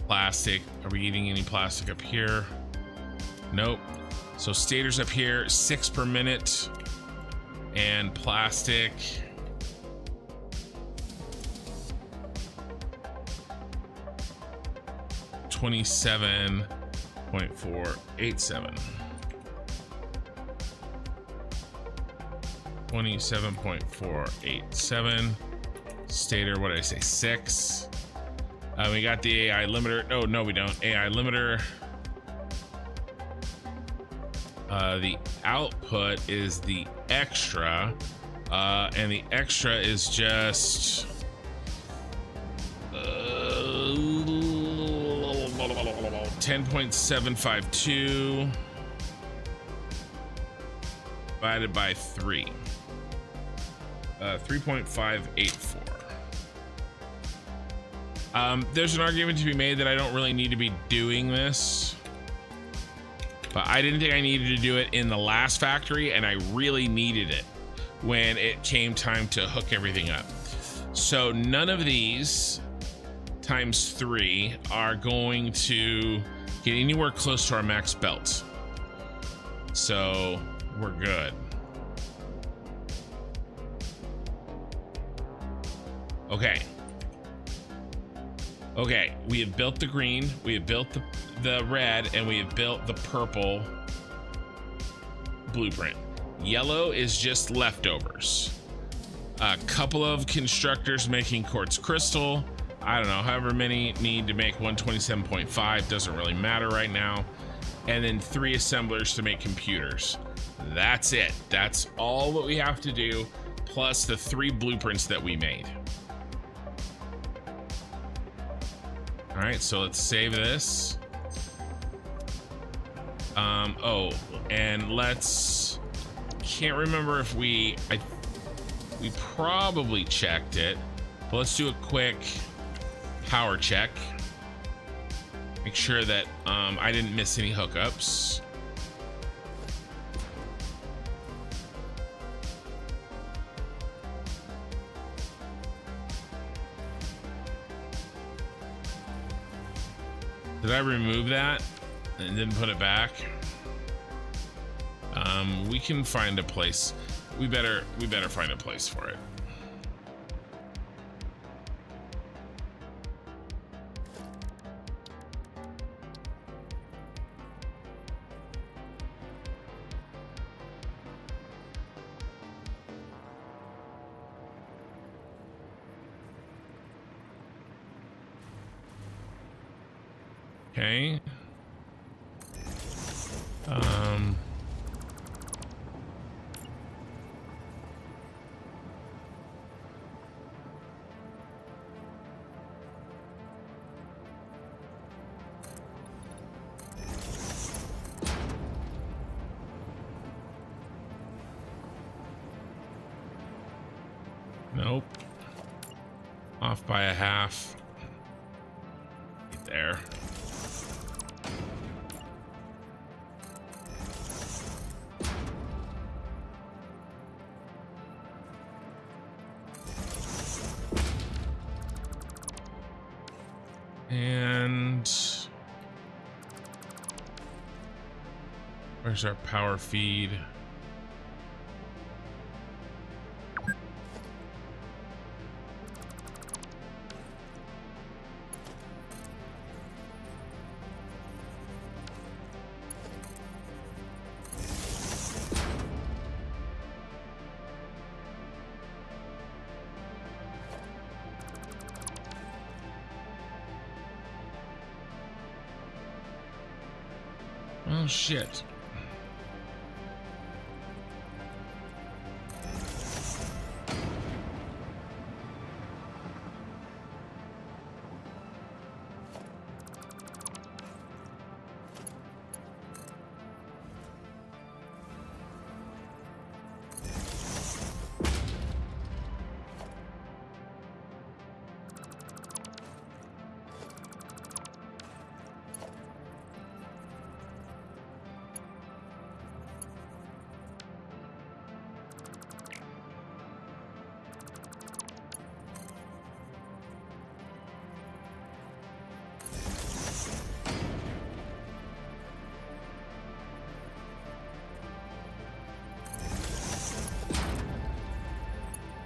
plastic? Are we eating any plastic up here? Nope. So stators up here, 6 per minute. And plastic. $27.487. 27.487. Stator, what did I say? 6. We got the AI limiter. Oh, no, we don't. AI limiter. The output is the extra, and the extra is just 10.752 divided by 3. 3.584. There's an argument to be made that I don't really need to be doing this, but I didn't think I needed to do it in the last factory, and I really needed it when it came time to hook everything up. So none of these times 3 are going to get anywhere close to our max belt. So we're good. Okay. Okay, we have built the green, we have built the red, and we have built the purple blueprint. Yellow is just leftovers. A couple of constructors making quartz crystal. I don't know, however many need to make 127.5, doesn't really matter right now. And then 3 assemblers to make computers. That's it. That's all that we have to do, plus the 3 blueprints that we made. All right, so let's save this. Oh, and let's, can't remember if we probably checked it, but let's do a quick power check. Make sure that I didn't miss any hookups. Did I remove that and then put it back? We can find a place. We better find a place for it. Okay. Nope. Off by a half. There. And where's our power feed? Oh shit.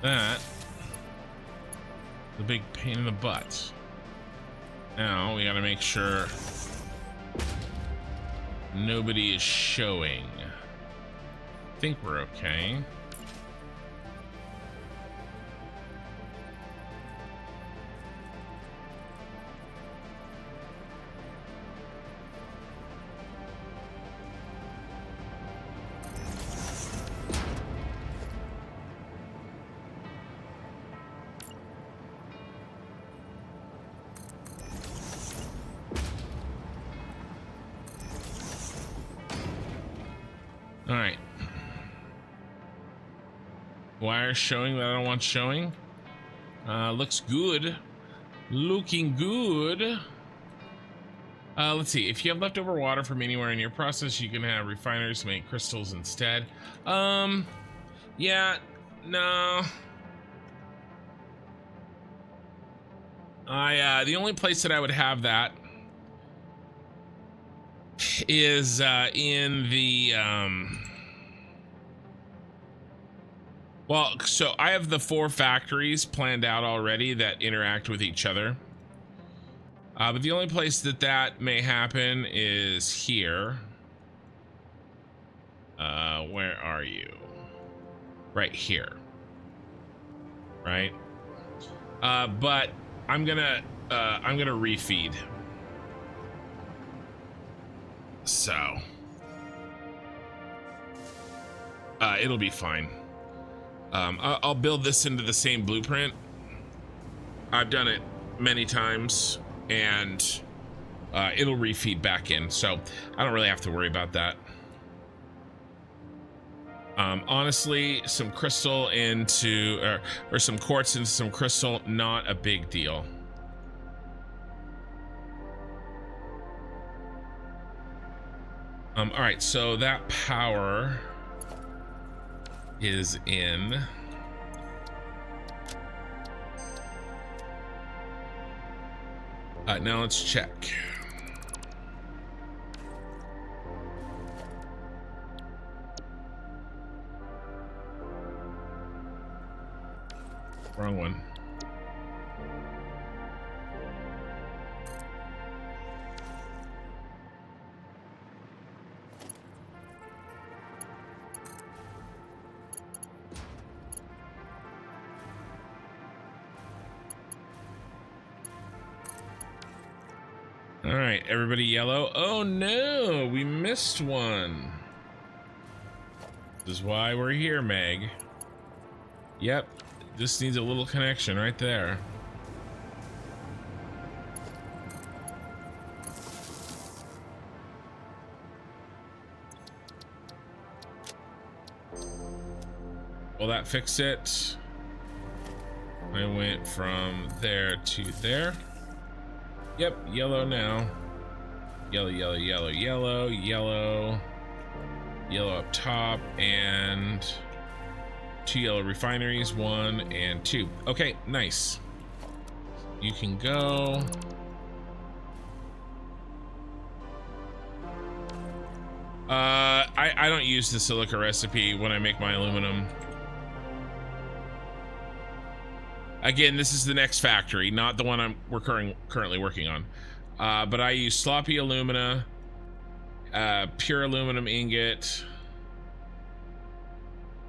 That, the big pain in the butt. Now we gotta make sure nobody is showing. I think we're okay. All right. Wire showing that I don't want showing. Looks good. Looking good. Let's see. If you have leftover water from anywhere in your process, you can have refiners make crystals instead. Yeah, no. The only place that I would have that is in the well, so I have the 4 factories planned out already that interact with each other, but the only place that may happen is here. Where are you? Right here. Right? But I'm gonna refeed. So it'll be fine. I'll build this into the same blueprint. I've done it many times, and it'll refeed back in, so I don't really have to worry about that. Honestly, some crystal into or some quartz into some crystal, not a big deal. All right, so that power is in. Now let's check. Wrong one. All right, everybody yellow. Oh no, we missed one. This is why we're here, Meg. Yep, just needs a little connection right there. Will that fix it? I went from there to there. Yep, yellow now. Yellow, yellow, yellow, yellow, yellow. Yellow up top, and 2 yellow refineries, 1 and 2. Okay, nice. You can go. I don't use the silica recipe when I make my aluminum. Again, this is the next factory, not the one we're currently working on. But I use sloppy alumina, pure aluminum ingot,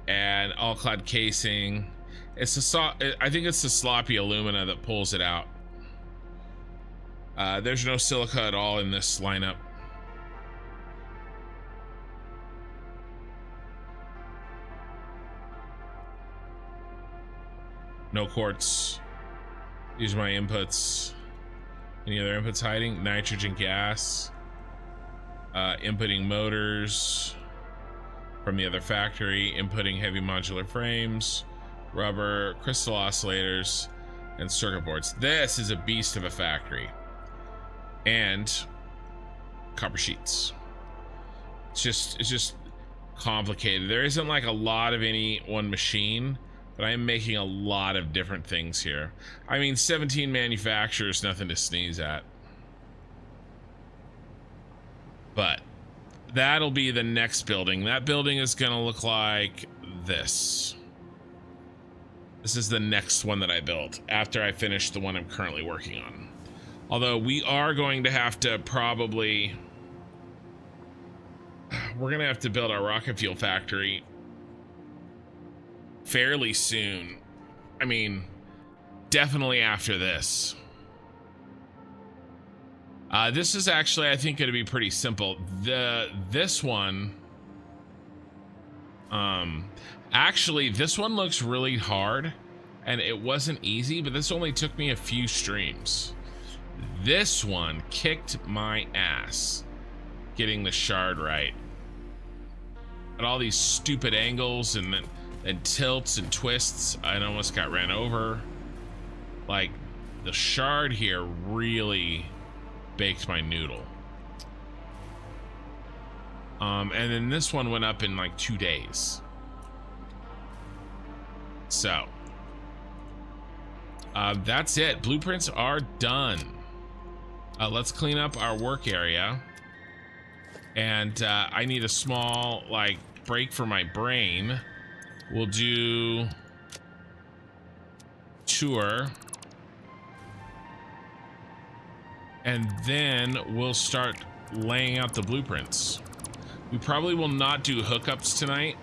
and all-clad casing. I think it's the sloppy alumina that pulls it out. There's no silica at all in this lineup. No quartz. These are my inputs. Any other inputs hiding? Nitrogen gas. Inputting motors from the other factory. Inputting heavy modular frames, rubber, crystal oscillators, and circuit boards. This is a beast of a factory. And copper sheets. It's just complicated. There isn't like a lot of any one machine, but I am making a lot of different things here. I mean, 17 manufacturers, nothing to sneeze at. But that'll be the next building. That building is gonna look like this. This is the next one that I built after I finish the one I'm currently working on. Although we are going to have to probably... We're gonna have to build our rocket fuel factory fairly soon. I mean, definitely after this. This is actually, I think, going to be pretty simple. This one, actually, this one looks really hard, and it wasn't easy, but this only took me a few streams. This one kicked my ass getting the shard right. At all these stupid angles and tilts and twists, I almost got ran over. Like, the shard here really baked my noodle. And then this one went up in like 2 days. So that's it. Blueprints are done. Let's clean up our work area. And I need a small like break for my brain. We'll do tour, and then we'll start laying out the blueprints. We probably will not do hookups tonight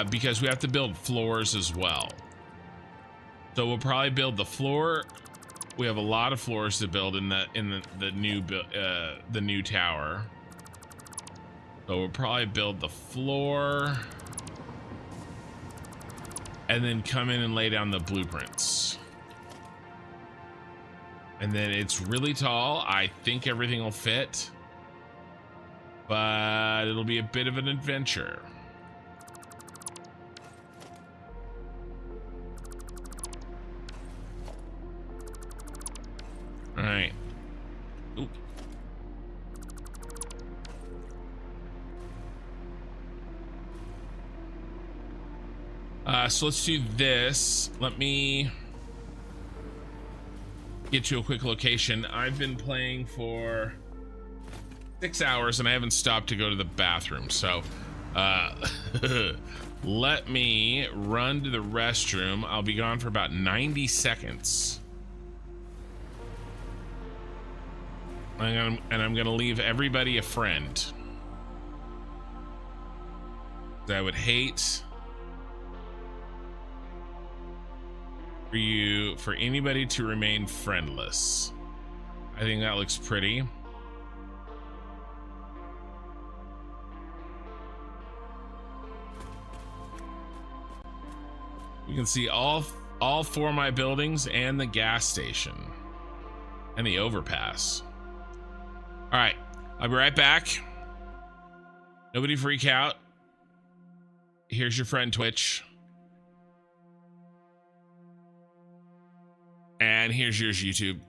because we have to build floors as well. So we'll probably build the floor. We have a lot of floors to build in the new tower. So we'll probably build the floor and then come in and lay down the blueprints. And then it's really tall. I think everything will fit, but it'll be a bit of an adventure. All right. Ooh. So let's do this. Let me get you a quick location. I've been playing for 6 hours and I haven't stopped to go to the bathroom. So let me run to the restroom. I'll be gone for about 90 seconds. And I'm gonna leave everybody a friend. I would hate for anybody to remain friendless. I think that looks pretty. You can see all 4 of my buildings and the gas station and the overpass. All right, I'll be right back. Nobody freak out. Here's your friend Twitch. And here's yours, YouTube.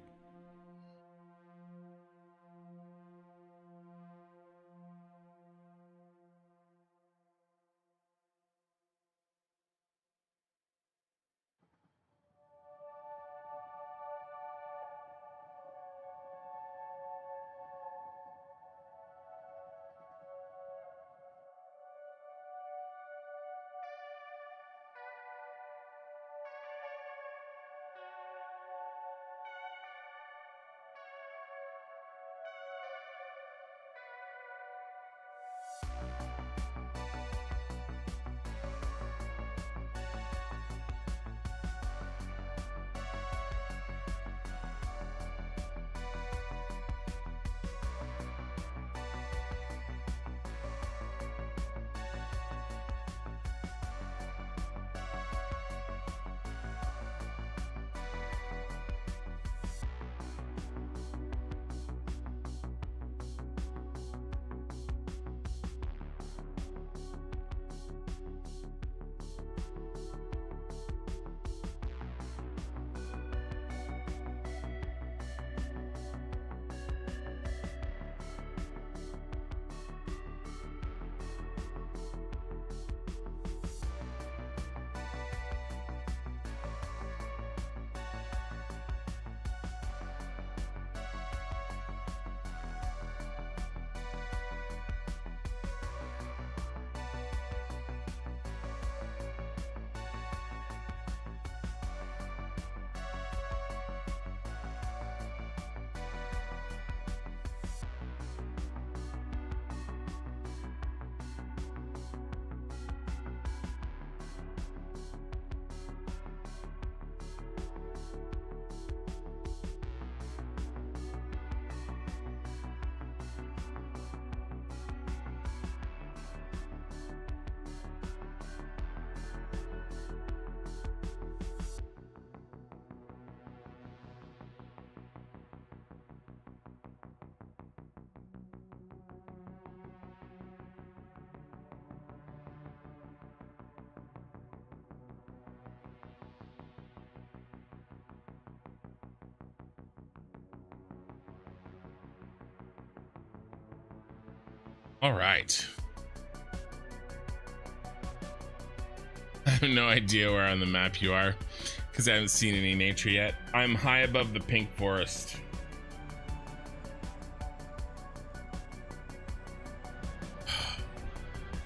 All right. I have no idea where on the map you are because I haven't seen any nature yet. I'm high above the pink forest.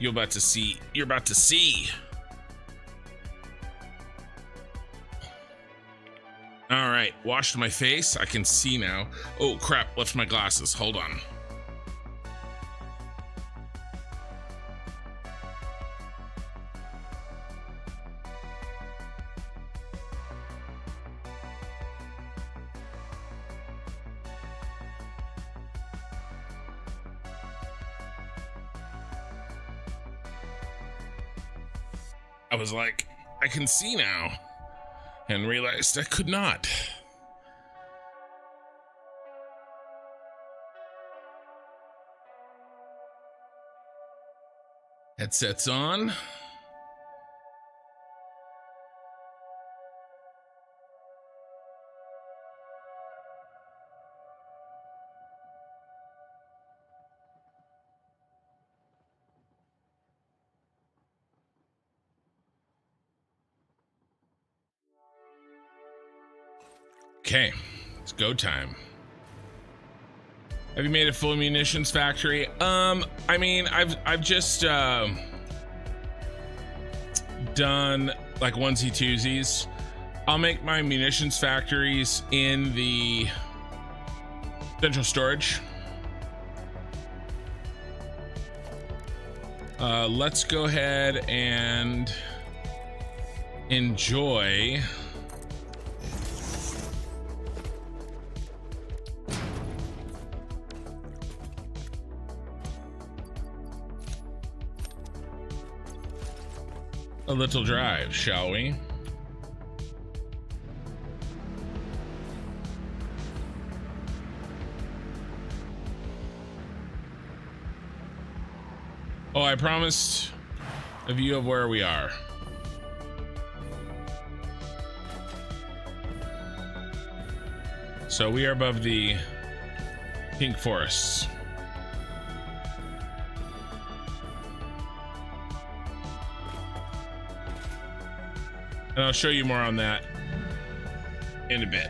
You're about to see. You're about to see. All right, washed my face. I can see now. Oh crap, left my glasses. Hold on. I was like, I can see now, and realized I could not. Headsets on. Okay, it's go time. Have you made a full munitions factory? I mean, I've just done like onesie twosies. I'll make my munitions factories in the central storage. Let's go ahead and enjoy a little drive, shall we? Oh, I promised a view of where we are. So we are above the pink forests. And I'll show you more on that in a bit.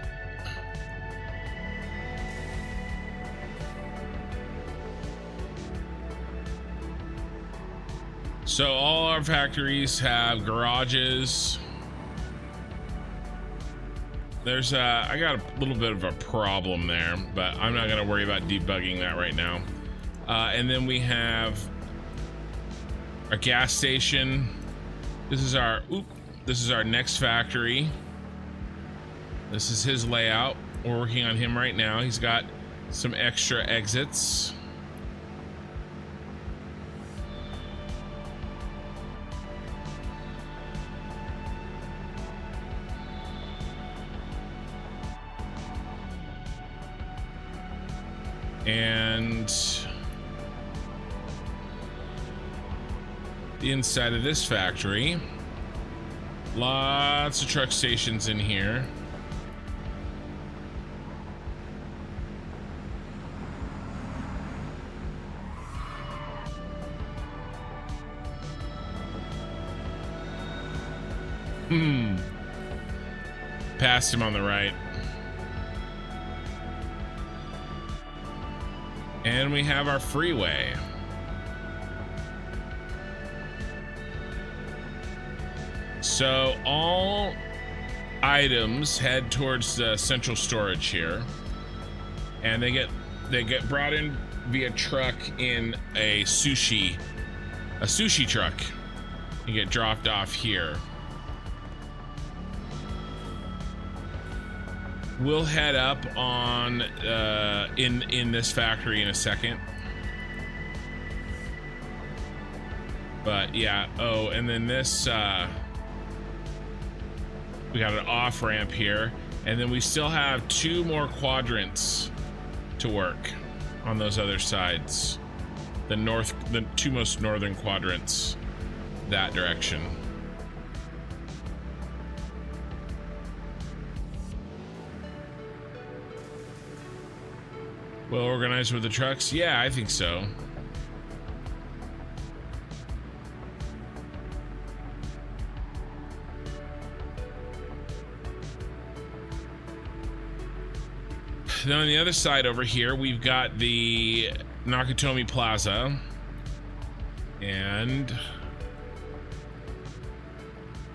So all our factories have garages. There's I got a little bit of a problem there, but I'm not gonna worry about debugging that right now. And then we have our gas station. This is our next factory. This is his layout. We're working on him right now. He's got some extra exits. And the inside of this factory, lots of truck stations in here. Passed him on the right. And we have our freeway. So all items head towards the central storage here, and they get brought in via truck in a sushi truck and get dropped off here. We'll head up on in this factory in a second. But yeah, oh, and then this we got an off ramp here, and then we still have 2 more quadrants to work on those other sides. The 2 most northern quadrants that direction. Well organized with the trucks? Yeah, I think so. Then on the other side over here, we've got the Nakatomi Plaza. And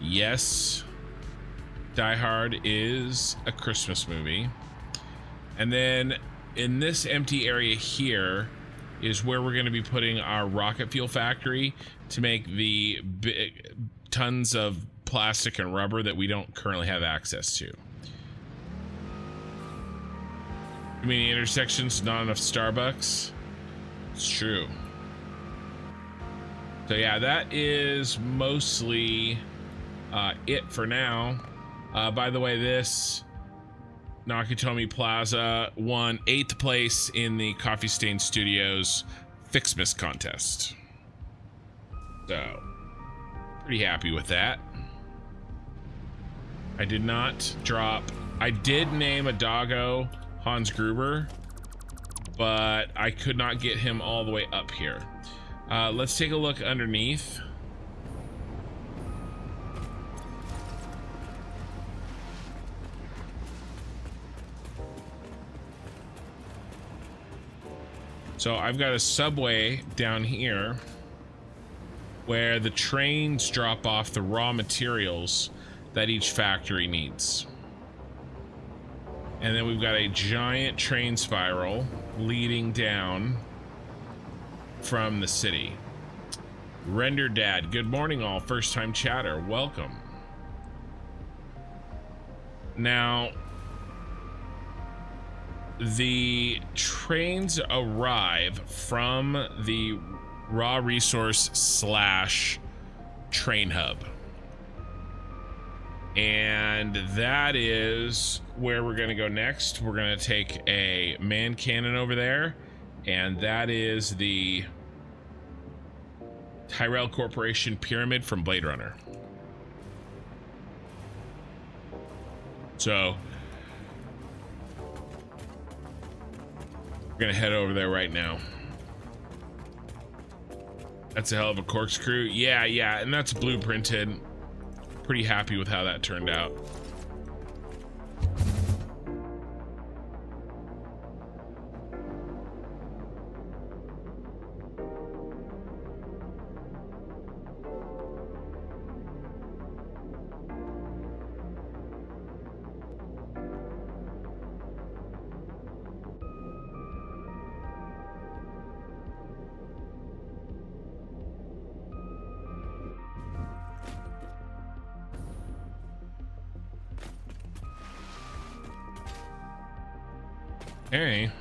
yes, Die Hard is a Christmas movie. And then in this empty area here is where we're going to be putting our rocket fuel factory to make the tons of plastic and rubber that we don't currently have access to. Too many intersections, not enough Starbucks. It's true. So yeah, that is mostly it for now. By the way, this Nakatomi Plaza won 8th place in the Coffee Stain Studios Fixmas contest. So, pretty happy with that. I did not drop. I did name a doggo Hans Gruber, but I could not get him all the way up here. Let's take a look underneath. So I've got a subway down here where the trains drop off the raw materials that each factory needs. And then we've got a giant train spiral leading down from the city. Render Dad, good morning all, first time chatter, welcome. Now, the trains arrive from the raw resource / train hub. And that is where we're going to go next. We're going to take a man cannon over there, and that is the Tyrell Corporation pyramid from Blade Runner. So we're going to head over there right now. That's a hell of a corkscrew. Yeah, and that's blueprinted. Pretty happy with how that turned out. Okay.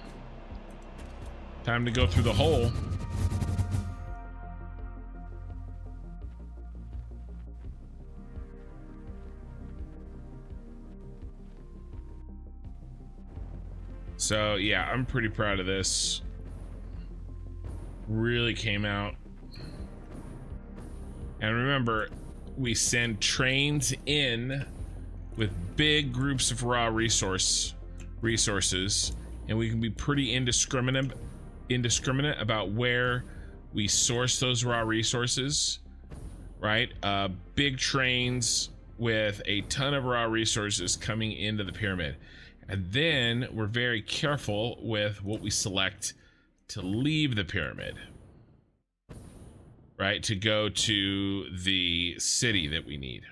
Time to go through the hole. So yeah, I'm pretty proud of this. Really came out. And remember, we send trains in with big groups of raw resources, and we can be pretty indiscriminate about where we source those raw resources, right? Big trains with a ton of raw resources coming into the pyramid. And then we're very careful with what we select to leave the pyramid, right? To go to the city that we need.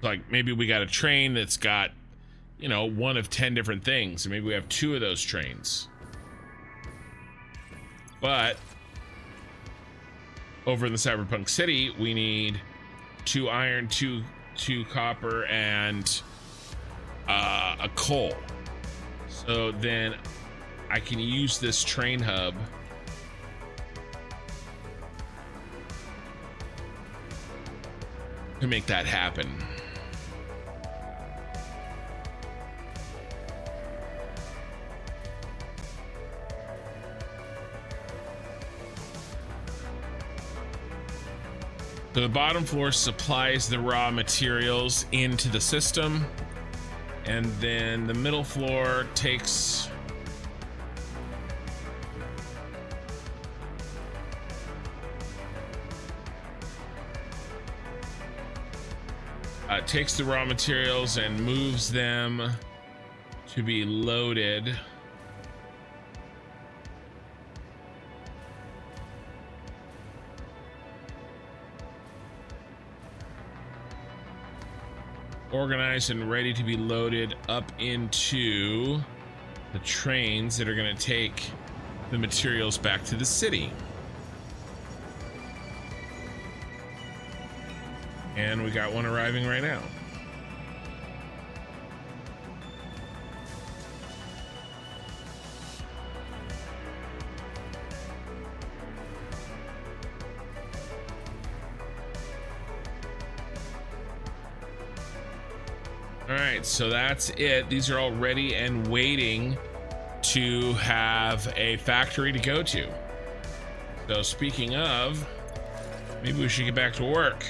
Like maybe we got a train that's got, you know, one of 10 different things, and maybe we have 2 of those trains. But over in the cyberpunk city, we need 2 iron, 2 copper, and a coal. So then I can use this train hub to make that happen. So the bottom floor supplies the raw materials into the system, and then the middle floor takes the raw materials and moves them to be loaded organized and ready to be loaded up into the trains that are going to take the materials back to the city. And we got one arriving right now. All right, so that's it. These are all ready and waiting to have a factory to go to. So speaking of, maybe we should get back to work.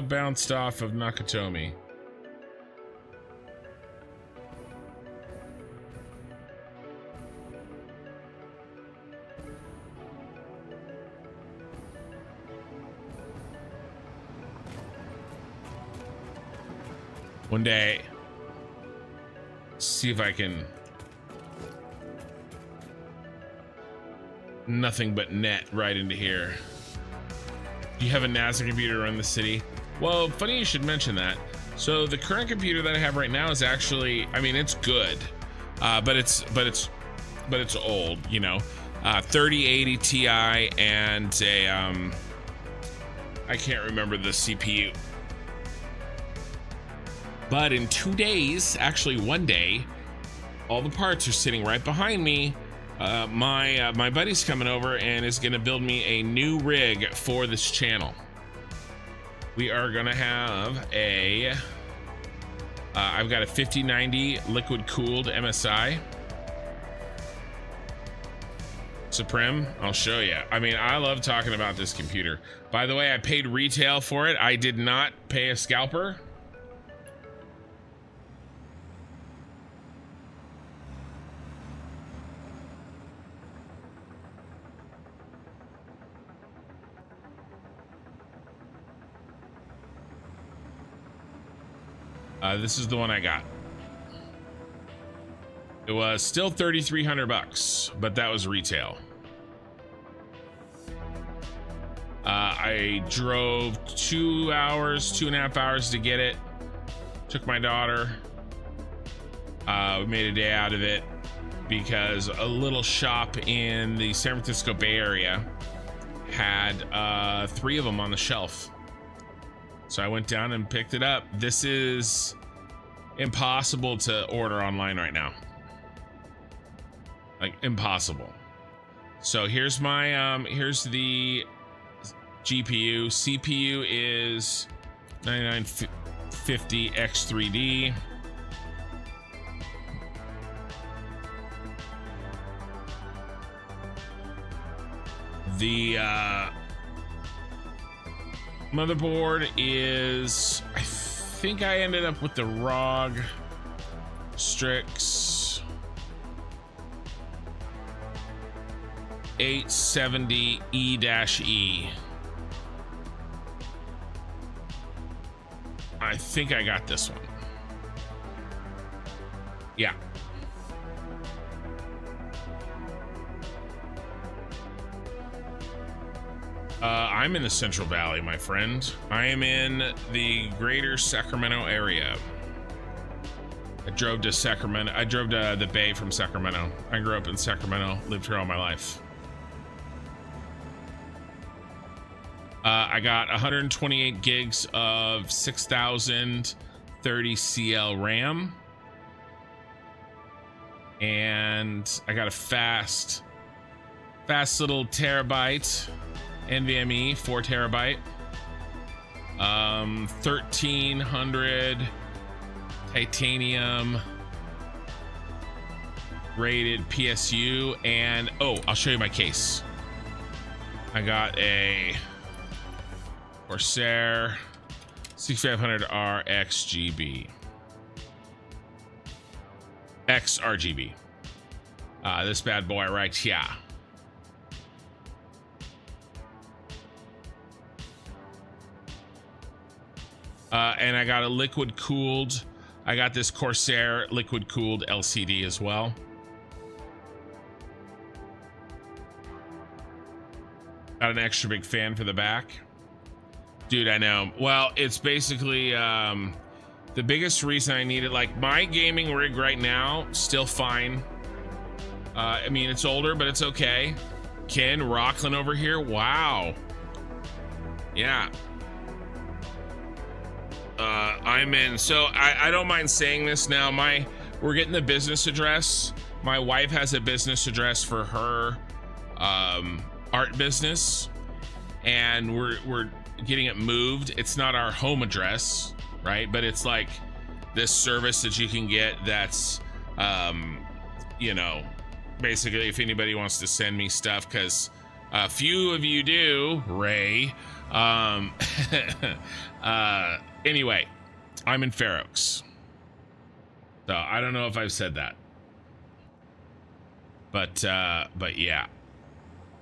Bounced off of Nakatomi. One day, see if I can. Nothing but net right into here. Do you have a NASA computer to run the city? Well, funny you should mention that. So the current computer that I have right now is actually, I mean, it's good, but it's old, you know, 3080 Ti and a I can't remember the CPU. But in 2 days, actually 1 day, all the parts are sitting right behind me. My buddy's coming over and is going to build me a new rig for this channel. We are going to have a I've got a 5090 liquid cooled MSI Supreme. I'll show you. I mean, I love talking about this computer. By the way, I paid retail for it. I did not pay a scalper. This is the one I got. It was still $3,300, but that was retail. I drove 2 hours, 2.5 hours to get it. Took my daughter. We made a day out of it because a little shop in the San Francisco Bay Area had 3 of them on the shelf. So I went down and picked it up. This is impossible to order online right now. Like impossible. So here's my here's the GPU. CPU is 9950 X3D. The motherboard is, I think I ended up with the ROG Strix 870 E-E. I think I got this one. Yeah. I'm in the Central Valley, my friend. I am in the greater Sacramento area. I drove to Sacramento. I drove to the Bay from Sacramento. I grew up in Sacramento, lived here all my life. I got 128 gigs of 6030 CL RAM. And I got a fast little terabyte NVMe, 4 terabyte, 1300 titanium rated PSU, and oh, I'll show you my case. I got a Corsair 6500R XGB. XRGB. This bad boy right here. And I got a liquid cooled. I got this Corsair liquid cooled LCD as well. Got an extra big fan for the back. Dude, I know. Well, it's basically the biggest reason I need it. Like my gaming rig right now, still fine. I mean, it's older, but it's okay. Ken Rockland over here. Wow. Yeah. I'm in. So I don't mind saying this now. We're getting the business address. My wife has a business address for her art business, and we're getting it moved. It's not our home address, right? But it's like this service that you can get that's you know, basically if anybody wants to send me stuff, because a few of you do, Ray. Anyway, I'm in Fair Oaks, so I don't know if I've said that, but yeah.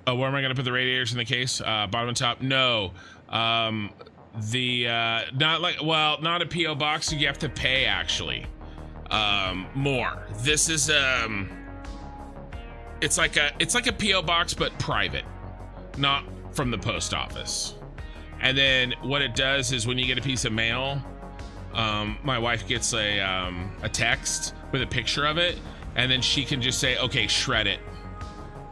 Oh, where am I gonna put the radiators in the case? Bottom and top? No. Not like, well, not a PO box. You have to pay actually more. This is it's like a PO box but private, not from the post office. And then what it does is when you get a piece of mail, my wife gets a text with a picture of it, and then she can just say, okay, shred it,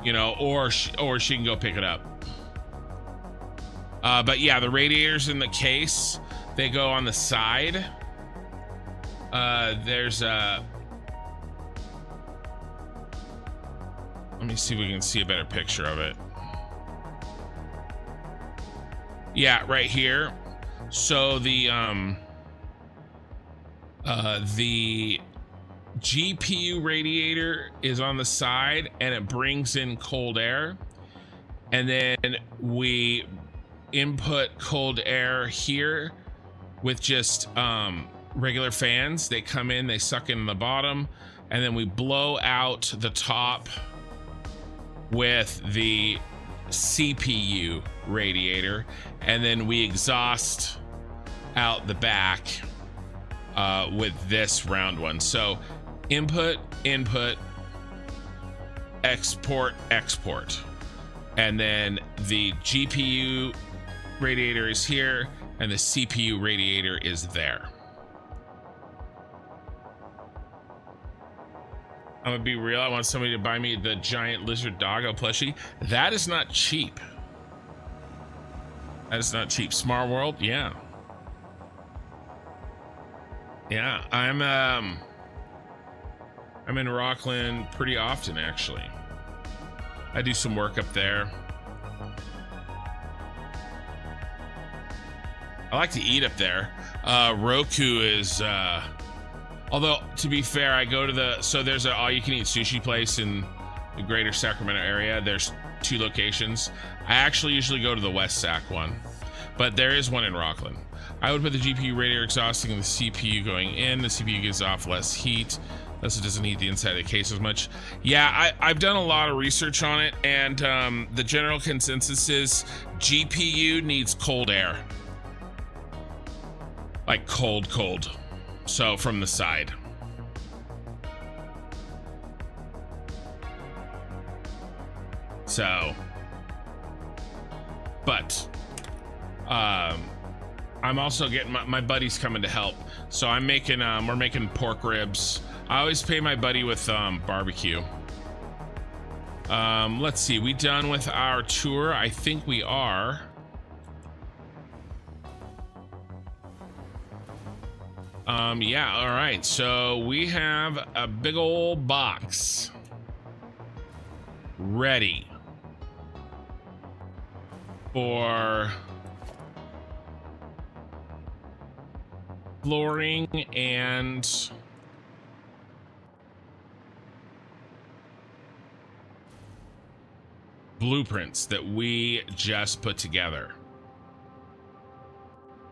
you know, or she can go pick it up. But yeah, the radiators in the case, they go on the side. There's let me see if we can see a better picture of it. Yeah, right here. So the GPU radiator is on the side, and it brings in cold air, and then we input cold air here with just regular fans. They come in, they suck in the bottom, and then we blow out the top with the CPU radiator, and then we exhaust out the back with this round one. So input, export, and then the GPU radiator is here and the CPU radiator is there. I'm gonna be real. I want somebody to buy me the giant lizard doggo plushie. That is not cheap. That is not cheap. Smart World, yeah. Yeah, I'm in Rockland pretty often actually. I do some work up there. I like to eat up there. Roku is although to be fair, I go to so there's a all-you-can-eat sushi place in the greater Sacramento area. There's 2 locations. I actually usually go to the West Sac one, but there is one in Rockland. I would put the GPU radiator exhausting and the CPU going in. The CPU gives off less heat, thus it doesn't heat the inside of the case as much. Yeah, I've done a lot of research on it, and the general consensus is GPU needs cold air. Like cold. So from the side. So, but I'm also getting my buddy's coming to help. So I'm making we're making pork ribs. I always pay my buddy with barbecue. Let's see, we done with our tour? I think we are. Yeah, all right, so we have a big old box ready for flooring and blueprints that we just put together.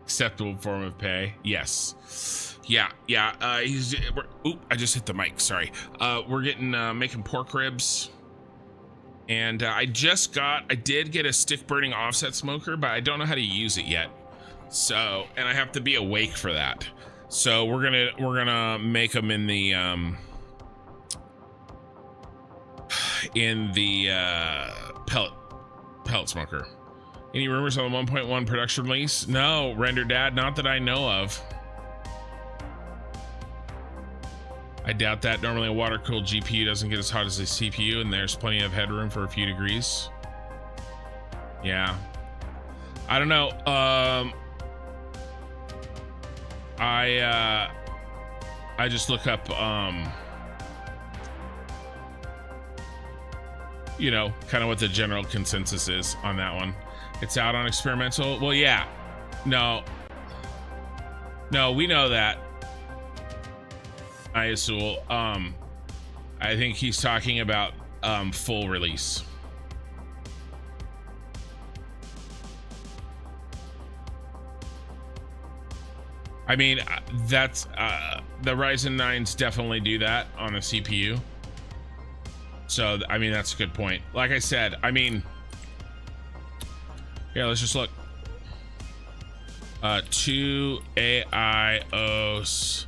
Acceptable form of pay, yes. Yeah. I just hit the mic, sorry. We're getting making pork ribs, and I did get a stick burning offset smoker, but I don't know how to use it yet. So, and I have to be awake for that. So we're gonna make them in the pellet smoker. Any rumors on the 1.1 production release? No, Render Dad, not that I know of. I doubt that. Normally a water-cooled GPU doesn't get as hot as a CPU, and there's plenty of headroom for a few degrees. Yeah. I don't know. I just look up, you know, kind of what the general consensus is on that one. It's out on experimental. Well, yeah. No, we know that. Isul. I think he's talking about full release. I mean, that's the Ryzen 9s definitely do that on a CPU. So, I mean, that's a good point. Like I said, I mean, yeah, let's just look. 2 AIOS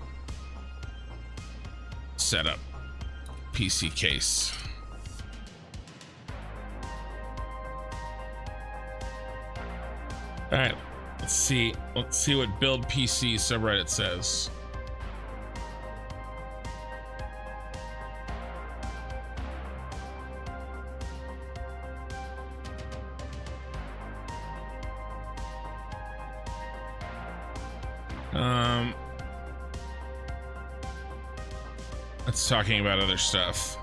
setup PC case. All right, let's see what build PC subreddit says. It's talking about other stuff.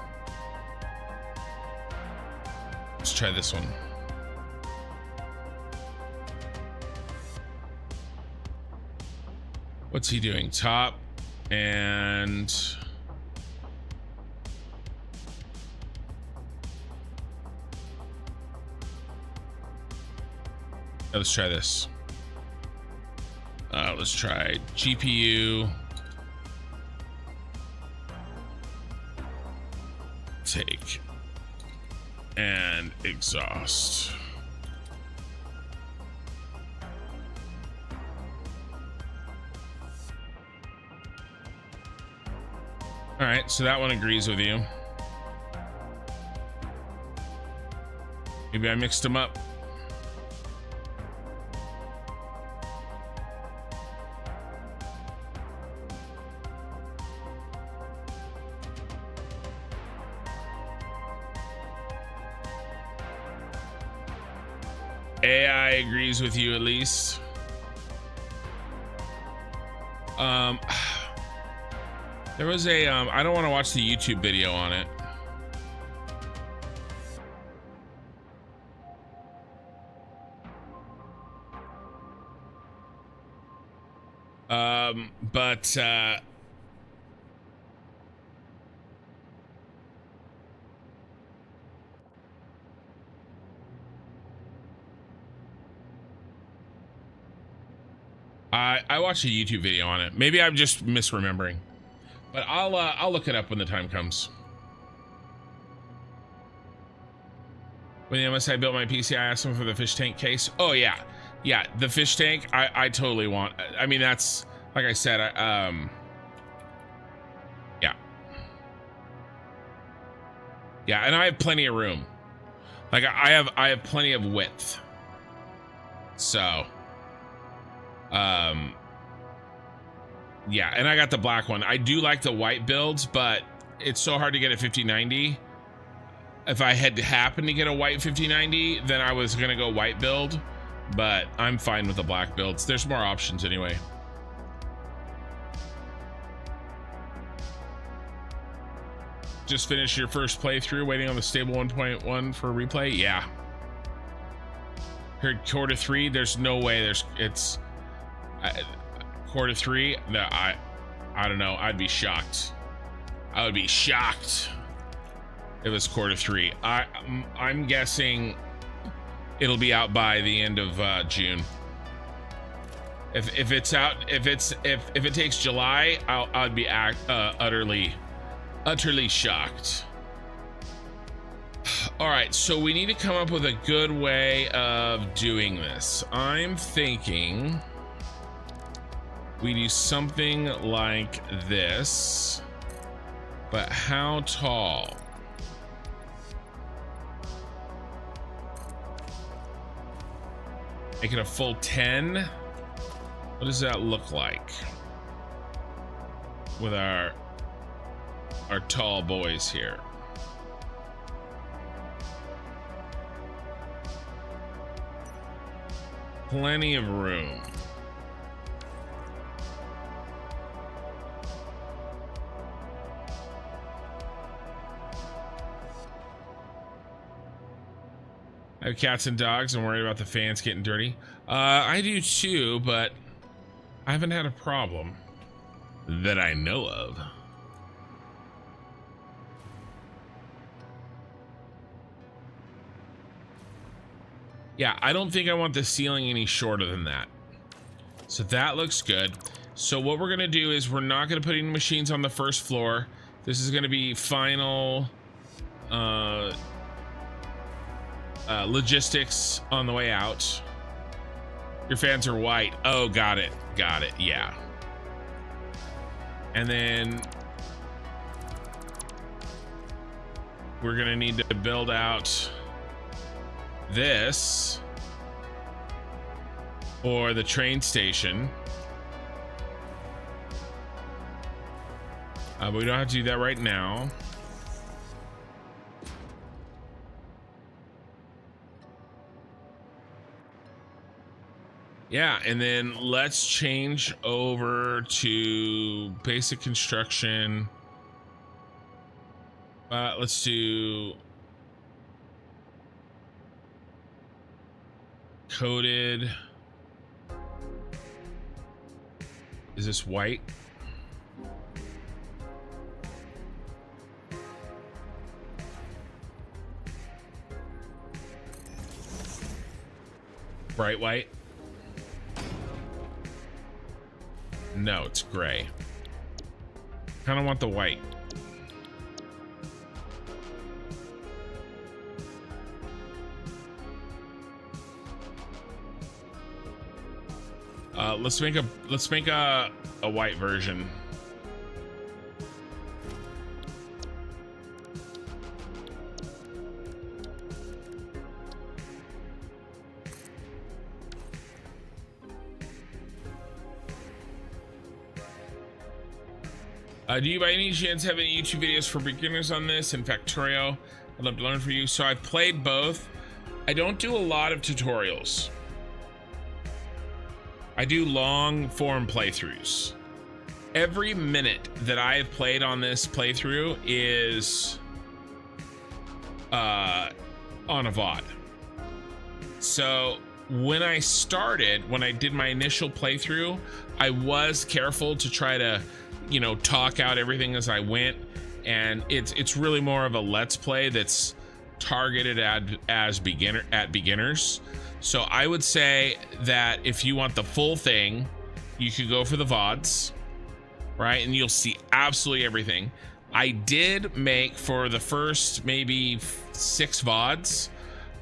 Let's try this one. What's he doing? Top and let's try this. Let's try GPU. Take and exhaust. All right, so that one agrees with you. Maybe I mixed them up. AI agrees with you at least. There was a I don't want to watch the YouTube video on it. But I watched a YouTube video on it. Maybe I'm just misremembering, but I'll look it up when the time comes. When the MSI built my PC, I asked them for the fish tank case. Oh yeah, the fish tank. I totally want. I mean, that's like I said. Yeah, and I have plenty of room. Like I have plenty of width. So. Yeah, and I got the black one. I do like the white builds, but it's so hard to get a 5090. If I had happened to get a white 5090, then I was gonna go white build, but I'm fine with the black builds. There's more options anyway. Just finished your first playthrough, waiting on the stable 1.1 for replay. Yeah. Heard quarter 3. There's no way. It's quarter 3. No, I don't know. I'd be shocked. I would be shocked if it was quarter 3. I'm guessing it'll be out by the end of June. If it's out, if it takes July, I'd be utterly shocked. All right, so we need to come up with a good way of doing this. I'm thinking we do something like this, but how tall? Make it a full 10. What does that look like with our tall boys here? Plenty of room. I have cats and dogs. I'm worried about the fans getting dirty. I do too, but I haven't had a problem that I know of. Yeah, I don't think I want the ceiling any shorter than that. So that looks good. So what we're gonna do is we're not gonna put any machines on the first floor. This is gonna be final logistics on the way out. Your fans are white. Oh, got it. Got it. Yeah. And then we're gonna need to build out this for the train station. But we don't have to do that right now. Yeah, and then let's change over to basic construction. Let's do coated. Is this white? Bright white? No, it's gray. Kind of want the white. Let's make a white version. Do you by any chance have any YouTube videos for beginners on this in Factorio? I'd love to learn from you. So I've played both. I don't do a lot of tutorials. I do long form playthroughs. Every minute that I have played on this playthrough is on a VOD. So when I did my initial playthrough, I was careful to try to, you know, talk out everything as I went, and it's really more of a let's play that's targeted at beginners. So I would say that if you want the full thing, you could go for the VODs, right? And you'll see absolutely everything. I did make, for the first maybe 6 VODs,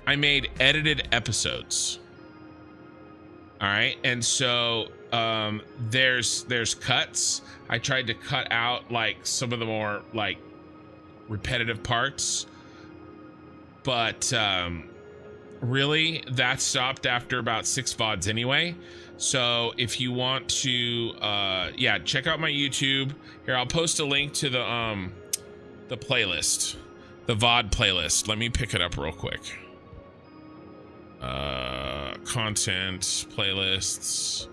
I made edited episodes. All right, and so there's cuts. I tried to cut out like some of the more like repetitive parts, but really that stopped after about 6 VODs anyway. So if you want to yeah, check out my YouTube. Here, I'll post a link to the playlist, the VOD playlist. Let me pick it up real quick. Content, playlists,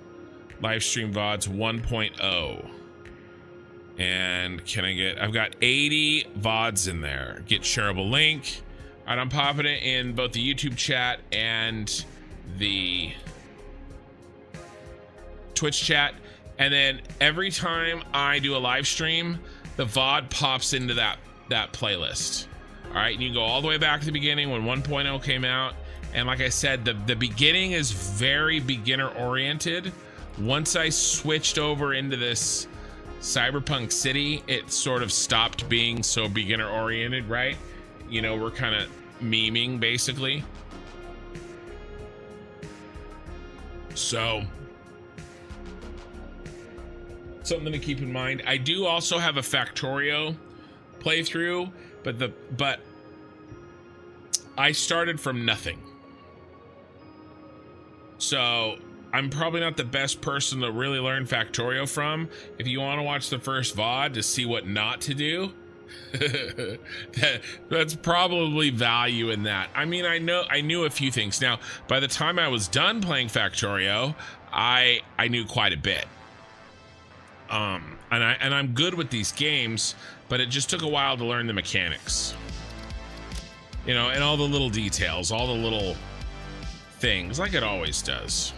live stream VODs 1.0. And I've got 80 VODs in there. Get shareable link. All right, I'm popping it in both the YouTube chat and the Twitch chat. And then every time I do a live stream, the VOD pops into that playlist. All right, and you can go all the way back to the beginning when 1.0 came out. And like I said, the beginning is very beginner oriented. Once I switched over into this cyberpunk city, it sort of stopped being so beginner oriented, right? You know, we're kind of memeing basically. So something to keep in mind. I do also have a Factorio playthrough, but I started from nothing. So I'm probably not the best person to really learn Factorio from. If you want to watch the first VOD to see what not to do, that's probably value in that. I mean, I knew a few things. Now, by the time I was done playing Factorio, I knew quite a bit. And I'm good with these games, but it just took a while to learn the mechanics. You know, and all the little details, all the little things, like it always does.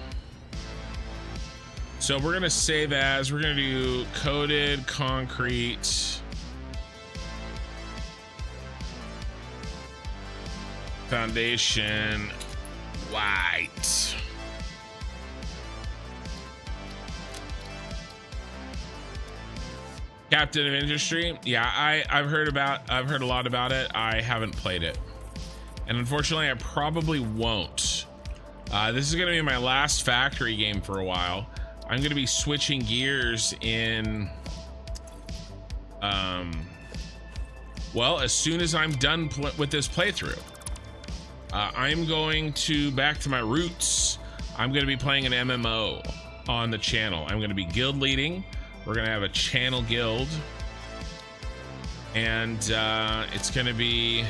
So we're gonna save as, we're gonna do coated concrete foundation white. Captain of Industry. Yeah, I've heard a lot about it. I haven't played it. And unfortunately, I probably won't. This is gonna be my last factory game for a while. I'm gonna be switching gears in, well, as soon as I'm done with this playthrough. I'm going back to my roots. I'm gonna be playing an MMO on the channel. I'm gonna be guild leading. We're gonna have a channel guild, and it's gonna be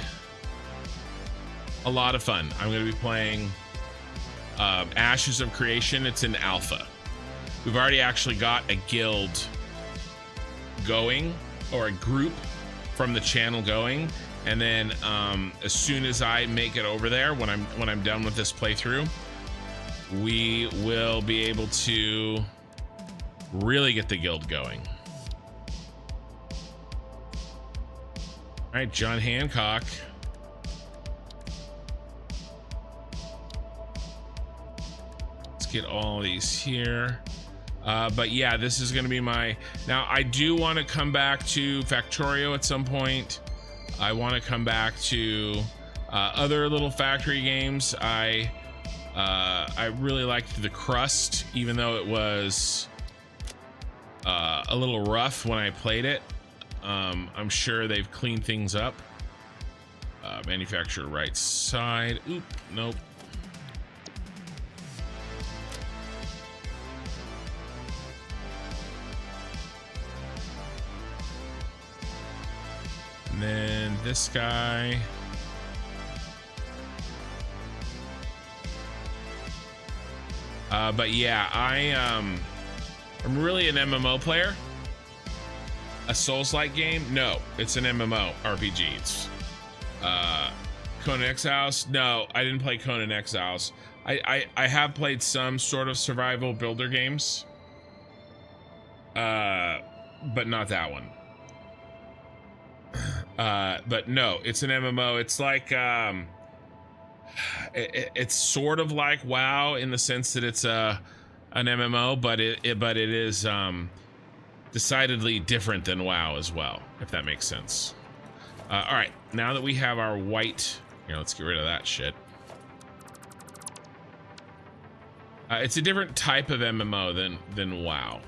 a lot of fun. I'm gonna be playing Ashes of Creation. It's in alpha. We've already actually got a guild going, or a group from the channel going, and then as soon as I make it over there, when I'm done with this playthrough, we will be able to really get the guild going. All right, John Hancock. Let's get all these here. But yeah, this is going to be my, now I do want to come back to Factorio at some point. I want to come back to other little factory games. I really liked the Crust, even though it was a little rough when I played it. I'm sure they've cleaned things up. Manufacturer right side. Oop, nope. And then this guy. But yeah, I'm really an MMO player. A Souls-like game? No, it's an MMO RPG. It's Conan Exiles. No, I didn't play Conan Exiles. I have played some sort of survival builder games, but not that one. But no, it's an MMO. It's like it's sort of like WoW in the sense that it's an MMO, but it is decidedly different than WoW as well, if that makes sense. All right, now that we have our white here, let's get rid of that shit. It's a different type of MMO than WoW.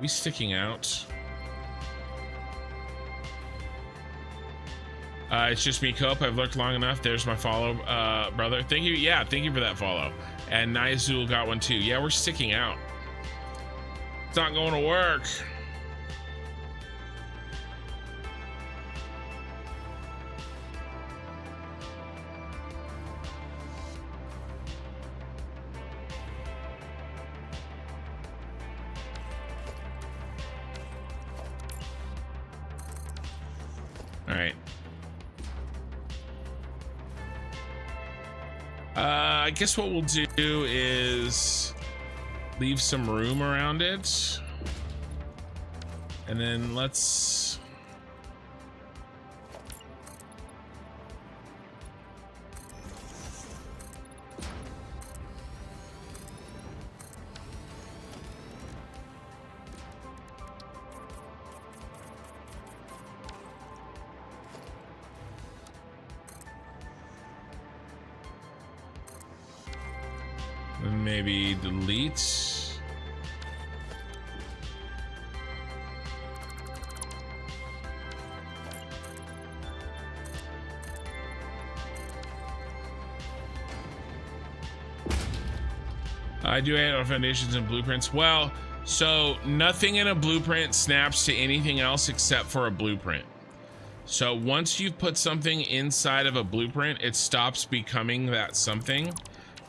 We sticking out? It's just me, Cope. I've lurked long enough. There's my follow, brother. Thank you. Yeah, thank you for that follow. And Nizul got one too. Yeah, we're sticking out. It's not going to work. All right. I guess what we'll do is leave some room around it, and then let's maybe delete. I do add foundations and blueprints. Well, so nothing in a blueprint snaps to anything else except for a blueprint. So once you've put something inside of a blueprint, it stops becoming that something.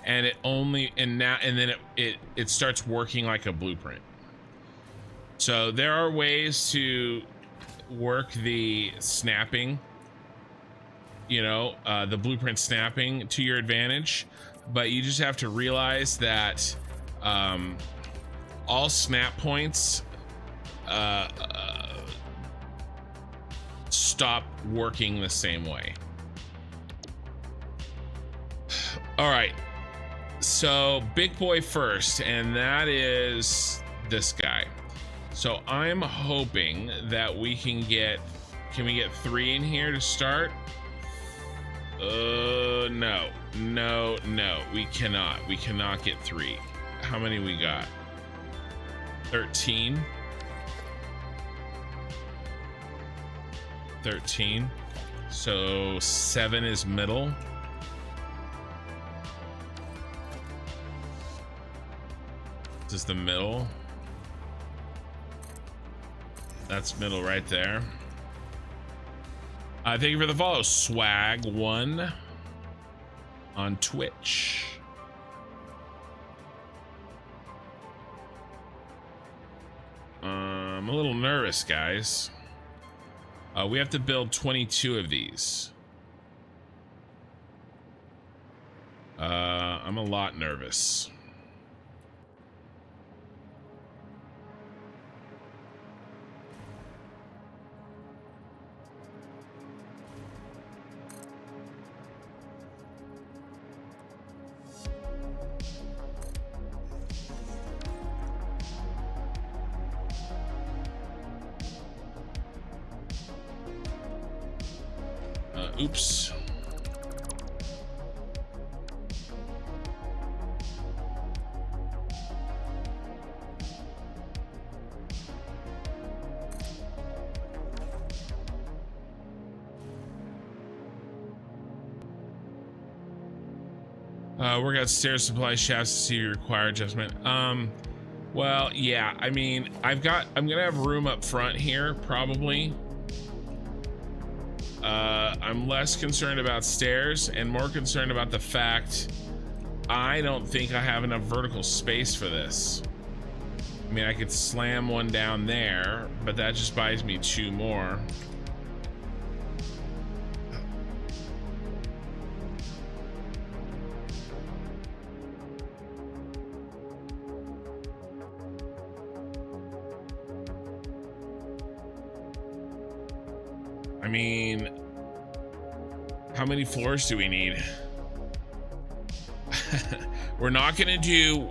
And it only, and then it starts working like a blueprint. So there are ways to work the snapping, you know, the blueprint snapping to your advantage, but you just have to realize that all snap points stop working the same way. All right, so big boy first, and that is this guy. So I'm hoping that we can get 3 in here to start? No, we cannot get 3. How many we got? 13. 13. So 7 is middle. This is the middle. That's middle right there. Thank you for the follow, Swag1 on Twitch. I'm a little nervous, guys. We have to build 22 of these. I'm a lot nervous. Oops. Work out stairs, supply shafts to see you require adjustment. Well, yeah, I mean, I'm gonna have room up front here, probably. I'm less concerned about stairs and more concerned about the fact I don't think I have enough vertical space for this. I mean, I could slam one down there, but that just buys me 2 more. I mean, how many floors do we need? We're not gonna do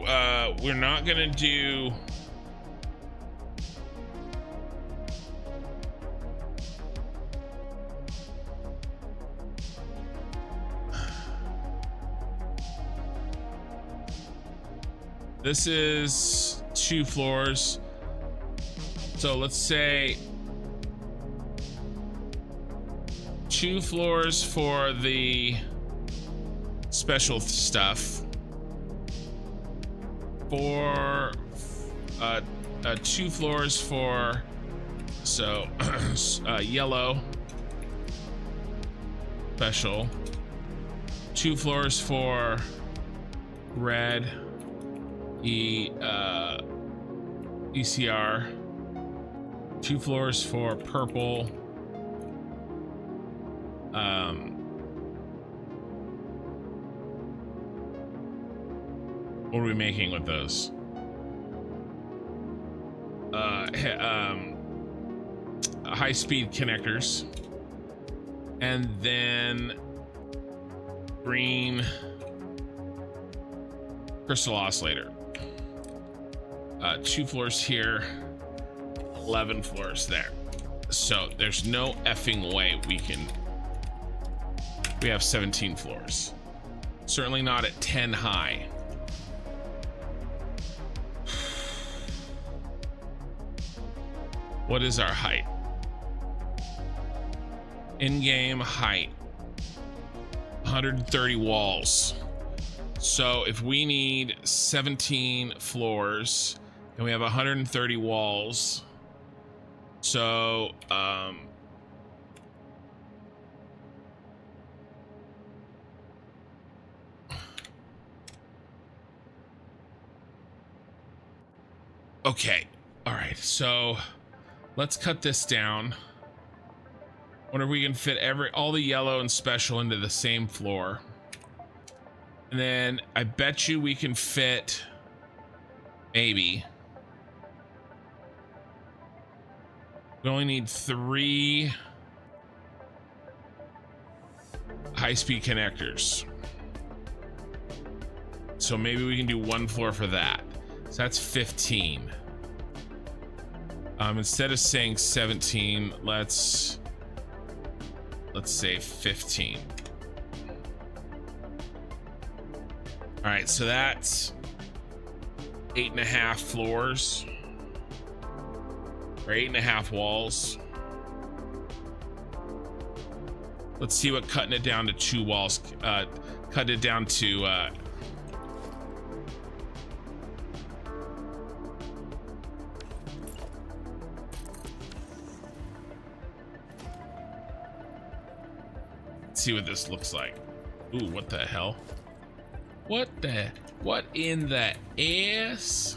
this is 2 floors. So let's say 2 floors for the special stuff. 2 floors for yellow special. 2 floors for red ECR. 2 floors for purple. What are we making with those? High-speed connectors, and then green crystal oscillator. 2 floors here, 11 floors there. So there's no effing way we have 17 floors. Certainly not at 10 high. What is our height? In-game height, 130 walls. So if we need 17 floors and we have 130 walls, so okay. All right, so let's cut this down. Wonder if we can fit all the yellow and special into the same floor. And then I bet you we can fit maybe. We only need 3 high-speed connectors. So maybe we can do 1 floor for that. So that's 15. Instead of saying 17, let's say 15. All right, so that's 8.5 floors, or 8.5 walls. Let's see what cutting it down to 2 walls, cut it down to see what this looks like. Ooh, what the hell? What in the ass?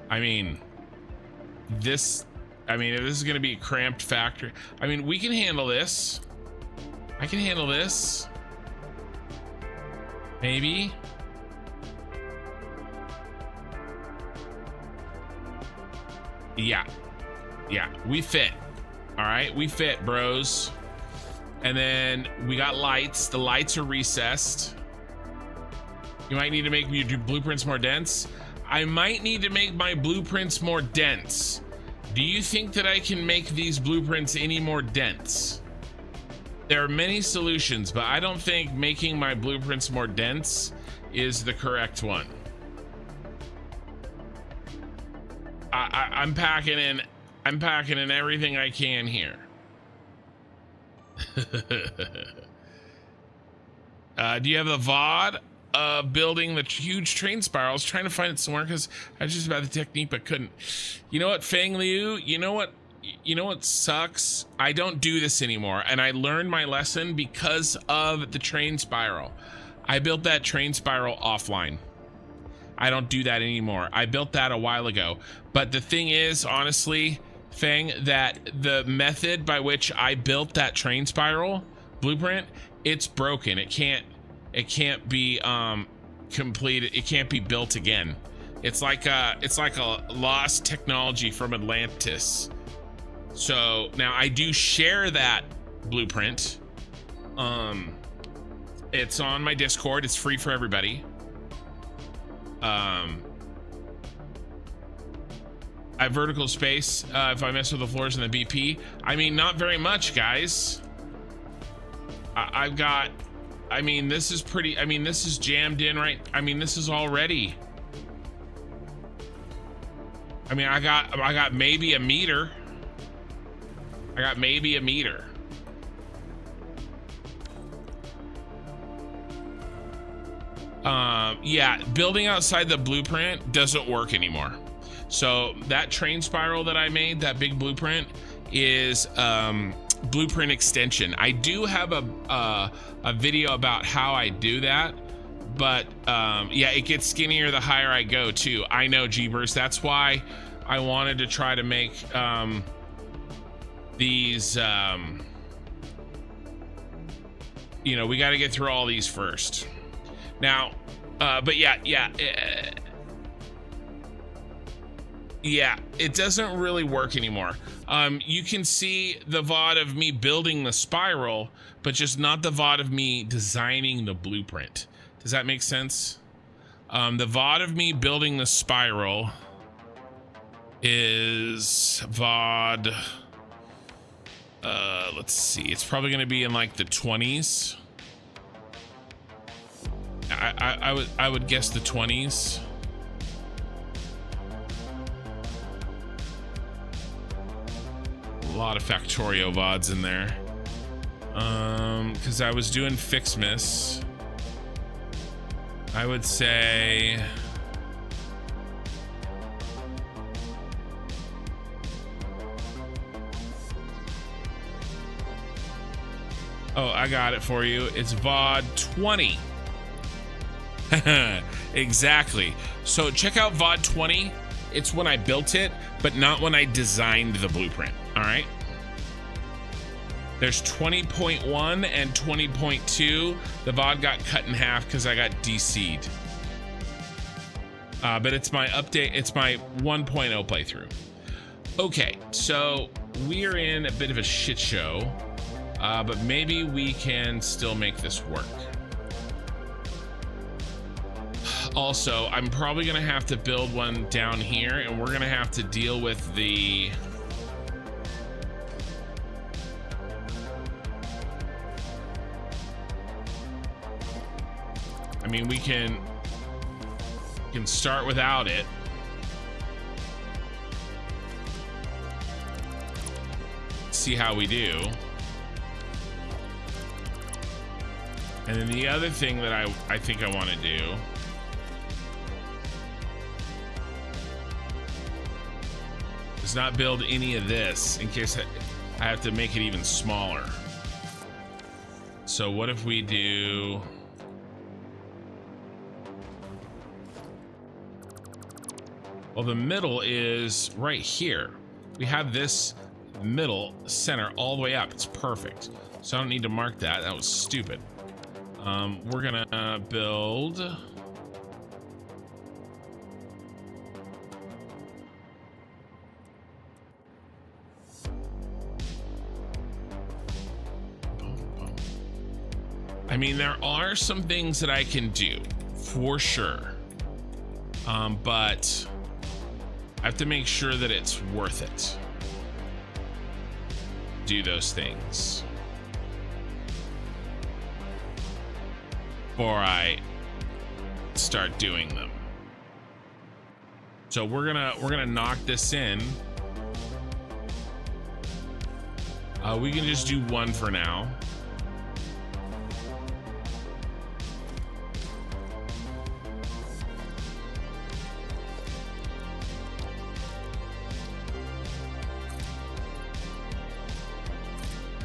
I mean, if this is gonna be a cramped factory, I mean, we can handle this. I can handle this. Maybe. Yeah, we fit. All right, we fit, bros. And then we got lights. The lights are recessed. You might need to make your blueprints more dense. I might need to make my blueprints more dense. Do you think that I can make these blueprints any more dense? There are many solutions, but I don't think making my blueprints more dense is the correct one. I'm packing in everything I can here. Do you have the VOD of building the huge train spirals? Trying to find it somewhere because I was just about the technique but couldn't. You know what, Fang Liu? You know what sucks? I don't do this anymore, and I learned my lesson because of the train spiral. I built that train spiral offline. I don't do that anymore. I built that a while ago. But the thing is, honestly, Fang, that the method by which I built that train spiral blueprint, it's broken. It can't be completed. It can't be built again. It's like a lost technology from Atlantis. So now I do share that blueprint. It's on my Discord. It's free for everybody. I have vertical space if I mess with the floors in the BP. I mean, not very much, guys. I've got, I mean, this is pretty, I mean, this is jammed in, right? I mean, this is already, I mean, I got maybe a meter. I got maybe a meter. Yeah, building outside the blueprint doesn't work anymore. So that train spiral that I made, that big blueprint, is blueprint extension. I do have a video about how I do that, but yeah, it gets skinnier the higher I go too. I know, Jeebers. That's why I wanted to try to make these, you know, we got to get through all these first. Now, but yeah, it doesn't really work anymore. You can see the VOD of me building the spiral, but just not the VOD of me designing the blueprint. Does that make sense? The VOD of me building the spiral is VOD. Let's see. It's probably going to be in like the 20s. I would guess the 20s. A lot of Factorio VODs in there. Because I was doing Fixmas. I would say oh, I got it for you. It's VOD 20. Exactly. So check out VOD 20. It's when I built it, but not when I designed the blueprint. All right. There's 20.1 and 20.2. The VOD got cut in half because I got DC'd. But it's my update. It's my 1.0 playthrough. Okay, so we are in a bit of a shit show, but maybe we can still make this work. Also, I'm probably gonna have to build one down here, and we're gonna have to deal with the I mean, we can start without it. See how we do. And then the other thing that I think I want to do is not build any of this in case I have to make it even smaller. So what if we do well, the middle is right here. We have this middle center all the way up. It's perfect. So I don't need to mark that. That was stupid. We're gonna build I mean, there are some things that I can do for sure, but I have to make sure that it's worth it. Do those things before I start doing them. So we're gonna knock this in. We can just do one for now.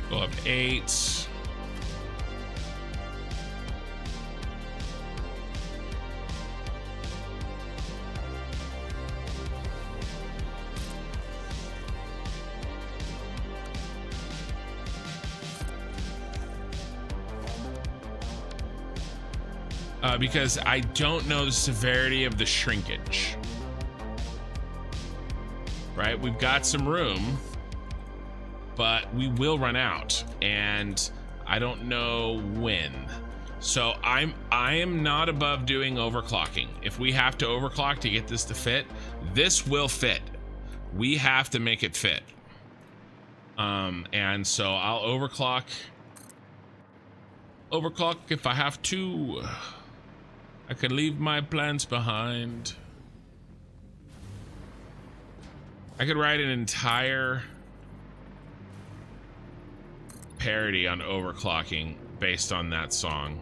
Go up 8. Because I don't know the severity of the shrinkage. Right? We've got some room, but we will run out, and I don't know when. So I am not above doing overclocking. If we have to overclock to get this to fit, this will fit. We have to make it fit. And so I'll overclock if I have to. I could leave my plans behind. I could write an entire parody on overclocking based on that song.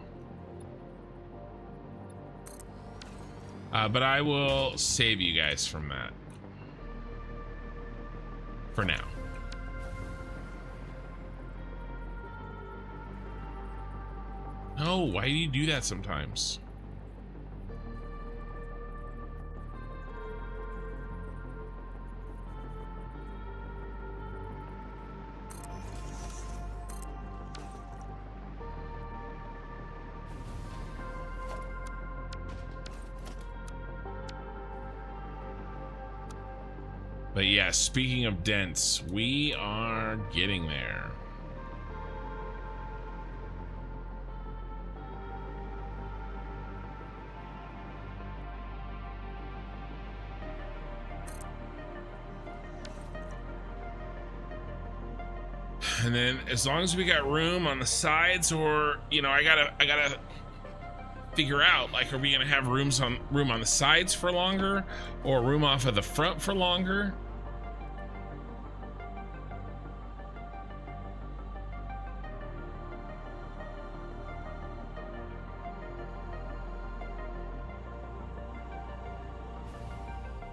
But I will save you guys from that for now. No, why do you do that sometimes? But yeah, speaking of dents, we are getting there. And then as long as we got room on the sides, or you know, I gotta figure out, like, are we gonna have room on the sides for longer, or room off of the front for longer?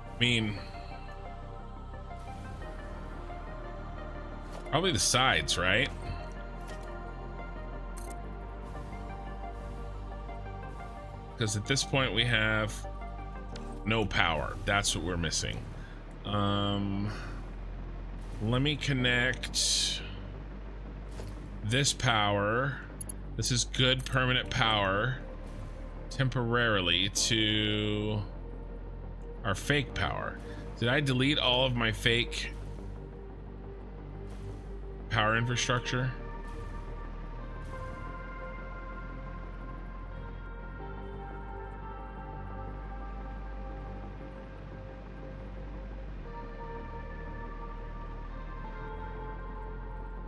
I mean, probably the sides, right? Because at this point we have no power. That's what we're missing. Let me connect this power. This is good permanent power temporarily to our fake power. Did I delete all of my fake power infrastructure?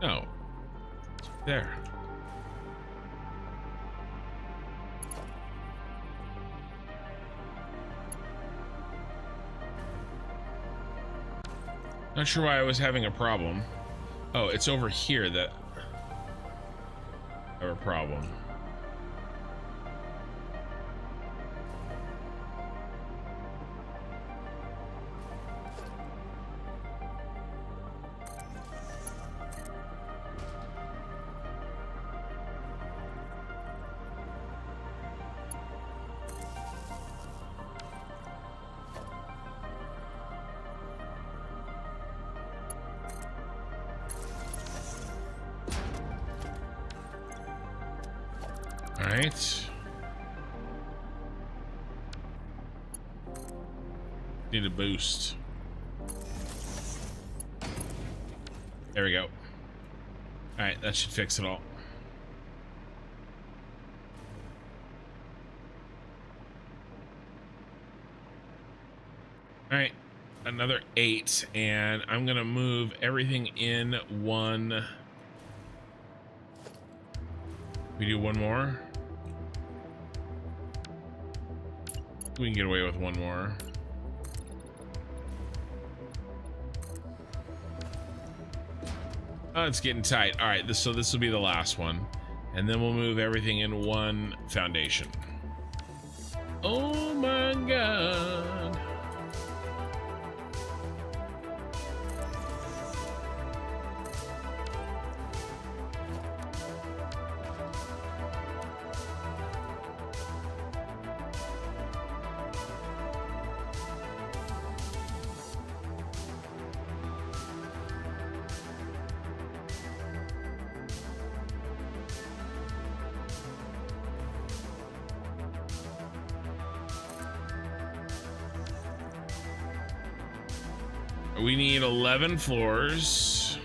No. There. Not sure why I was having a problem. Oh, it's over here that I have a problem. Alright. Need a boost. There we go. Alright, that should fix it all. Alright, another 8, and I'm gonna move everything in one. We do one more. We can get away with one more. Oh, it's getting tight. All right, so this will be the last one, and then we'll move everything in one foundation. Oh my God. We need 11 floors.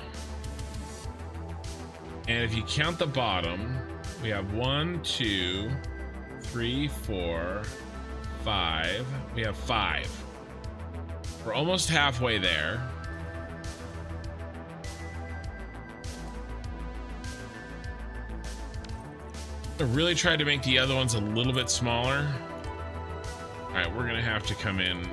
And if you count the bottom, we have 1, 2, 3, 4, 5. We have 5. We're almost halfway there. I really tried to make the other ones a little bit smaller. All right, we're gonna have to come in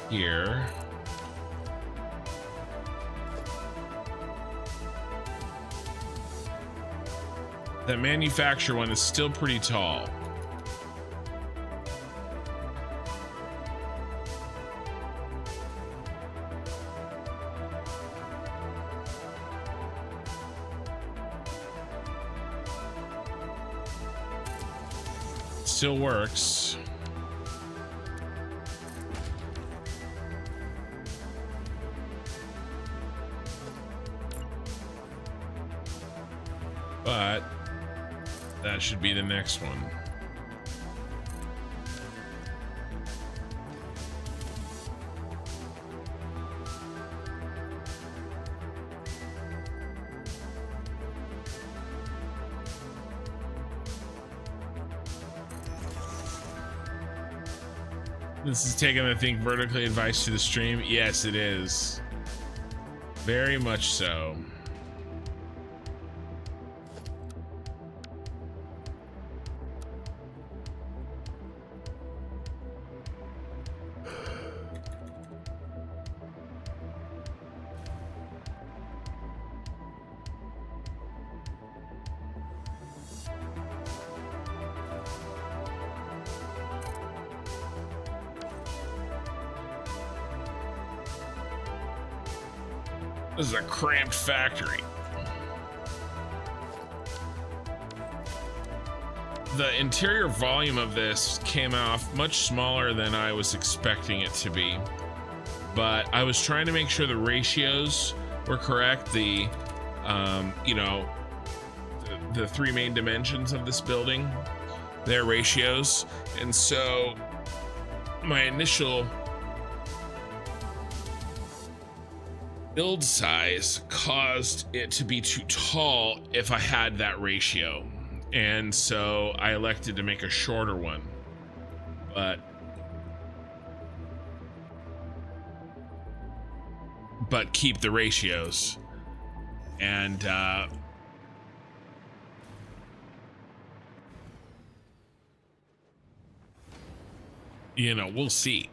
here. That manufacturer one is still pretty tall. Still works. But that should be the next one. This is taking the Think Vertically advice to the stream. Yes, it is. Very much so. This is a cramped factory. The interior volume of this came off much smaller than I was expecting it to be, but I was trying to make sure the ratios were correct. The the three main dimensions of this building, their ratios, and so my initial build size caused it to be too tall if I had that ratio, and so I elected to make a shorter one, but keep the ratios. And we'll see.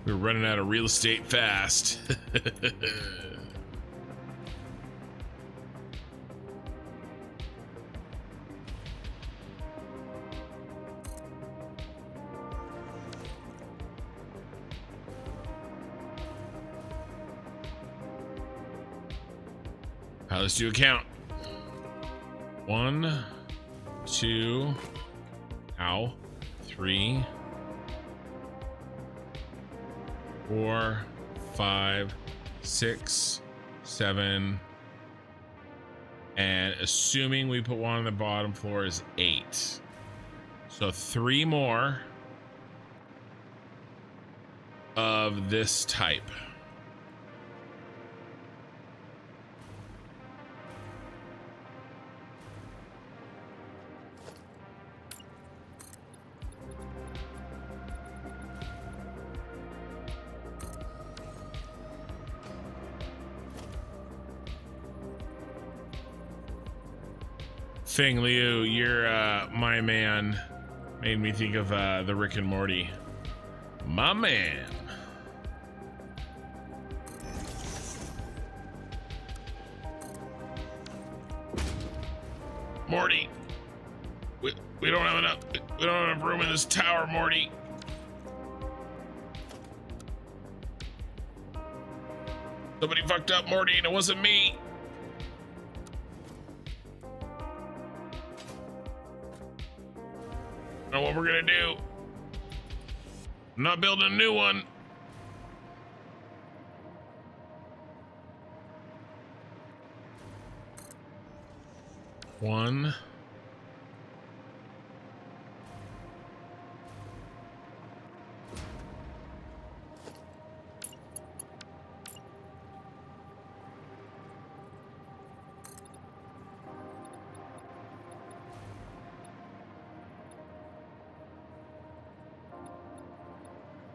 We're running out of real estate fast. Let's do a count. 1, 2, 3, 4, 5, 6, 7, and assuming we put one on the bottom floor is 8. So 3 more of this type. Feng Liu, you're my man. Made me think of the Rick and Morty. My man. Morty. We don't have enough. We don't have enough room in this tower, Morty. Somebody fucked up, Morty, and it wasn't me. Know what we're gonna do. I'm not building a new one. One.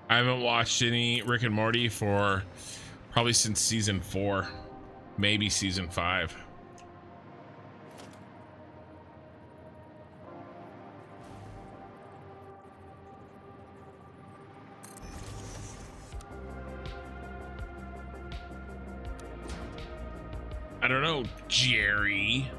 I haven't watched any Rick and Morty for probably since season 4, maybe season 5. I don't know, Jerry.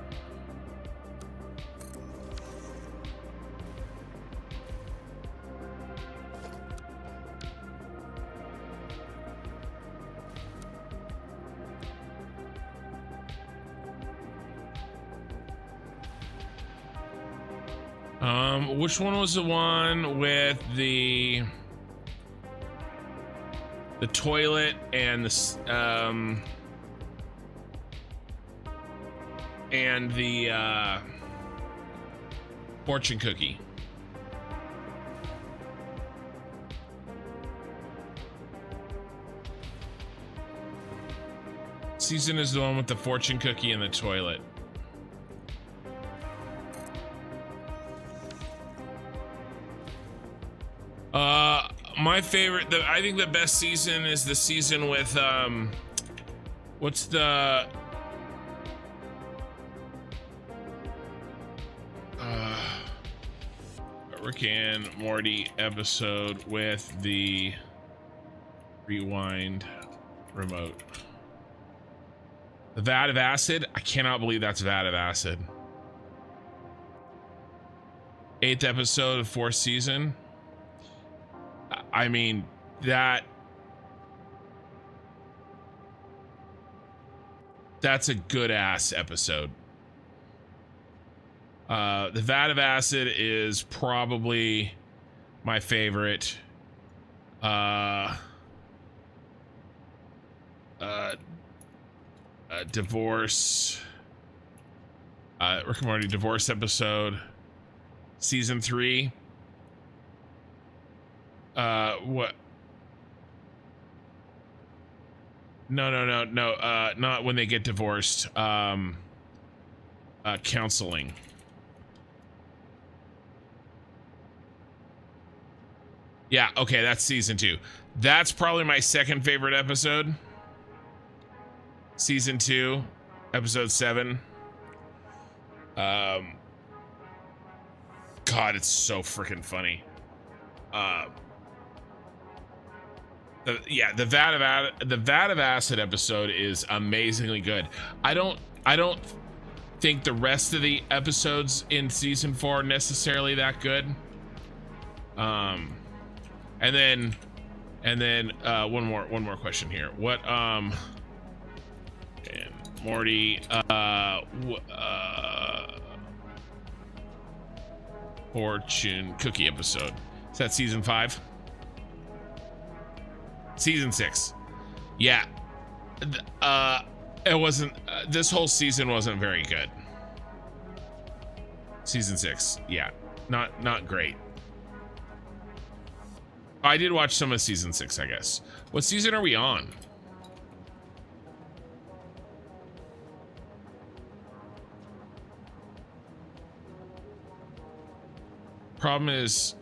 Which one was the one with the toilet and the fortune cookie? Season is the one with the fortune cookie and the toilet. My favorite, I think the best season is the season with what's the Rick and Morty episode with the rewind remote. The vat of acid. I cannot believe that's vat of acid. 8th episode of 4th season. I mean, that's a good ass episode. The vat of acid is probably my favorite. Divorce. Rick and Morty divorce episode. Season 3. What? No. Not when they get divorced. Counseling. Yeah, okay, that's season 2. That's probably my second favorite episode. Season 2, episode 7. God, it's so freaking funny. The vat of acid episode is amazingly good. I don't think the rest of the episodes in season 4 are necessarily that good. And then one more question here. What and Morty fortune cookie episode. Is that season 5? Season 6. Yeah. It wasn't this whole season wasn't very good. Season 6. Yeah. Not great. I did watch some of season 6, I guess. What season are we on? Problem is,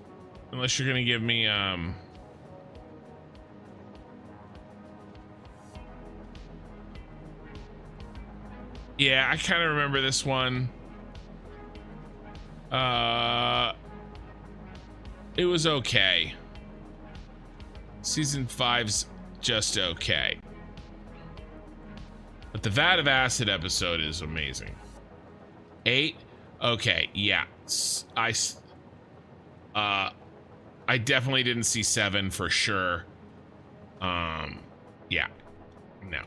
unless you're gonna give me yeah, I kind of remember this one. It was okay. Season 5's just okay. But the vat of acid episode is amazing. 8? Okay, yeah. I definitely didn't see 7 for sure. Yeah. No. All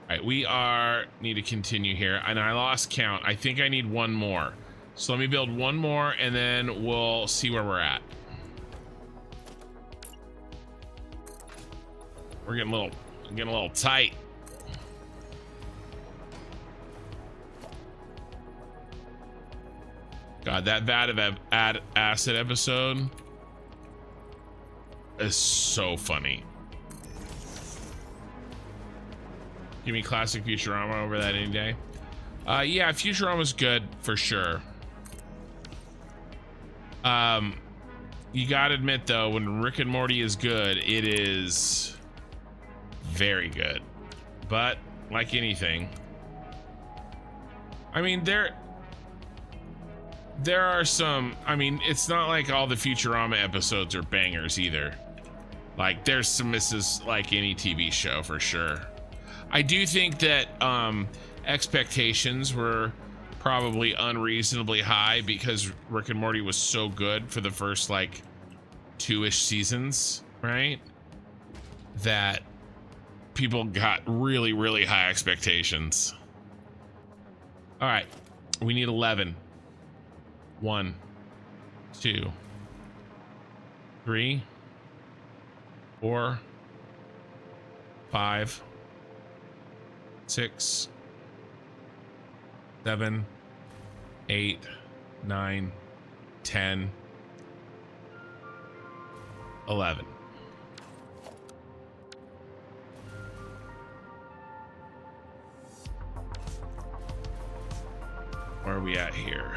right, we need to continue here, and I lost count. I think I need one more. So let me build one more, and then we'll see where we're at. We're getting a little tight. God, that vat of acid episode is so funny. Give me classic Futurama over that any day. Yeah, Futurama's good for sure. You gotta admit though, when Rick and Morty is good, it is very good. But like anything, I mean, there are some, I mean, it's not like all the Futurama episodes are bangers either. Like there's some misses like any TV show for sure. I do think that expectations were probably unreasonably high because Rick and Morty was so good for the first like 2-ish seasons, right? That people got really, really high expectations. All right, we need 11. 1, 2, 3, 4, 5, 6, 7, 8, 9, 10, 11. Where are we at here?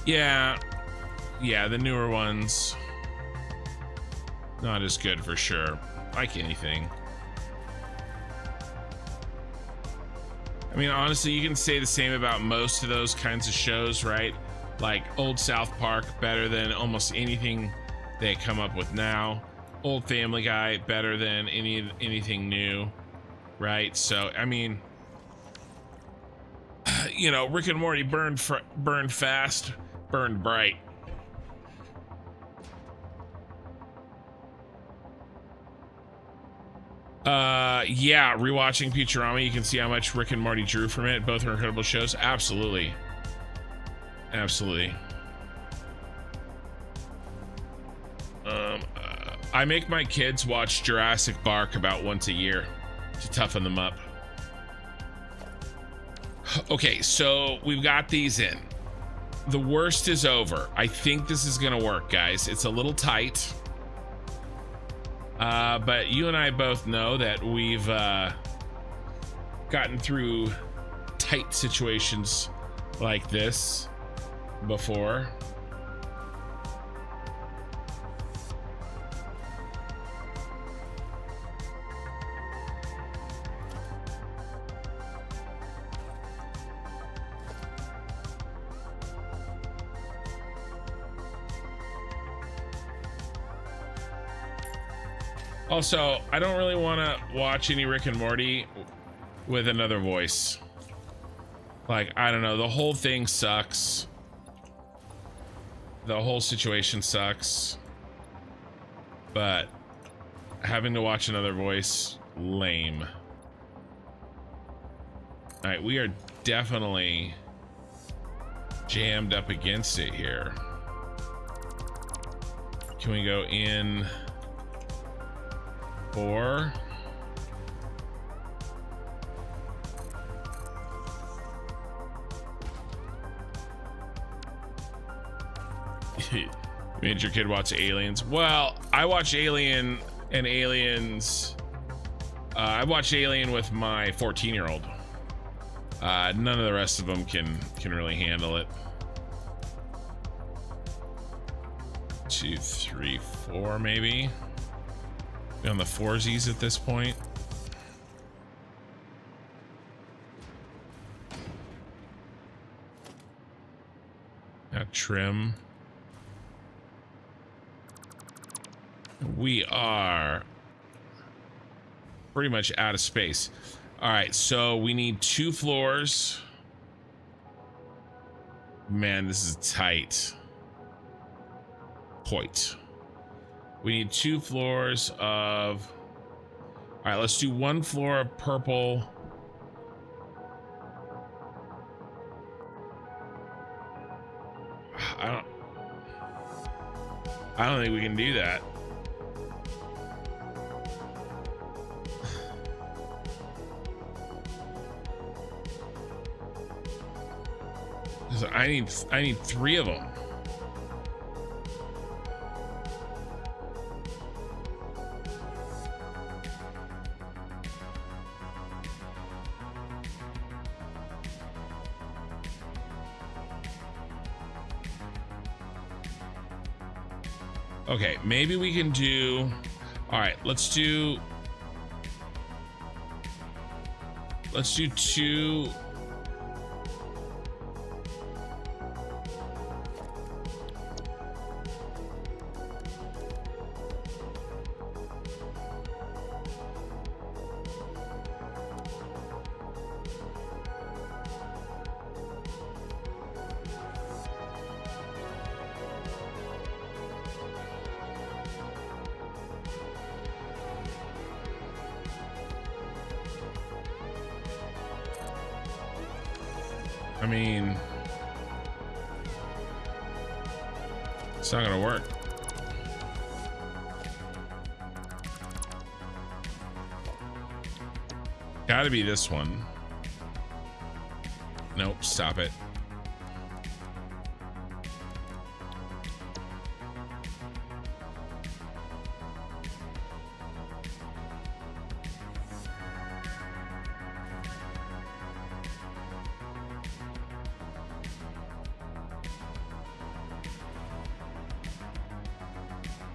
Yeah, the newer ones, not as good for sure. Like anything. I mean, honestly, you can say the same about most of those kinds of shows, right? Like old South Park, better than almost anything they come up with now. Old Family Guy, better than anything new, right? So, I mean, you know, Rick and Morty burned fast, burned bright. Yeah, rewatching Futurama, you can see how much Rick and Morty drew from it. Both are incredible shows. Absolutely. Absolutely. I make my kids watch Jurassic Park about once a year to toughen them up. Okay, so we've got these in. The worst is over. I think this is gonna work, guys. It's a little tight. But you and I both know that we've gotten through tight situations like this before. Also, I don't really want to watch any Rick and Morty with another voice. Like, I don't know, the whole thing sucks. The whole situation sucks. But having to watch another voice, lame. All right, we are definitely jammed up against it here. Can we go in 4? Made your kid watch Aliens. Well, I watch Alien and Aliens. I watched Alien with my 14-year-old. None of the rest of them can really handle it. 2, 3, 4, maybe. Be on the 4sies at this point. Now trim. We are pretty much out of space. All right, so we need 2 floors. Man, this is tight. Point. We need 2 floors of... All right, let's do 1 floor of purple. I don't think we can do that. I need 3 of them. Okay, maybe we can do... All right, let's do 2... I mean, it's not gonna work. Gotta be this one. Nope, stop it.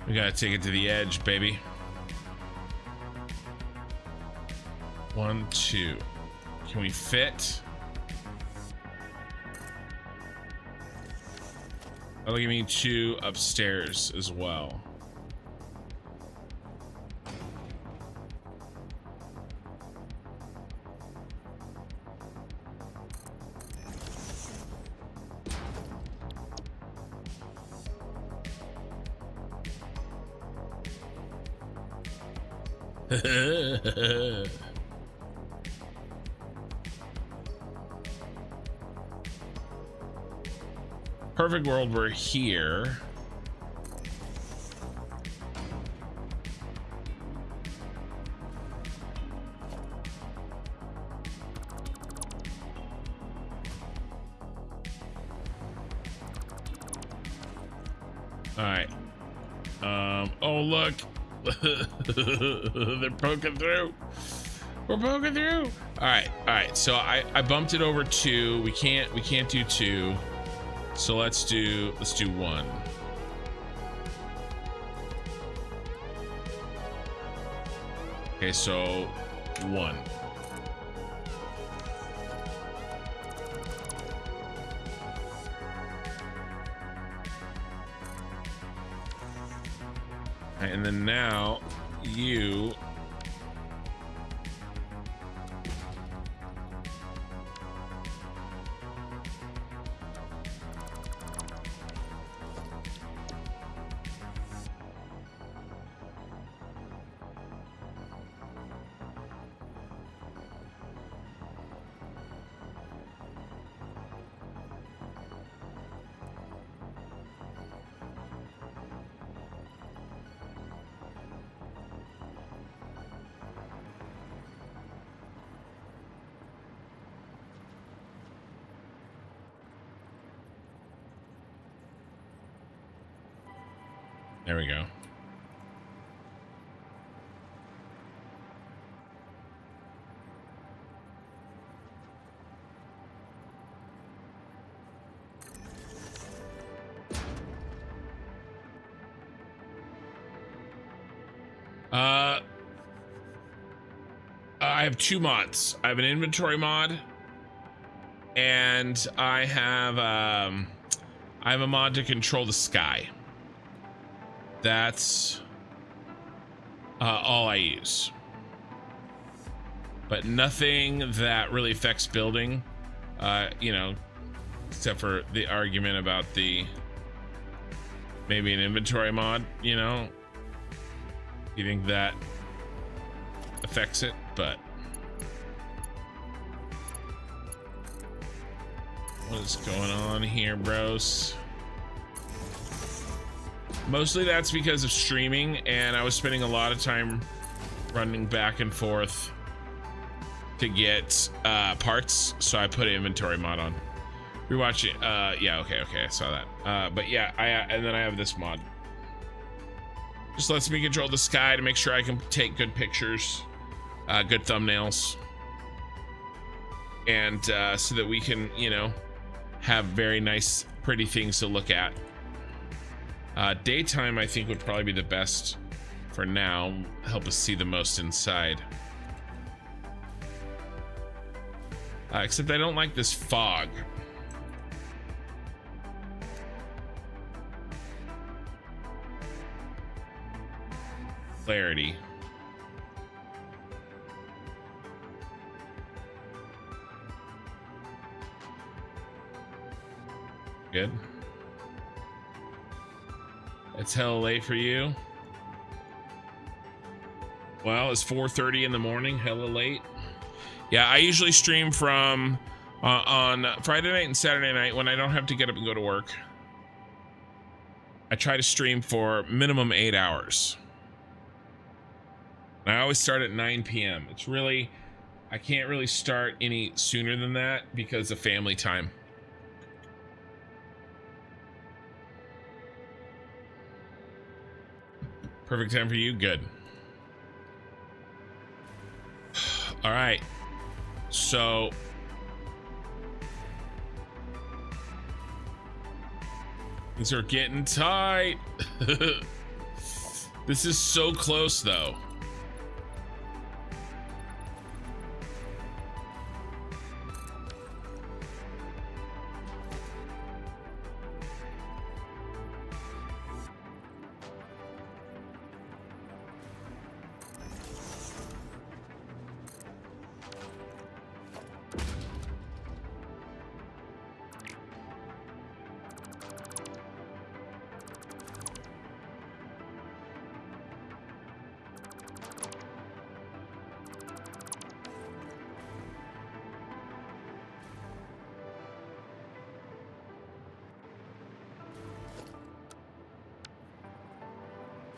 We gotta take it to the edge, baby. 1, 2. Can we fit? That'll give me 2 upstairs as well. Perfect world, we're here. All right. Oh, look. They're poking through. We're poking through. All right. So I bumped it over 2. We can't do 2. So let's do 1. Okay, so 1. Right, and then now you there we go. I have 2 mods. I have an inventory mod, and I have a mod to control the sky. That's all I use, but nothing that really affects building, you know, except for the argument about maybe an inventory mod, you know, you think that affects it, but what is going on here, bros? Mostly that's because of streaming, and I was spending a lot of time running back and forth to get parts, so I put an inventory mod on. Rewatch it. Yeah, okay, I saw that. But yeah, and then I have this mod. Just lets me control the sky to make sure I can take good pictures, good thumbnails, and so that we can, you know, have very nice, pretty things to look at. Daytime, I think, would probably be the best for now. Help us see the most inside. Except I don't like this fog. Clarity. Good. It's hella late for you. Well, it's 4:30 in the morning, hella late. Yeah, I usually stream from on Friday night and Saturday night when I don't have to get up and go to work. I try to stream for minimum 8 hours. And I always start at 9 p.m. It's really, I can't really start any sooner than that because of family time. Perfect time for you? Good. All right. So things are getting tight. This is so close, though.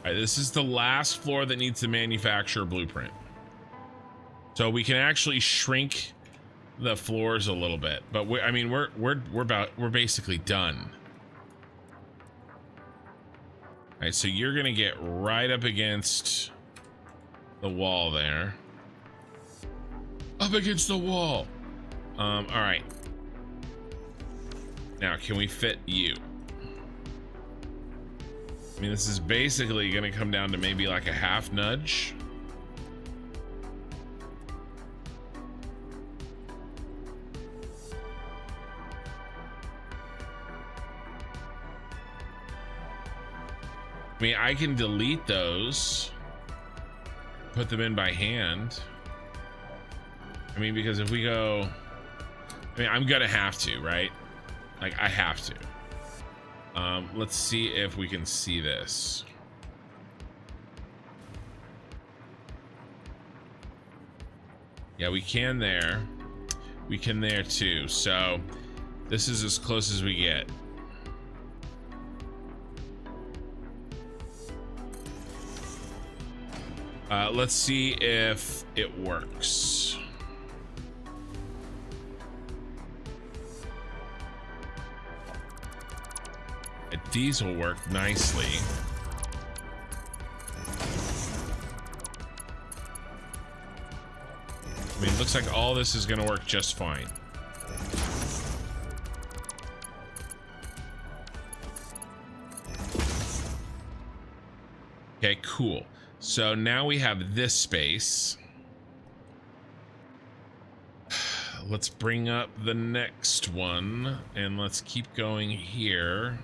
All right, this is the last floor that needs the manufacturer blueprint. So we can actually shrink the floors a little bit, but we're basically done. All right, so you're gonna get right up against the wall there. Up against the wall. All right. Now, can we fit you? I mean, this is basically going to come down to maybe like a half nudge. I mean, I can delete those, put them in by hand. I mean, because if we go, I mean, I'm going to have to, right? Like, I have to. Let's see if we can see this. Yeah, we can there. We can there too. So this is as close as we get. Let's see if it works. These will work nicely. I mean, it looks like all this is going to work just fine. Okay, cool. So now we have this space. Let's bring up the next one and let's keep going here.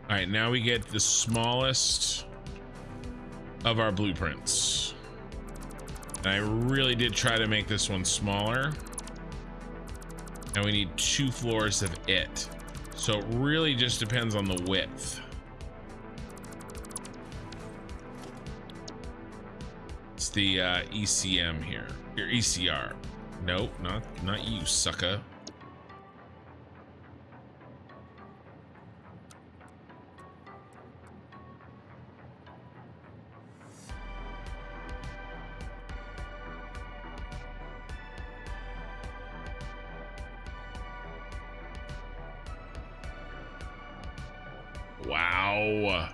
All right, now we get the smallest of our blueprints. And I really did try to make this one smaller. And we need 2 floors of it. So it really just depends on the width. It's the ECM here, or ECR. Nope, not you, sucker. Wow.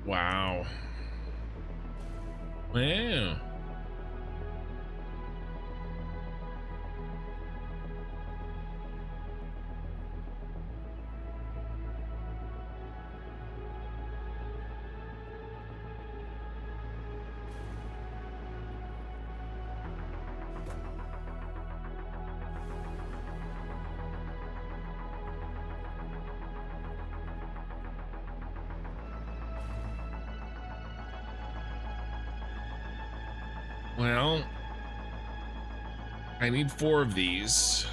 Wow. Wow. Well, I need 4 of these.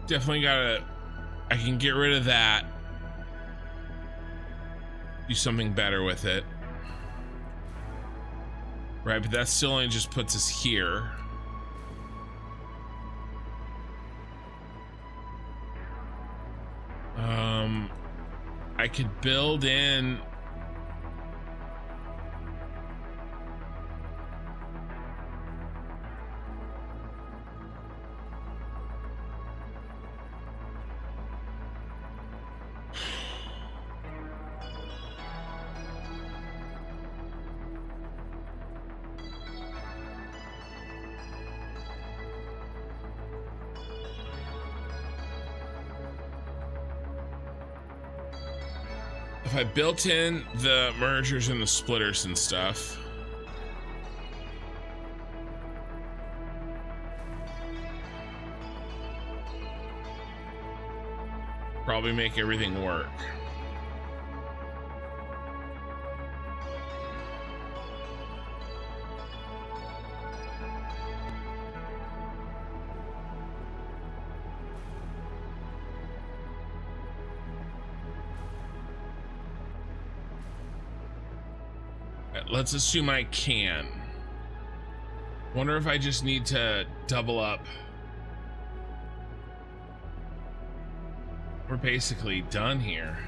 Definitely gotta, I can get rid of that. Do something better with it. Right, but that still only just puts us here. I could build in if I built in the mergers and the splitters and stuff. Probably make everything work. Let's assume I can. Wonder if I just need to double up. We're basically done here.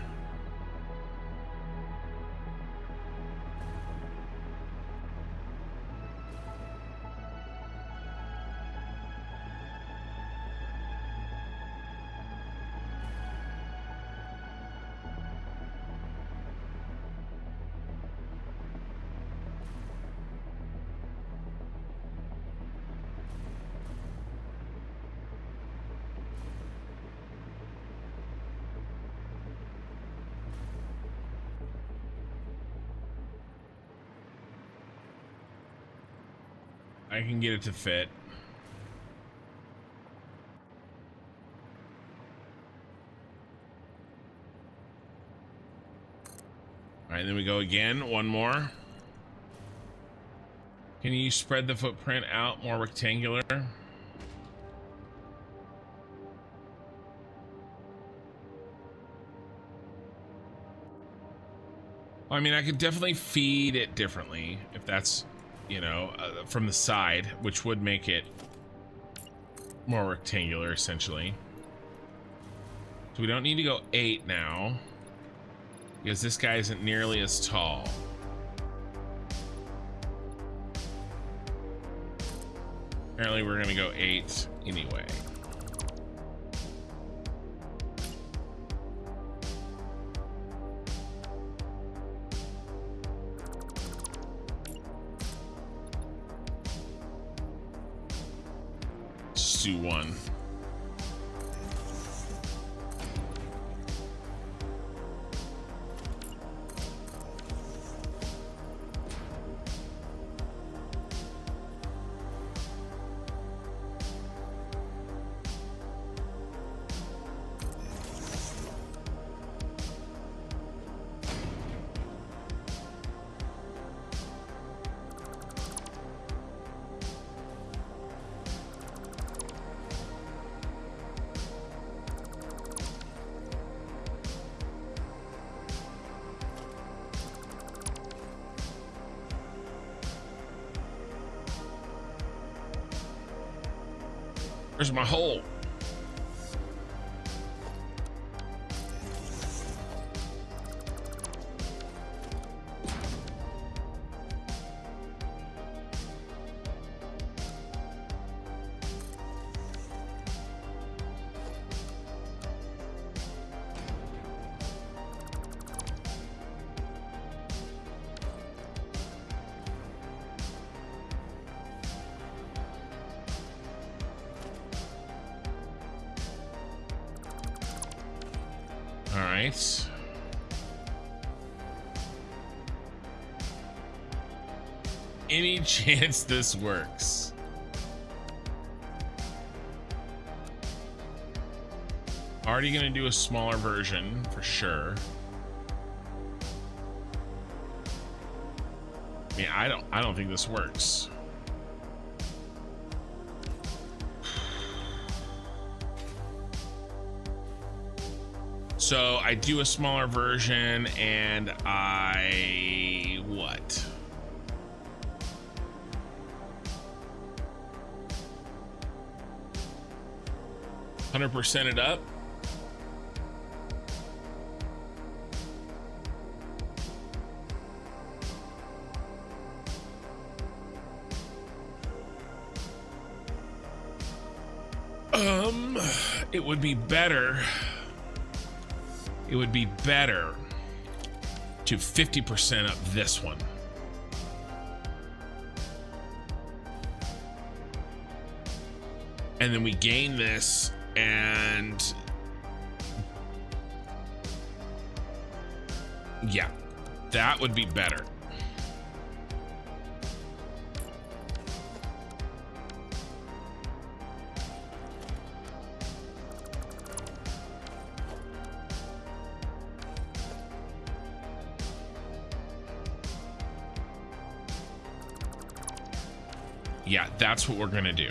I can get it to fit. All right, then we go again. One more. Can you spread the footprint out more rectangular? I mean, I could definitely feed it differently if that's, you know, from the side, which would make it more rectangular essentially. So we don't need to go 8 now because this guy isn't nearly as tall. Apparently we're gonna go 8 anyway. Let's do 1. Where's my hole? All right. Any chance this works? Already gonna do a smaller version for sure. I mean, I don't think this works. So I do a smaller version and I what? %, it up. It would be better. It would be better to 50% up this one. And then we gain this and yeah, that would be better. Yeah, that's what we're gonna do.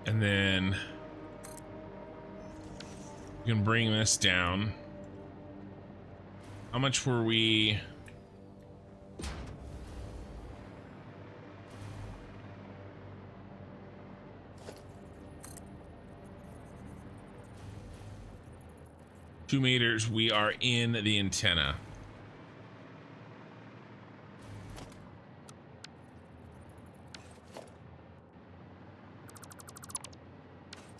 And then you can bring this down. How much were we? Two meters. We are in the antenna.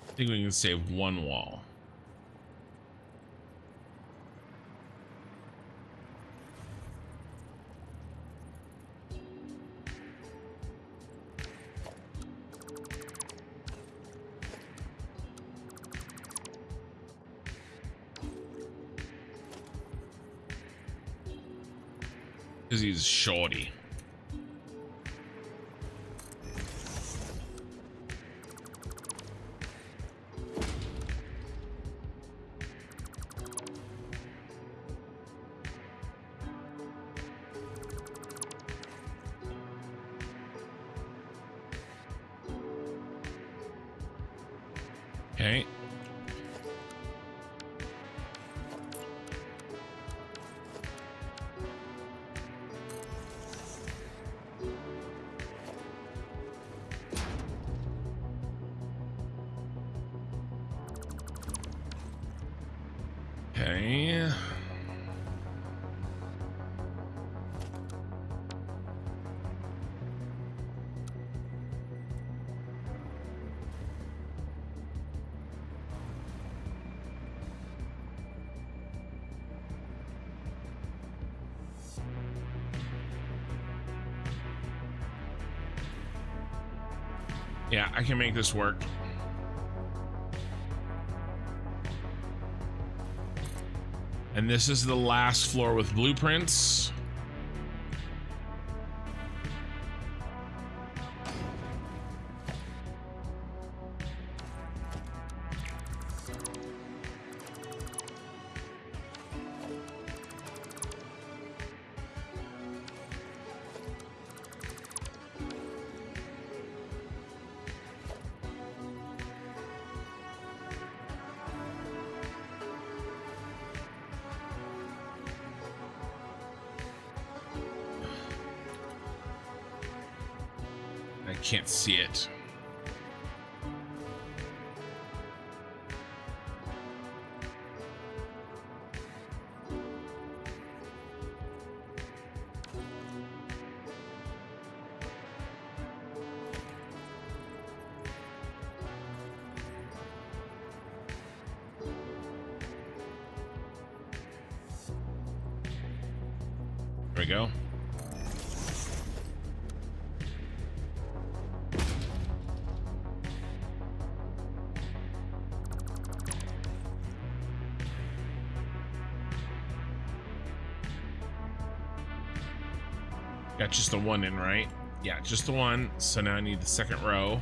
I think we can save one wall. Because he's shorty. Okay. Okay. Yeah, I can make this work. And this is the last floor with blueprints. Can't see it. There we go. Got just the one in, right? Yeah, just the one. So now I need the second row.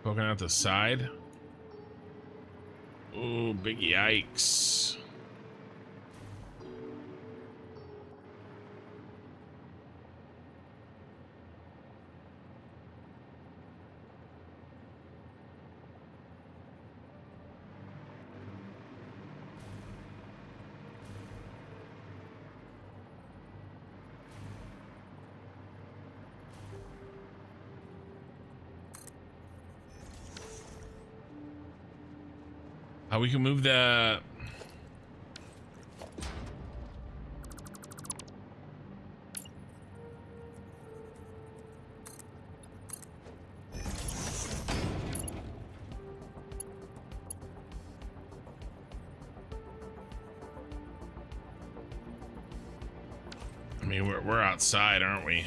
Poking out the side. Ooh, big yikes. We can move the... I mean, we're outside, aren't we?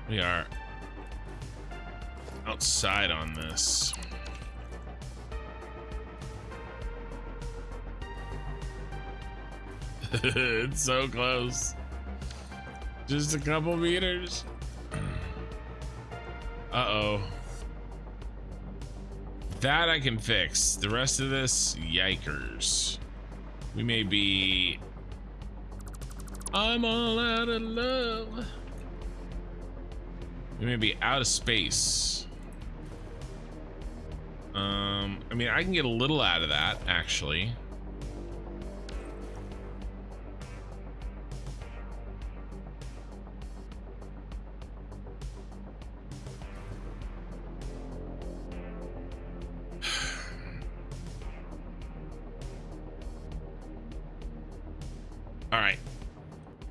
We are outside on this. It's so close. Just a couple meters. Uh-oh. That I can fix. The rest of this, yikers. We may be... I'm all out of love. We may be out of space. I mean, I can get a little out of that, actually. All right,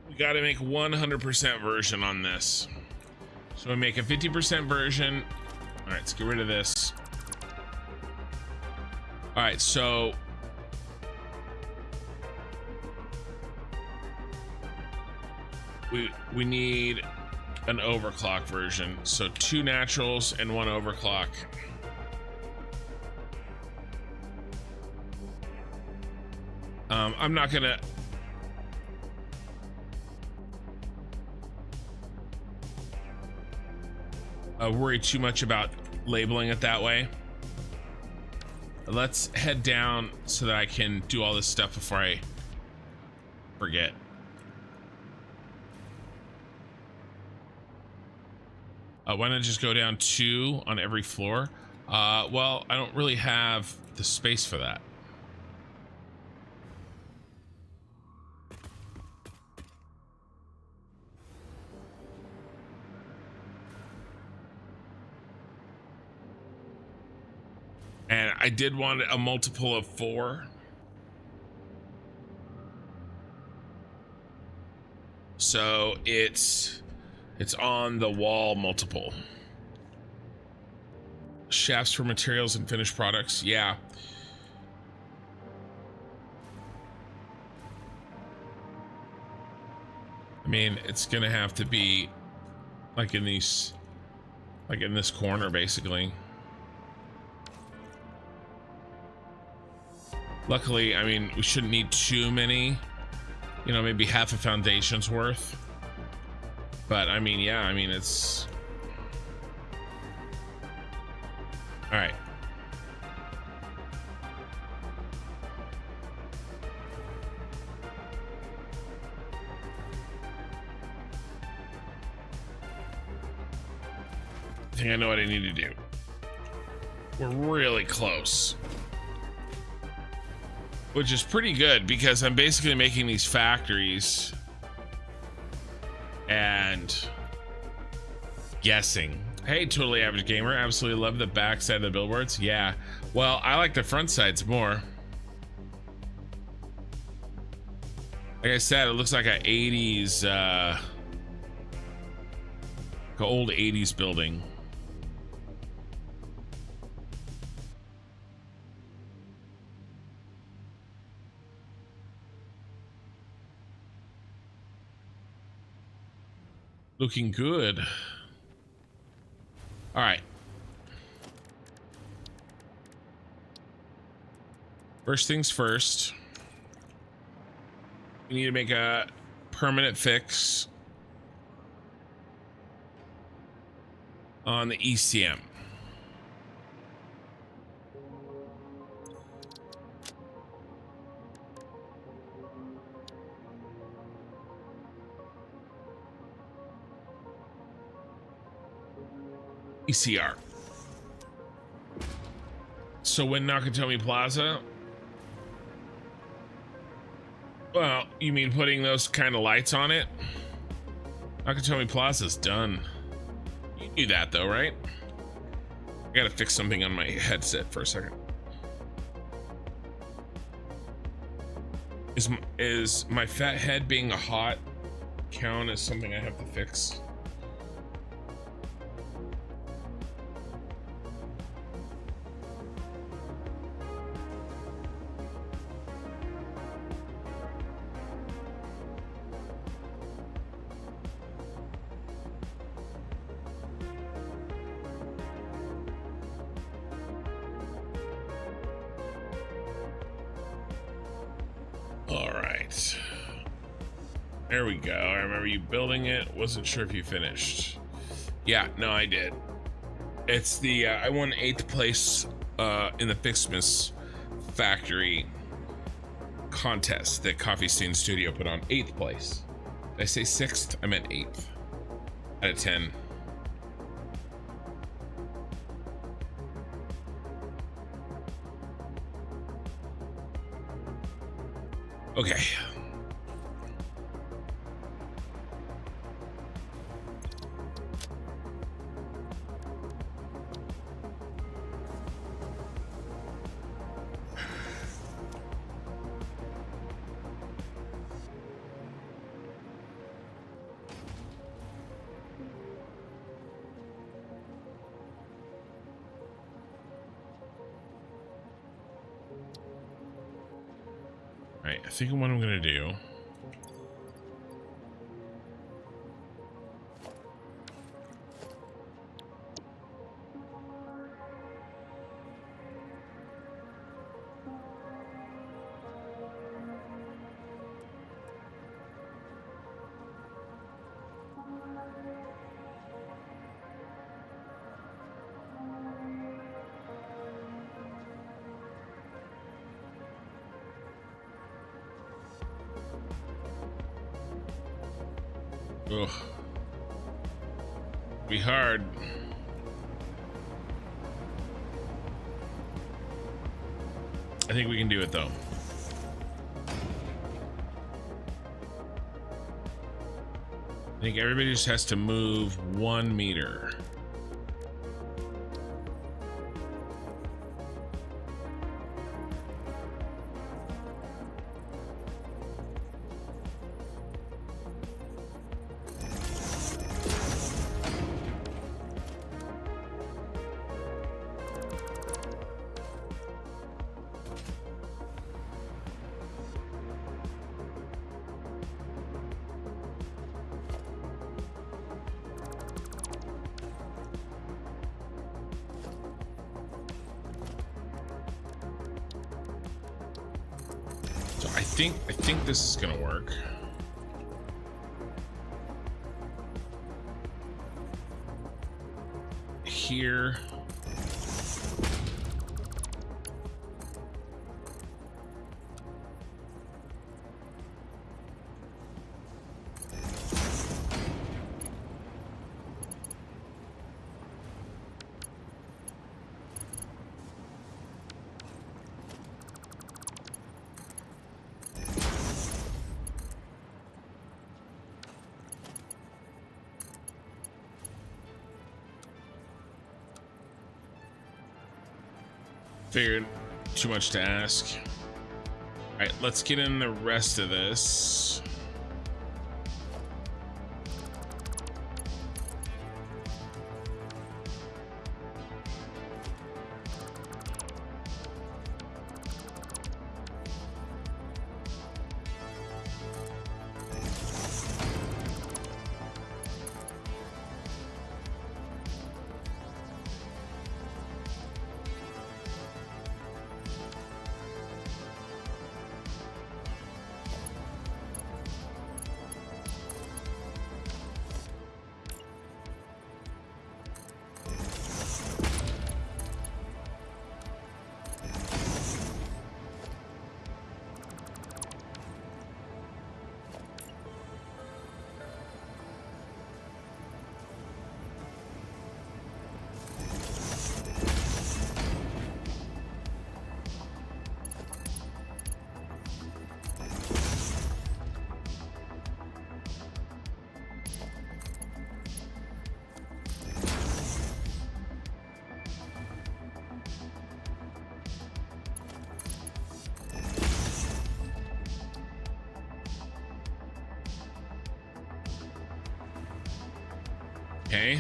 we got to make 100% version on this. So we make a 50% version. All right, let's get rid of this. All right, so we need an overclock version. So 2 naturals and 1 overclock. I'm not gonna worry too much about labeling it that way. Let's head down so that I can do all this stuff before I forget. Why not just go down 2 on every floor? Well, I don't really have the space for that. And I did want a multiple of 4. So it's on the wall multiple. Shafts for materials and finished products. Yeah. I mean, it's gonna have to be like in these, like in this corner, basically. Luckily, I mean, we shouldn't need too many, you know, maybe half a foundation's worth. But I mean, yeah, I mean, it's all right. I think I know what I need to do. We're really close. Which is pretty good because I'm basically making these factories and guessing. Hey, totally average gamer. Absolutely love the back side of the billboards. Yeah. Well, I like the front sides more. Like I said, it looks like a 80s, like an old 80s building. Looking good. All right. First things first. We need to make a permanent fix on the ECM. ECR. So when Nakatomi Plaza, well, you mean putting those kind of lights on it? Nakatomi Plaza's done. You knew that though, right? I gotta fix something on my headset for a second. Is my fat head being a hot count as something I have to fix? There we go. I remember you building it. Wasn't sure if you finished. Yeah, no, I did. It's the I won 8th place in the Fixmas Factory contest that Coffee Stain Studio put on. 8th place. Did I say 6th? I meant 8th out of 10. Okay. Right, I think what I'm gonna do. Ugh. Be hard. I think we can do it though. I think everybody just has to move 1 meter. I think this is gonna work. Here. Figured too much to ask. All right, let's get in the rest of this. Okay.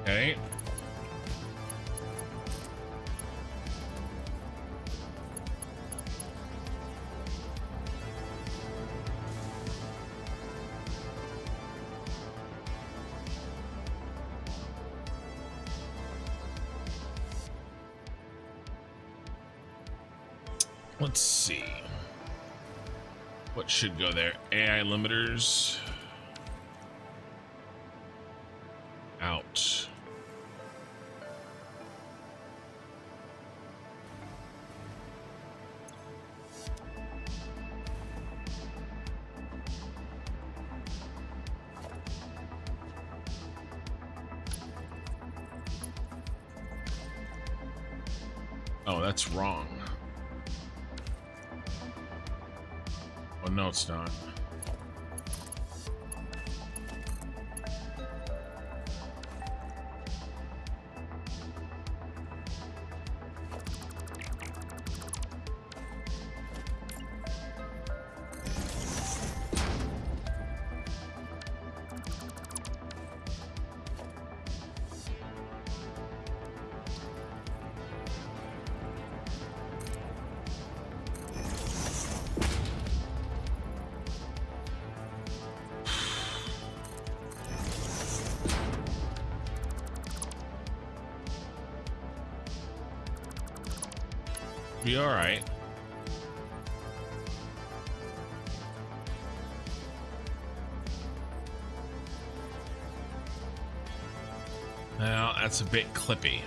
Okay. Let's see. What should go there? AI limiters. Out. Oh, that's wrong. Oh, no, it's not. Be all right. Well, that's a bit clippy.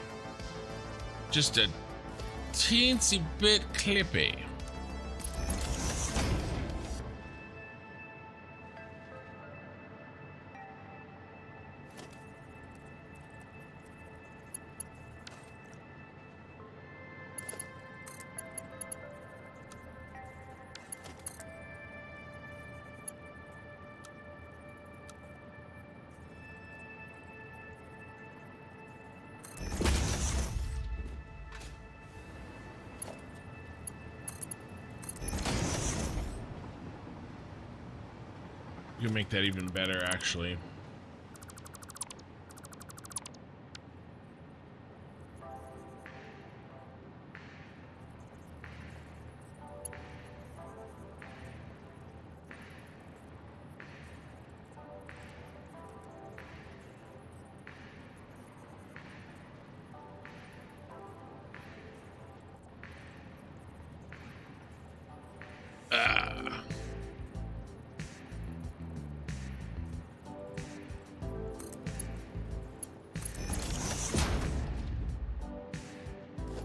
Just a teensy bit clippy. You can make that even better, actually.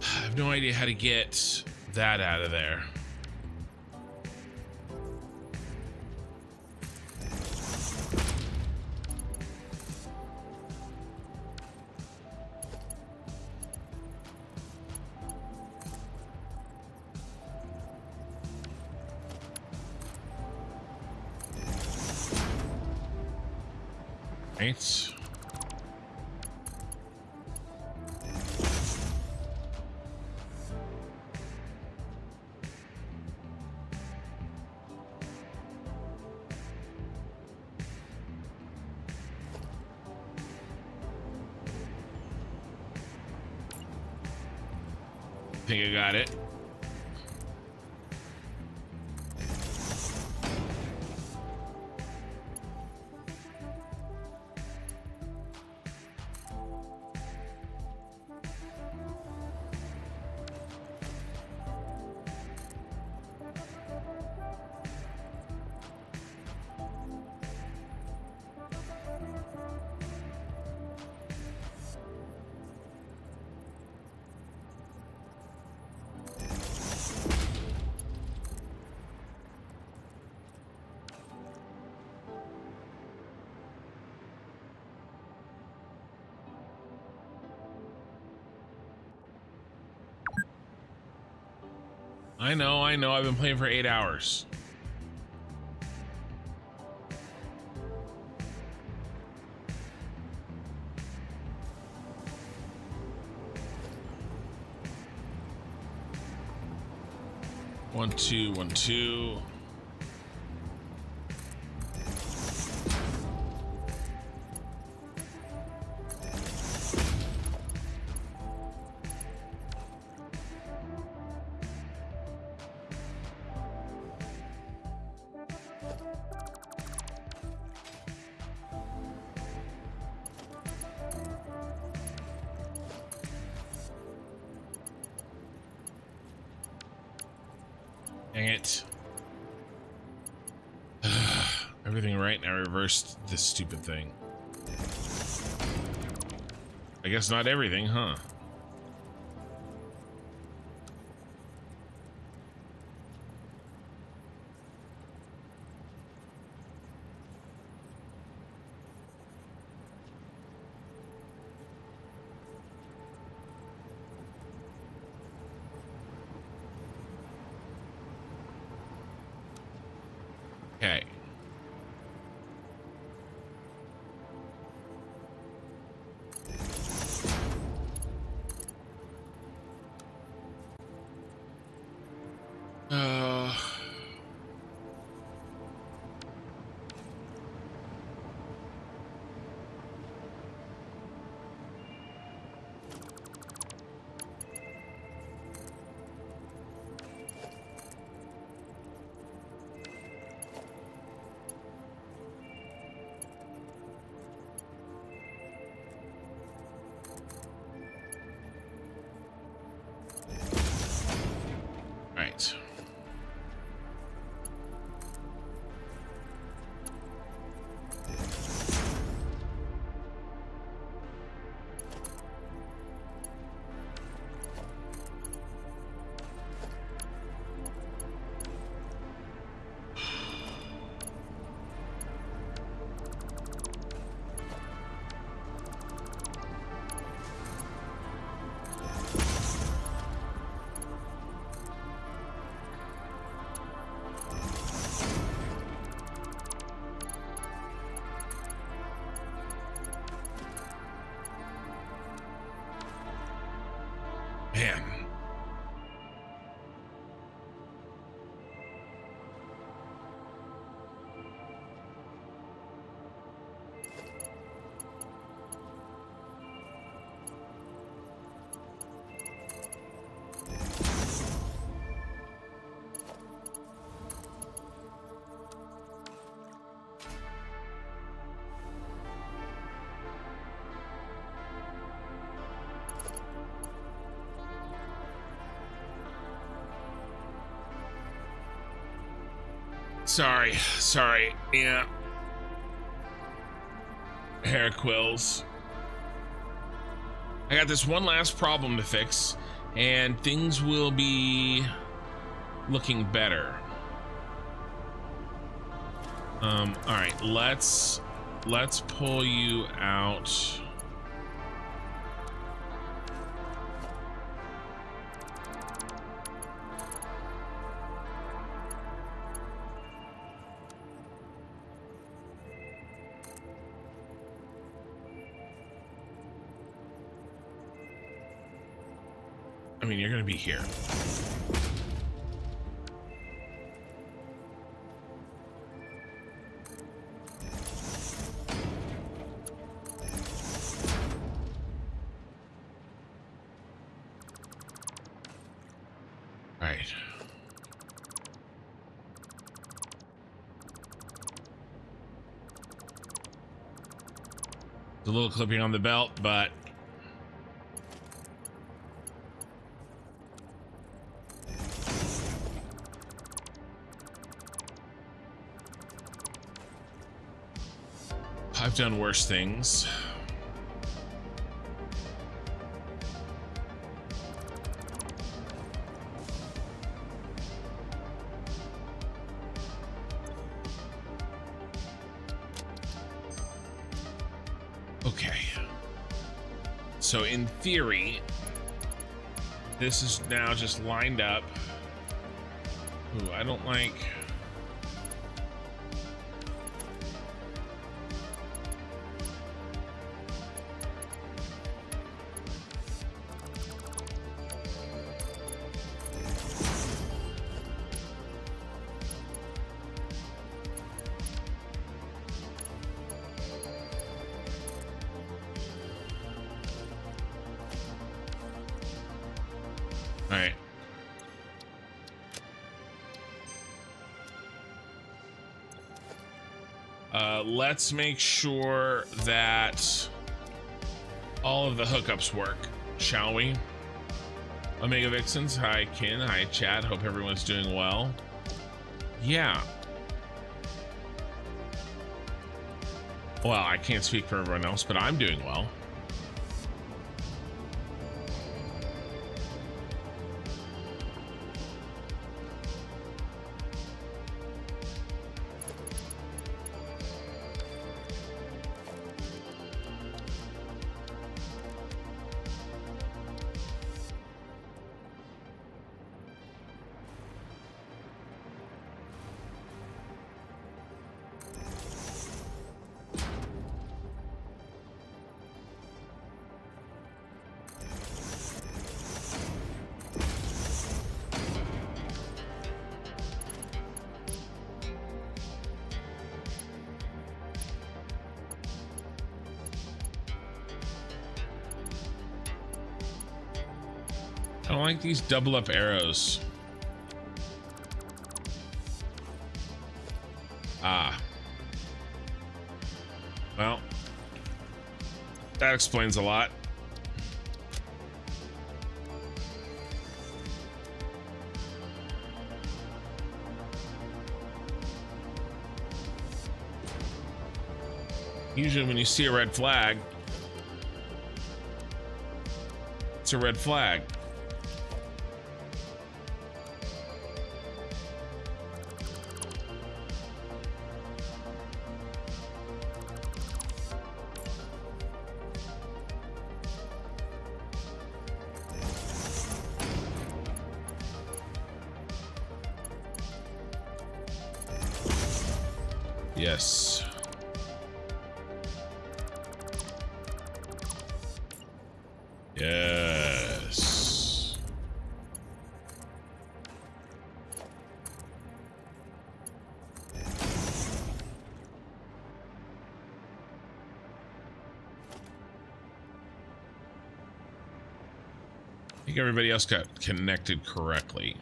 I have no idea how to get that out of there. Right. I think I got it. I know. I've been playing for 8 hours. One, two, 1, 2. Dang it. Everything right, and I reversed this stupid thing. I guess not everything, huh? Okay. Right. Man. Sorry, yeah. Hair quills. I got this one last problem to fix, and things will be looking better. All right, let's pull you out. I mean, you're gonna be here. Right. There's a little clipping on the belt, but I've done worse things. Okay. So in theory, this is now just lined up. Ooh, I don't like... All right. Let's make sure that all of the hookups work, shall we? Omega Vixens, hi Kin, hi Chad, hope everyone's doing well. Yeah. Well, I can't speak for everyone else, but I'm doing well. I don't like these double up arrows. Ah. Well, that explains a lot. Usually when you see a red flag, it's a red flag. Yes. Yes. I think everybody else got connected correctly.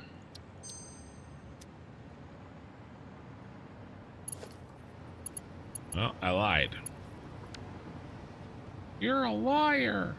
Well, I lied. You're a liar.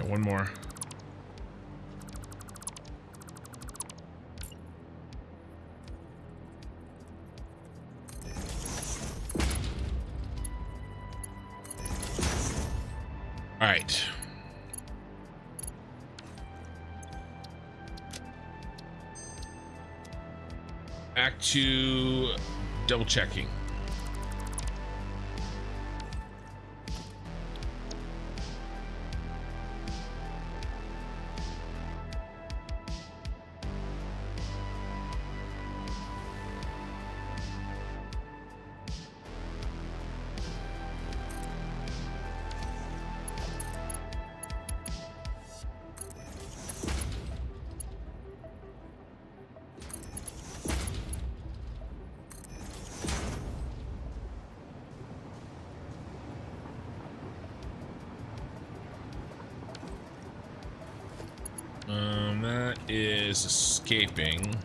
one more. All right. Back to double checking. That is escaping.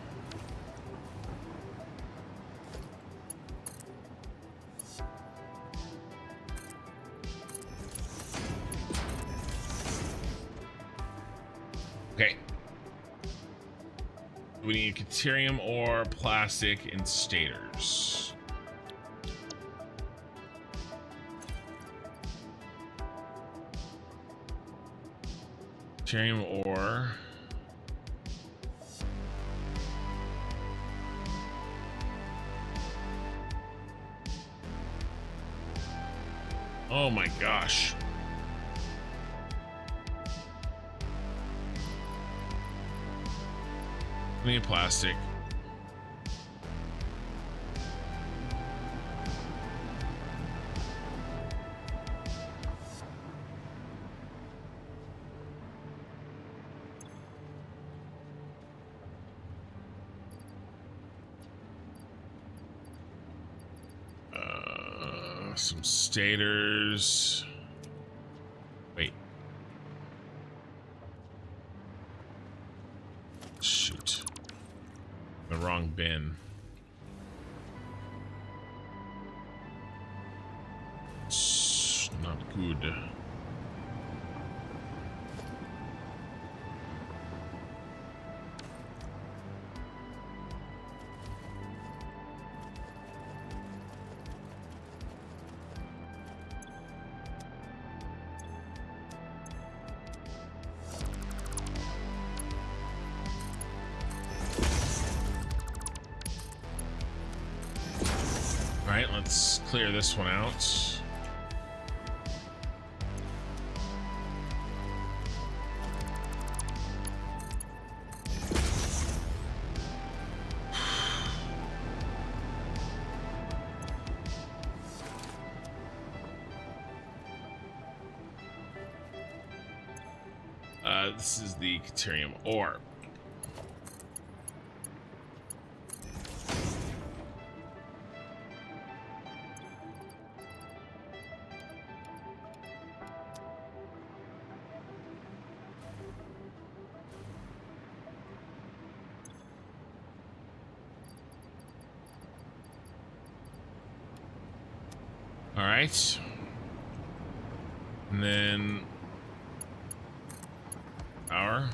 Okay. We need deuterium or plastic instators. Deuterium ore. Oh my gosh. I need plastic. Some stators. Wait. Shoot. The wrong bin. It's not good. All right, let's clear this one out. This is the deuterium ore. All right. And then power.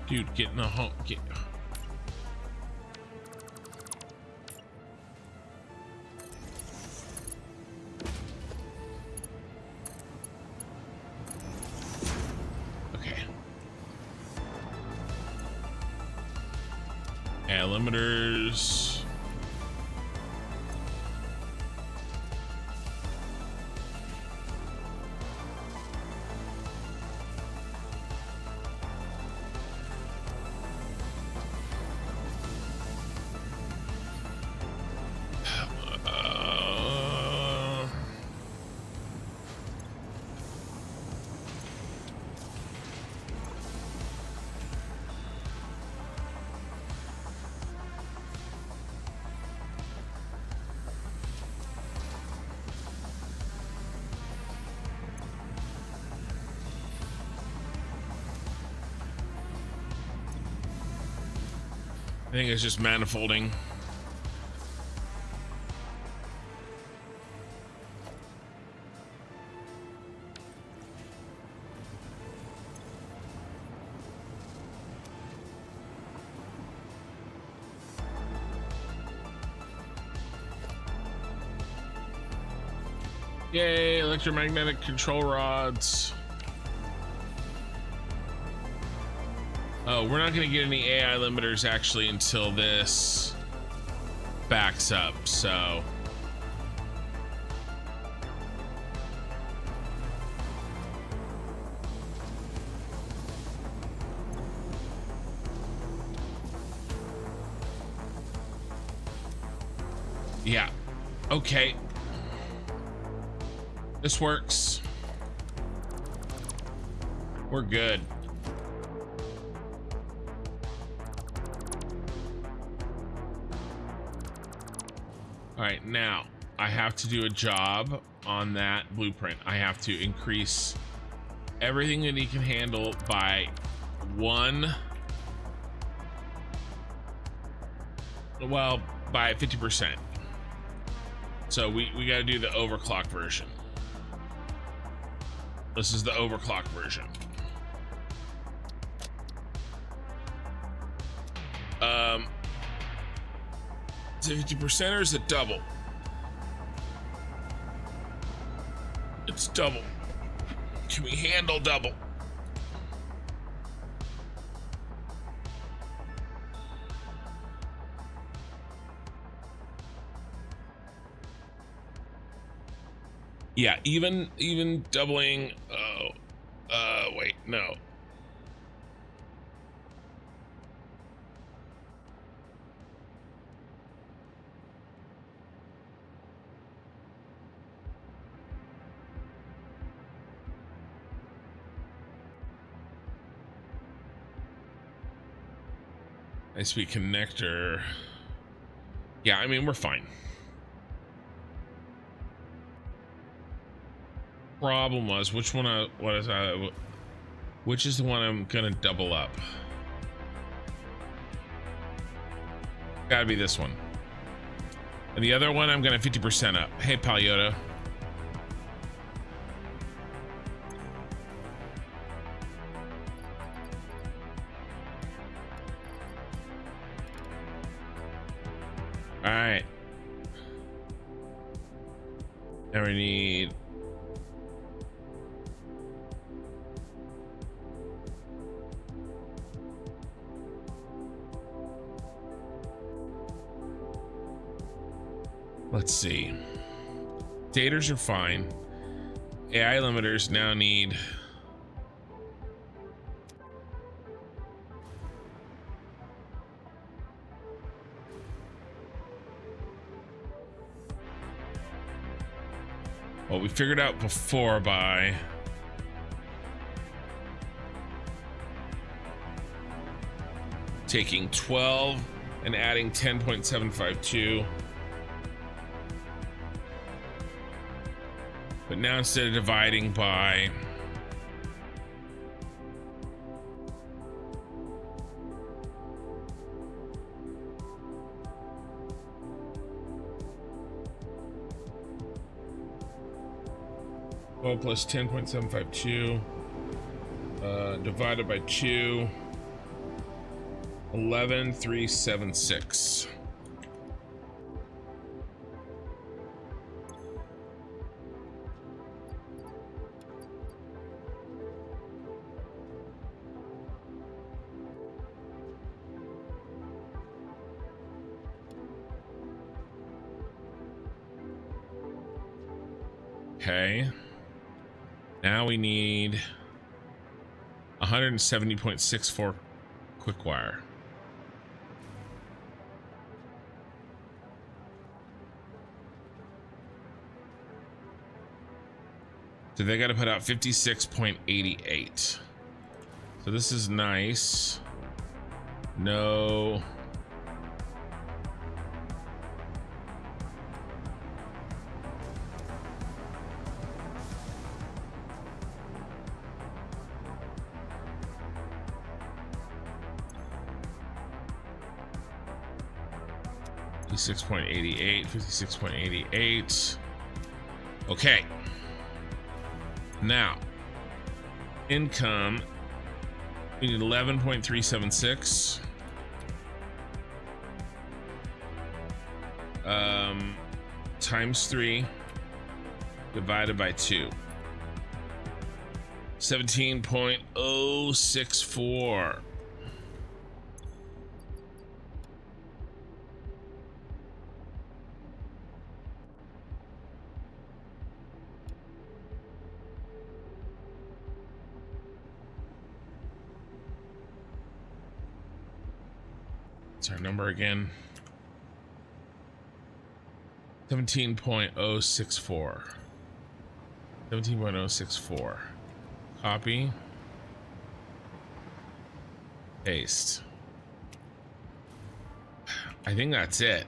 Dude, get in the home. Get. Okay. Limiters. think it's just manifolding. Yay, electromagnetic control rods. Oh, we're not going to get any AI limiters actually until this backs up, so. Yeah, okay. This works. We're good. All right, now I have to do a job on that blueprint. I have to increase everything that he can handle by 1. Well, by 50%. So we got to do the overclock version. This is the overclock version. Is it 50% or is it double? It's double. Can we handle double? Yeah, even doubling. Wait, no. ISP connector. Yeah, I mean, we're fine. Problem was, which one? Which is the one I'm gonna double up? Gotta be this one. And the other one I'm gonna 50% up. Hey, Palyota. All right. Now we need. Let's see. Daters are fine. AI limiters now need. Well, we figured out before by taking 12 and adding 10.752. But now instead of dividing by plus 10.752 divided by 2, 11,376. Okay. Now we need 170.64 quick wire. So they got to put out 56.88. So this is nice. No. 56.88, 56.88. Okay. Now, income, we need 11.376. Times 3 divided by 2. 17.064. What's our number again? 17.064. 17.064. Copy. Paste. I think that's it.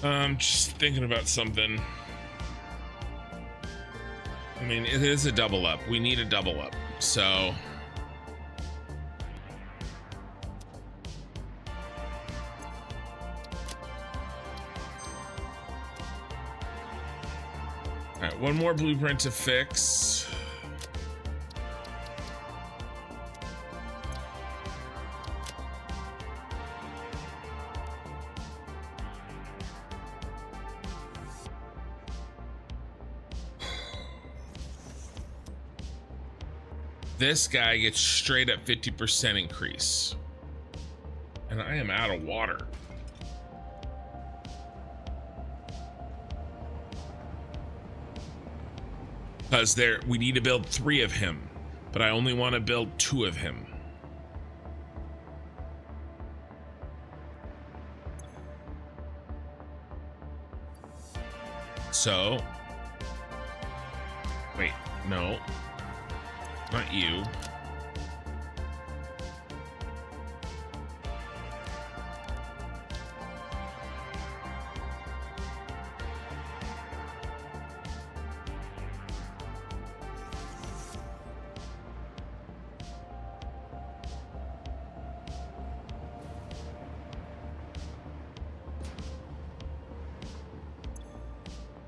I'm just thinking about something. I mean, it is a double up. We need a double up. So all right, one more blueprint to fix. This guy gets straight up 50% increase. And I am out of water. Because we need to build 3 of him, but I only want to build 2 of him. So, wait, no. Not you.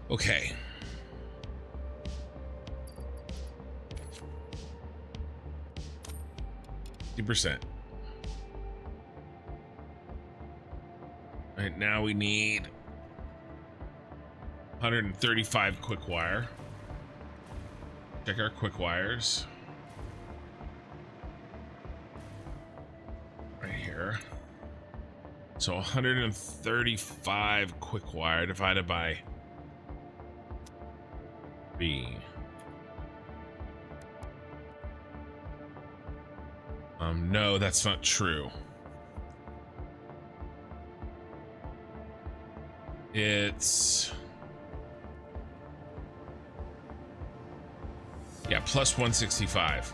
Okay. Percent. Right now we need 135 quick wire. Check our quick wires. Right here. So 135 quick wire divided by B. No, that's not true. It's... yeah, plus 165.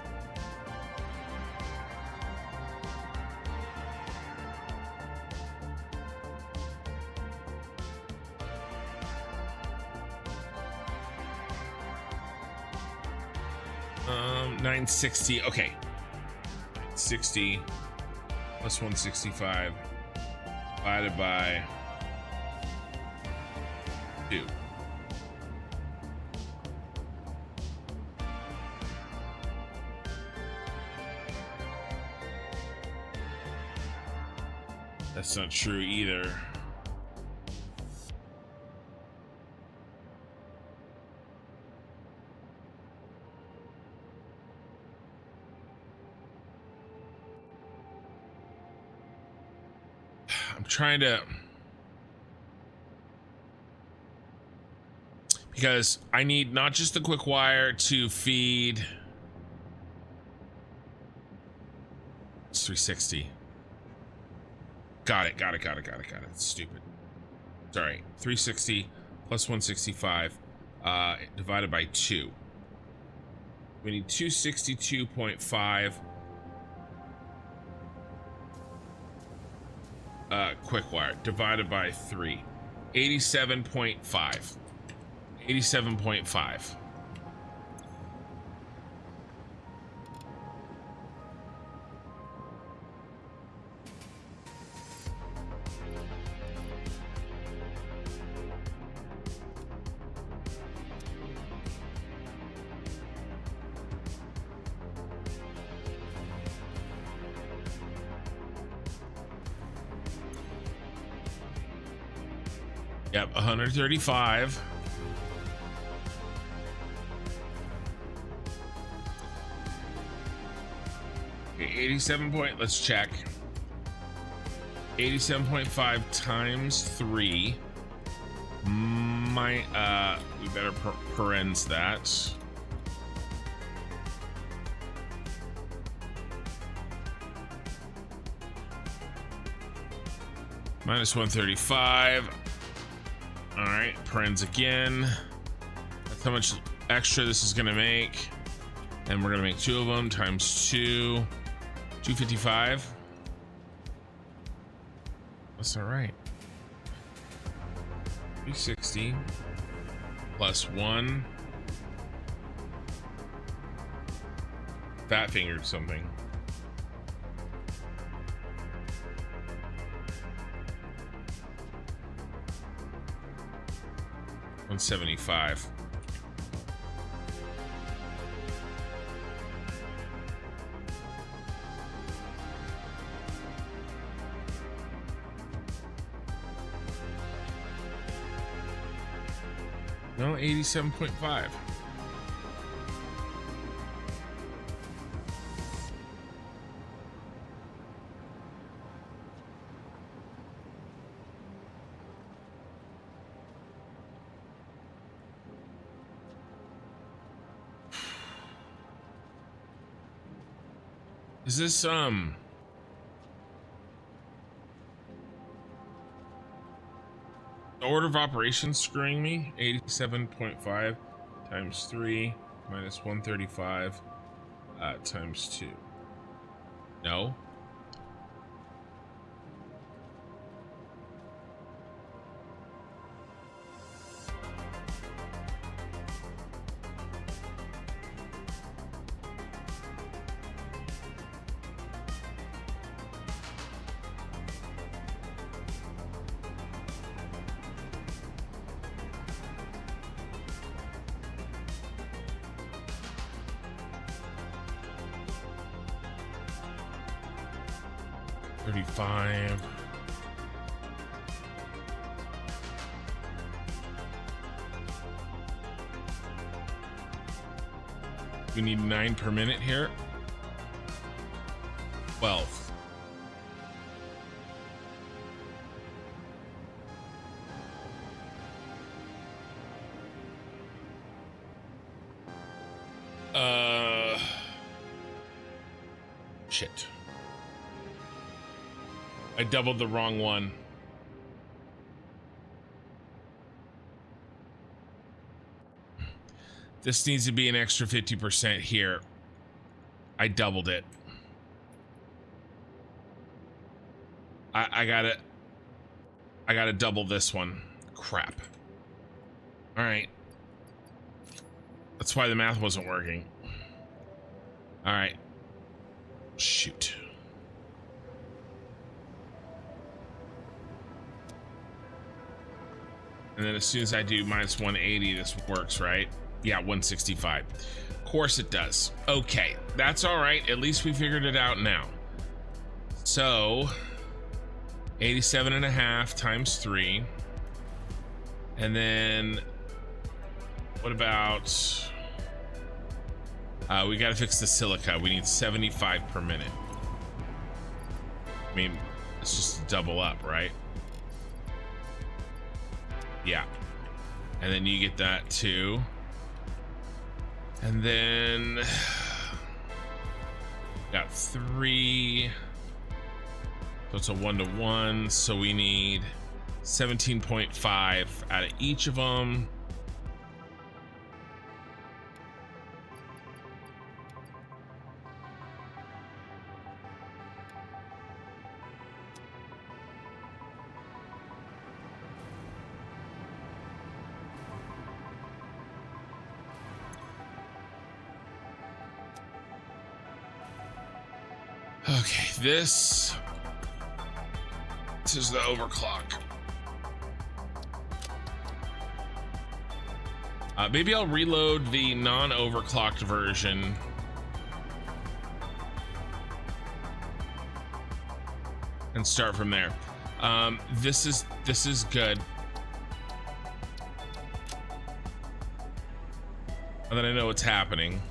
$960. Okay. 60 plus 165 divided by 2. That's not true either. Trying to, because I need not just the quick wire to feed. It's 360. Got it. It's stupid. Sorry, 360 plus 165 divided by 2. We need 262.5 quick wire divided by 3. 87.5. 87.5. Yep, 135. Okay, 87 point, let's check. 87.5 times 3. We better parens that. Minus 135. All right, parens again. That's how much extra this is gonna make. And we're gonna make 2 of them times 2. 255. That's all right. 360 plus 1. Fat fingered something. $175. No, 87.5. Is this the order of operations screwing me? 87.5 times 3 minus 135 times 2. No. We need 9 per minute here. 12. Shit. I doubled the wrong one. This needs to be an extra 50% here. I doubled it. I gotta double this one. Crap. All right. That's why the math wasn't working. All right. Shoot. And then as soon as I do minus 180, this works, right? Yeah, 165. Of course it does. Okay, that's all right. At least we figured it out now. So 87.5 times 3. And then what about we got to fix the silica. We need 75 per minute. I mean, it's just double up, right? Yeah. And then you get that too. And then got 3. So it's a 1-to-1. So we need 17.5 out of each of them. Okay, this is the overclock. Maybe I'll reload the non-overclocked version. And start from there. This is good. Now that I know what's happening.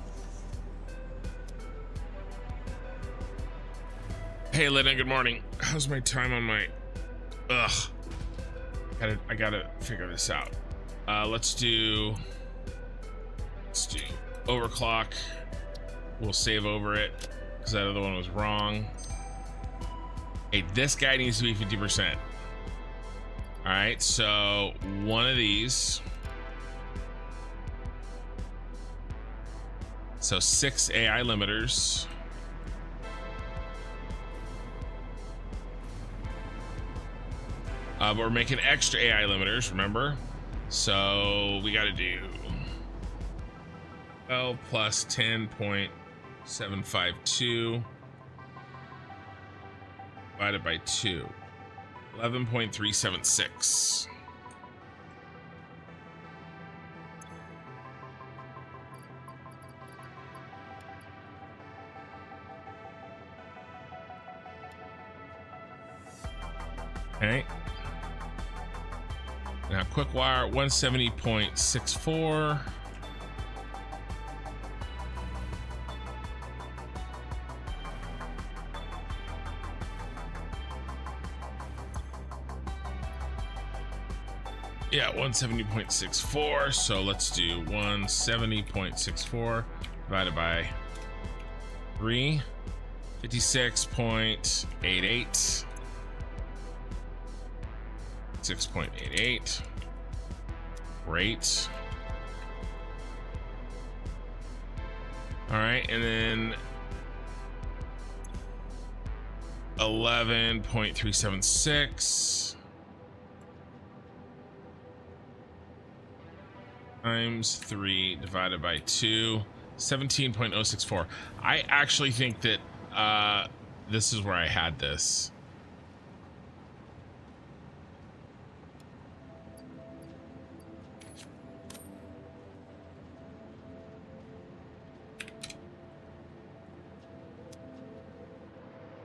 Hey, Lena, good morning. How's my time on my... Ugh. I gotta figure this out. Let's do overclock. We'll save over it because that other one was wrong. Hey, this guy needs to be 50%. All right, so one of these. So 6 AI limiters. But we're making extra AI limiters, remember? So we got to do L plus 10.752 divided by 2, 11.376. Okay. Now quick wire 170.64. Yeah, 170.64. So let's do 170.64 divided by 3, 56.88. 6.88. Great. All right, and then 11.376 times 3 divided by 2, 17.064. I actually think that this is where I had this.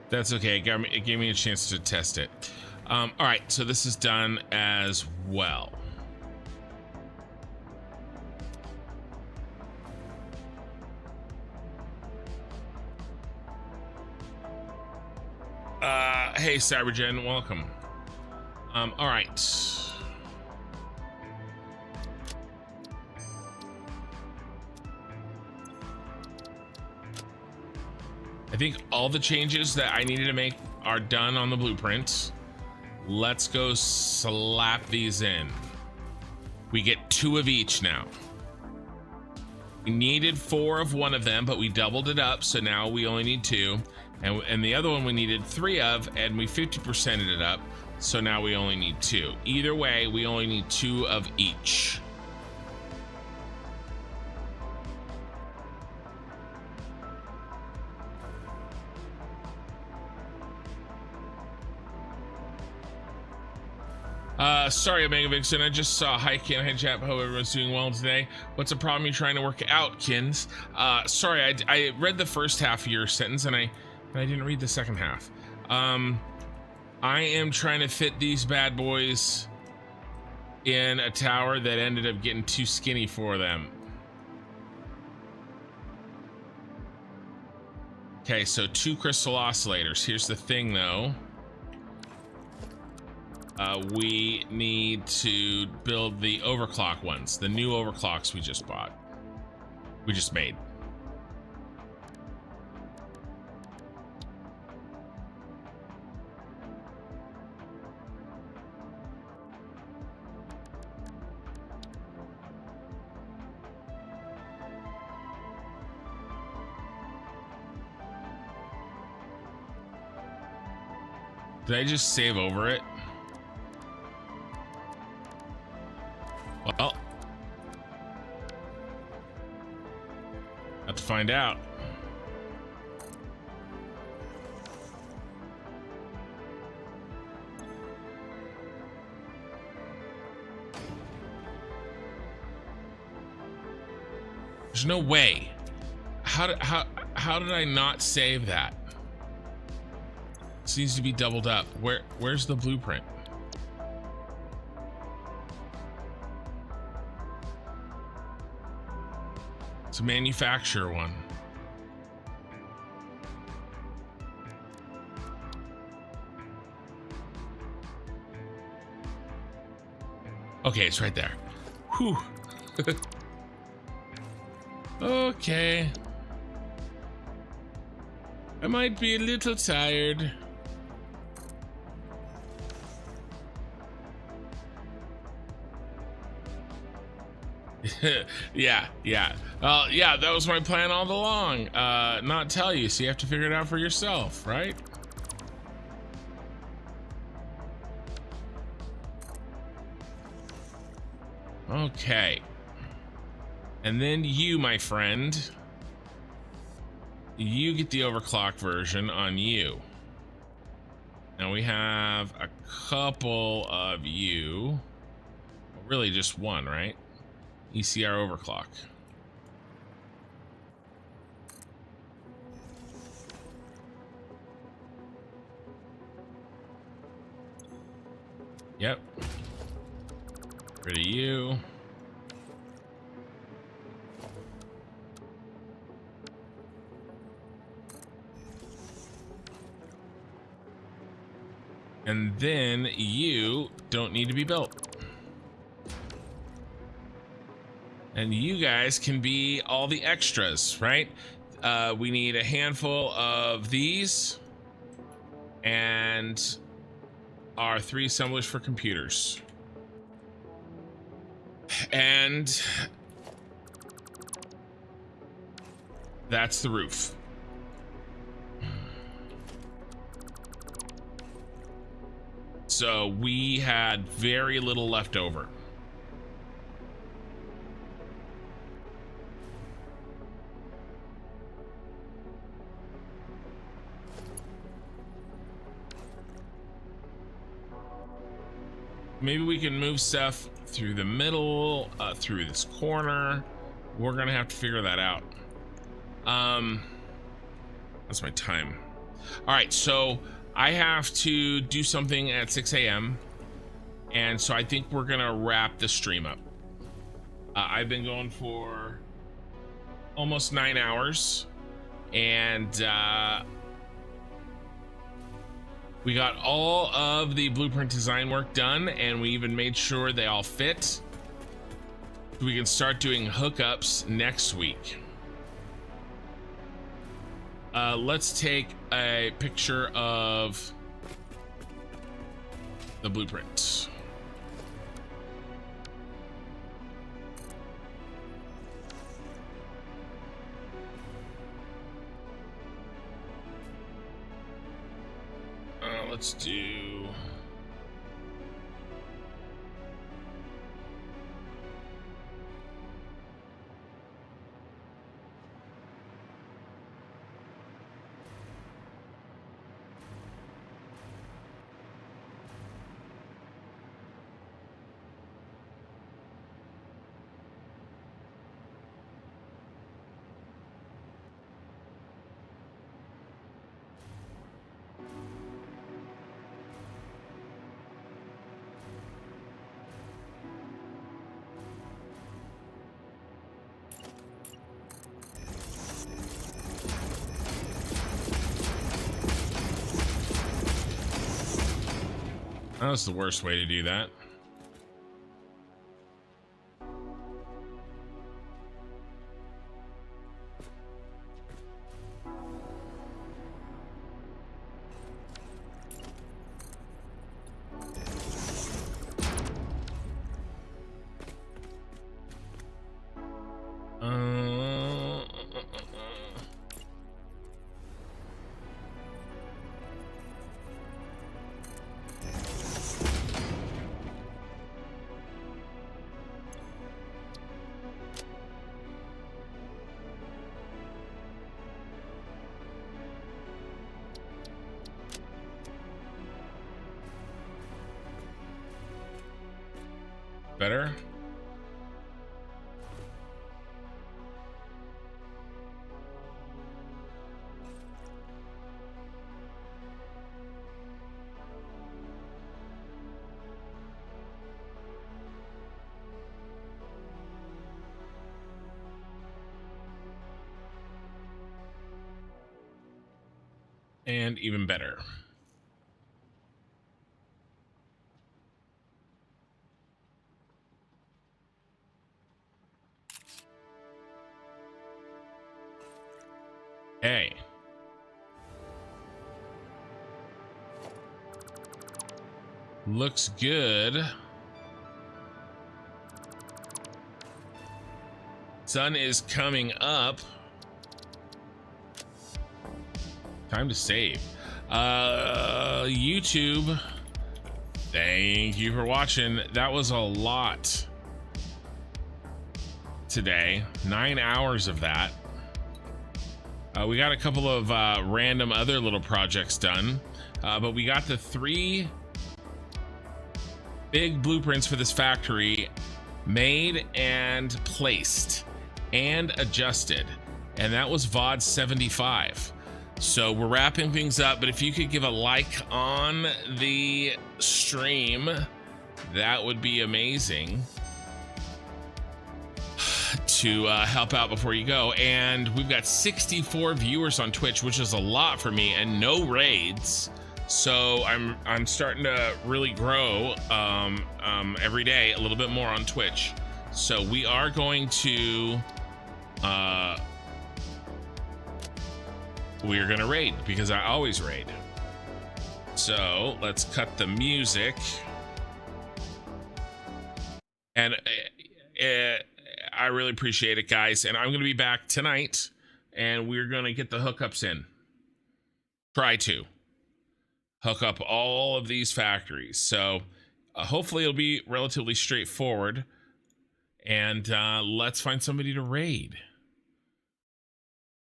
That's okay. It gave me a chance to test it. All right, so this is done as well. Hey, Cybergen, welcome. All right. I think all the changes that I needed to make are done on the blueprint. Let's go slap these in. We get 2 of each now. We needed 4 of one of them, but we doubled it up, so now we only need 2. And the other one we needed 3 of, and we 50%ed it up, so now we only need 2. Either way, we only need 2 of each. Sorry, Omega Vixen. I just saw hi Ken, hi chat. Hope everyone's doing well today. What's the problem you're trying to work out, Kins? Sorry, I read the first half of your sentence and I didn't read the second half. I am trying to fit these bad boys in a tower that ended up getting too skinny for them. Okay, so 2 crystal oscillators. Here's the thing though. We need to build the overclock ones, the new overclocks we just made. Did I just save over it? Well, have to find out. There's no way. How did I not save that? This needs to be doubled up. Where's the blueprint? It's a manufacturer one. Okay, it's right there. Whew. Okay. I might be a little tired. Yeah. Yeah, that was my plan all along. Not tell you, so you have to figure it out for yourself, right? Okay. And then you, my friend, you get the overclock version on you. Now we have a couple of you. Well, really just one, right? ECR overclock. Yep. Rid of you. And then you don't need to be built. And you guys can be all the extras, right? We need a handful of these and our 3 assemblers for computers. And that's the roof. So we had very little left over. Maybe we can move stuff through the middle, through this corner. We're gonna have to figure that out. That's my time. All right, so I have to do something at 6 a.m. And so I think we're gonna wrap the stream up. I've been going for almost 9 hours, and we got all of the blueprint design work done, and we even made sure they all fit. We can start doing hookups next week. Let's take a picture of the blueprint. Let's do... That was the worst way to do that. Better. And even better. Hey. Looks good. Sun is coming up. Time to save. YouTube, thank you for watching. That was a lot today. 9 hours of that. We got a couple of random other little projects done, but we got the 3 big blueprints for this factory made and placed and adjusted, and that was VOD 75. So we're wrapping things up, but if you could give a like on the stream, that would be amazing to help out before you go. And we've got 64 viewers on Twitch, which is a lot for me, and no raids. So I'm starting to really grow every day a little bit more on Twitch. So we are going to we're gonna raid, because I always raid. So let's cut the music. And I really appreciate it, guys. And I'm gonna be back tonight, and we're gonna get the hookups in. Try to hook up all of these factories. So hopefully it'll be relatively straightforward. And let's find somebody to raid.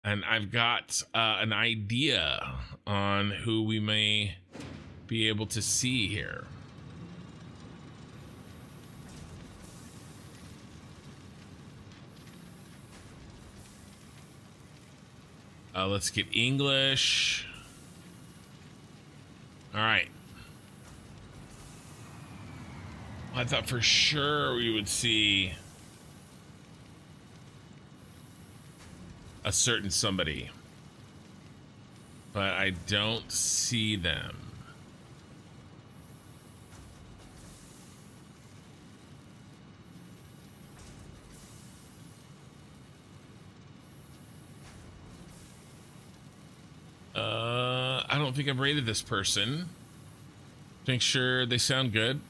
And I've got an idea on who we may be able to see here. Let's get English. All right. I thought for sure we would see a certain somebody, but I don't see them. I don't think I've rated this person. Make sure they sound good.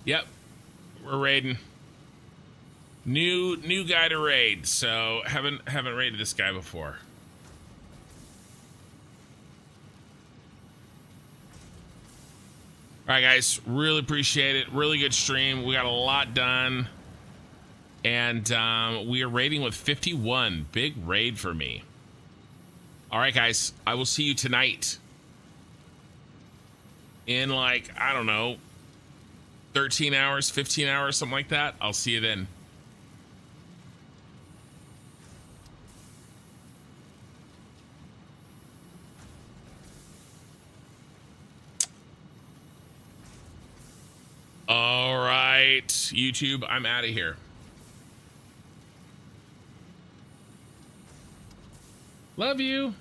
Yep, we're raiding. New guy to raid, so haven't raided this guy before. All right, guys, really appreciate it. Really good stream. We got a lot done, and we are raiding with 51. Big raid for me. All right, guys, I will see you tonight in, like, I don't know, 13 hours, 15 hours, something like that. I'll see you then. All right, YouTube, I'm out of here. Love you.